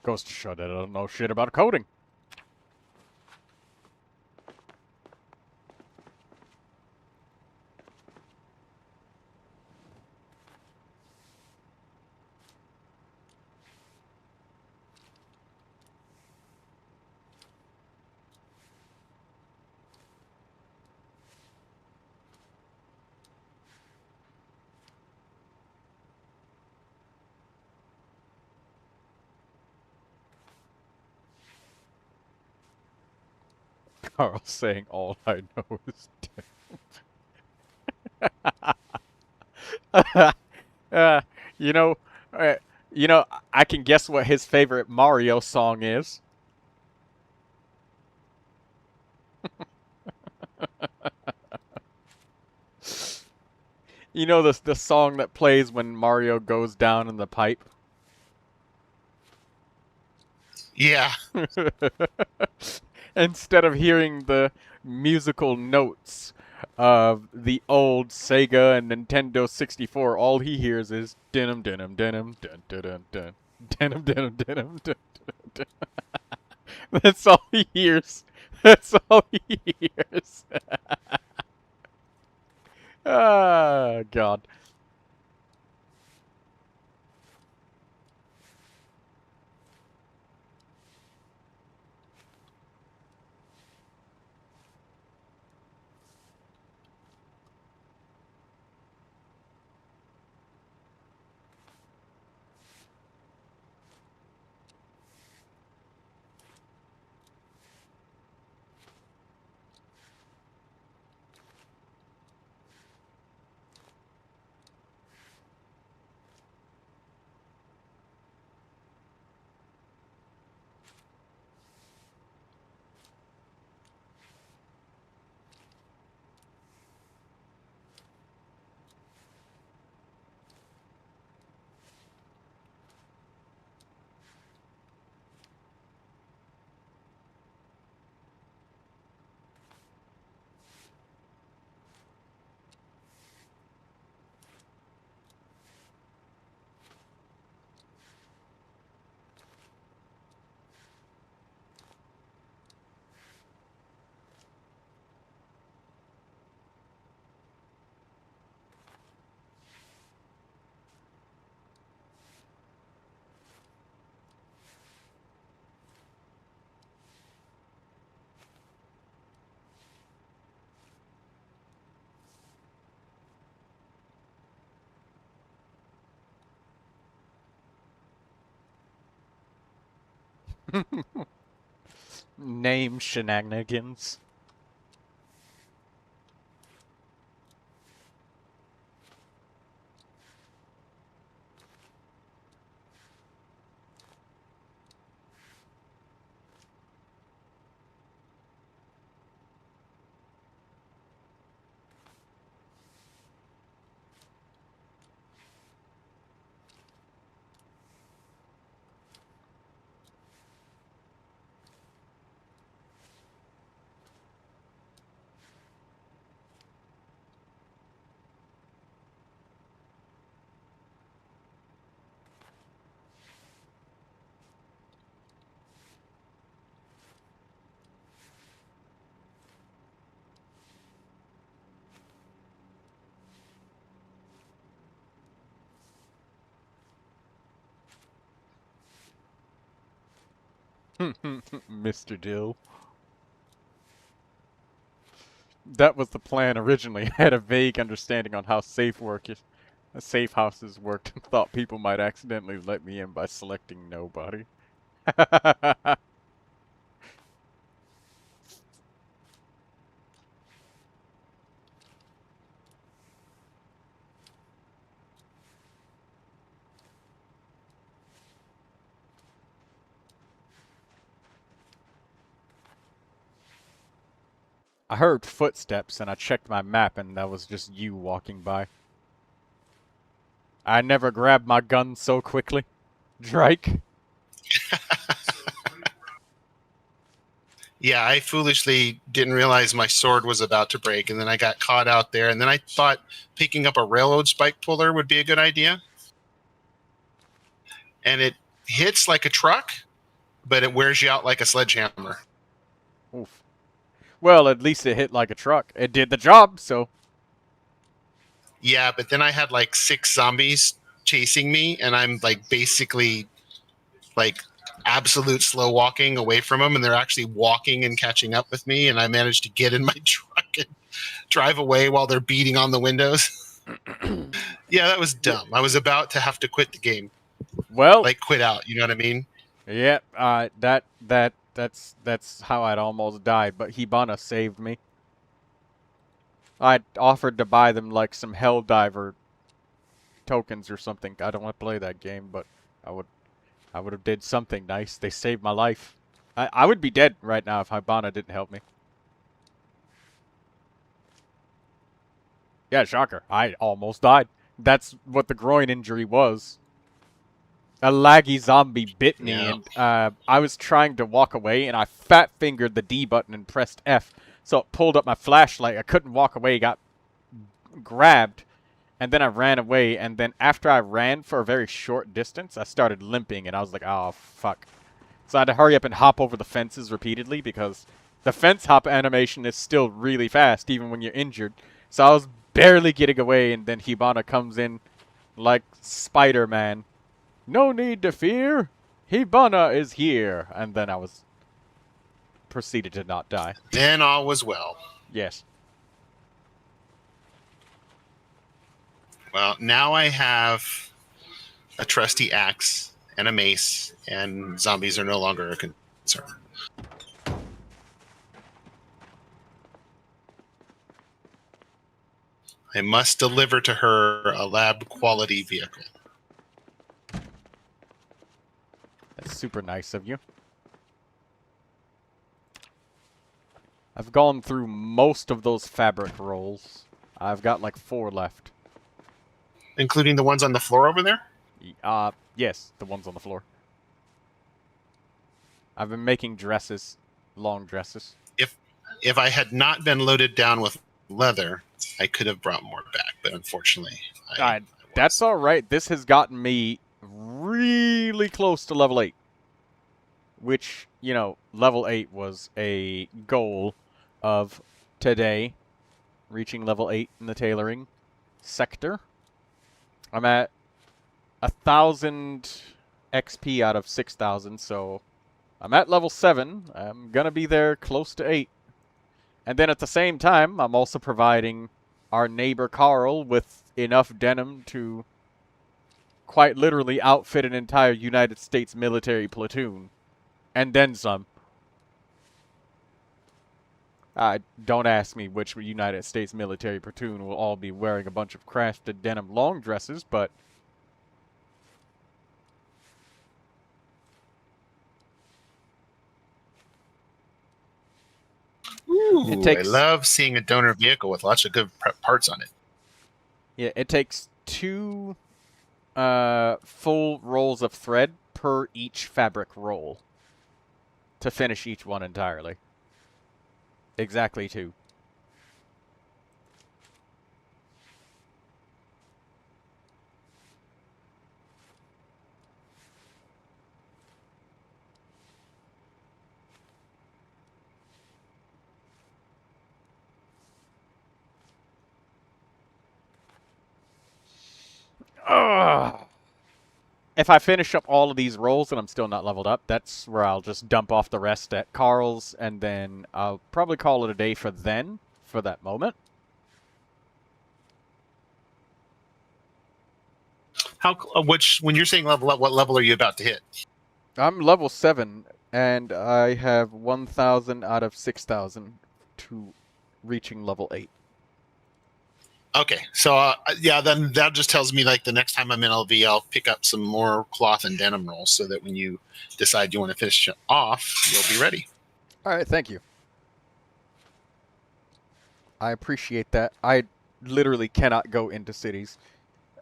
Goes to show that I don't know shit about coding. Carl saying all I know is death. uh, you know, uh, I can guess what his favorite Mario song is. You know the song that plays when Mario goes down in the pipe? Yeah. Instead of hearing the musical notes of the old Sega and Nintendo 64, all he hears is denim denim denim dun dun dun dun denim denim denim dun dun dun. That's all he hears. That's all he hears. Ah, God. Name shenanigans. Mr. Dill. That was the plan originally. I had a vague understanding on how safe houses worked and thought people might accidentally let me in by selecting nobody. I heard footsteps and I checked my map and that was just you walking by. I never grabbed my gun so quickly. Drake. Yeah, I foolishly didn't realize my sword was about to break, and then I got caught out there. And then I thought picking up a railroad spike puller would be a good idea. And it hits like a truck, but it wears you out like a sledgehammer. Oof. Well, at least it hit like a truck. It did the job, so. Yeah, but then I had like 6 zombies chasing me, and I'm like basically like absolute slow walking away from them, and they're actually walking and catching up with me, and I managed to get in my truck and drive away while they're beating on the windows. Yeah, that was dumb. I was about to have to quit the game. Well, Like quit out, you know what I mean? yeah, that's how I'd almost died, but Hibana saved me. I'd offered to buy them like some Helldiver tokens or something. I don't want to play that game, but I would have did something nice. They saved my life. I would be dead right now if Hibana didn't help me. Yeah, shocker. I almost died. That's what the groin injury was. A laggy zombie bit me, Yeah. and I was trying to walk away, and I fat-fingered the D button and pressed F, so it pulled up my flashlight. I couldn't walk away, got grabbed, and then I ran away, and then after I ran for a very short distance, I started limping, and I was like, oh, fuck. So I had to hurry up and hop over the fences repeatedly, because the fence hop animation is still really fast, even when you're injured. So I was barely getting away, and then Hibana comes in like Spider-Man. No need to fear. Hibana is here. And then I was proceeded to not die. Then all was well. Yes. Well, now I have a trusty axe and a mace, and zombies are no longer a concern. I must deliver to her a lab quality vehicle. That's super nice of you. I've gone through most of those fabric rolls. I've got like 4 left. Including the ones on the floor over there? Yes, the ones on the floor. I've been making dresses. Long dresses. If I had not been loaded down with leather, I could have brought more back, but unfortunately, I that's alright. This has gotten me really close to level 8. Which, you know, level 8 was a goal of today. Reaching level 8 in the tailoring sector. I'm at 1,000 XP out of 6,000, so I'm at level 7. I'm gonna be there close to 8. And then at the same time, I'm also providing our neighbor Carl with enough denim to quite literally outfit an entire United States military platoon. And then some. Don't ask me which United States military platoon will all be wearing a bunch of crafted denim long dresses, but Ooh, it takes, I love seeing a donor vehicle with lots of good parts on it. yeah, it takes 2 full rolls of thread per each fabric roll to finish each one entirely. Exactly 2. Ugh. if I finish up all of these rolls and I'm still not leveled up, that's where I'll just dump off the rest at Carl's, and then I'll probably call it a day for that moment. When you're saying level up, what level are you about to hit? I'm level 7, and I have 1,000 out of 6,000 to reaching level 8. Okay, so yeah, then that just tells me like the next time I'm in LV, I'll pick up some more cloth and denim rolls so that when you decide you want to finish it off, you'll be ready. All right, thank you. I appreciate that. I literally cannot go into cities,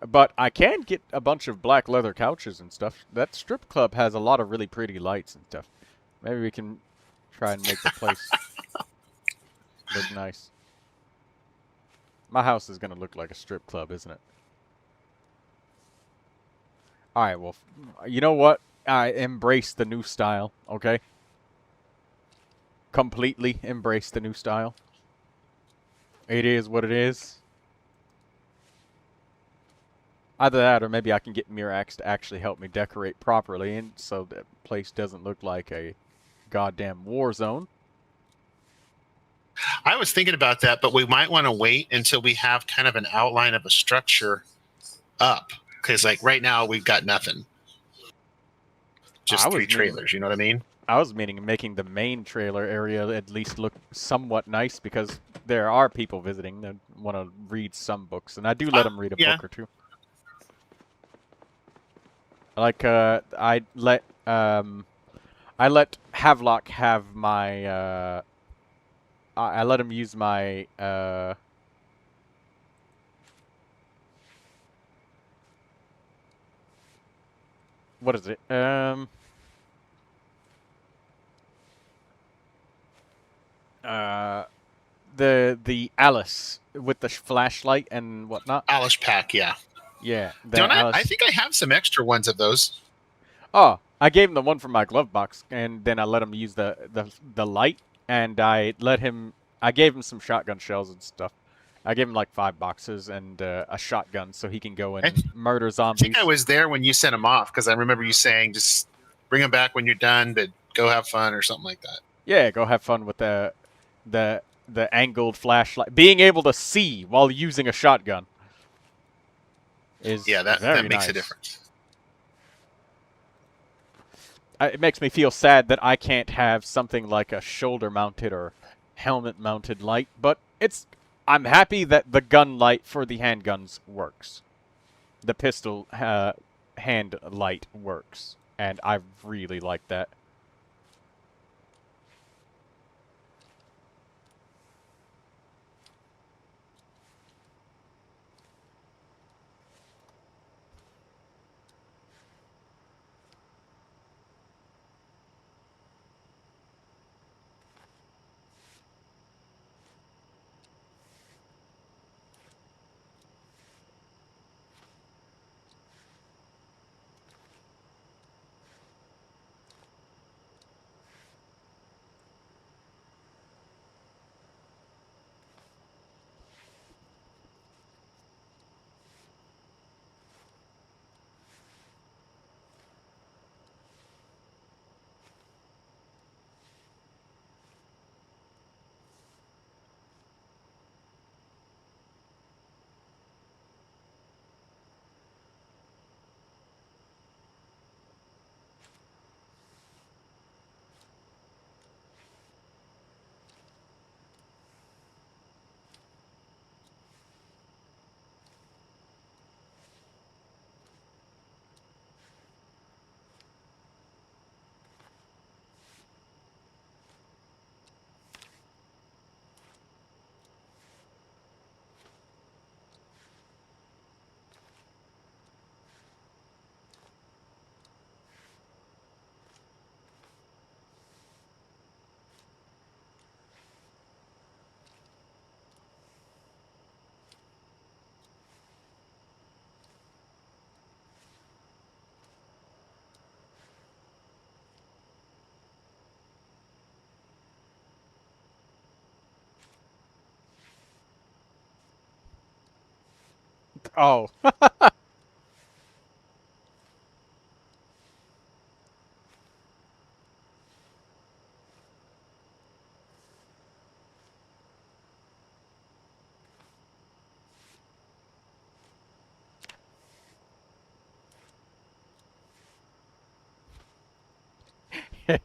but I can get a bunch of black leather couches and stuff. That strip club has a lot of really pretty lights and stuff. Maybe we can try and make the place look nice. My house is going to look like a strip club, isn't it? Alright, well, you know what? I embrace the new style, okay? Completely embrace the new style. It is what it is. Either that, or maybe I can get Mirax to actually help me decorate properly, and so the place doesn't look like a goddamn war zone. I was thinking about that, but we might want to wait until we have kind of an outline of a structure up, because like right now we've got nothing. Just 3 trailers, you know what I mean? I was meaning making the main trailer area at least look somewhat nice, because there are people visiting that want to read some books, and I do let them read a book or two. Like, I let Havelock have my, I let him use my, what is it? The Alice with the flashlight and whatnot. Alice pack, yeah. Yeah. I think I have some extra ones of those. Oh, I gave him the one from my glove box, and then I let him use the light, and I gave him some shotgun shells and stuff. I gave him like 5 boxes and a shotgun so he can go and murder zombies. I think I was there when you sent him off, because I remember you saying just bring him back when you're done, but go have fun or something like that. Yeah, go have fun with the angled flashlight. Being able to see while using a shotgun is that makes nice. a difference. It makes me feel sad that I can't have something like a shoulder-mounted or helmet-mounted light, but I'm happy that the gun light for the handguns works. The pistol hand light works, and I really like that. Oh.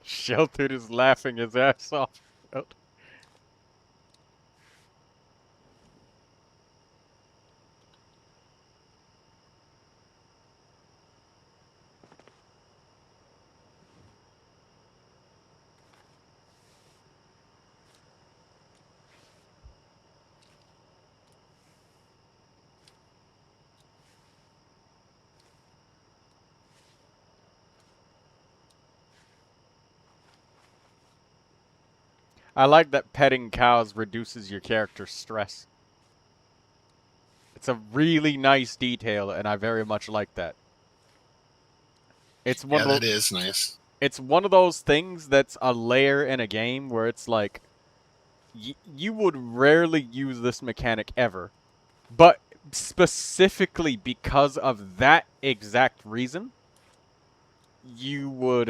Sheltered is laughing his ass off. I like that petting cows reduces your character's stress. It's a really nice detail, and I very much like that. It's one Yeah, of that is nice. It's one of those things that's a layer in a game where it's like you would rarely use this mechanic ever, but specifically because of that exact reason, you would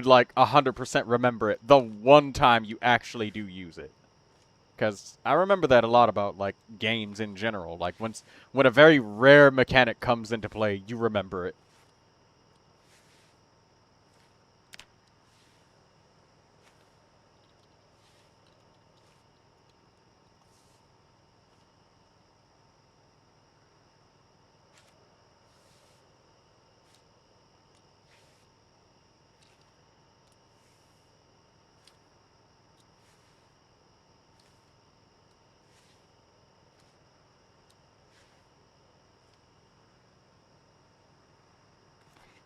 like 100% remember it the one time you actually do use it. Because I remember that a lot about, like, games in general. Like, when a very rare mechanic comes into play, you remember it.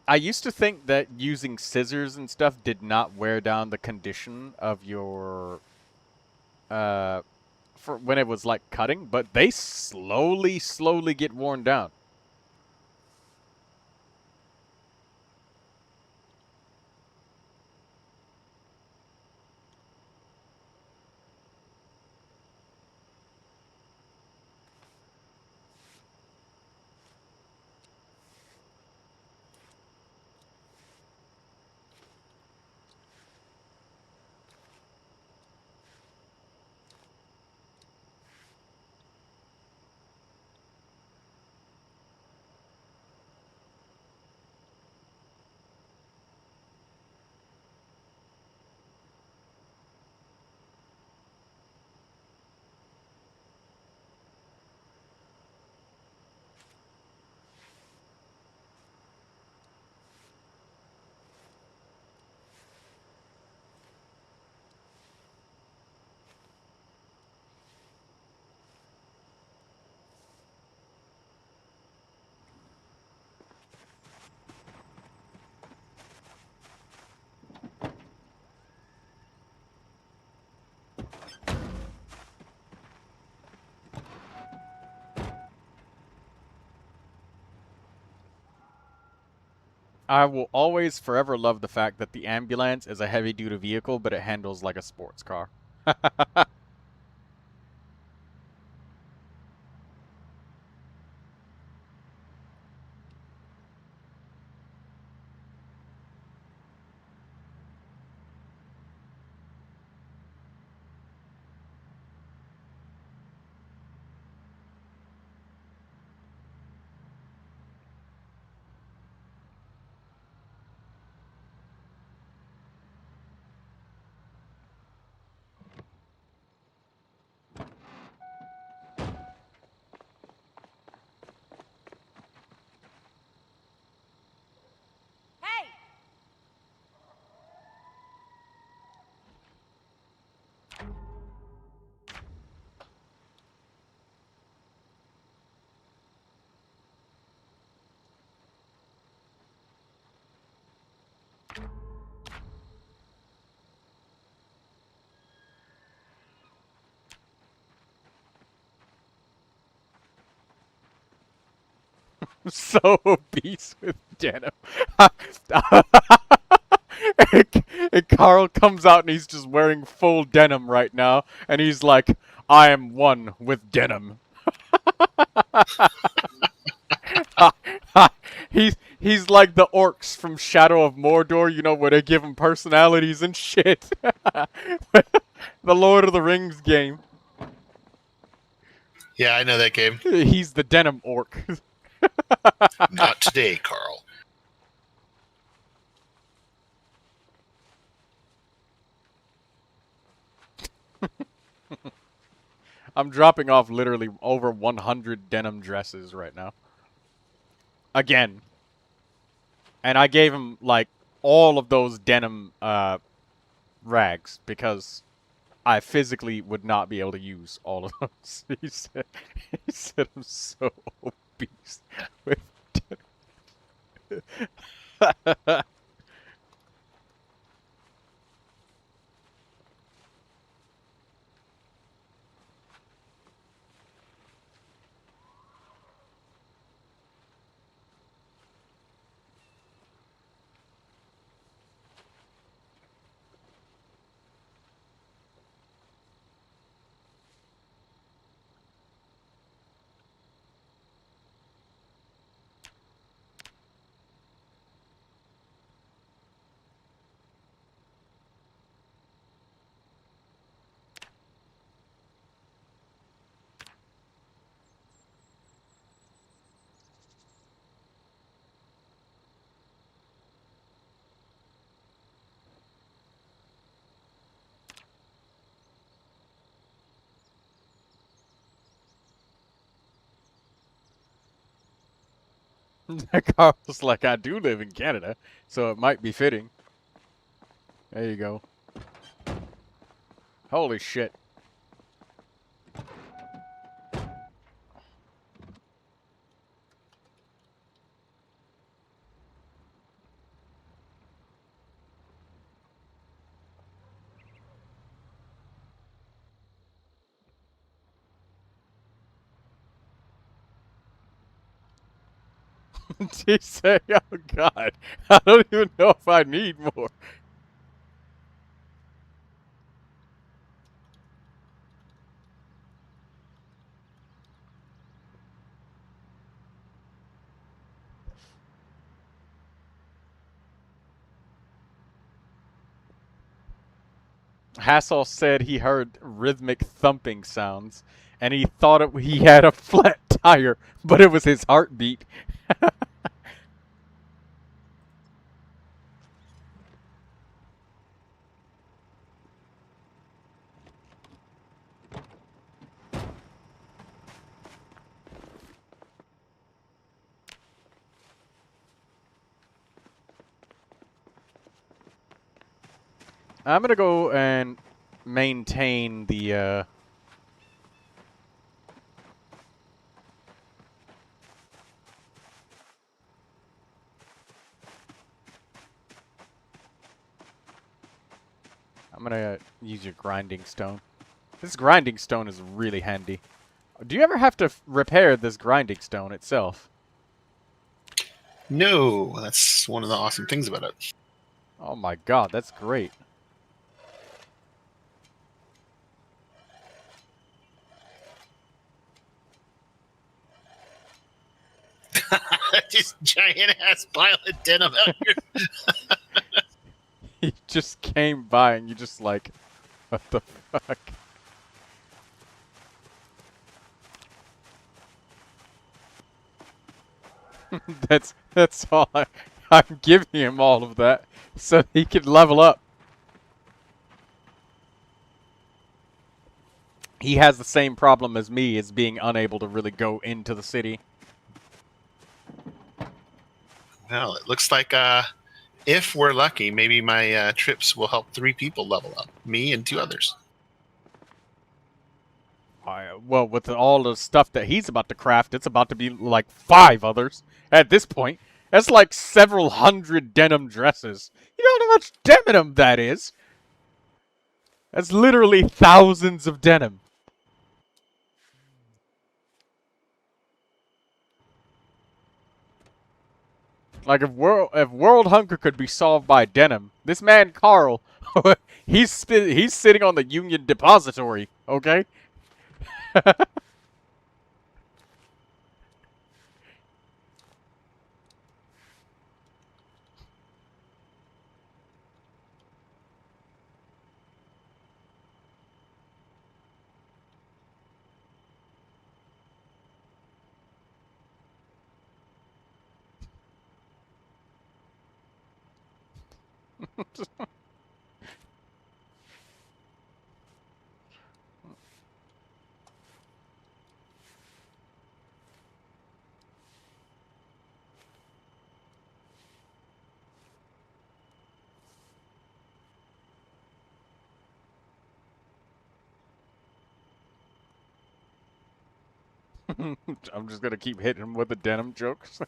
I used to think that using scissors and stuff did not wear down the condition of your, for when it was, like, cutting, but they slowly get worn down. I will always forever love the fact that the ambulance is a heavy-duty vehicle, but it handles like a sports car. Hey! So obese with denim. And Carl comes out and he's just wearing full denim right now, and he's like, I am one with denim. He's like the orcs from Shadow of Mordor, you know, where they give him personalities and shit. The Lord of the Rings game. Yeah, I know that game. He's the denim orc. Not today, Carl. I'm dropping off literally over 100 denim dresses right now. Again. And I gave him, like, all of those denim rags because I physically would not be able to use all of those. He said I'm so obese with denim. Carl's like, I do live in Canada, so it might be fitting. There you go. Holy shit. He say, oh god, I don't even know if I need more. Hassel said he heard rhythmic thumping sounds, and he thought he had a flat tire, but it was his heartbeat. I'm gonna go and maintain the, I'm gonna use your grinding stone. This grinding stone is really handy. Do you ever have to repair this grinding stone itself? No, that's one of the awesome things about it. Oh my god, that's great. This giant ass pile of denim out here. He just came by and you just like, what the fuck? that's all I'm giving him all of that so he can level up. He has the same problem as me as being unable to really go into the city. Well, it looks like if we're lucky, maybe my trips will help 3 people level up. Me and 2 others. Well, with all the stuff that he's about to craft, it's about to be like 5 others at this point. That's like several hundred denim dresses. You know how much denim that is? That's literally thousands of denim. Like if world hunger could be solved by denim, this man Carl, he's sitting on the Union Depository, okay? I'm just gonna keep hitting him with the denim jokes.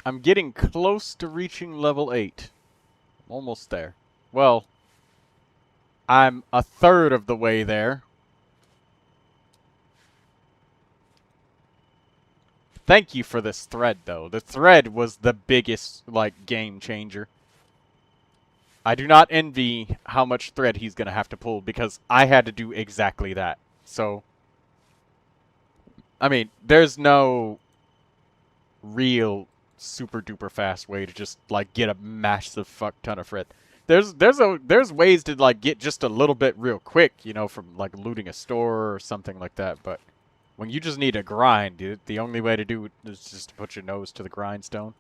I'm getting close to reaching level 8. Almost there. Well, I'm a third of the way there. Thank you for this thread, though. The thread was the biggest, like, game changer. I do not envy how much thread he's gonna have to pull, because I had to do exactly that. So, I mean, there's no real super duper fast way to just, like, get a massive fuck ton of thread. There's ways to, like, get just a little bit real quick, you know, from, like, looting a store or something like that, but when you just need a grind, dude, the only way to do it is just to put your nose to the grindstone.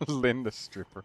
Lynn the stripper.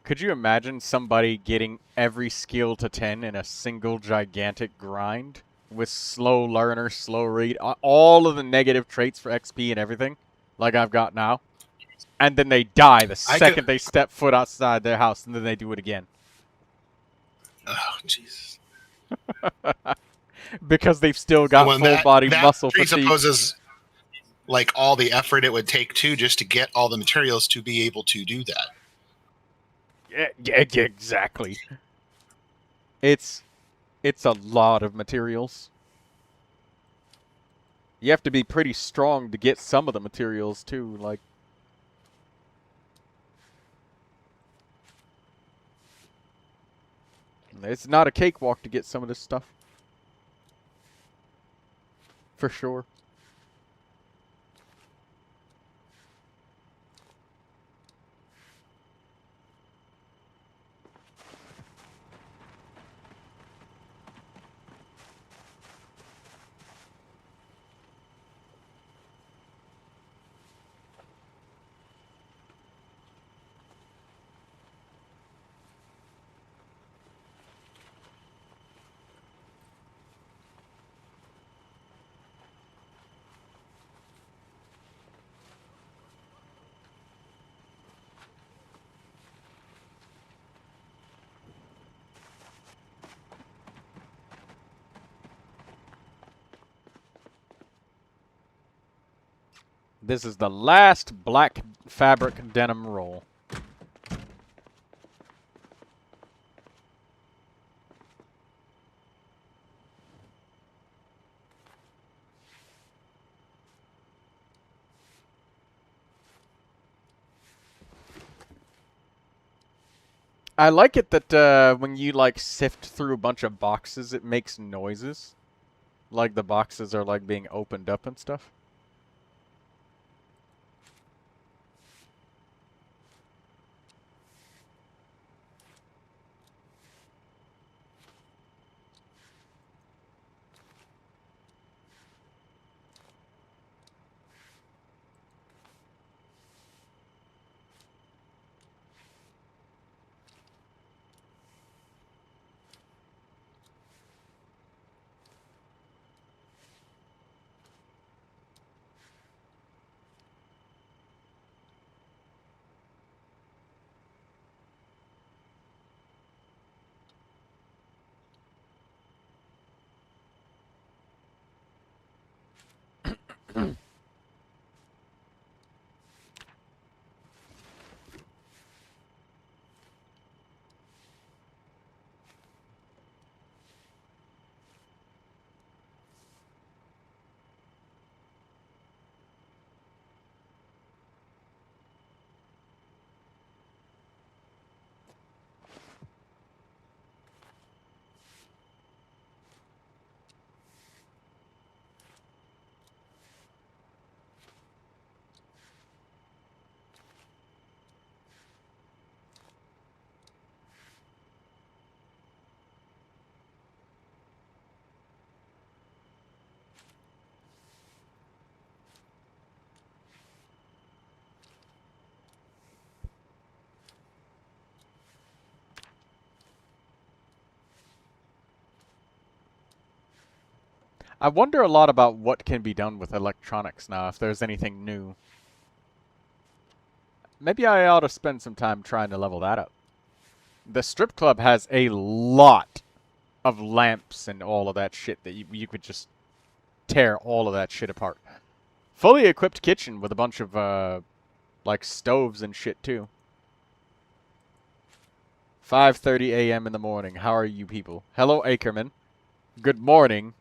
Could you imagine somebody getting every skill to 10 in a single gigantic grind? With slow learner, slow read, all of the negative traits for XP and everything, like I've got now. And then they die the I could. second they step foot outside their house, and then they do it again. Oh, Jesus. Because they've still got When full body that muscle fatigue. presupposes like all the effort it would take too just to get all the materials to be able to do that. Yeah, exactly. It's a lot of materials. You have to be pretty strong to get some of the materials too, like it's not a cakewalk to get some of this stuff. For sure. This is the last black fabric denim roll. I like it that when you like sift through a bunch of boxes, it makes noises. Like the boxes are like being opened up and stuff. I wonder a lot about what can be done with electronics now, if there's anything new. Maybe I ought to spend some time trying to level that up. The strip club has a lot of lamps and all of that shit that you could just tear all of that shit apart. Fully equipped kitchen with a bunch of, like, stoves and shit, too. 5:30 a.m. in the morning. How are you people? Hello, Ackerman. Good morning.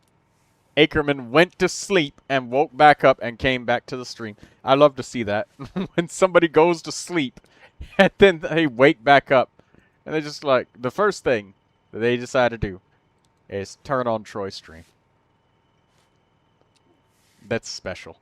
Ackerman went to sleep and woke back up and came back to the stream. I love to see that. When somebody goes to sleep and then they wake back up. And they're just like, the first thing that they decide to do is turn on Troy's stream. That's special.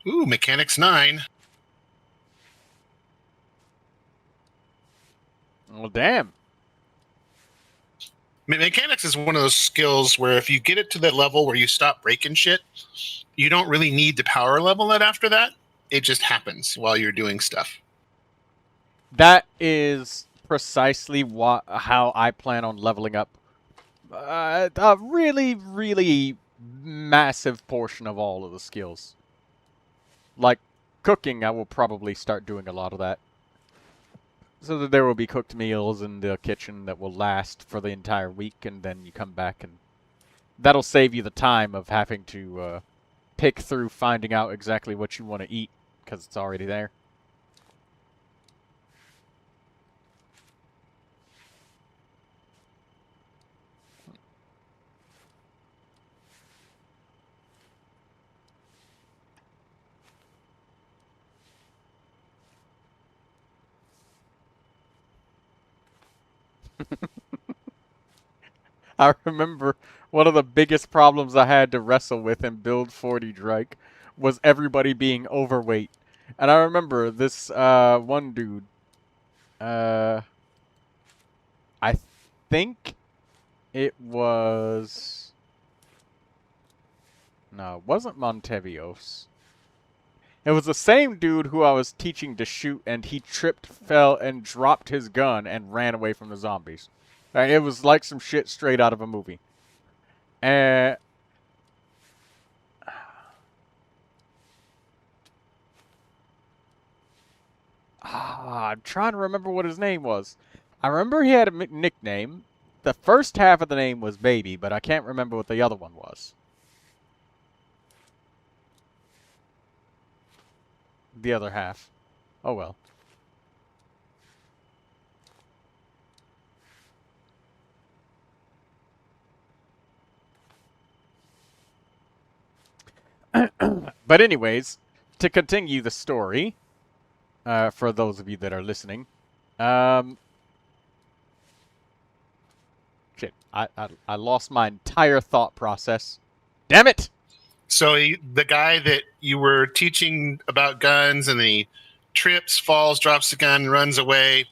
Ooh, mechanics 9. Well, damn. Mechanics is one of those skills where if you get it to that level where you stop breaking shit, you don't really need to power level it after that. It just happens while you're doing stuff. That is precisely how I plan on leveling up a really, really massive portion of all of the skills. Like cooking, I will probably start doing a lot of that. So that there will be cooked meals in the kitchen that will last for the entire week, and then you come back and that'll save you the time of having to pick through finding out exactly what you want to eat, because it's already there. I remember one of the biggest problems I had to wrestle with in Build 40 Drake was everybody being overweight. And I remember this one dude, I think it was... No, it wasn't Montevios. It was the same dude who I was teaching to shoot, and he tripped, fell, and dropped his gun and ran away from the zombies. It was like some shit straight out of a movie. And I'm trying to remember what his name was. I remember he had a nickname. The first half of the name was Baby, but I can't remember what the other one was. The other half. Oh well. But anyways, to continue the story, for those of you that are listening, shit, I lost my entire thought process. Damn it! So the guy that you were teaching about guns, and then he trips, falls, drops the gun, runs away.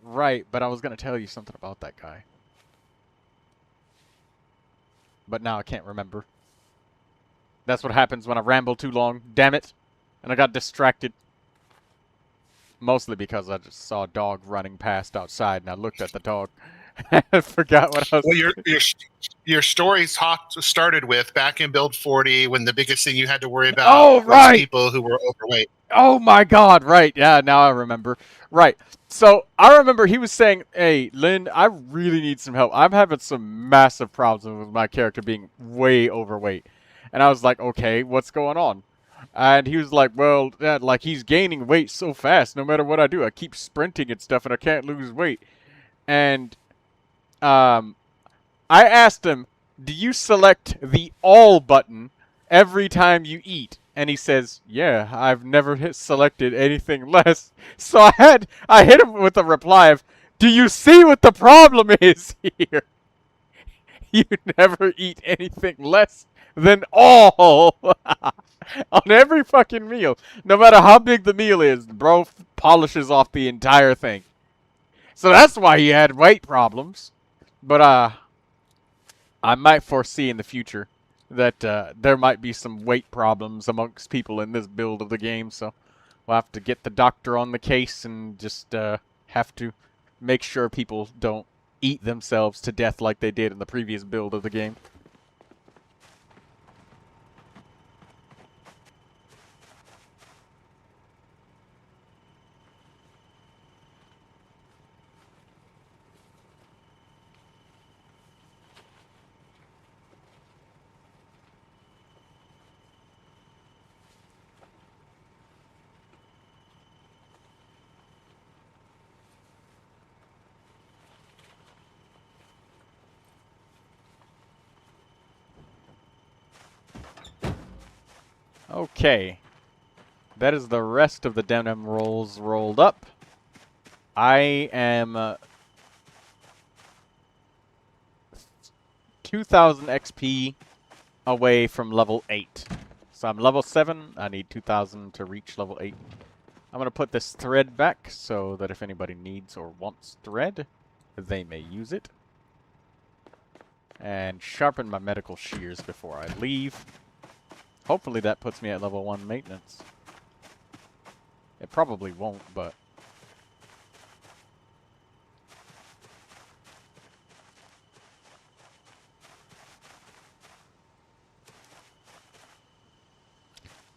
Right, but I was gonna tell you something about that guy. But now I can't remember. That's what happens when I ramble too long. Damn it. And I got distracted. Mostly because I just saw a dog running past outside, and I looked at the dog. I forgot what I was... Well, your story started with back in Build 40 when the biggest thing you had to worry about was people who were overweight. Oh my god, right. Yeah, now I remember. Right. So, I remember he was saying, hey, Lynn, I really need some help. I'm having some massive problems with my character being way overweight. And I was like, okay, what's going on? And he was like, well, like he's gaining weight so fast. No matter what I do, I keep sprinting and stuff, and I can't lose weight. And I asked him, do you select the all button every time you eat? And he says, yeah, I've never selected anything less. So I hit him with a reply of, do you see what the problem is here? You never eat anything less than all on every fucking meal. No matter how big the meal is, bro polishes off the entire thing. So that's why he had weight problems. But I might foresee in the future that there might be some weight problems amongst people in this build of the game, so we'll have to get the doctor on the case and just have to make sure people don't eat themselves to death like they did in the previous build of the game. Okay. That is the rest of the denim rolls rolled up. I am 2,000 XP away from level 8. So I'm level 7. I need 2,000 to reach level 8. I'm going to put this thread back so that if anybody needs or wants thread, they may use it. And sharpen my medical shears before I leave. Hopefully that puts me at level 1 maintenance. It probably won't, but...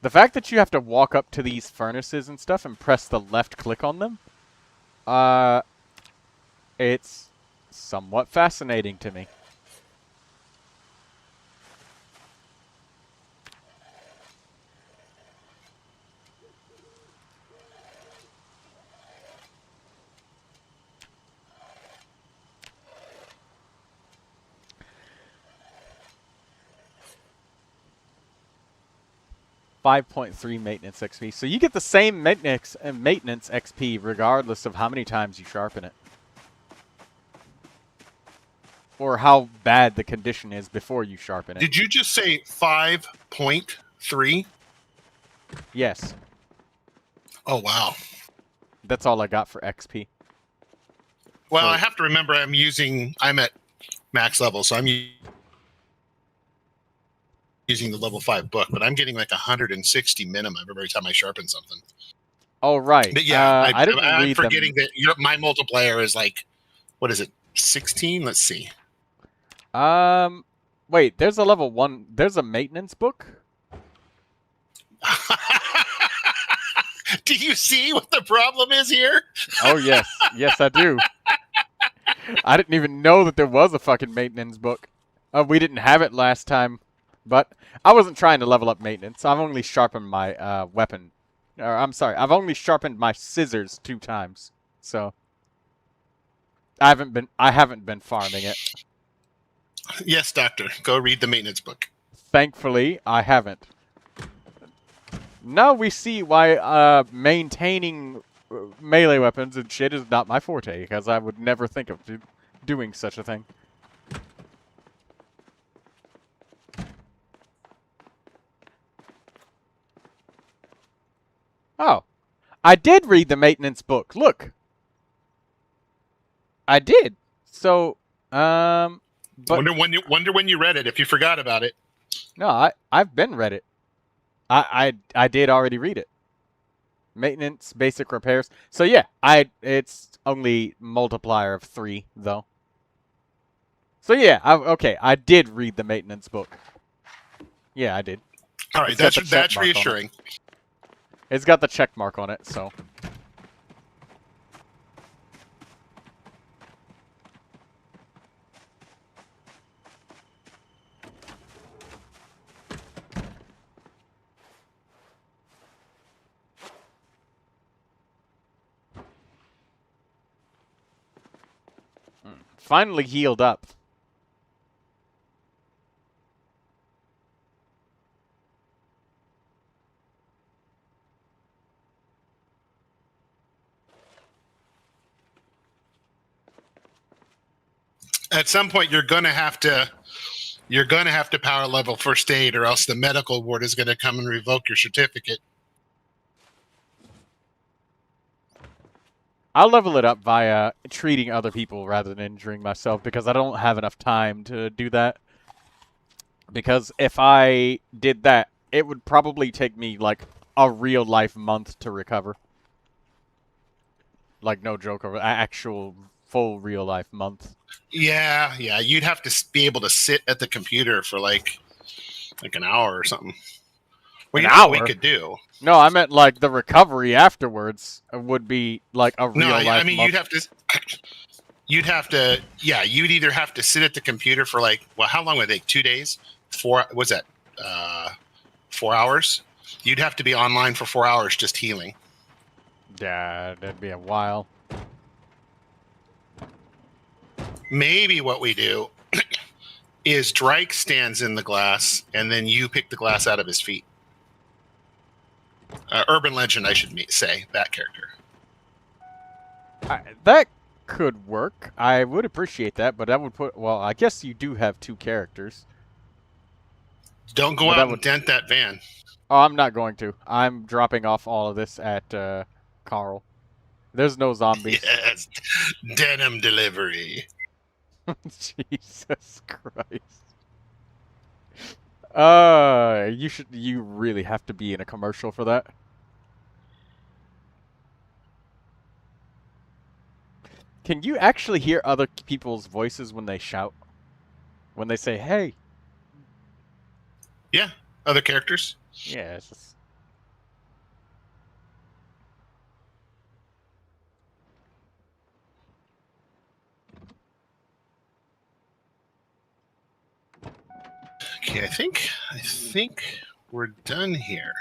The fact that you have to walk up to these furnaces and stuff and press the left click on them, it's somewhat fascinating to me. .3 maintenance XP. So you get the same maintenance XP regardless of how many times you sharpen it. Or how bad the condition is before you sharpen it. Did you just say 5.3? Yes. Oh, wow. That's all I got for XP. Well, So- I have to remember I'm at max level, so I'm using the level 5 book, but I'm getting like 160 minimum every time I sharpen something. Oh, right. But yeah, I didn't I'm read forgetting them. that my multiplier is like, what is it, 16? Let's see. Wait, there's a level 1, there's a maintenance book? Do you see what the problem is here? Oh, yes. Yes, I do. I didn't even know that there was a fucking maintenance book. We didn't have it last time, but I wasn't trying to level up maintenance. I've only sharpened my weapon. I'm sorry, I've only sharpened my scissors 2 times. So I haven't been farming it. Yes, doctor. Go read the maintenance book. Thankfully, I haven't. Now we see why maintaining melee weapons and shit is not my forte, because I would never think of doing such a thing. Oh, I did read the maintenance book. Look, I did. So, but Wonder when you read it. If you forgot about it. no, I've been read it. I did already read it. Maintenance, basic repairs. So yeah, it's only multiplier of 3 though. So yeah, okay, I did read the maintenance book. Yeah, I did. All right, It's got that's the check that's mark on it. reassuring. It's got the check mark on it, so. Finally healed up. At some point, you're gonna have to power level first aid, or else the medical ward is gonna come and revoke your certificate. I'll level it up via treating other people rather than injuring myself because I don't have enough time to do that. Because if I did that, it would probably take me like a real life month to recover. Like no joke, an actual full real life month. Yeah, you'd have to be able to sit at the computer for like an hour or something. Well, An you know what we hour? could do. No, I meant like the recovery afterwards would be like a real No, life I mean month. you'd either have to sit at the computer for like, well, how long would it take? 2 days? 4? What's that? 4 hours? You'd have to be online for 4 hours just healing. Yeah, that'd be a while. Maybe what we do is Drake stands in the glass, and then you pick the glass out of his feet. Urban legend, I should say, that character. That could work. I would appreciate that, but that would put... Well, I guess you do have 2 characters. Don't go Well, out that and would- dent that van. Oh, I'm not going to. I'm dropping off all of this at Carl. There's no zombies. Yes, denim delivery. Jesus Christ. You really have to be in a commercial for that. Can you actually hear other people's voices when they shout? When they say, hey? Yeah, other characters. Yeah, it's just... Okay, I think we're done here.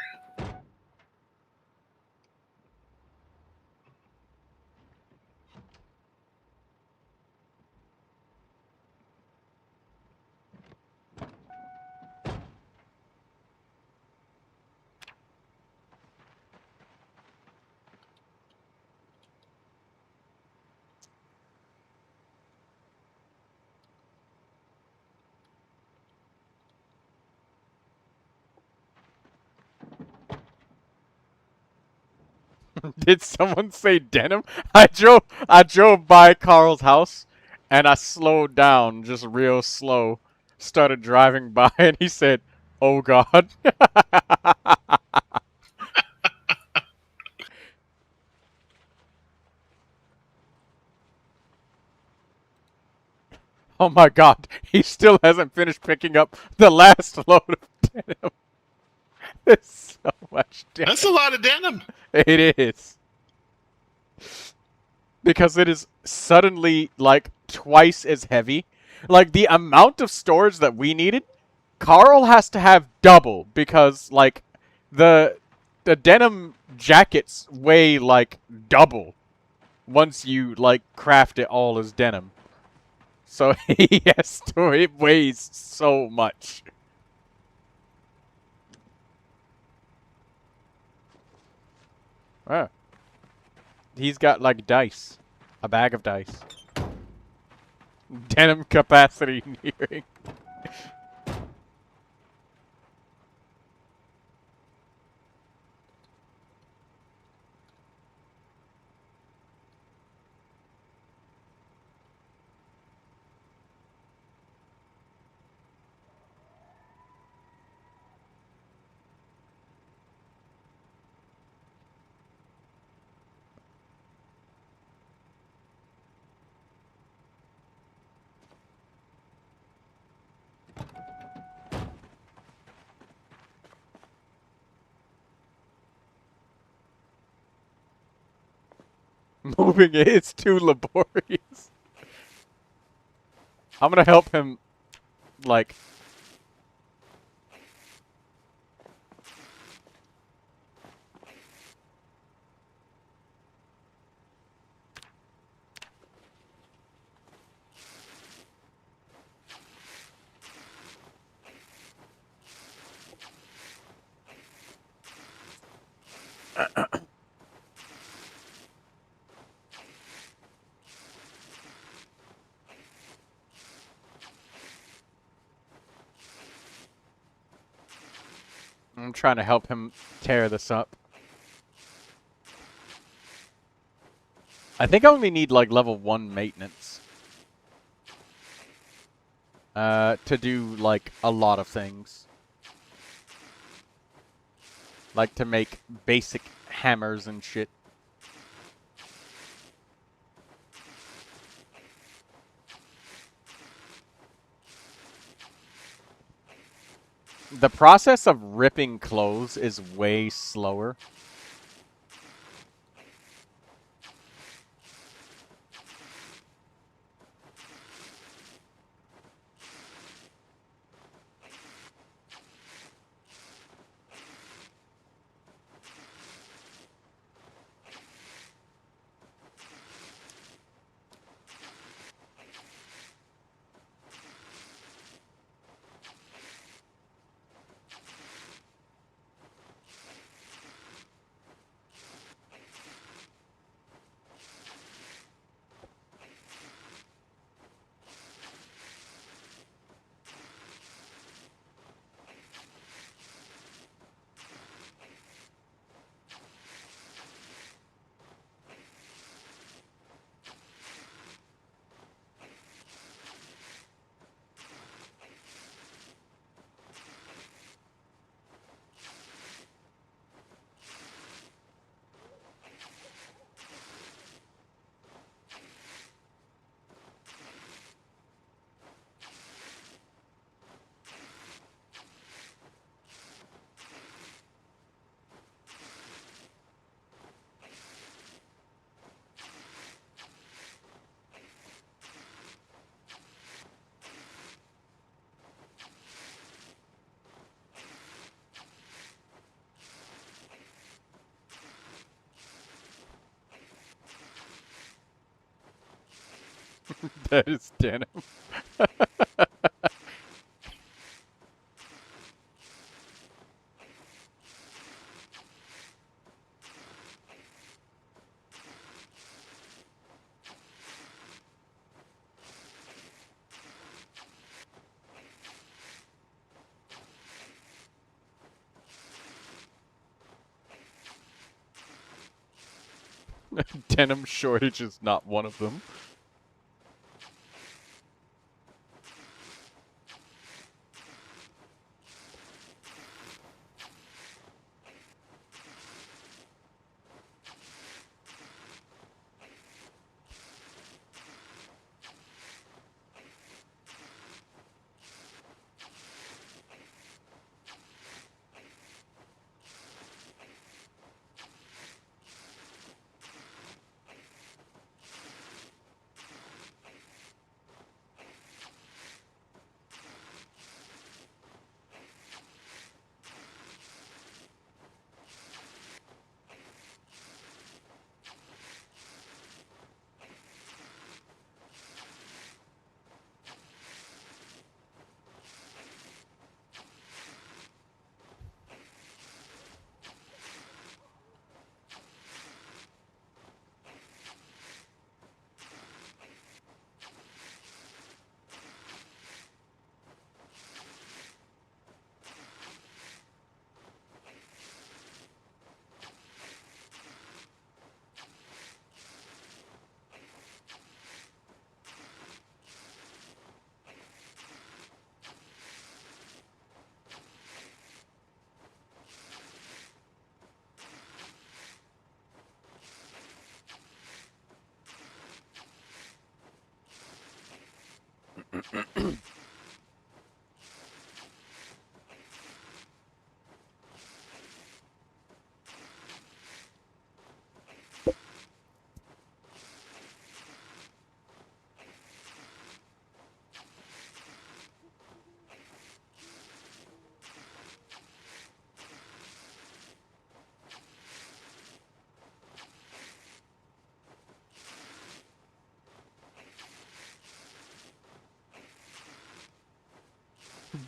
Did someone say denim? I drove by Carl's house and I slowed down just real slow. Started driving by and he said, "Oh God." Oh my God. He still hasn't finished picking up the last load of denim. There's so much denim. That's a lot of denim. It is. Because it is suddenly like twice as heavy. Like the amount of storage that we needed, Carl has to have double because like the denim jackets weigh like double once you like craft it all as denim. So he has to, it weighs so much. Ah. He's got like dice. A bag of dice. Denim capacity nearing. Moving it is too laborious. I'm gonna help him, like... I'm trying to help him tear this up. I think I only need, like, level 1 maintenance. To do, like, a lot of things. Like, to make basic hammers and shit. The process of ripping clothes is way slower. That is denim. Denim shortage is not one of them.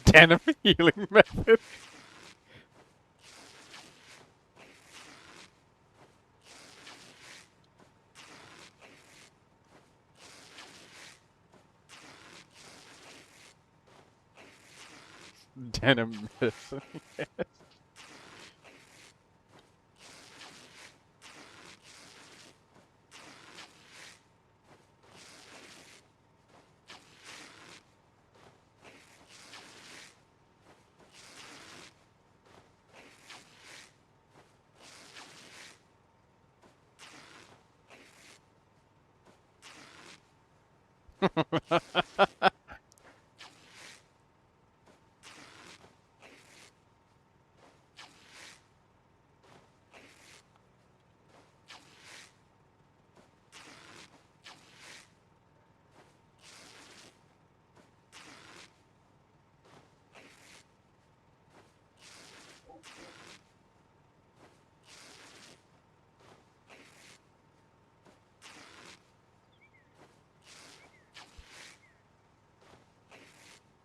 Denim healing method. Denim medicine.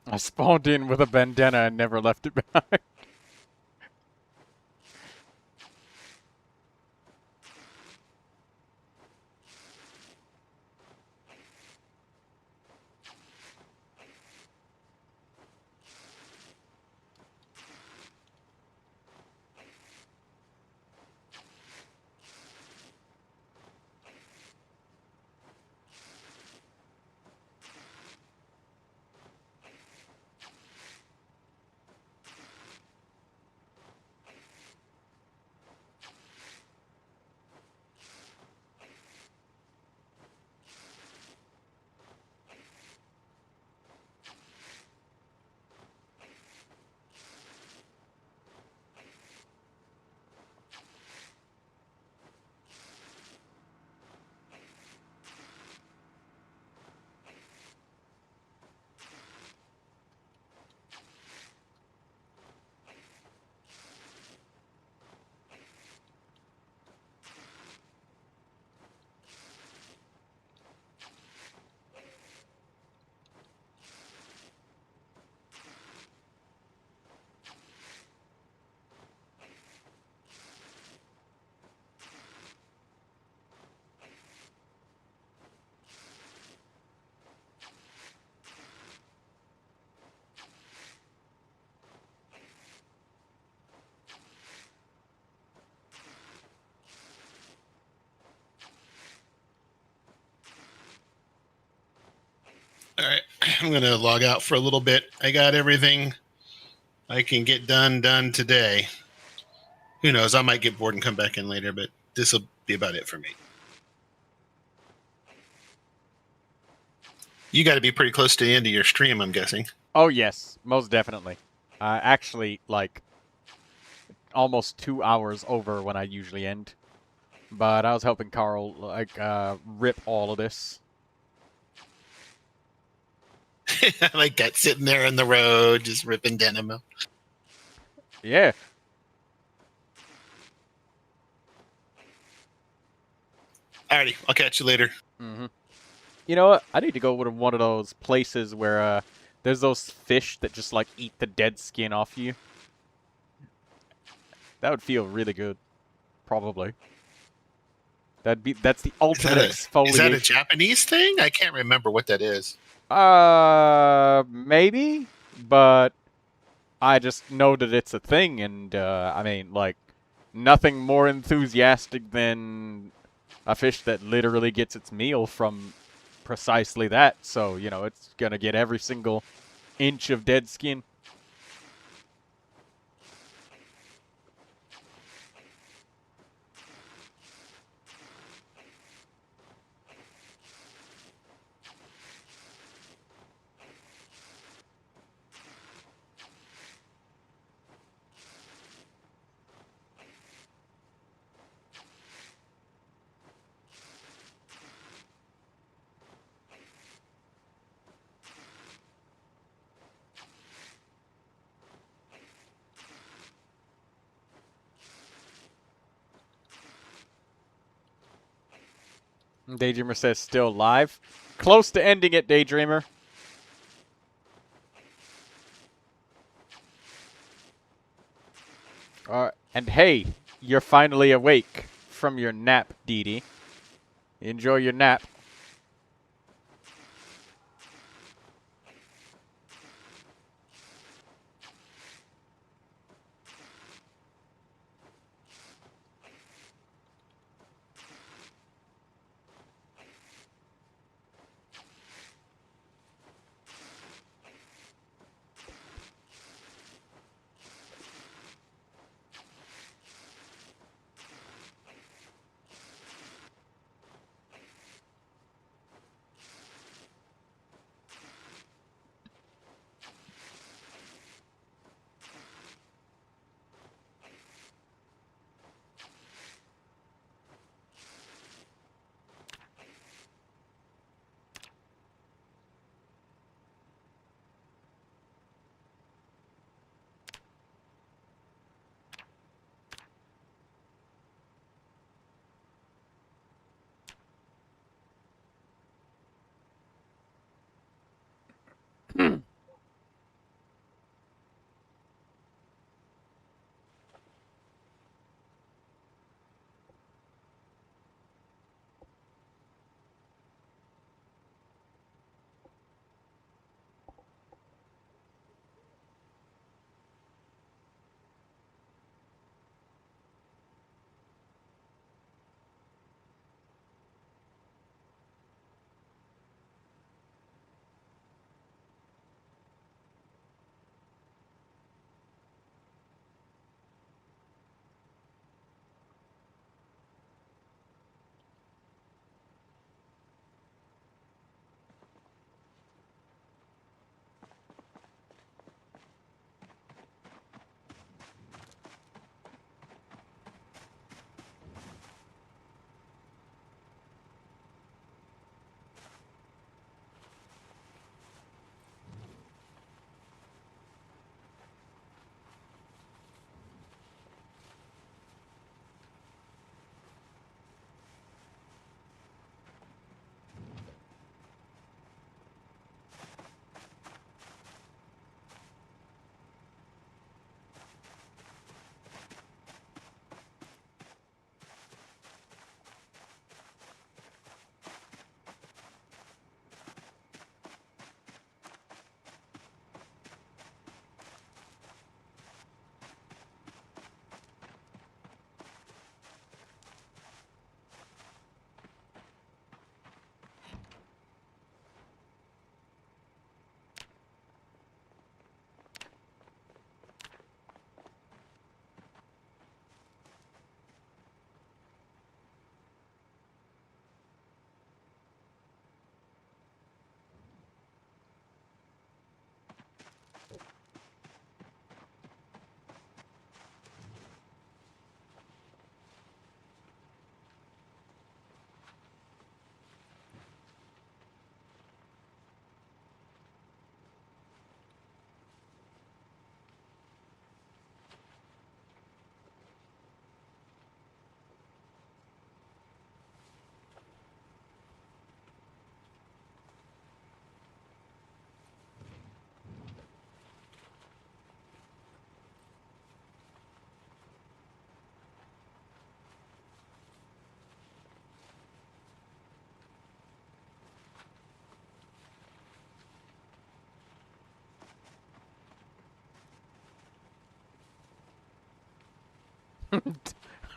I spawned in with a bandana and never left it behind. I'm going to log out for a little bit. I got everything I can get done today. Who knows? I might get bored and come back in later, but this will be about it for me. You got to be pretty close to the end of your stream, I'm guessing. Oh, yes. Most definitely. Actually, like, almost 2 hours over when I usually end. But I was helping Carl, like, rip all of this. Like that, sitting there in the road, just ripping denim. Yeah. Alrighty, I'll catch you later. Mm-hmm. You know what? I need to go to one of those places where, there's those fish that just, like, eat the dead skin off you. That would feel really good. Probably. That's the ultimate exfoliation. Is that a Japanese thing? I can't remember what that is. Maybe, but I just know that it's a thing, and, I mean, like, nothing more enthusiastic than a fish that literally gets its meal from precisely that, so, you know, it's gonna get every single inch of dead skin. Daydreamer says still live. Close to ending it, Daydreamer. And hey, you're finally awake from your nap, Dee Dee. Enjoy your nap.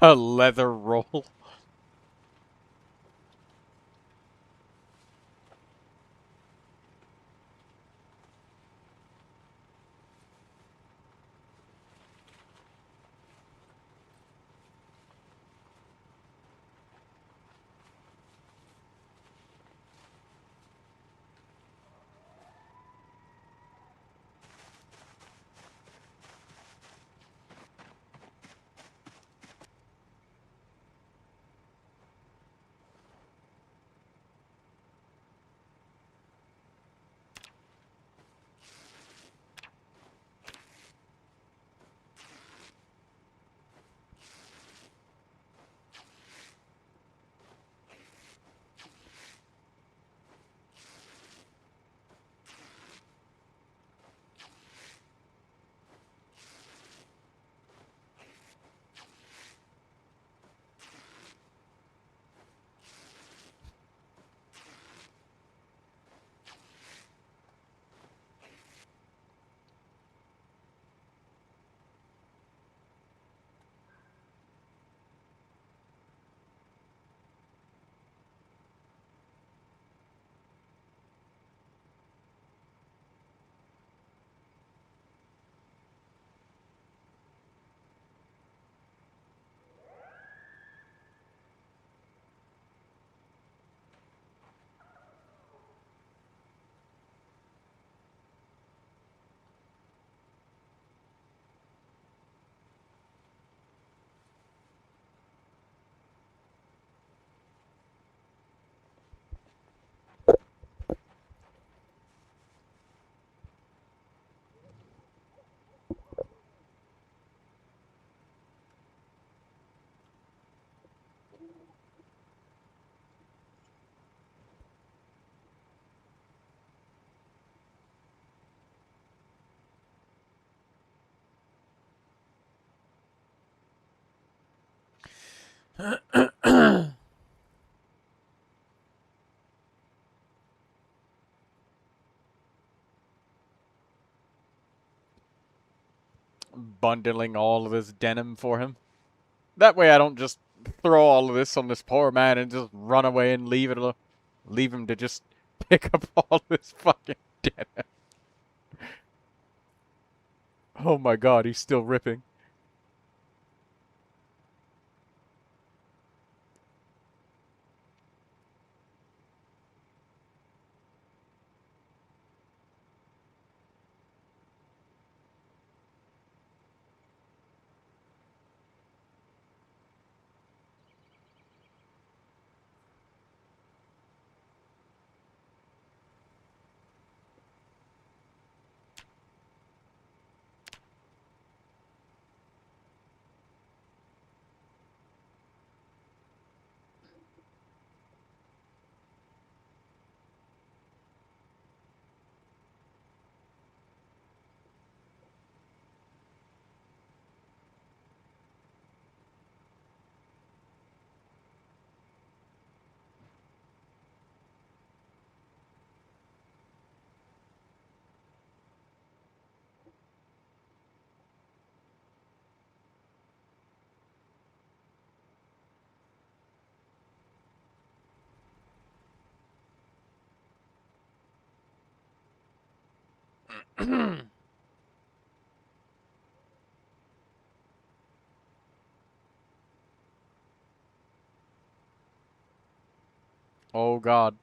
A leather roll. Bundling all of this denim for him. That way I don't just throw all of this on this poor man and just run away and leave it alone. Leave him to just pick up all this fucking denim. Oh my god, he's still ripping. Oh god.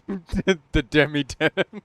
The demi denim.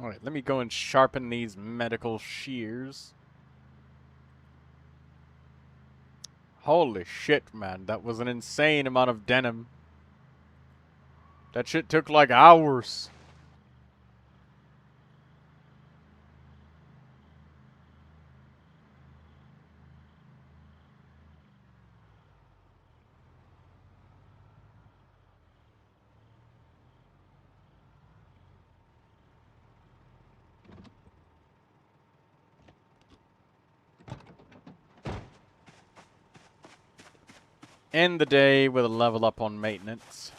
Alright, let me go and sharpen these medical shears. Holy shit, man. That was an insane amount of denim. That shit took like hours. End the day with a level up on maintenance.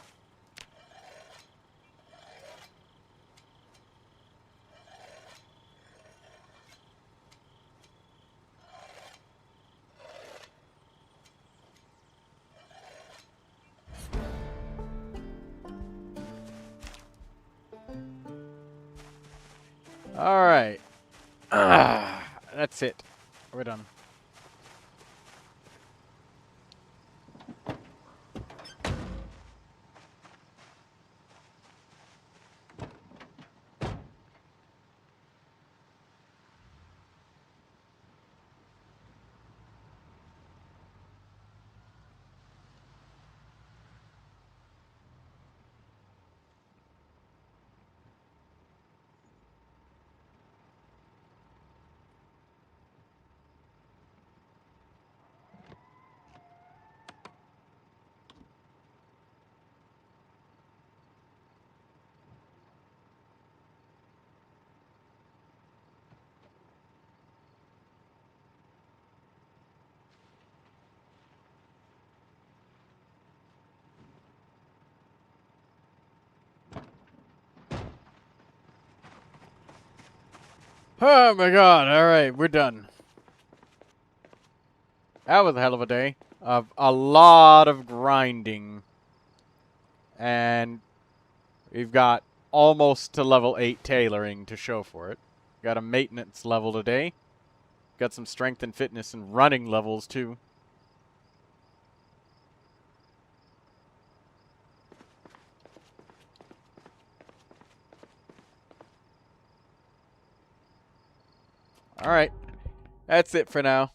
Alright. That's it. We're done. Oh my god, alright, we're done. That was a hell of a day of a lot of grinding. And we've got almost to level 8 tailoring to show for it. Got a maintenance level today. Got some strength and fitness and running levels too. Alright, that's it for now.